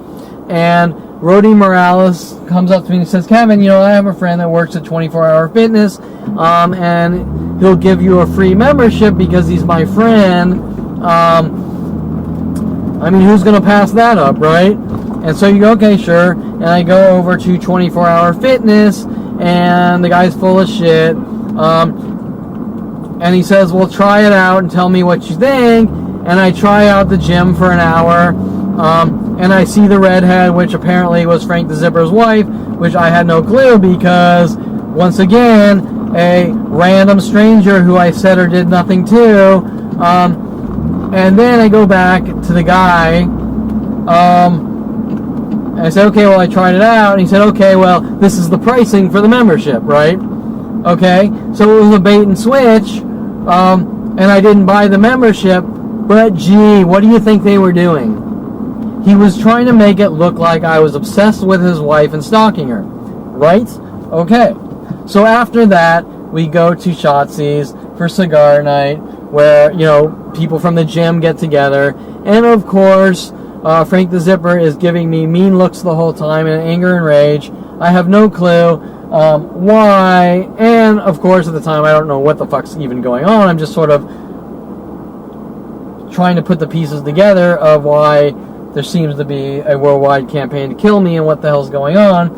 And Rhodey Morales comes up to me and says, Kevin, I have a friend that works at 24 Hour Fitness, and he'll give you a free membership because he's my friend. Who's going to pass that up, right? And so you go, okay, sure. And I go over to 24 Hour Fitness, and the guy's full of shit. And he says, well, try it out and tell me what you think. And I try out the gym for an hour. And I see the redhead, which apparently was Frank the Zipper's wife, which I had no clue because, once again, a random stranger who I said or did nothing to. And then I go back to the guy, and I said, okay, well, I tried it out. And he said, okay, well, this is the pricing for the membership, right? Okay, so it was a bait and switch, and I didn't buy the membership, but gee, what do you think they were doing? He was trying to make it look like I was obsessed with his wife and stalking her, right? Okay, so after that, we go to Shotzi's for cigar night, where, people from the gym get together, and of course, Frank the Zipper is giving me mean looks the whole time in anger and rage. I have no clue. why, and of course at the time I don't know what the fuck's even going on. I'm just sort of trying to put the pieces together of why there seems to be a worldwide campaign to kill me and what the hell's going on.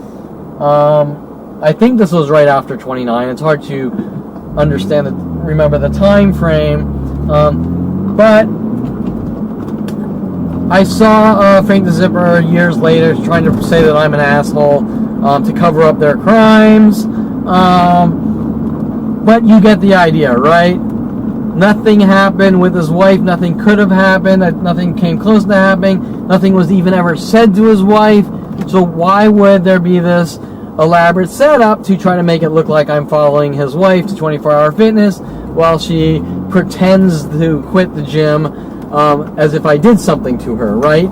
I think this was right after 29. It's hard to remember the time frame, but I saw Frank the Zipper years later trying to say that I'm an asshole to cover up their crimes, but you get the idea, right? Nothing happened with his wife, nothing could have happened, nothing came close to happening, nothing was even ever said to his wife, so why would there be this elaborate setup to try to make it look like I'm following his wife to 24-hour fitness while she pretends to quit the gym as if I did something to her, right?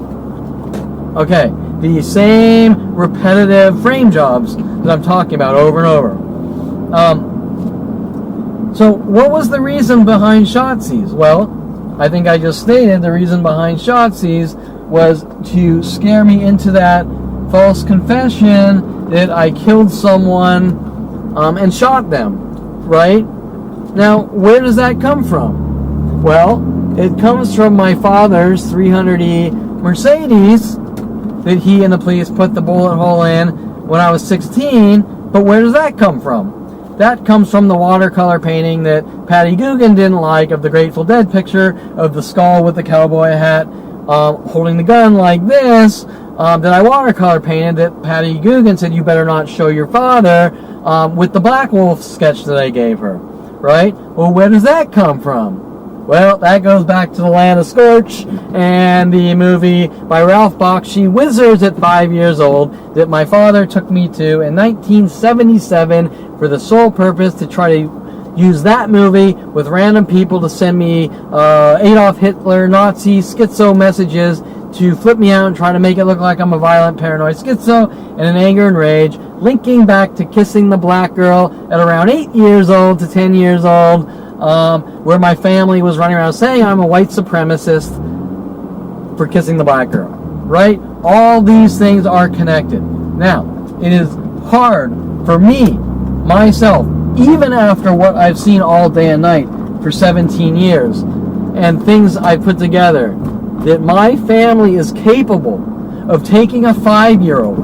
Okay, the same repetitive frame jobs that I'm talking about over and over. So what was the reason behind Shotsies? Well, I think I just stated the reason behind Shotsies was to scare me into that false confession that I killed someone and shot them, right? Now, where does that come from? Well, it comes from my father's 300E Mercedes that he and the police put the bullet hole in when I was 16, but where does that come from? That comes from the watercolor painting that Patty Guggen didn't like of the Grateful Dead picture of the skull with the cowboy hat holding the gun like this, that I watercolor painted, that Patty Guggen said you better not show your father with the Black Wolf sketch that I gave her, right? Well, where does that come from? Well, that goes back to the Land of Scorch and the movie by Ralph Bakshi, Wizards at 5 years old, that my father took me to in 1977 for the sole purpose to try to use that movie with random people to send me Adolf Hitler, Nazi, schizo messages to flip me out and try to make it look like I'm a violent, paranoid schizo, and in anger and rage, linking back to kissing the black girl at around 8 years old to 10 years old, where my family was running around saying I'm a white supremacist for kissing the black girl, right? All these things are connected. Now, it is hard for me, myself, even after what I've seen all day and night for 17 years, and things I put together, that my family is capable of taking a 5-year-old,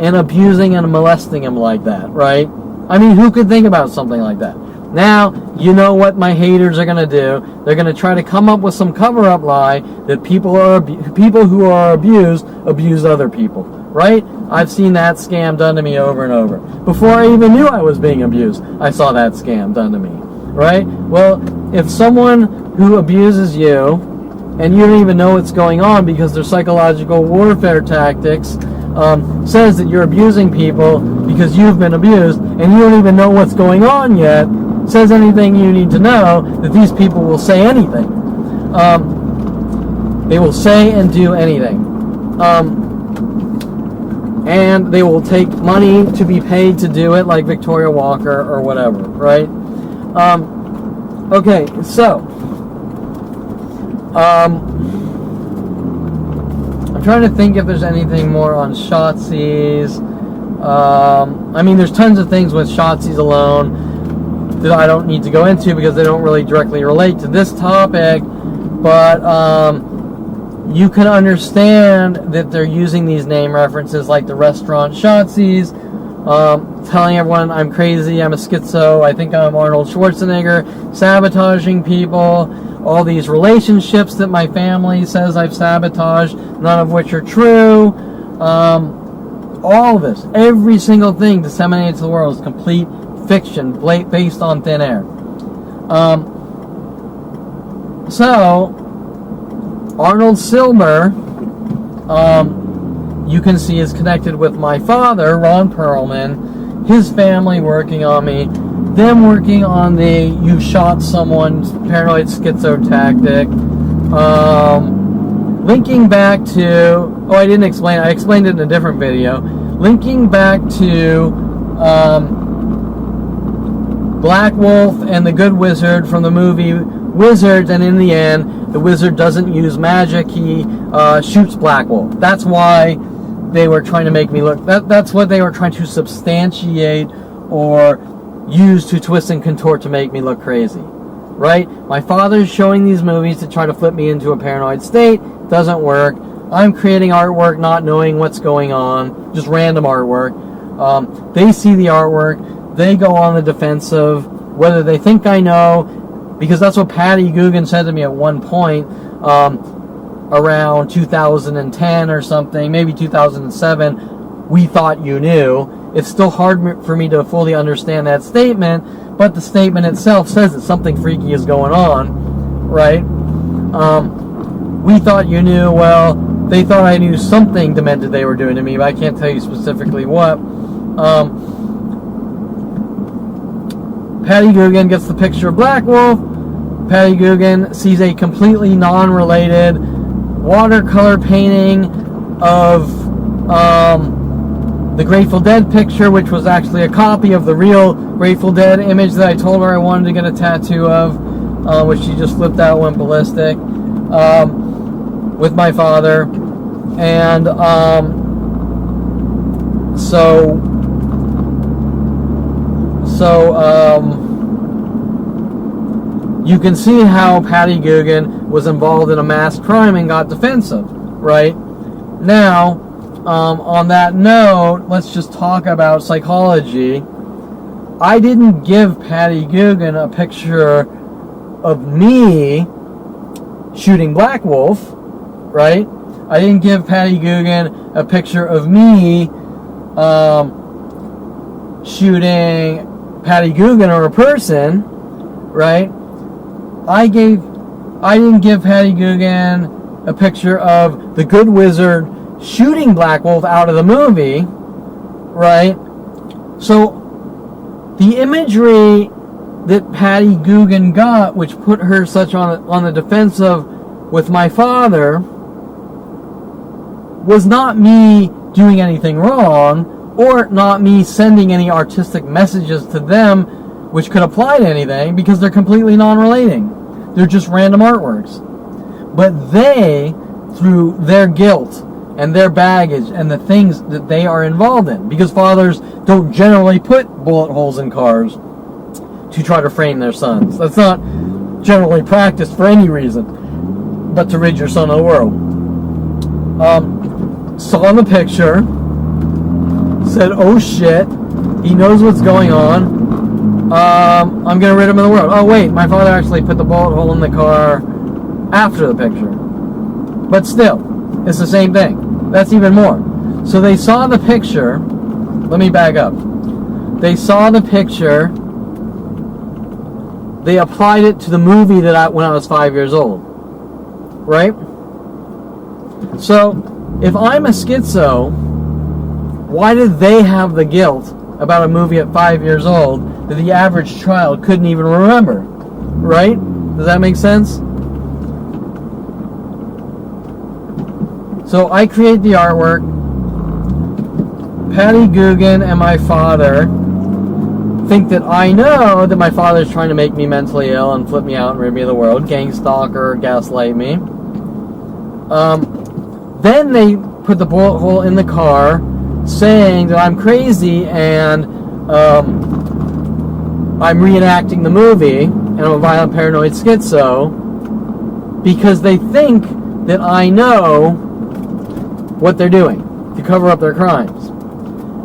and abusing and molesting him like that, right? I mean, who could think about something like that? Now, you know what my haters are going to do. They're going to try to come up with some cover-up lie that people who are abused abuse other people, right? I've seen that scam done to me over and over. Before I even knew I was being abused, I saw that scam done to me, right? Well, if someone who abuses you, and you don't even know what's going on because their psychological warfare tactics says that you're abusing people because you've been abused, and you don't even know what's going on yet, says anything you need to know, that these people will say anything. They will say and do anything. And they will take money to be paid to do it, like Victoria Walker or whatever, right? Okay, so I'm trying to think if there's anything more on Shotsies. I mean, there's tons of things with Shotsies alone that I don't need to go into because they don't really directly relate to this topic, but you can understand that they're using these name references like the restaurant Shotsies, telling everyone I'm crazy, I'm a schizo, I think I'm Arnold Schwarzenegger, sabotaging people, all these relationships that my family says I've sabotaged, none of which are true. All of this, every single thing disseminated to the world is complete fiction based on thin air. So Arnold Siilber, you can see, is connected with my father, Ron Perlman, his family working on me, them working on the you shot someone's paranoid schizo tactic, linking back to, I didn't explain, I explained it in a different video, linking back to Black Wolf and the Good Wizard from the movie Wizards, and in the end, the wizard doesn't use magic, he shoots Black Wolf. That's why they were trying to make me look, that's what they were trying to substantiate or use to twist and contort to make me look crazy, right? My father's showing these movies to try to flip me into a paranoid state. Doesn't work. I'm creating artwork not knowing what's going on, just random artwork. They see the artwork, they go on the defensive, whether they think I know, because that's what Patty Guggen said to me at one point, around 2010 or something, maybe 2007, we thought you knew. It's still hard for me to fully understand that statement, but the statement itself says that something freaky is going on, right? We thought you knew. Well, they thought I knew something demented they were doing to me, but I can't tell you specifically what. Patty Guggen gets the picture of Black Wolf. Patty Guggen sees a completely non-related watercolor painting of the Grateful Dead picture, which was actually a copy of the real Grateful Dead image that I told her I wanted to get a tattoo of, which she just flipped out, went ballistic, with my father. And you can see how Patty Guggen was involved in a mass crime and got defensive, right? Now, on that note, let's just talk about psychology. I didn't give Patty Guggen a picture of me shooting Black Wolf, right? I didn't give Patty Guggen a picture of me shooting Patty Guggen or a person, right? I didn't give Patty Guggen a picture of the Good Wizard shooting Black Wolf out of the movie, right? So the imagery that Patty Guggen got, which put her such on the defensive with my father, was not me doing anything wrong, or not me sending any artistic messages to them which could apply to anything, because they're completely non-relating. They're just random artworks. But they, through their guilt and their baggage and the things that they are involved in, because fathers don't generally put bullet holes in cars to try to frame their sons. That's not generally practiced for any reason but to rid your son of the world. Saw the picture, said, oh shit, he knows what's going on, I'm going to rid him of the world. Oh wait, my father actually put the bullet hole in the car after the picture. But still, it's the same thing. That's even more. So they saw the picture. Let me back up. They saw the picture. They applied it to the movie that when I was 5 years old. Right? So, if I'm a schizo, why did they have the guilt about a movie at 5 years old that the average child couldn't even remember? Right? Does that make sense? So I create the artwork. Patty Guggen and my father think that I know that my father's trying to make me mentally ill and flip me out and rid me of the world, gang stalker, gaslight me. Then they put the bullet hole in the car, saying that I'm crazy and I'm reenacting the movie and I'm a violent paranoid schizo, because they think that I know what they're doing to cover up their crimes.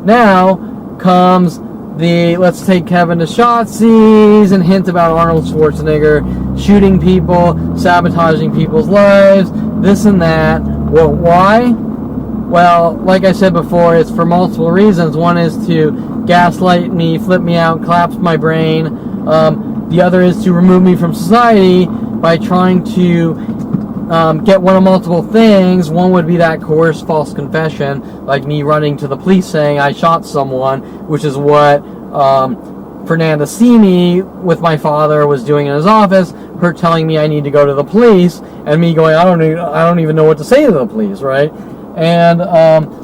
Now comes the let's take Kevin to Shotsies and hint about Arnold Schwarzenegger shooting people, sabotaging people's lives, this and that. Well, why? Well, like I said before, it's for multiple reasons. One is to gaslight me, flip me out, collapse my brain. The other is to remove me from society by trying to get one of multiple things. One would be that coerced false confession, like me running to the police saying I shot someone, which is what Fernanda Simi with my father was doing in his office, her telling me I need to go to the police, and me going, I don't even know what to say to the police, right? And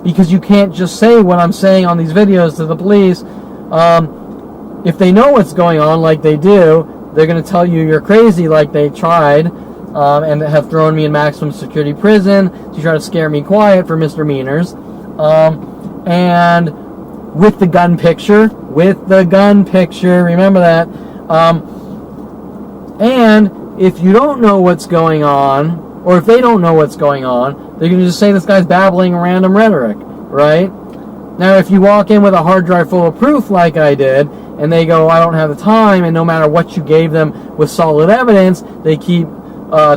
because you can't just say what I'm saying on these videos to the police. If they know what's going on, like they do, they're going to tell you you're crazy, like they tried, and have thrown me in maximum security prison to try to scare me quiet for misdemeanors. And with the gun picture, remember that. And if you don't know what's going on, or if they don't know what's going on, they can just say this guy's babbling random rhetoric, right? Now, if you walk in with a hard drive full of proof like I did, and they go, I don't have the time, and no matter what you gave them with solid evidence, they keep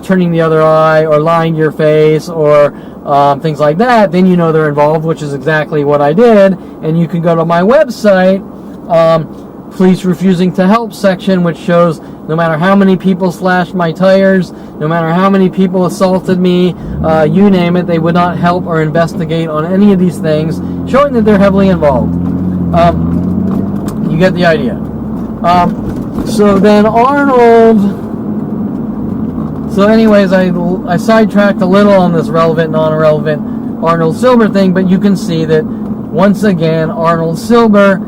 turning the other eye or lying to your face or things like that, then you know they're involved, which is exactly what I did. And you can go to my website, Police Refusing to Help section, which shows no matter how many people slashed my tires, no matter how many people assaulted me, you name it, they would not help or investigate on any of these things, showing that they're heavily involved. You get the idea. So then Arnold... So anyways, I sidetracked a little on this relevant, non-relevant Arnold Siilber thing, but you can see that once again, Arnold Siilber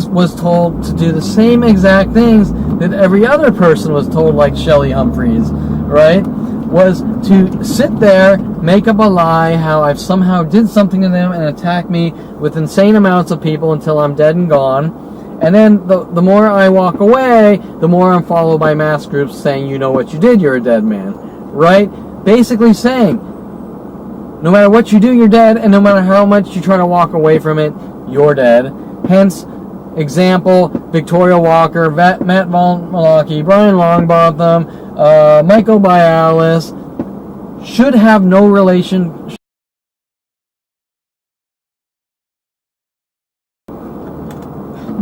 was told to do the same exact things that every other person was told, like Shelly Humphreys, right? Was to sit there, make up a lie, how I've somehow did something to them and attack me with insane amounts of people until I'm dead and gone. And then the more I walk away, the more I'm followed by mass groups saying, you know what you did, you're a dead man, right? Basically saying, no matter what you do, you're dead, and no matter how much you try to walk away from it, you're dead. Hence, example, Victoria Walker, Matt Von Malaki, Brian Longbotham, Michael Bialis should have no relation.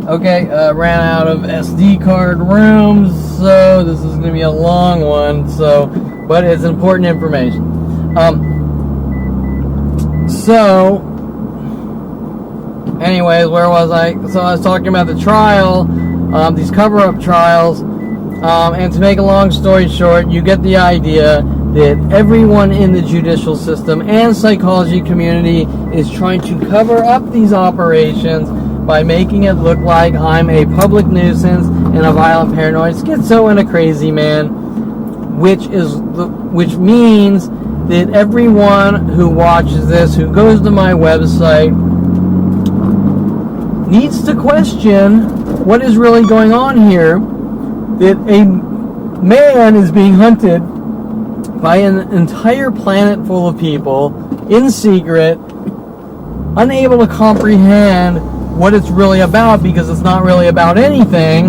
Okay, ran out of SD card rooms, so this is going to be a long one, but it's important information. So, anyways, where was I? So I was talking about the trial, these cover-up trials, and to make a long story short, you get the idea that everyone in the judicial system and psychology community is trying to cover up these operations by making it look like I'm a public nuisance and a violent, paranoid, schizo, and a crazy man, which means that everyone who watches this, who goes to my website, needs to question what is really going on here, that a man is being hunted by an entire planet full of people in secret, unable to comprehend what it's really about, because it's not really about anything,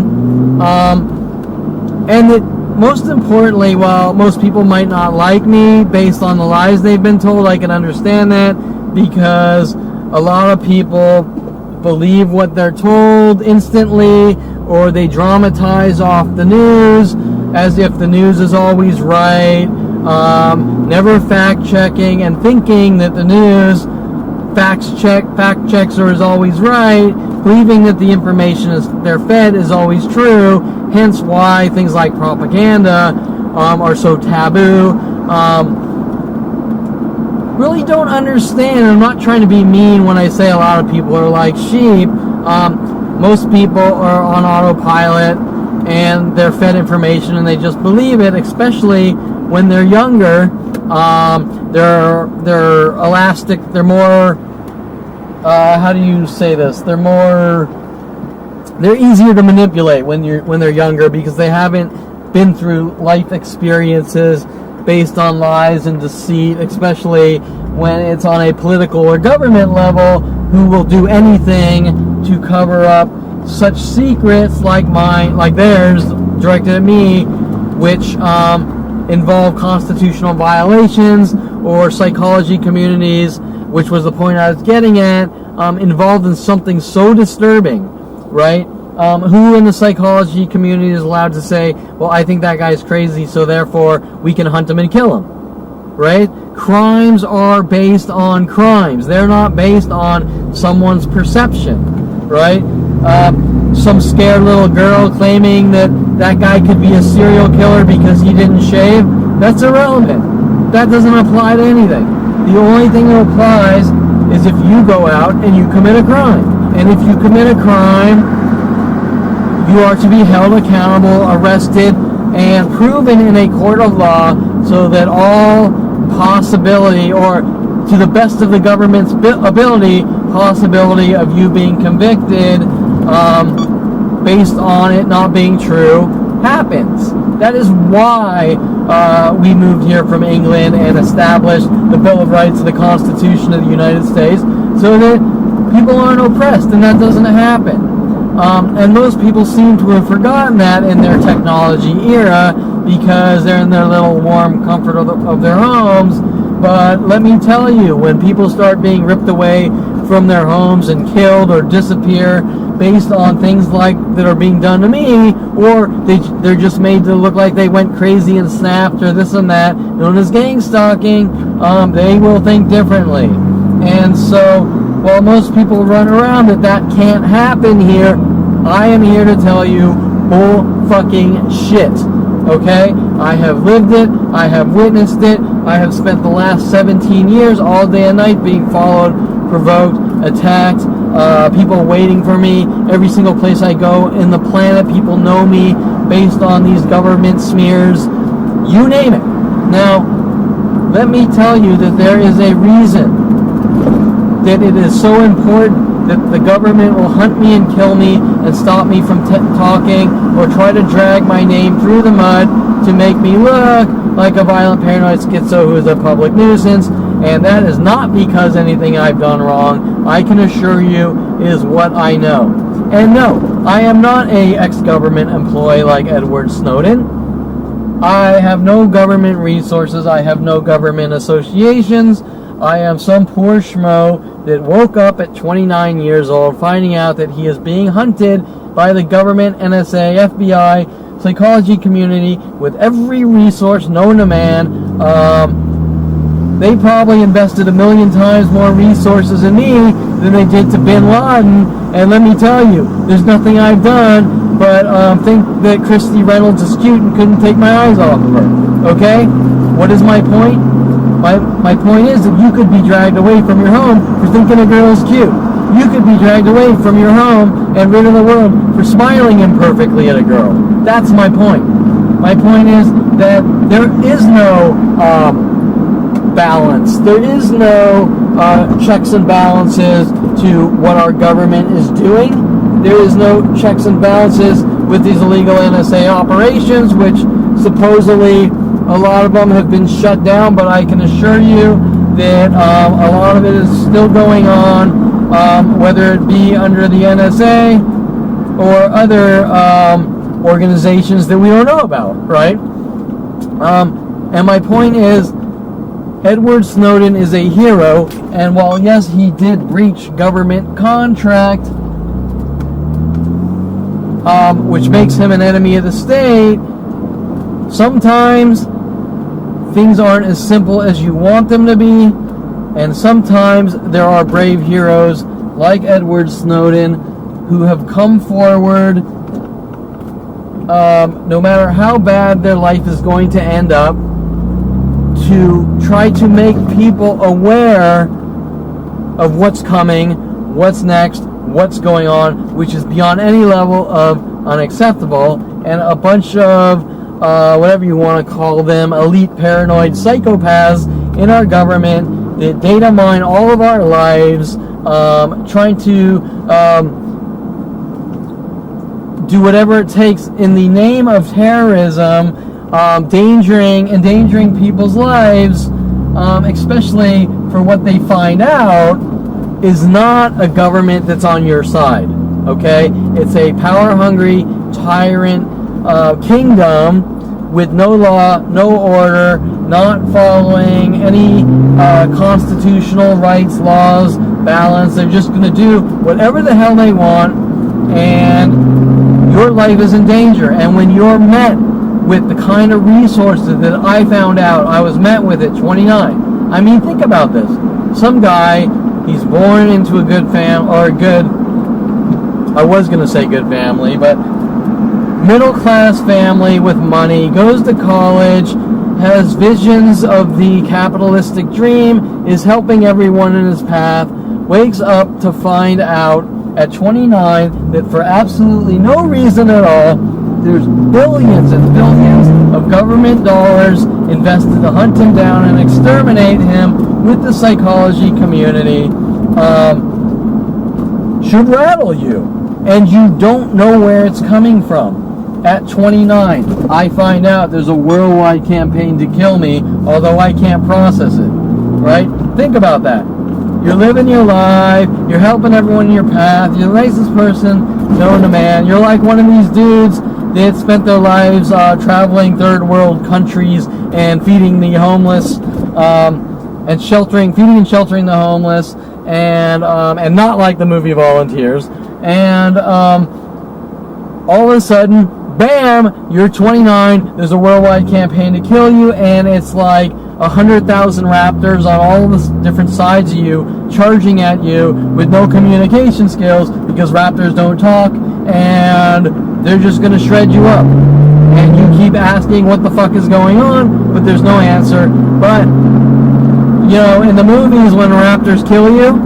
and that most importantly, while most people might not like me based on the lies they've been told, I can understand that, because a lot of people believe what they're told instantly, or they dramatize off the news as if the news is always right, never fact-checking and thinking that the news fact checks or is always right, believing that the information they're fed is always true, hence why things like propaganda are so taboo. Really don't understand. I'm not trying to be mean when I say a lot of people are like sheep. Most people are on autopilot and they're fed information and they just believe it, especially when they're younger. They're elastic, they're more, how do you say this? They're easier to manipulate when they're younger, because they haven't been through life experiences based on lies and deceit, especially when it's on a political or government level, who will do anything to cover up such secrets like theirs, directed at me, which involve constitutional violations, or psychology communities, which was the point I was getting at, involved in something so disturbing, right? Who in the psychology community is allowed to say, well, I think that guy's crazy, so therefore we can hunt him and kill him, right? Crimes are based on crimes. They're not based on someone's perception, right? Some scared little girl claiming that guy could be a serial killer because he didn't shave, that's irrelevant. That doesn't apply to anything. The only thing that applies is if you go out and you commit a crime. And if you commit a crime, you are to be held accountable, arrested, and proven in a court of law, so that all possibility, or to the best of the government's ability, possibility of you being convicted based on it not being true happens. That is why we moved here from England and established the Bill of Rights and the Constitution of the United States, so that people aren't oppressed, and that doesn't happen. And most people seem to have forgotten that in their technology era because they're in their little warm comfort of their homes. But let me tell you, when people start being ripped away from their homes and killed or disappear based on things like that are being done to me, or they're just made to look like they went crazy and snapped or this and that, known as gang stalking, they will think differently. And so, while most people run around that can't happen here, I am here to tell you bull fucking shit. Okay? I have lived it. I have witnessed it. I have spent the last 17 years all day and night being followed, provoked, attacked, people waiting for me. Every single place I go in the planet, people know me based on these government smears. You name it. Now, let me tell you that there is a reason that it is so important that the government will hunt me and kill me and stop me from talking or try to drag my name through the mud to make me look like a violent paranoid schizo who is a public nuisance. And that is not because anything I've done wrong. I can assure you is what I know. And no, I am not a ex-government employee like Edward Snowden. I have no government resources. I have no government associations. I am some poor schmo that woke up at 29 years old finding out that he is being hunted by the government, NSA, FBI, psychology community with every resource known to man. They probably invested 1 million times more resources in me than they did to bin Laden. And let me tell you, there's nothing I've done but think that Christy Reynolds is cute and couldn't take my eyes off of her. Okay? What is my point? My point is that you could be dragged away from your home for thinking a girl is cute. You could be dragged away from your home and rid of the world for smiling imperfectly at a girl. That's my point. My point is that there is no balance. There is no checks and balances to what our government is doing. There is no checks and balances with these illegal NSA operations, which supposedly a lot of them have been shut down, but I can assure you that a lot of it is still going on, whether it be under the NSA or other organizations that we don't know about, right? And my point is, Edward Snowden is a hero, and while yes, he did breach government contract, which makes him an enemy of the state, sometimes things aren't as simple as you want them to be, and sometimes there are brave heroes like Edward Snowden who have come forward no matter how bad their life is going to end up, to try to make people aware of what's coming, what's next, what's going on, which is beyond any level of unacceptable. And a bunch of whatever you want to call them, elite paranoid psychopaths in our government that data mine all of our lives, trying to do whatever it takes in the name of terrorism, endangering people's lives, especially for what they find out is not a government that's on your side. Okay? It's a power-hungry tyrant kingdom with no law, no order, not following any constitutional rights, laws, balance. They're just going to do whatever the hell they want, and your life is in danger. And when you're met with the kind of resources that I found out I was met with at 29, I mean, think about this. Some guy, he's born into a good I was going to say good family, but middle-class family with money, goes to college, has visions of the capitalistic dream, is helping everyone in his path, wakes up to find out at 29 that for absolutely no reason at all, there's billions and billions of government dollars invested to hunt him down and exterminate him with the psychology community, should rattle you. And you don't know where it's coming from. At 29, I find out there's a worldwide campaign to kill me, although I can't process it. Right? Think about that. You're living your life, you're helping everyone in your path, you're the nicest person known to man. You're like one of these dudes that spent their lives traveling third world countries and feeding the homeless, and feeding and sheltering the homeless, and not like the movie Volunteers. And all of a sudden, bam, you're 29, there's a worldwide campaign to kill you, and it's like 100,000 raptors on all the different sides of you, charging at you with no communication skills, because raptors don't talk, and they're just going to shred you up. And you keep asking what the fuck is going on, but there's no answer. But, you know, in the movies, when raptors kill you,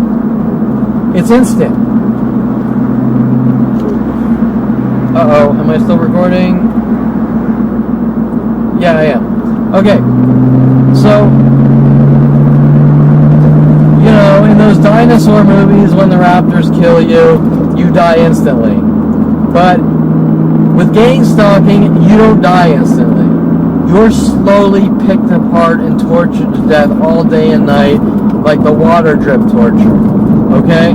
it's instant. Uh-oh, am I still recording? Yeah, I am. Okay, so, you know, in those dinosaur movies, when the raptors kill you, you die instantly. But with gang stalking, you don't die instantly. You're slowly picked apart and tortured to death all day and night, like the water drip torture, okay?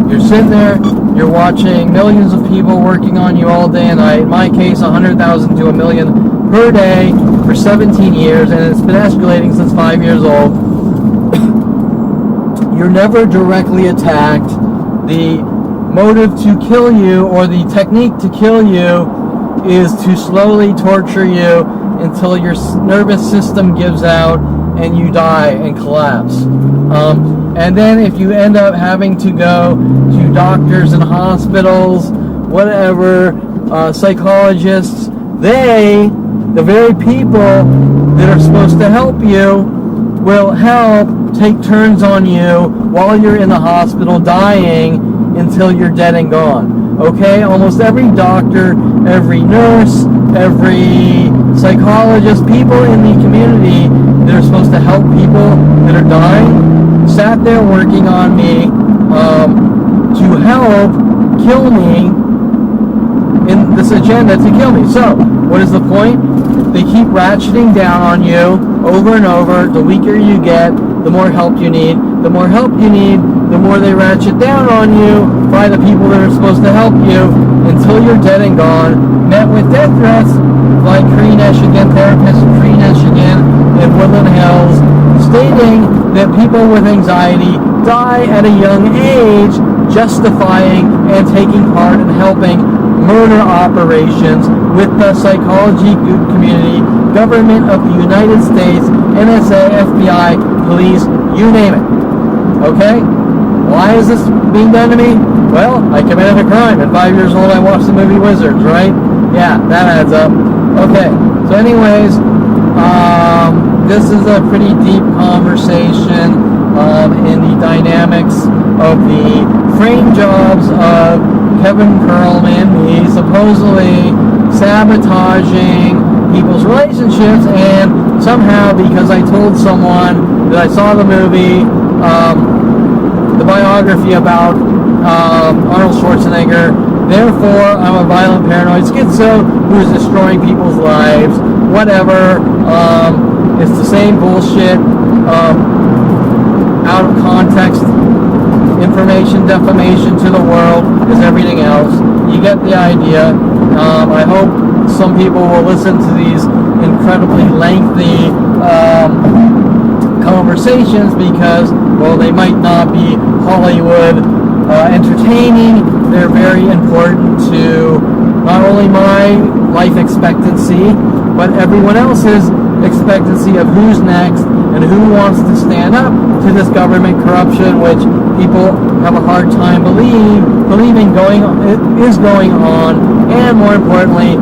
You're sitting there, you're watching millions of people working on you all day and night. In my case, 100,000 to 1 million per day for 17 years, and it's been escalating since 5 years old. You're never directly attacked. The motive to kill you, or the technique to kill you, is to slowly torture you until your nervous system gives out and you die and collapse. And then if you end up having to go to doctors and hospitals, whatever, psychologists, the very people that are supposed to help you will help take turns on you while you're in the hospital dying until you're dead and gone. Okay? Almost every doctor, every nurse, every psychologist, people in the community that are supposed to help people that are dying, sat there working on me to help kill me in this agenda to kill me. So, what is the point? They keep ratcheting down on you over and over. The weaker you get, the more help you need. The more help you need, the more they ratchet down on you by the people that are supposed to help you until you're dead and gone, met with death threats like therapist Cree Michigan in Woodland Hills, stating that people with anxiety die at a young age, justifying and taking part in helping murder operations with the psychology community, government of the United States, NSA, FBI, police, you name it. Okay? Why is this being done to me? Well, I committed a crime. At 5 years old, I watched the movie Wizards, right? Yeah, that adds up. Okay, so anyways, this is a pretty deep conversation in the dynamics of the frame jobs of Kevin Perlman, me supposedly sabotaging people's relationships, and somehow, because I told someone that I saw the movie, the biography about Arnold Schwarzenegger, therefore I'm a violent paranoid schizo who is destroying people's lives, whatever. It's the same bullshit, out of context information defamation to the world as everything else. You get the idea. I hope some people will listen to these incredibly lengthy conversations because, well, they might not be Hollywood entertaining. They're very important to not only my life expectancy, but everyone else's expectancy of who's next and who wants to stand up to this government corruption, which people have a hard time believing is going on, and more importantly,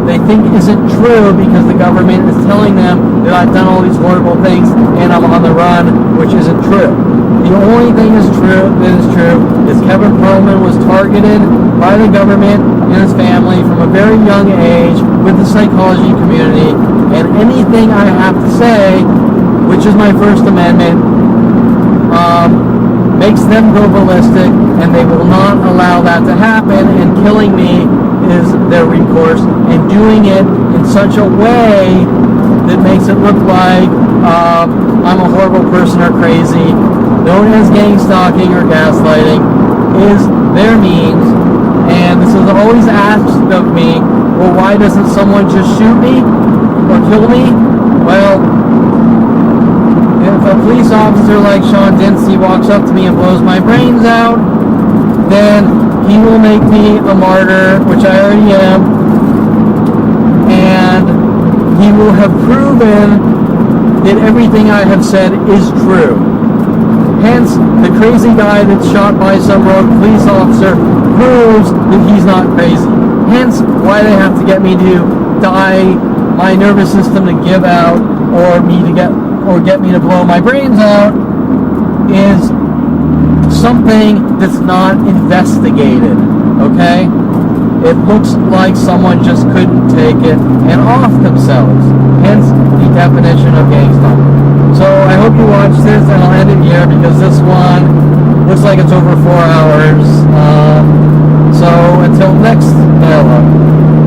they think isn't true because the government is telling them that I've done all these horrible things and I'm on the run, which isn't true. The only thing that is true is Kevin Perlman was targeted by the government and his family from a very young age with the psychology community, and anything I have to say, which is my First Amendment, makes them go ballistic, and they will not allow that to happen, and killing me is their recourse, and doing it in such a way that makes it look like I'm a horrible person or crazy, known as gang stalking or gaslighting, is their means. And this is always asked of me, well, why doesn't someone just shoot me or kill me? Well, if a police officer like Sean Dinsey walks up to me and blows my brains out, then he will make me a martyr, which I already am, and he will have proven that everything I have said is true. Hence, the crazy guy that's shot by some rogue police officer proves that he's not crazy. Hence, why they have to get me to die, my nervous system to give out, or get me to blow my brains out, is something that's not investigated. Okay? It looks like someone just couldn't take it and off themselves. Hence, the definition of gang stalking. So I hope you watch this, and I'll end it here because this one looks like it's over 4 hours. So until next, hello.